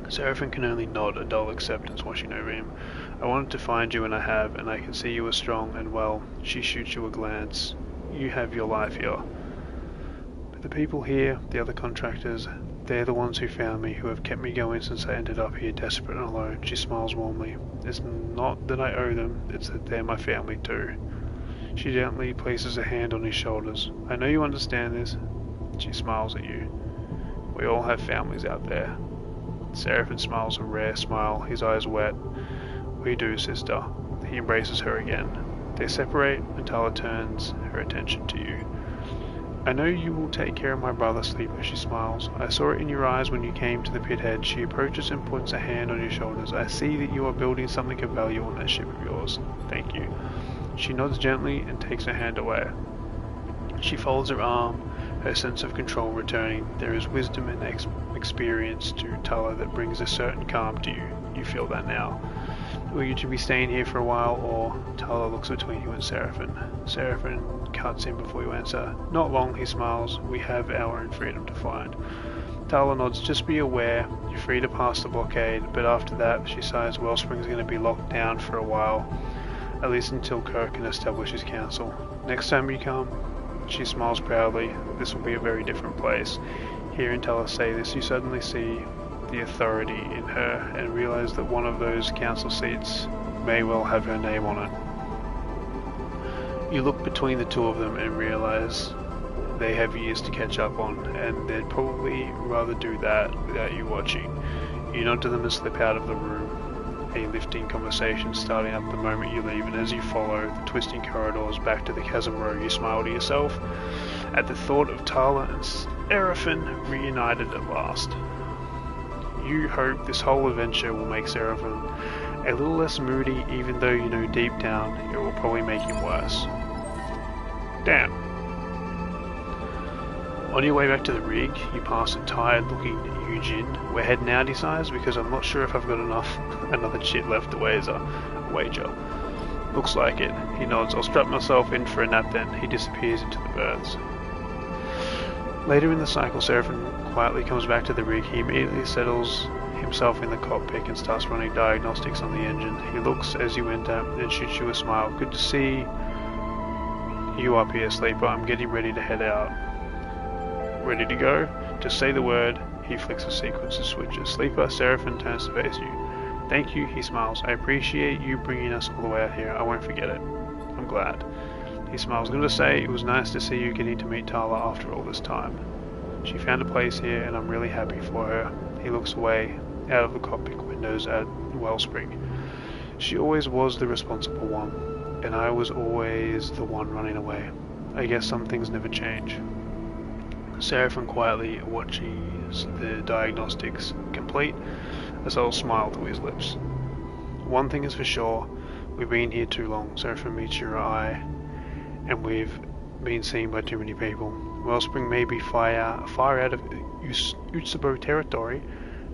Speaker 1: Seraphim can only nod a dull acceptance watching over him. I wanted to find you, and I have, and I can see you are strong and well. She shoots you a glance. You have your life here. But the people here, the other contractors, They're the ones who found me, who have kept me going since I ended up here desperate and alone. She smiles warmly. It's not that I owe them, it's that they're my family too. She gently places a hand on his shoulders. I know you understand this. She smiles at you. We all have families out there. Seraphim smiles a rare smile, his eyes wet. We do, sister. He embraces her again. They separate and Tala turns her attention to you. I know you will take care of my brother, Sleeper, she smiles. I saw it in your eyes when you came to the pit head. She approaches and puts a hand on your shoulders. I see that you are building something of value on that ship of yours. Thank you. She nods gently and takes her hand away. She folds her arm, her sense of control returning. There is wisdom and experience to Tala that brings a certain calm to you. You feel that now. Will you to be staying here for a while, or... Tala looks between you and Seraphim. Seraphim cuts in before you answer. Not long, he smiles. We have our own freedom to find. Tala nods. Just be aware, you're free to pass the blockade, but after that, she sighs, Wellspring's going to be locked down for a while, at least until Kirk can establish his council. Next time you come, she smiles proudly, this will be a very different place. Hearing Tala say this, you suddenly see the authority in her and realize that one of those council seats may well have her name on it. You look between the two of them and realize they have years to catch up on, and they'd probably rather do that without you watching. You nod to them and slip out of the room, a lifting conversation starting up the moment you leave, and as you follow the twisting corridors back to the chasm row, you smile to yourself at the thought of Tala and Seraphim reunited at last. You hope this whole adventure will make Seraphim a little less moody, even though you know deep down it will probably make him worse. Damn. On your way back to the rig, you pass a tired-looking Eugene. We're heading out, he sighs, because I'm not sure if I've got another chit left to wager. Looks like it. He nods. I'll strap myself in for a nap then. He disappears into the berths. Later in the cycle, Seraphim quietly comes back to the rig. He immediately settles himself in the cockpit and starts running diagnostics on the engine. He looks as you enter and shoots you a smile. Good to see you up here, Sleeper. I'm getting ready to head out. Ready to go? Just say the word. He flicks a sequence of switches. Sleeper, Seraphim turns to face you. Thank you, he smiles. I appreciate you bringing us all the way out here. I won't forget it. I'm glad. He smiles. Going to say, it was nice to see you getting to meet Tala after all this time. She found a place here and I'm really happy for her. He looks away out of the cockpit windows at Wellspring. She always was the responsible one, and I was always the one running away. I guess some things never change. Seraphim quietly watches the diagnostics complete, a subtle smile to his lips. One thing is for sure, we've been here too long. Seraphim meets your eye, and we've been seen by too many people. Wellspring may be far out of Utsabo territory,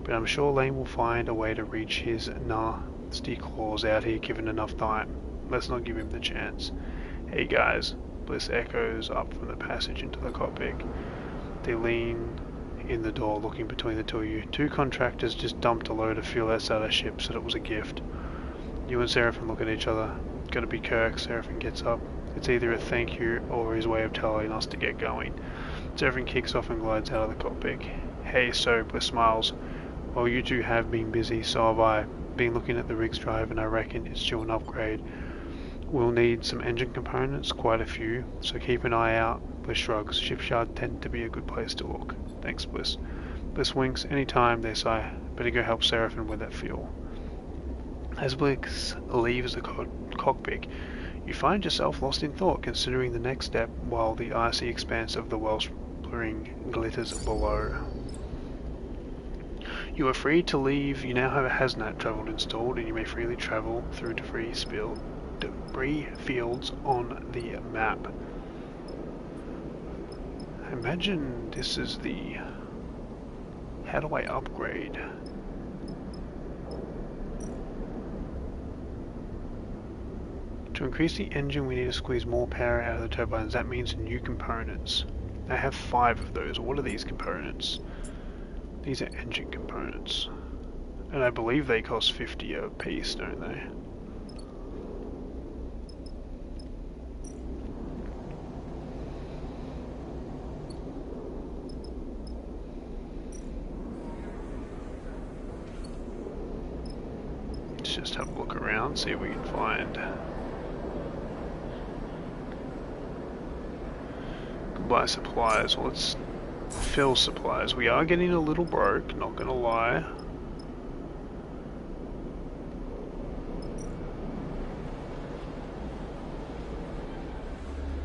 Speaker 1: but I'm sure Lane will find a way to reach his nasty claws out here given enough time. Let's not give him the chance. Hey guys, Bliss echoes up from the passage into the cockpit. They lean in the door looking between the two of you. Two contractors just dumped a load of fuel outside our ship, said it was a gift. You and Seraphim look at each other. Gotta be Kirk. Seraphim gets up. It's either a thank you or his way of telling us to get going. Seraphim kicks off and glides out of the cockpit. Hey, so, Bliss smiles. Well, you two have been busy, so have I. Been looking at the rig's drive and I reckon it's due an upgrade. We'll need some engine components, quite a few, so keep an eye out. Bliss shrugs. Shipyard tend to be a good place to look. Thanks, Bliss. Bliss winks. Anytime, they sigh. Better go help Seraphim with that fuel. As Bliss leaves the cockpit, you find yourself lost in thought, considering the next step while the icy expanse of the Wellspring glitters below. You are free to leave. You now have a hazmat travel installed, and you may freely travel through debris fields on the map. Imagine this is the... How do I upgrade? To increase the engine, we need to squeeze more power out of the turbines. That means new components. I have 5 of those. What are these components? These are engine components. And I believe they cost 50 a piece, don't they? Let's just have a look around, see if we can find. Buy supplies. Well, let's fill supplies. We are getting a little broke, not gonna lie.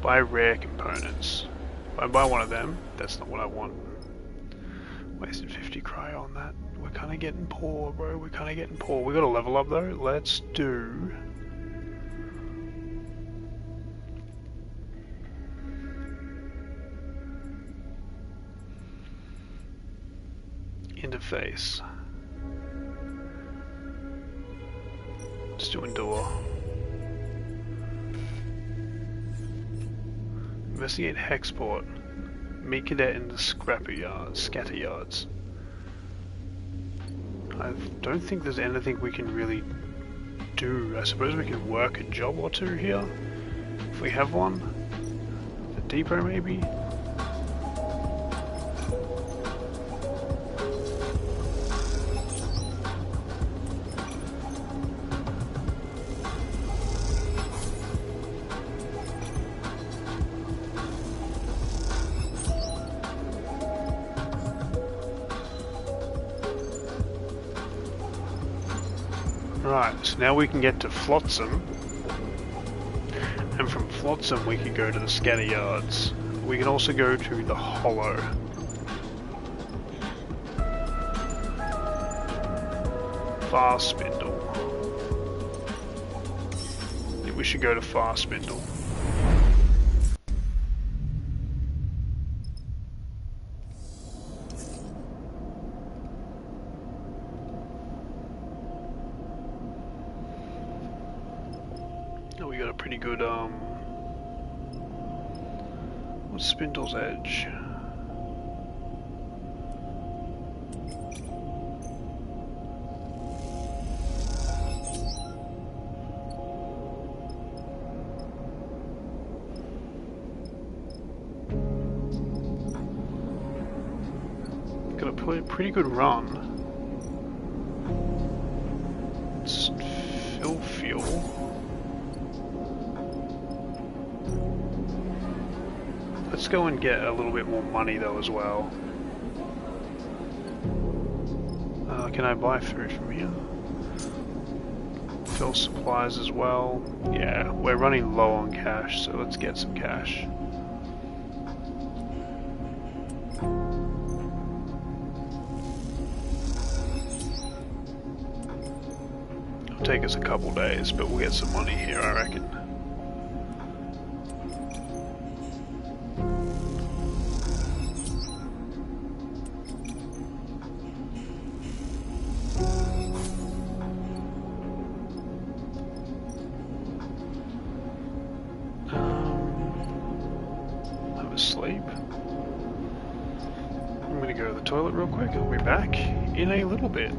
Speaker 1: Buy rare components. If I buy one of them, that's not what I want. Wasted 50 cryo on that. We're kind of getting poor, bro. We're kind of getting poor. We got to level up though. Let's do. Interface. Let's do endure. Investigate Hexport. Meet cadet in the scatter yards. I don't think there's anything we can really do. I suppose we can work a job or two here, if we have one. The depot maybe? Right, so now we can get to Flotsam, and from Flotsam we can go to the scatter yards. We can also go to the Hollow. Fast Spindle. I think we should go to Fast Spindle. We got a pretty good, what's Spindle's edge? Got a pretty good run. Let's fill fuel. Let's go and get a little bit more money though as well. Can I buy food from here? Fill supplies as well. Yeah, we're running low on cash, so let's get some cash. It'll take us a couple days, but we'll get some money here, I reckon. Sleep. I'm gonna go to the toilet real quick. I'll be back in a little bit.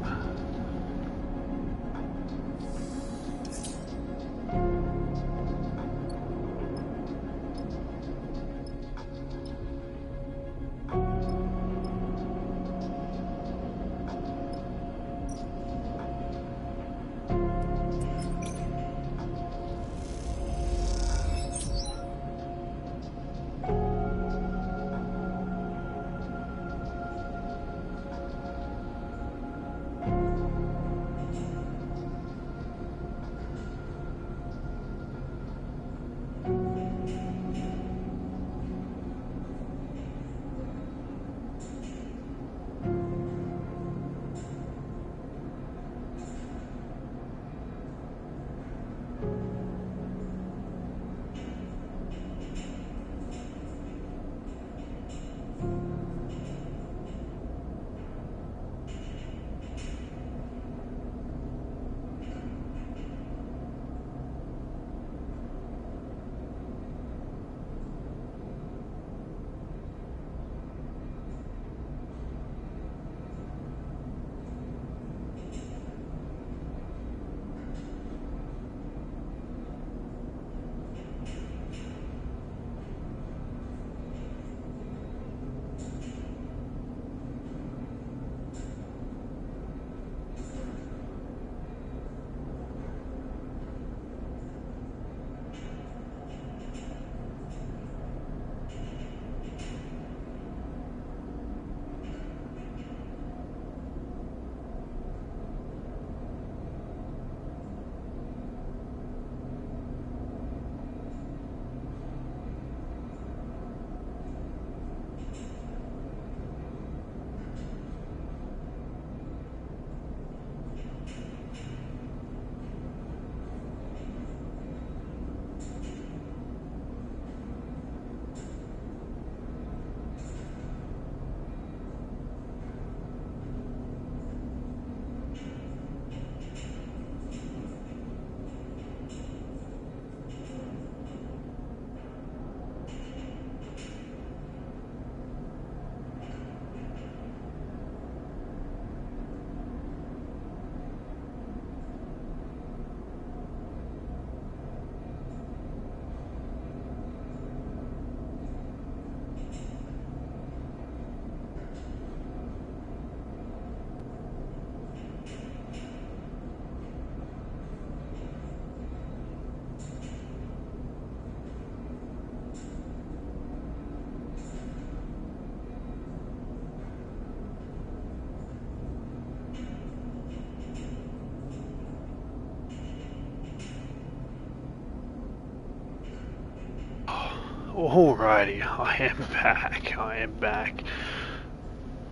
Speaker 1: Alrighty, I am back. I am back.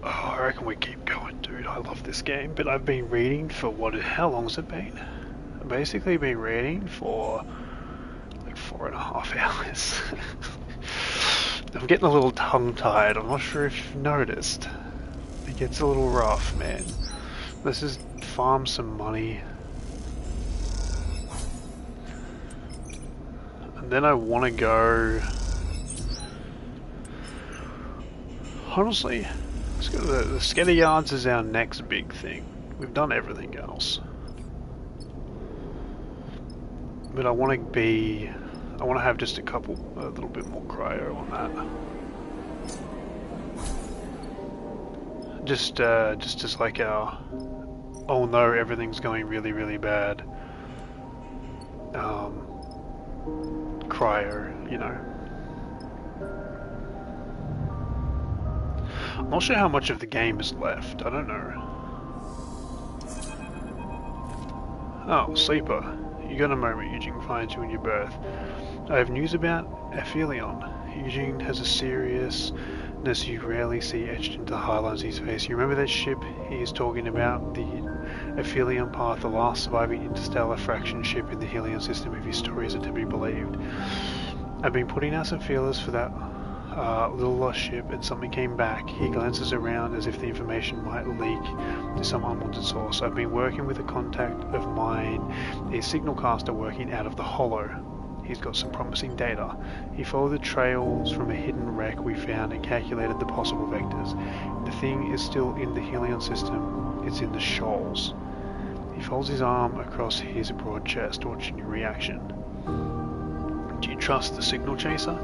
Speaker 1: Oh, I reckon we keep going, dude. I love this game, but I've been reading for how long has it been? I've basically been reading for like 4.5 hours. I'm getting a little tongue-tied. I'm not sure if you've noticed. It gets a little rough, man. Let's just farm some money. And then I want to go... Honestly, let's go to the scatter yards is our next big thing. We've done everything else. But I want to have just a little bit more cryo on that. Just as like our, oh no, everything's going really, really bad. Cryo, you know. I'm not sure how much of the game is left, I don't know. Oh, sleeper. You got a moment, Eugene finds you in your berth. I have news about Aphelion. Eugene has a seriousness you rarely see etched into the highlines of his face. You remember that ship he is talking about? The Aphelion Path, the last surviving interstellar fraction ship in the Helion system, if his stories are to be believed. I've been putting out some feelers for that little lost ship, and something came back. He glances around as if the information might leak to some unwanted source. I've been working with a contact of mine, a signalcaster working out of the Hollow. He's got some promising data. He followed the trails from a hidden wreck we found and calculated the possible vectors. The thing is still in the Helion system. It's in the shoals. He folds his arm across his broad chest, watching your reaction. Do you trust the signal chaser?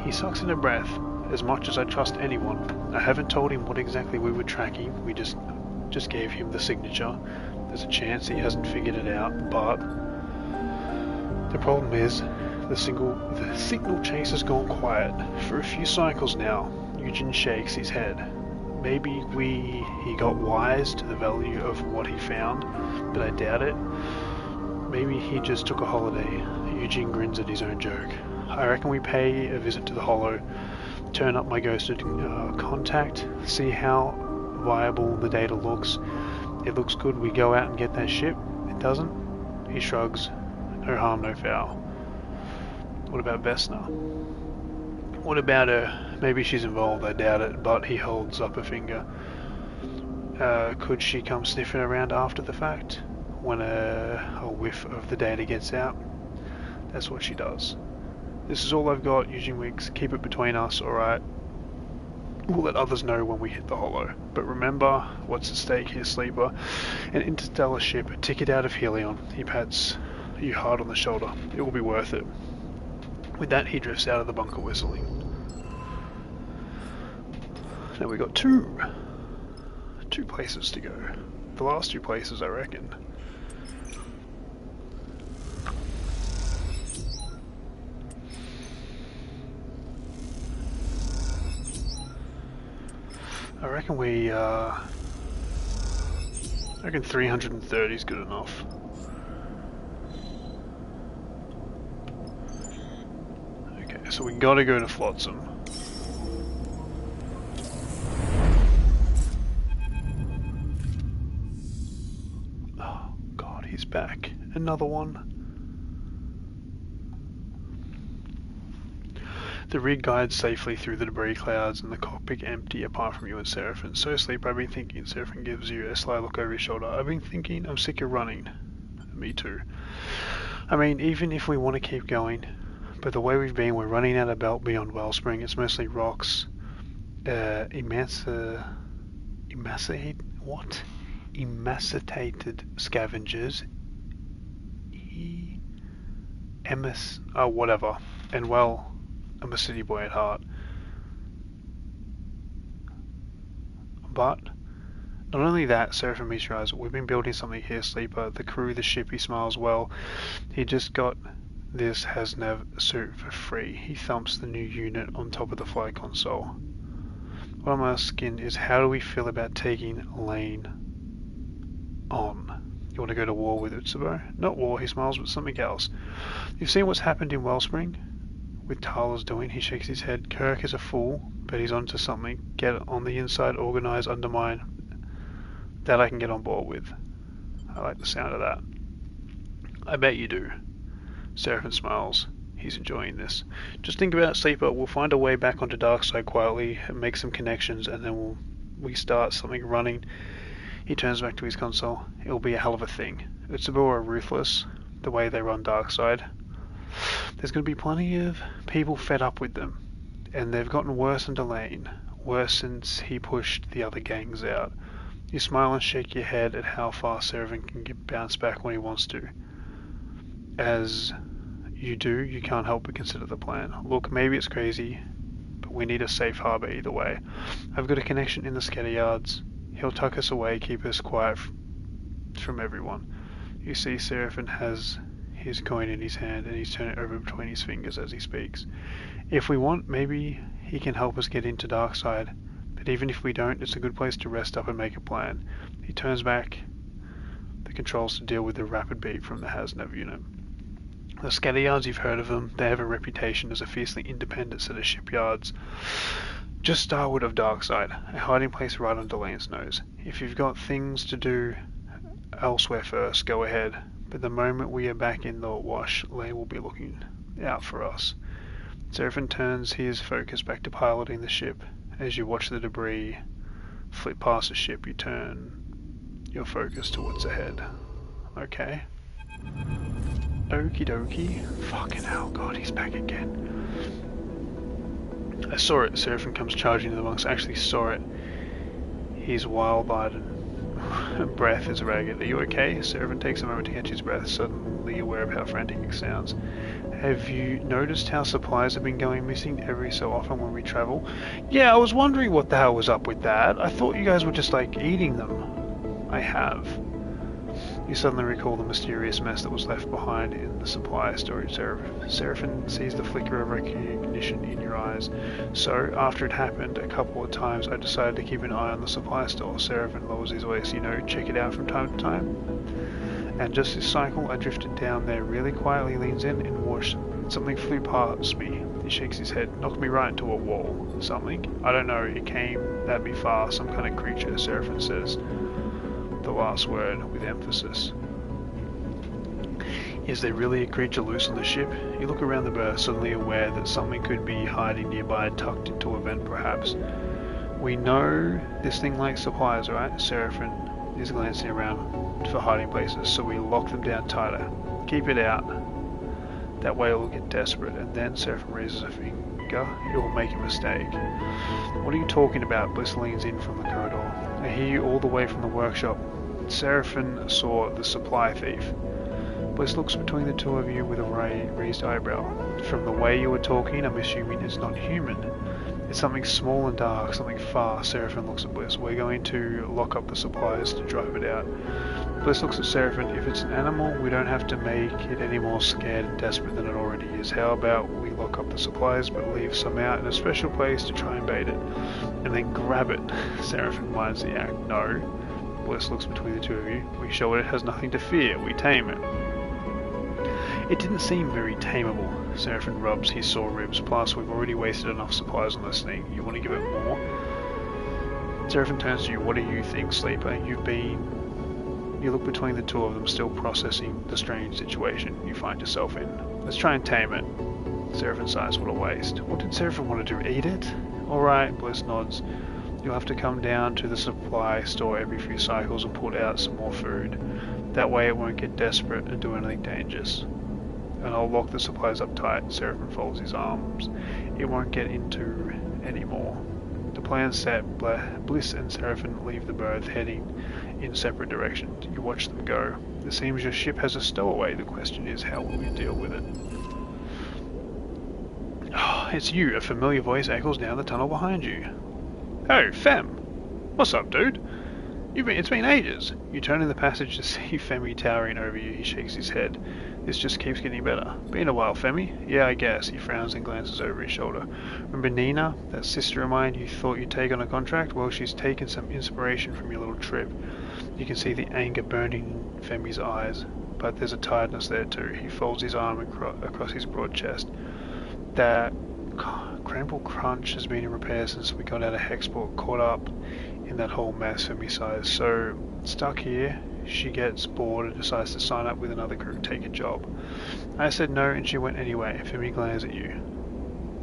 Speaker 1: He sucks in a breath. As much as I trust anyone. I haven't told him what exactly we were tracking. We just gave him the signature. There's a chance he hasn't figured it out, but the problem is the signal chaser's gone quiet for a few cycles now. Eugene shakes his head. Maybe he got wise to the value of what he found, but I doubt it. Maybe he just took a holiday. Eugene grins at his own joke. I reckon we pay a visit to the Hollow, turn up my ghosted contact, see how viable the data looks. It looks good, we go out and get that ship. It doesn't? He shrugs. No harm, no foul. What about Vesna? What about her? Maybe she's involved, I doubt it, but he holds up a finger. Could she come sniffing around after the fact? When a whiff of the data gets out? That's what she does. This is all I've got, Eugene winks. Keep it between us, alright? We'll let others know when we hit the Hollow. But remember, what's at stake here, sleeper? An interstellar ship, a ticket out of Helion. He pats you hard on the shoulder. It will be worth it. With that, he drifts out of the bunker whistling. Now we got two places to go. The last two places, I reckon. I reckon 330 is good enough. Okay, so we gotta go to Flotsam. Oh god, he's back. Another one. The rig guides safely through the debris clouds and the cockpit empty apart from you and Seraphin. So sleep, I've been thinking. Seraphin gives you a sly look over his shoulder. I've been thinking, I'm sick of running. Me too. I mean, even if we want to keep going, but the way we've been, we're running out of belt beyond Wellspring. It's mostly rocks. Emaciated scavengers. Whatever. And well, I'm a city boy at heart. But not only that, Seraphim meets your eyes. We've been building something here, sleeper. The crew, the ship, he smiles well. He just got this HasNav suit for free. He thumps the new unit on top of the flight console. What I'm asking is, how do we feel about taking Lane on? You want to go to war with Utsubo? Not war, he smiles, but something else. You've seen what's happened in Wellspring? with Tyler's doing. He shakes his head. Kirk is a fool, but he's onto something. Get on the inside, organize, undermine. That I can get on board with. I like the sound of that. I bet you do. Seraphim smiles. He's enjoying this. Just think about it, Sleeper. We'll find a way back onto Darkside quietly and make some connections, and then we start something running. He turns back to his console. It'll be a hell of a thing. Utsubo are ruthless, the way they run Darkside. There's going to be plenty of people fed up with them, and they've gotten worse under Lane. Worse since he pushed the other gangs out. You smile and shake your head at how fast Seraphim can bounce back when he wants to. As you do, you can't help but consider the plan. Look, maybe it's crazy, but we need a safe harbor either way. I've got a connection in the scatter yards. He'll tuck us away, keep us quiet from everyone. You see Seraphim has his coin in his hand and he's turning it over between his fingers as he speaks. If we want, maybe he can help us get into Darkside, but even if we don't, it's a good place to rest up and make a plan. He turns back the controls to deal with the rapid beep from the HasNav unit. The scatter yards, you've heard of them. They have a reputation as a fiercely independent set of shipyards just starward of Darkside, a hiding place right under Lane's nose. If you've got things to do elsewhere first, go ahead, but the moment we are back in the wash, Lane will be looking out for us. Seraphim turns his focus back to piloting the ship. As you watch the debris flit past the ship, you turn your focus to what's ahead. Okay. Okie dokie. Fucking hell, God, he's back again. I saw it. Seraphim comes charging into the bunks. I actually saw it. He's wild-eyed and breath is ragged. Are you okay? Seraphim takes a moment to catch his breath, suddenly aware of how frantic it sounds. Have you noticed how supplies have been going missing every so often when we travel? Yeah, I was wondering what the hell was up with that. I thought you guys were just like eating them. I have. You suddenly recall the mysterious mess that was left behind in the supply storage. Seraphim sees the flicker of recognition in your eyes. So, after it happened a couple of times, I decided to keep an eye on the supply store. Seraphim lowers his voice. Check it out from time to time. And just this cycle, I drifted down there really quietly, leans in and watched something flew past me. He shakes his head, knocked me right into a wall. Something? I don't know, it came at me fast, some kind of creature, Seraphim says. The last word with emphasis. Is there really a creature loose on the ship? You look around the berth, suddenly aware that something could be hiding nearby, tucked into a vent perhaps. We know this thing likes supplies, right? Seraphim is glancing around for hiding places, so we lock them down tighter. Keep it out. That way it will get desperate, and then Seraphim raises a finger. It will make a mistake. What are you talking about? Bliss leans in from the corridor. I hear you all the way from the workshop. Seraphim saw the supply thief. Bliss looks between the two of you with a raised eyebrow. From the way you were talking, I'm assuming it's not human. It's something small and dark, something fast. Seraphim looks at Bliss. We're going to lock up the supplies to drive it out. Bliss looks at Seraphim. If it's an animal, we don't have to make it any more scared and desperate than it already is. How about we lock up the supplies but leave some out in a special place to try and bait it? And then grab it. Seraphim minds the act. No. Bliss looks between the two of you. We show it has nothing to fear. We tame it. It didn't seem very tameable. Seraphim rubs his sore ribs. Plus, we've already wasted enough supplies on this thing. You want to give it more? Seraphim turns to you. What do you think, Sleeper? You look between the two of them, still processing the strange situation you find yourself in. Let's try and tame it. Seraphim sighs. What a waste. What did Seraphim want to do? Eat it? Alright, Bliss nods. You'll have to come down to the supply store every few cycles and put out some more food. That way it won't get desperate and do anything dangerous. And I'll lock the supplies up tight. Seraphim folds his arms. It won't get into any more. The plan's set. Bliss and Seraphim leave the berth, heading in separate directions. You watch them go. It seems your ship has a stowaway. The question is, how will you deal with it? Oh, it's you. A familiar voice echoes down the tunnel behind you. Oh, Fem! What's up, dude? It's been ages. You turn in the passage to see Femi towering over you. He shakes his head. This just keeps getting better. Been a while, Femi? Yeah, I guess. He frowns and glances over his shoulder. Remember Nina, that sister of mine you thought you'd take on a contract? Well, she's taken some inspiration from your little trip. You can see the anger burning in Femi's eyes, but there's a tiredness there too. He folds his arm across his broad chest. that Crample Crunch has been in repair since we got out of Hexport, caught up in that whole mess Femi size. So, stuck here, she gets bored and decides to sign up with another crew, take a job. I said no and she went anyway. Femi glares at you.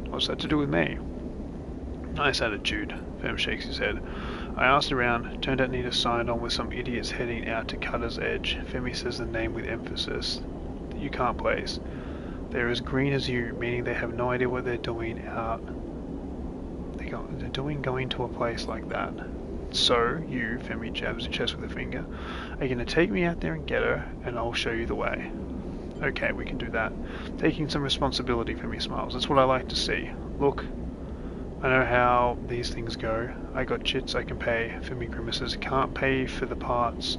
Speaker 1: What's that to do with me? Nice attitude, Fem shakes his head. I asked around, turned out Nina signed on with some idiots heading out to Cutter's Edge. Femi says the name with emphasis that you can't place. They're as green as you, meaning they have no idea what they're doing out. They're doing going to a place like that. So, you, Femi jabs your chest with a finger, are going to take me out there and get her, and I'll show you the way. Okay, we can do that. Taking some responsibility, Femi smiles. That's what I like to see. Look, I know how these things go. I got chits I can pay. Femi grimaces. Can't pay for the parts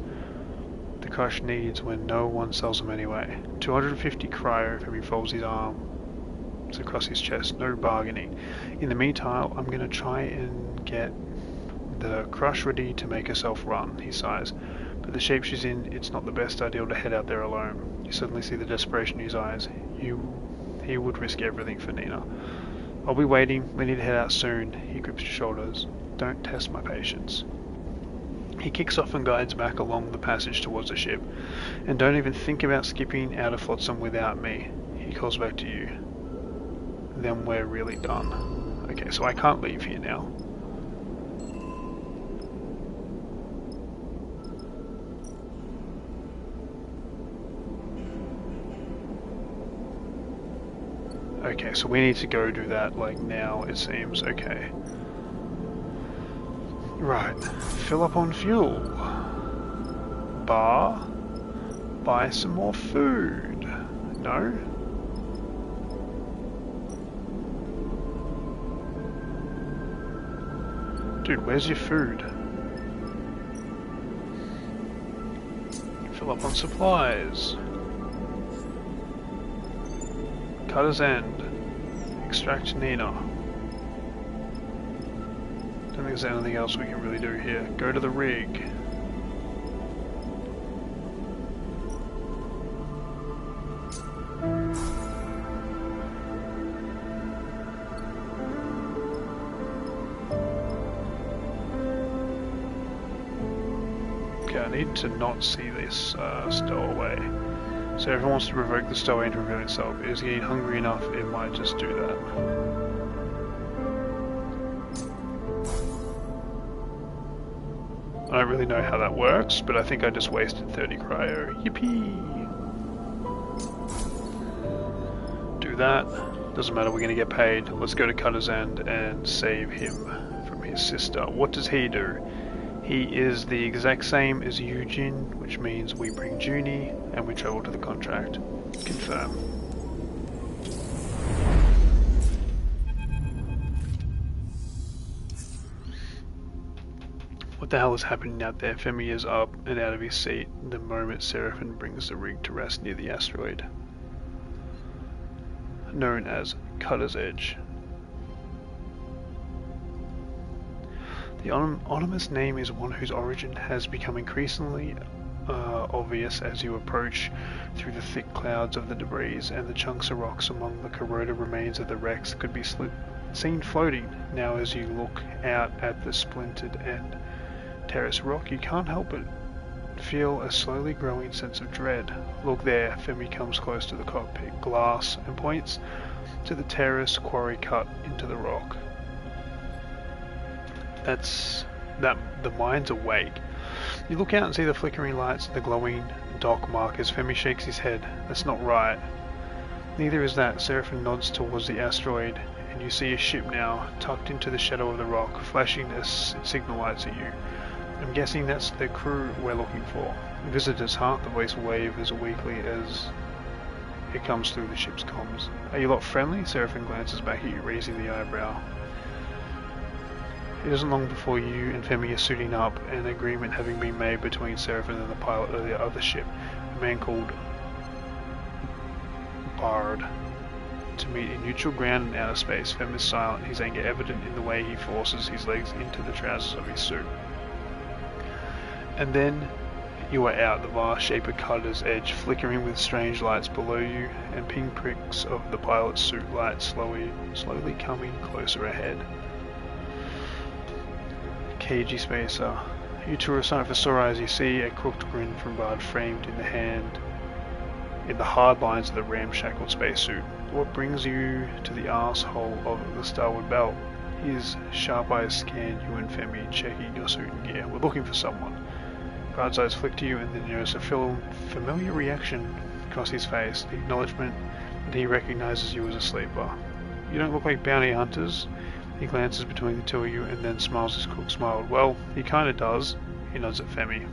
Speaker 1: the crush needs when no one sells them anyway. 250 cryo. Femi folds his arms across his chest. No bargaining. In the meantime, I'm going to try and get the crush ready to make herself run, he sighs. But the shape she's in, it's not the best idea to head out there alone. You suddenly see the desperation in his eyes. He would risk everything for Nina. I'll be waiting. We need to head out soon. He grips your shoulders. Don't test my patience. He kicks off and guides back along the passage towards the ship. And don't even think about skipping out of Flotsam without me. He calls back to you. Then we're really done. Okay, so I can't leave here now. Okay, so we need to go do that, like, now, it seems. Okay. Right. Fill up on fuel. Bar. Buy some more food. No? Dude, where's your food? Fill up on supplies. Cutter's End. Extract Nina. Don't think there's anything else we can really do here. Go to the rig. Okay, I need to not see this stowaway. So if it wants to provoke the stowaway into revealing itself, it is getting hungry enough, it might just do that. I don't really know how that works, but I think I just wasted 30 cryo. Yippee! Do that. Doesn't matter, we're going to get paid. Let's go to Cutter's End and save him from his sister. What does he do? He is the exact same as Eugene, which means we bring Junie and we travel to the contract. Confirm. What the hell is happening out there? Femi is up and out of his seat the moment Seraphim brings the rig to rest near the asteroid, known as Cutter's Edge. The ominous name is one whose origin has become increasingly obvious as you approach through the thick clouds of the debris, and the chunks of rocks among the corroded remains of the wrecks could be seen floating now as you look out at the splintered and terraced rock. You can't help but feel a slowly growing sense of dread. Look there, Femi comes close to the cockpit glass and points to the terrace quarry cut into the rock. The mine's awake. You look out and see the flickering lights and the glowing dock markers. Femi shakes his head. That's not right. Neither is that. Seraphim nods towards the asteroid, and you see a ship now, tucked into the shadow of the rock, flashing signal lights at you. I'm guessing that's the crew we're looking for. Visitors, huh? The voice waves as weakly as it comes through the ship's comms. Are you lot friendly? Seraphim glances back at you, raising the eyebrow. It isn't long before you and Femi are suiting up, an agreement having been made between Seraphim and the pilot of the other ship, a man called Bard, to meet in neutral ground in outer space. Fem is silent, his anger evident in the way he forces his legs into the trousers of his suit. And then You are out, the vast shape of Cutter's Edge flickering with strange lights below you, and pinpricks of the pilot's suit light slowly coming closer ahead. Cagey Spacer. You two are sight for sore eyes. You see a crooked grin from Bard framed in the hard lines of the ramshackle spacesuit. What brings you to the arsehole of the Starward Belt? His sharp eyes scan you and Femi, checking your suit and gear. We're looking for someone. Bard's eyes flick to you, and then you notice a familiar reaction across his face, the acknowledgement that he recognizes you as a sleeper. You don't look like bounty hunters. He glances between the two of you and then smiles his crook smile. Well, he kinda does. He nods at Femi.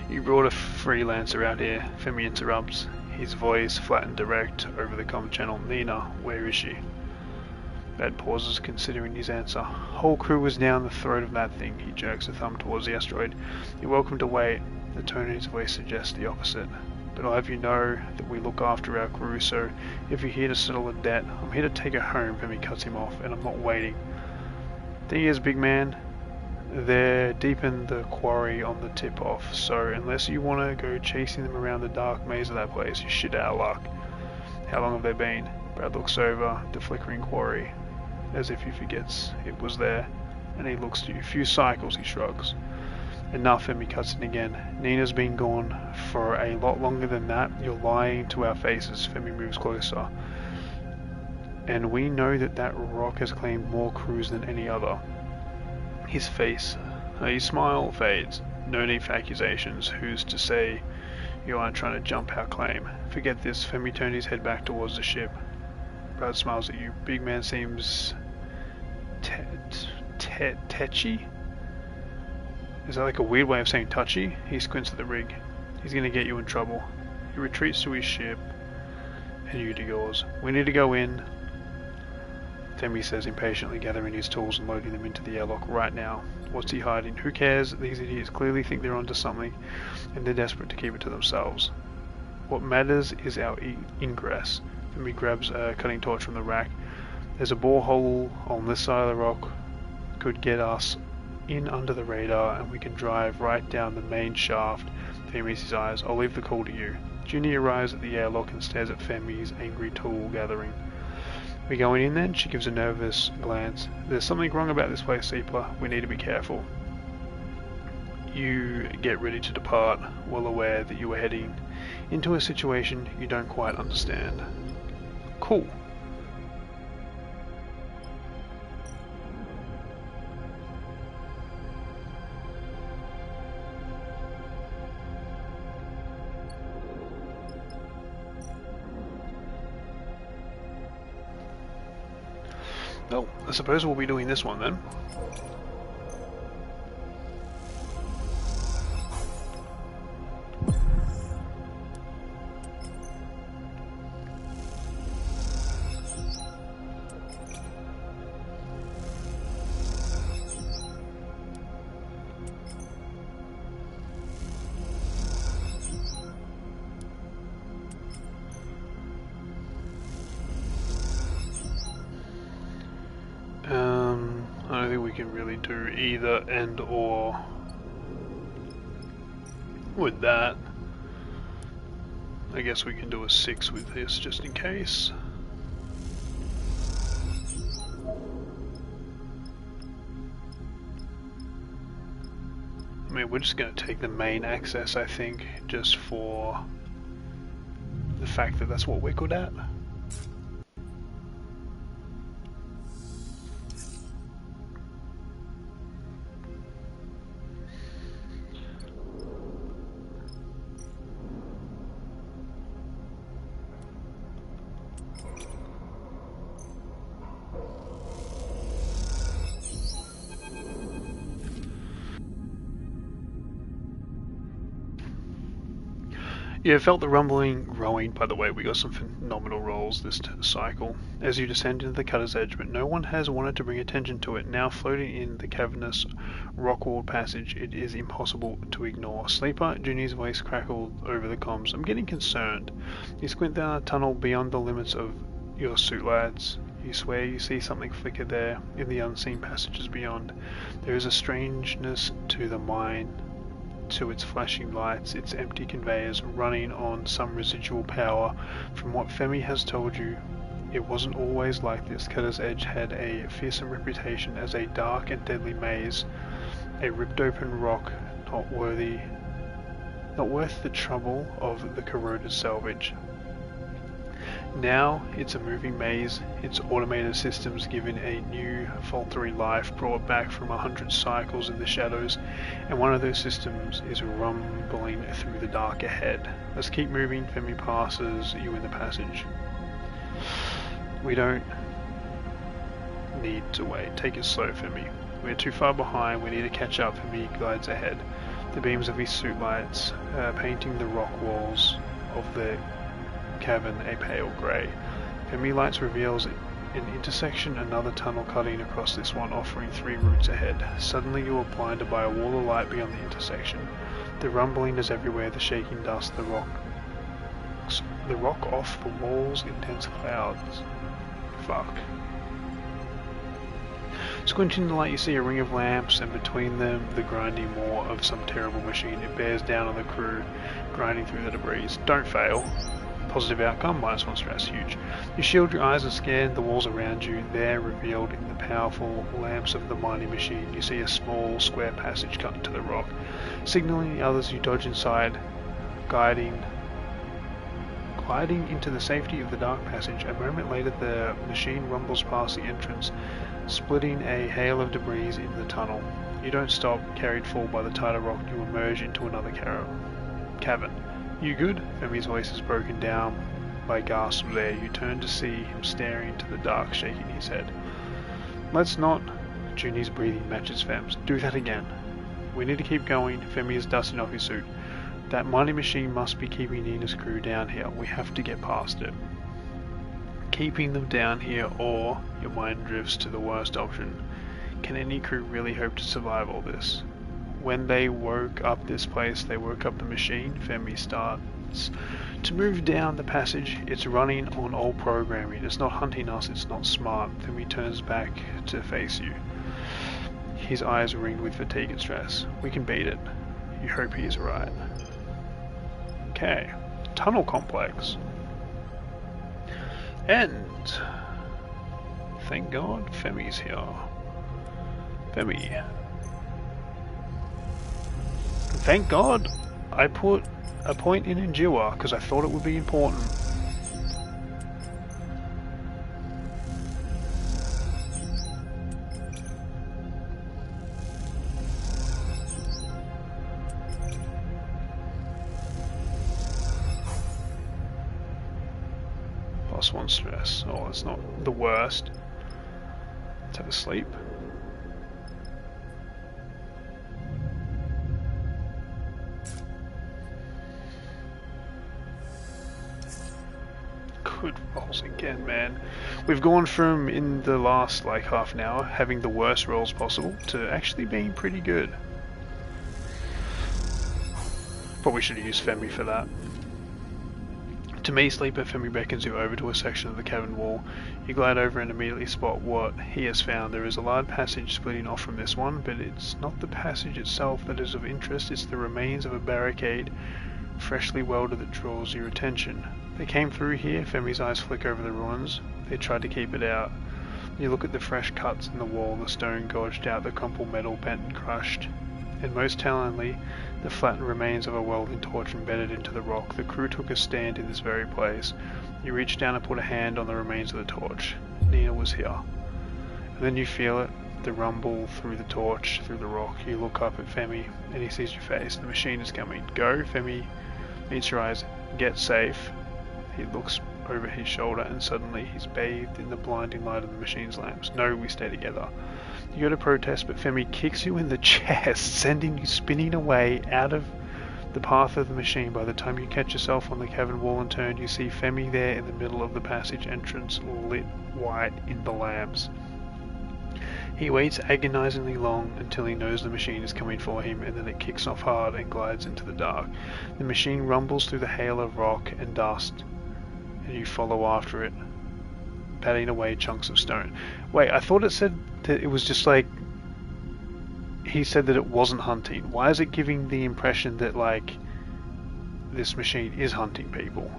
Speaker 1: You brought a freelancer out here, Femi interrupts, his voice flat and direct over the comm channel. Nina, where is she? Bad pauses, considering his answer. Whole crew was down the throat of that thing. He jerks a thumb towards the asteroid. You're welcome to wait. The tone in his voice suggests the opposite. But I'll have you know that we look after our crew, so if you're here to settle a debt, I'm here to take her home. Femi cuts him off, and I'm not waiting. Thing is, big man, they're deep in the quarry on the tip-off, so unless you want to go chasing them around the dark maze of that place, you're shit out of luck. How long have they been? Brad looks over the flickering quarry, as if he forgets it was there, and he looks to you. Few cycles, he shrugs. Enough, Femi cuts in again. Nina's been gone for a lot longer than that. You're lying to our faces. Femi moves closer. And we know that rock has claimed more crews than any other. His face, his smile fades. No need for accusations. Who's to say you aren't trying to jump our claim? Forget this. Femi turned his head back towards the ship. Brad smiles at you. Big man seems tetchy? Is that like a weird way of saying touchy? He squints at the rig. He's gonna get you in trouble. He retreats to his ship, and you to yours. We need to go in, Femi says impatiently, gathering his tools and loading them into the airlock right now. What's he hiding? Who cares? These idiots clearly think they're onto something, and they're desperate to keep it to themselves. What matters is our ingress. Femi grabs a cutting torch from the rack. There's a borehole on this side of the rock. Could get us in under the radar, and we can drive right down the main shaft. Femi meets his eyes. I'll leave the call to you. Ginny arrives at the airlock and stares at Femi's angry tool gathering. We going in then? She gives a nervous glance. There's something wrong about this place, Seepler. We need to be careful. You get ready to depart, well aware that you are heading into a situation you don't quite understand. Cool. Well, I suppose we'll be doing this one then. I don't think we can really do either and or with that. I guess we can do a 6 with this just in case. I mean, we're just going to take the main access, I think, just for the fact that that's what we're good at. Yeah, felt the rumbling growing. By the way, we got some phenomenal rolls this cycle as you descend into the Cutter's Edge, but no one has wanted to bring attention to it. Now floating in the cavernous rock-walled passage, it is impossible to ignore. Sleeper, Ginny's voice crackled over the comms. I'm getting concerned. You squint down a tunnel beyond the limits of your suit, lads. You swear you see something flicker there in the unseen passages beyond. There is a strangeness to the mind to its flashing lights, its empty conveyors running on some residual power. From what Femi has told you, it wasn't always like this. Cutter's Edge had a fearsome reputation as a dark and deadly maze, a ripped open rock not worth the trouble of the corroded salvage. Now it's a moving maze, its automated systems given a new, faltering life brought back from 100 cycles in the shadows, and one of those systems is rumbling through the dark ahead. Let's keep moving. Femi passes you in the passage. We don't need to wait. Take it slow, Femi. We're too far behind. We need to catch up. Femi glides ahead. The beams of his suit lights painting the rock walls of the cavern a pale grey. Femi lights reveals an intersection, another tunnel cutting across this one, offering 3 routes ahead. Suddenly you are blinded by a wall of light beyond the intersection. The rumbling is everywhere, the shaking dust, the rock off the walls in dense clouds. Fuck. Squinting the light, you see a ring of lamps, and between them the grinding maw of some terrible machine. It bears down on the crew, grinding through the debris. Don't fail. Positive outcome, -1 stress, huge. You shield your eyes and scan the walls around you. There, revealed in the powerful lamps of the mining machine, you see a small square passage cut into the rock. Signaling the others, you dodge inside, gliding into the safety of the dark passage. A moment later, the machine rumbles past the entrance, splitting a hail of debris in the tunnel. You don't stop. Carried full by the tighter rock, you emerge into another cavern. You good? Femi's voice is broken down by gasps there. You turn to see him staring into the dark, shaking his head. Let's not. Junie's breathing matches Fem's. Do that again. We need to keep going. Femi is dusting off his suit. That mining machine must be keeping Nina's crew down here. We have to get past it. Keeping them down here, or your mind drifts to the worst option. Can any crew really hope to survive all this? When they woke up this place, they woke up the machine. Femi starts to move down the passage. It's running on old programming. It's not hunting us, it's not smart. Femi turns back to face you. His eyes ringed with fatigue and stress. We can beat it. You hope he is right. Okay. Tunnel complex. And thank God Femi's here. Femi. Thank God I put a point in Endure because I thought it would be important. +1 stress. Oh, it's not the worst. Let's have a sleep. Good rolls again, man. We've gone from, in the last like half an hour, having the worst rolls possible to actually being pretty good. Probably should have used Femi for that. To me, Sleeper, Femi beckons you over to a section of the cavern wall. You glide over and immediately spot what he has found. There is a large passage splitting off from this one, but it's not the passage itself that is of interest, it's the remains of a barricade, freshly welded, that draws your attention. They came through here. Femi's eyes flick over the ruins. They tried to keep it out. You look at the fresh cuts in the wall, the stone gouged out, the crumpled metal bent and crushed, and most tellingly, the flattened remains of a welding torch embedded into the rock. The crew took a stand in this very place. You reach down and put a hand on the remains of the torch. Nina was here. And then you feel it, the rumble through the torch, through the rock. You look up at Femi, and he sees your face. The machine is coming. Go. Femi meets your eyes. Get safe. He looks over his shoulder, and suddenly he's bathed in the blinding light of the machine's lamps. No, we stay together. You go to protest, but Femi kicks you in the chest, sending you spinning away out of the path of the machine. By the time you catch yourself on the cavern wall and turn, you see Femi there in the middle of the passage entrance, lit white in the lamps. He waits agonizingly long until he knows the machine is coming for him, and then it kicks off hard and glides into the dark. The machine rumbles through the hail of rock and dust, and you follow after it, patting away chunks of stone. Wait, I thought it said that it was just like he said that it wasn't hunting. Why is it giving the impression that, like, this machine is hunting people?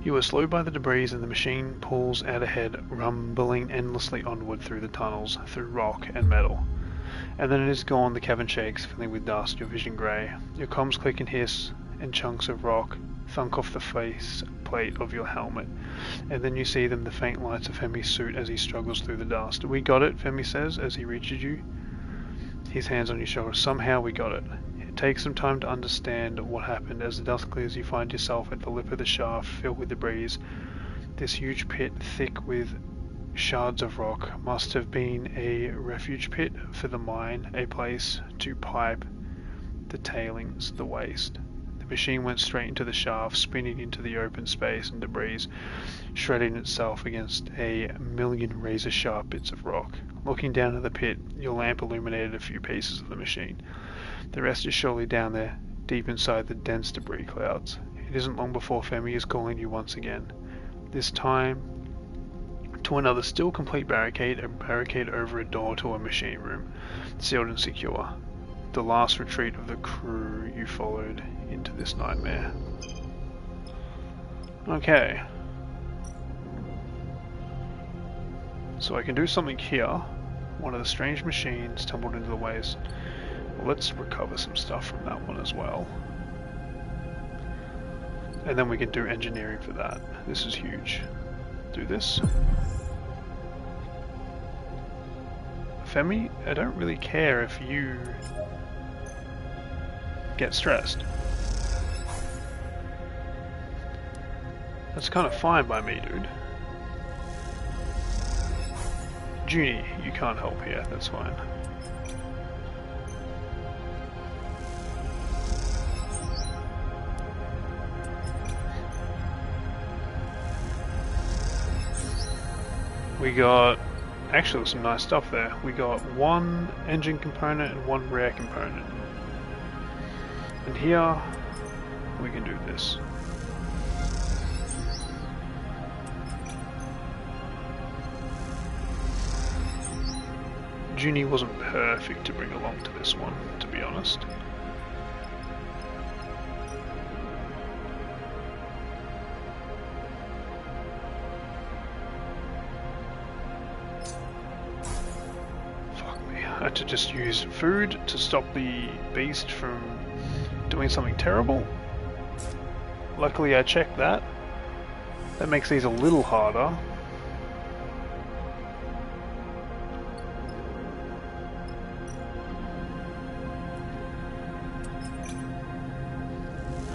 Speaker 1: You are slowed by the debris and the machine pulls out ahead, rumbling endlessly onward through the tunnels, through rock and metal. And then it is gone, the cavern shakes, filling with dust, your vision grey. Your comms click and hiss, and chunks of rock thunk off the face plate of your helmet. And then you see them, the faint lights of Femi's suit as he struggles through the dust. We got it, Femi says, as he reaches you. His hands on your shoulder. Somehow we got it. It takes some time to understand what happened. As the dust clears, you find yourself at the lip of the shaft, filled with debris. This huge pit, thick with shards of rock, must have been a refuge pit for the mine, a place to pipe the tailings, the waste. The machine went straight into the shaft, spinning into the open space and debris, shredding itself against a million razor-sharp bits of rock. Looking down at the pit, your lamp illuminated a few pieces of the machine. The rest is surely down there, deep inside the dense debris clouds. It isn't long before Femi is calling you once again. This time to another still complete barricade, a barricade over a door to a machine room, sealed and secure. The last retreat of the crew you followed into this nightmare. Okay. So I can do something here. One of the strange machines tumbled into the waste. Well, let's recover some stuff from that one as well. And then we can do engineering for that. This is huge. Do this. Femi, I don't really care if you get stressed. That's kind of fine by me, dude. Junie, you can't help here, that's fine. We got, actually some nice stuff there. We got one engine component and one rare component. And here, we can do this. Junie wasn't perfect to bring along to this one, to be honest. Fuck me, I had to just use food to stop the beast from doing something terrible. Luckily I checked that. That makes these a little harder.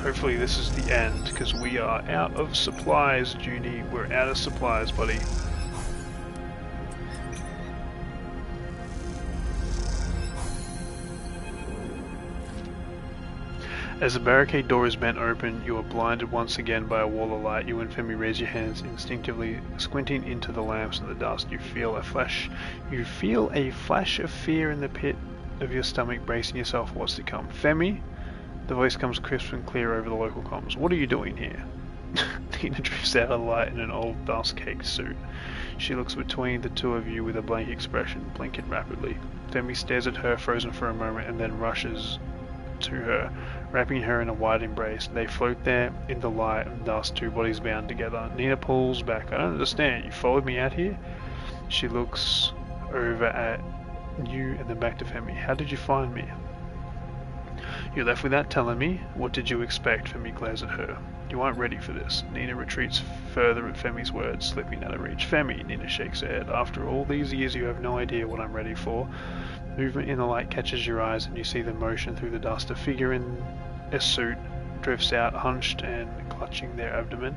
Speaker 1: Hopefully this is the end, because we are out of supplies, Junie. We're out of supplies, buddy. As the barricade door is bent open, you are blinded once again by a wall of light. You and Femi raise your hands, instinctively squinting into the lamps and the dust. You feel a flash of fear in the pit of your stomach, bracing yourself for what's to come. Femi? The voice comes crisp and clear over the local comms. What are you doing here? Tina drifts out of the light in an old dust-caked suit. She looks between the two of you with a blank expression, blinking rapidly. Femi stares at her, frozen for a moment, and then rushes to her, wrapping her in a wide embrace. They float there in the light and dust, two bodies bound together. Nina pulls back. I don't understand. You followed me out here? She looks over at you and then back to Femi. How did you find me? You're left without telling me. What did you expect? Femi glares at her. You aren't ready for this. Nina retreats further at Femi's words, slipping out of reach. Femi, Nina shakes her head. After all these years, you have no idea what I'm ready for. Movement in the light catches your eyes, and you see the motion through the dust. A figure in a suit drifts out, hunched and clutching their abdomen.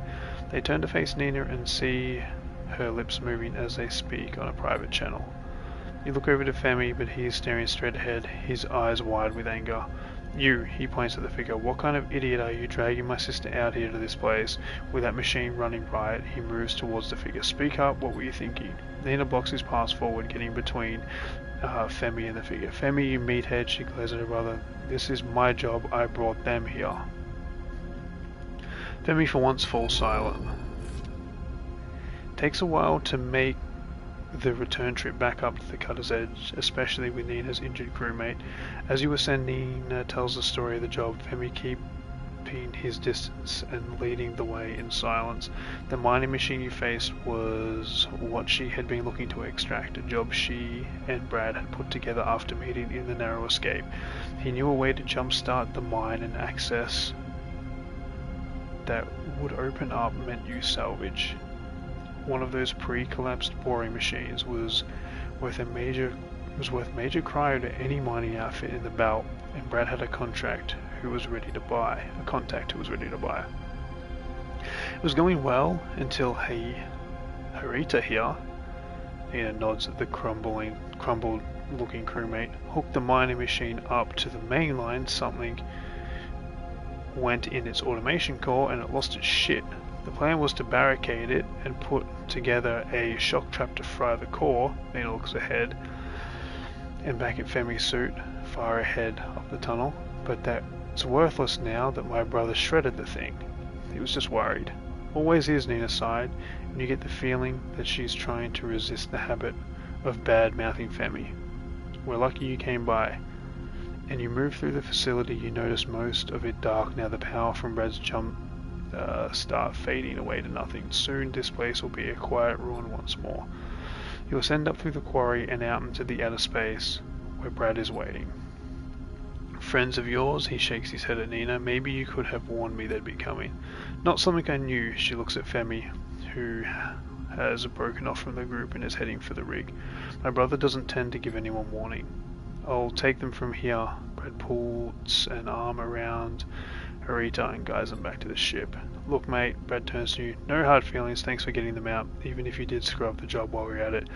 Speaker 1: They turn to face Nina and see her lips moving as they speak on a private channel. You look over to Femi, but he is staring straight ahead, his eyes wide with anger. You, he points at the figure. What kind of idiot are you dragging my sister out here to this place with that machine running riot? He moves towards the figure. Speak up, what were you thinking? Nina blocks his pass forward, getting between Femi and the figure. Femi, you meathead, she glares at her brother. This is my job, I brought them here. Femi for once falls silent. Takes a while to make the return trip back up to the Cutter's Edge, especially with Nina's injured crewmate. As you ascend, Nina tells the story of the job, Femi keeping his distance and leading the way in silence. The mining machine you faced was what she had been looking to extract, a job she and Brad had put together after meeting in the narrow escape. He knew a way to jumpstart the mine, and access that would open up meant you salvage. One of those pre-collapsed boring machines was worth major cryo to any mining outfit in the belt, and Brad had a contact who was ready to buy. It was going well until Harita here, Nina nods at the crumbled looking crewmate, hooked the mining machine up to the main line. Something went in its automation core and it lost its shit. The plan was to barricade it and put together a shock trap to fry the core. Nina looks ahead and back at Femi's suit, far ahead up the tunnel. But that's worthless now that my brother shredded the thing. He was just worried. Always is, Nina sighed, and you get the feeling that she's trying to resist the habit of bad-mouthing Femi. We're lucky you came by. And you move through the facility, you notice most of it dark now. The power from Brad's jump start fading away to nothing. Soon this place will be a quiet ruin once more. You'll ascend up through the quarry and out into the outer space where Brad is waiting. Friends of yours? He shakes his head at Nina. Maybe you could have warned me they'd be coming. Not something I knew. She looks at Femi, who has broken off from the group and is heading for the rig. My brother doesn't tend to give anyone warning. I'll take them from here. Brad pulls an arm around Harita and guides them back to the ship. Look, mate, Brad turns to you. No hard feelings, thanks for getting them out, even if you did screw up the job while we're at it.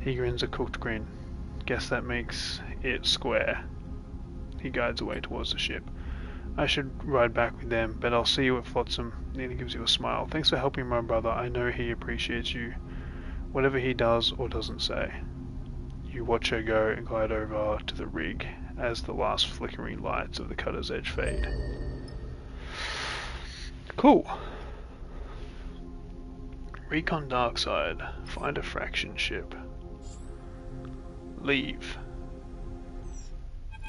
Speaker 1: He grins a cooked grin. Guess that makes it square. He guides away towards the ship. I should ride back with them, but I'll see you at Flotsam. Nina gives you a smile. Thanks for helping my brother. I know he appreciates you, whatever he does or doesn't say. You watch her go and glide over to the rig as the last flickering lights of the Cutter's Edge fade. Cool. Recon Darkside. Find a fraction ship. Leave.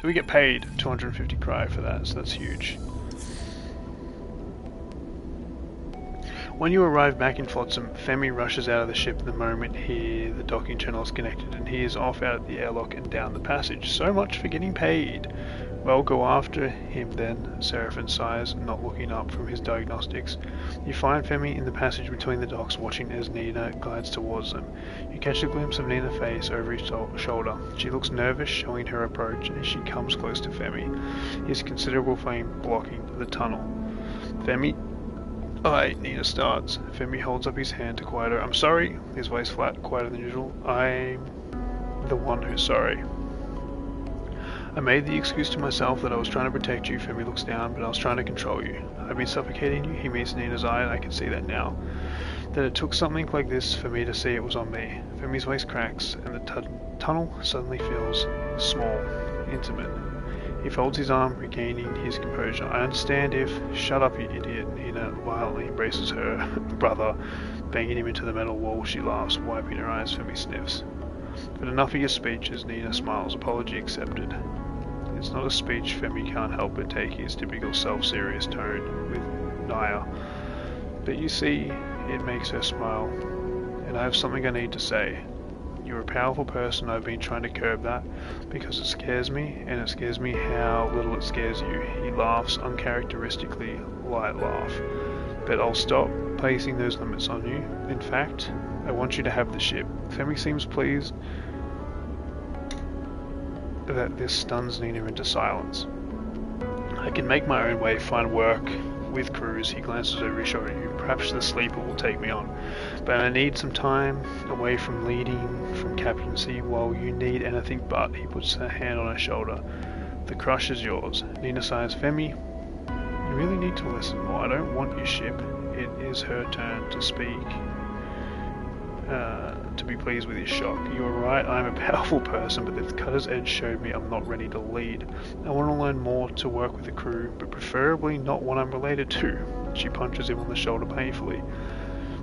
Speaker 1: We get paid 250 cryo for that, so that's huge. When you arrive back in Flotsam, Femi rushes out of the ship the moment the docking channel is connected, and he is off out of the airlock and down the passage. So much for getting paid. Well, go after him then, Seraphin sighs, not looking up from his diagnostics. You find Femi in the passage between the docks, watching as Nina glides towards them. You catch a glimpse of Nina's face over his shoulder. She looks nervous, showing her approach, as she comes close to Femi. His considerable flame blocking the tunnel. Femi? Aye, Nina starts. Femi holds up his hand to quiet her. I'm sorry. His voice flat, quieter than usual. I'm the one who's sorry. I made the excuse to myself that I was trying to protect you. Femi looks down, but I was trying to control you. I've been suffocating you. He meets Nina's eye, and I can see that now. That it took something like this for me to see it was on me. Femi's voice cracks, and the tunnel suddenly feels small, intimate. He folds his arm, regaining his composure. I understand if... Shut up, you idiot. Nina violently embraces her brother, banging him into the metal wall. She laughs, wiping her eyes. Femi sniffs. But enough of your speeches. Nina smiles. Apology accepted. It's not a speech. Femi can't help but take his typical self-serious tone with Naya. But you see, it makes her smile. And I have something I need to say. You're a powerful person. I've been trying to curb that because it scares me, and it scares me how little it scares you. He laughs, uncharacteristically light laugh. But I'll stop placing those limits on you. In fact, I want you to have the ship. Femi seems pleased that this stuns Nina into silence. I can make my own way, find work with crews. He glances over his shoulder at you. Perhaps the sleeper will take me on. But I need some time away from leading, from captaincy, while you need anything but. He puts a hand on her shoulder. The crush is yours. Nina sighs. Femi, you really need to listen more. I don't want your ship. It is her turn to speak. To be pleased with his shock. You are right, I'm a powerful person, but the Cutter's Edge showed me I'm not ready to lead. I want to learn more to work with the crew, but preferably not one I'm related to. She punches him on the shoulder painfully.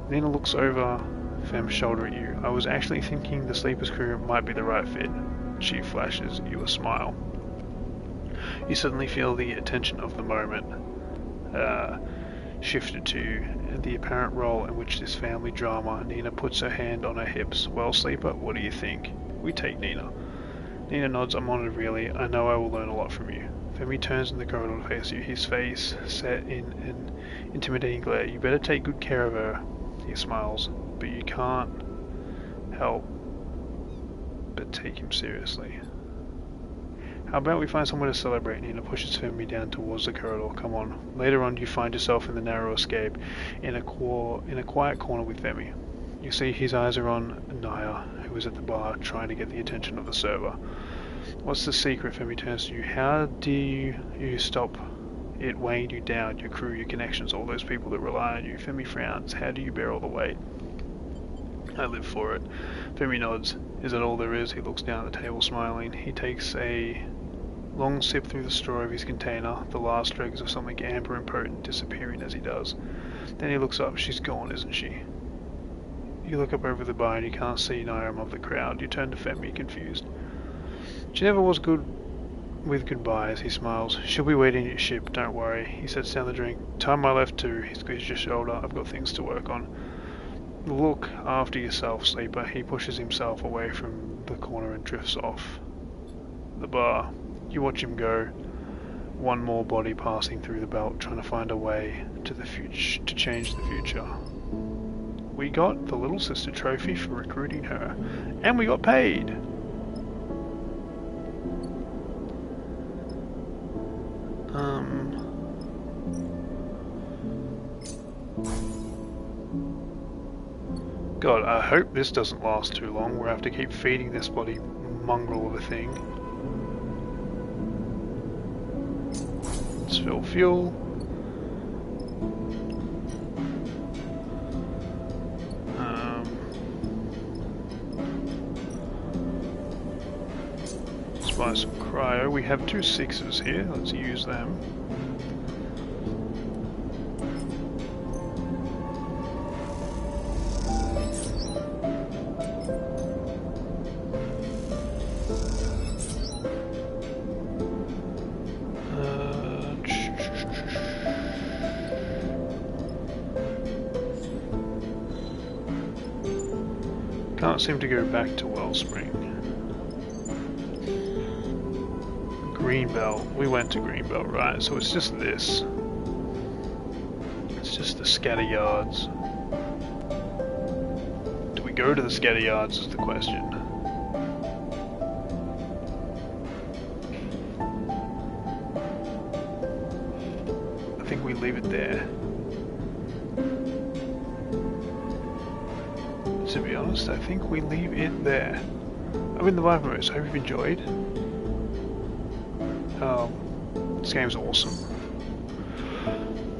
Speaker 1: Nina looks over Fem's shoulder at you. I was actually thinking the Sleepers crew might be the right fit. She flashes you a smile. You suddenly feel the attention of the moment shifted to the apparent role in which this family drama. Nina puts her hand on her hips. Well, Sleeper, what do you think? We take Nina. Nina nods. I'm honored, really. I know I will learn a lot from you. Femi turns in the corridor to face you, his face set in an intimidating glare. You better take good care of her. He smiles, but you can't help but take him seriously. How about we find somewhere to celebrate? Nina pushes Femi down towards the corridor. Come on. Later on, you find yourself in the narrow escape, in a quiet corner with Femi. You see his eyes are on Naya, who is at the bar trying to get the attention of the server. What's the secret? Femi turns to you. How do you stop it weighing you down, your crew, your connections, all those people that rely on you? Femi frowns. How do you bear all the weight? I live for it. Femi nods. Is that all there is? He looks down at the table, smiling. He takes a long sip through the straw of his container, the last dregs of something amber and potent disappearing as he does. Then he looks up. She's gone, isn't she? You look up over the bar and you can't see Naya of the crowd. You turn to Femi, confused. She never was good with goodbyes, he smiles. She'll be waiting at your ship, don't worry. He sets down the drink. Time I left too. He squeezes your shoulder. I've got things to work on. Look after yourself, Sleeper. He pushes himself away from the corner and drifts off the bar. You watch him go. One more body passing through the belt, trying to find a way to the future, to change the future. We got the Little Sister trophy for recruiting her, and we got paid. God, I hope this doesn't last too long. We'll have to keep feeding this bloody mongrel of a thing. Let's fill fuel. Let's buy some cryo. We have 2 6s here. Let's use them. Can't seem to go back to Wellspring. Greenbelt. We went to Greenbelt, right? So it's just this. It's just the scatter yards. Do we go to the scatter yards is the question. I think we leave it there. To be honest, I think we leave it there. I'm in the Viper mode, so I hope you've enjoyed. This game's awesome.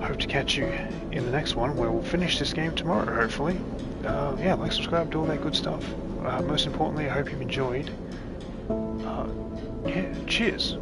Speaker 1: I hope to catch you in the next one where we'll finish this game tomorrow, hopefully. Yeah, like, subscribe, do all that good stuff. Most importantly, I hope you've enjoyed. Yeah, cheers.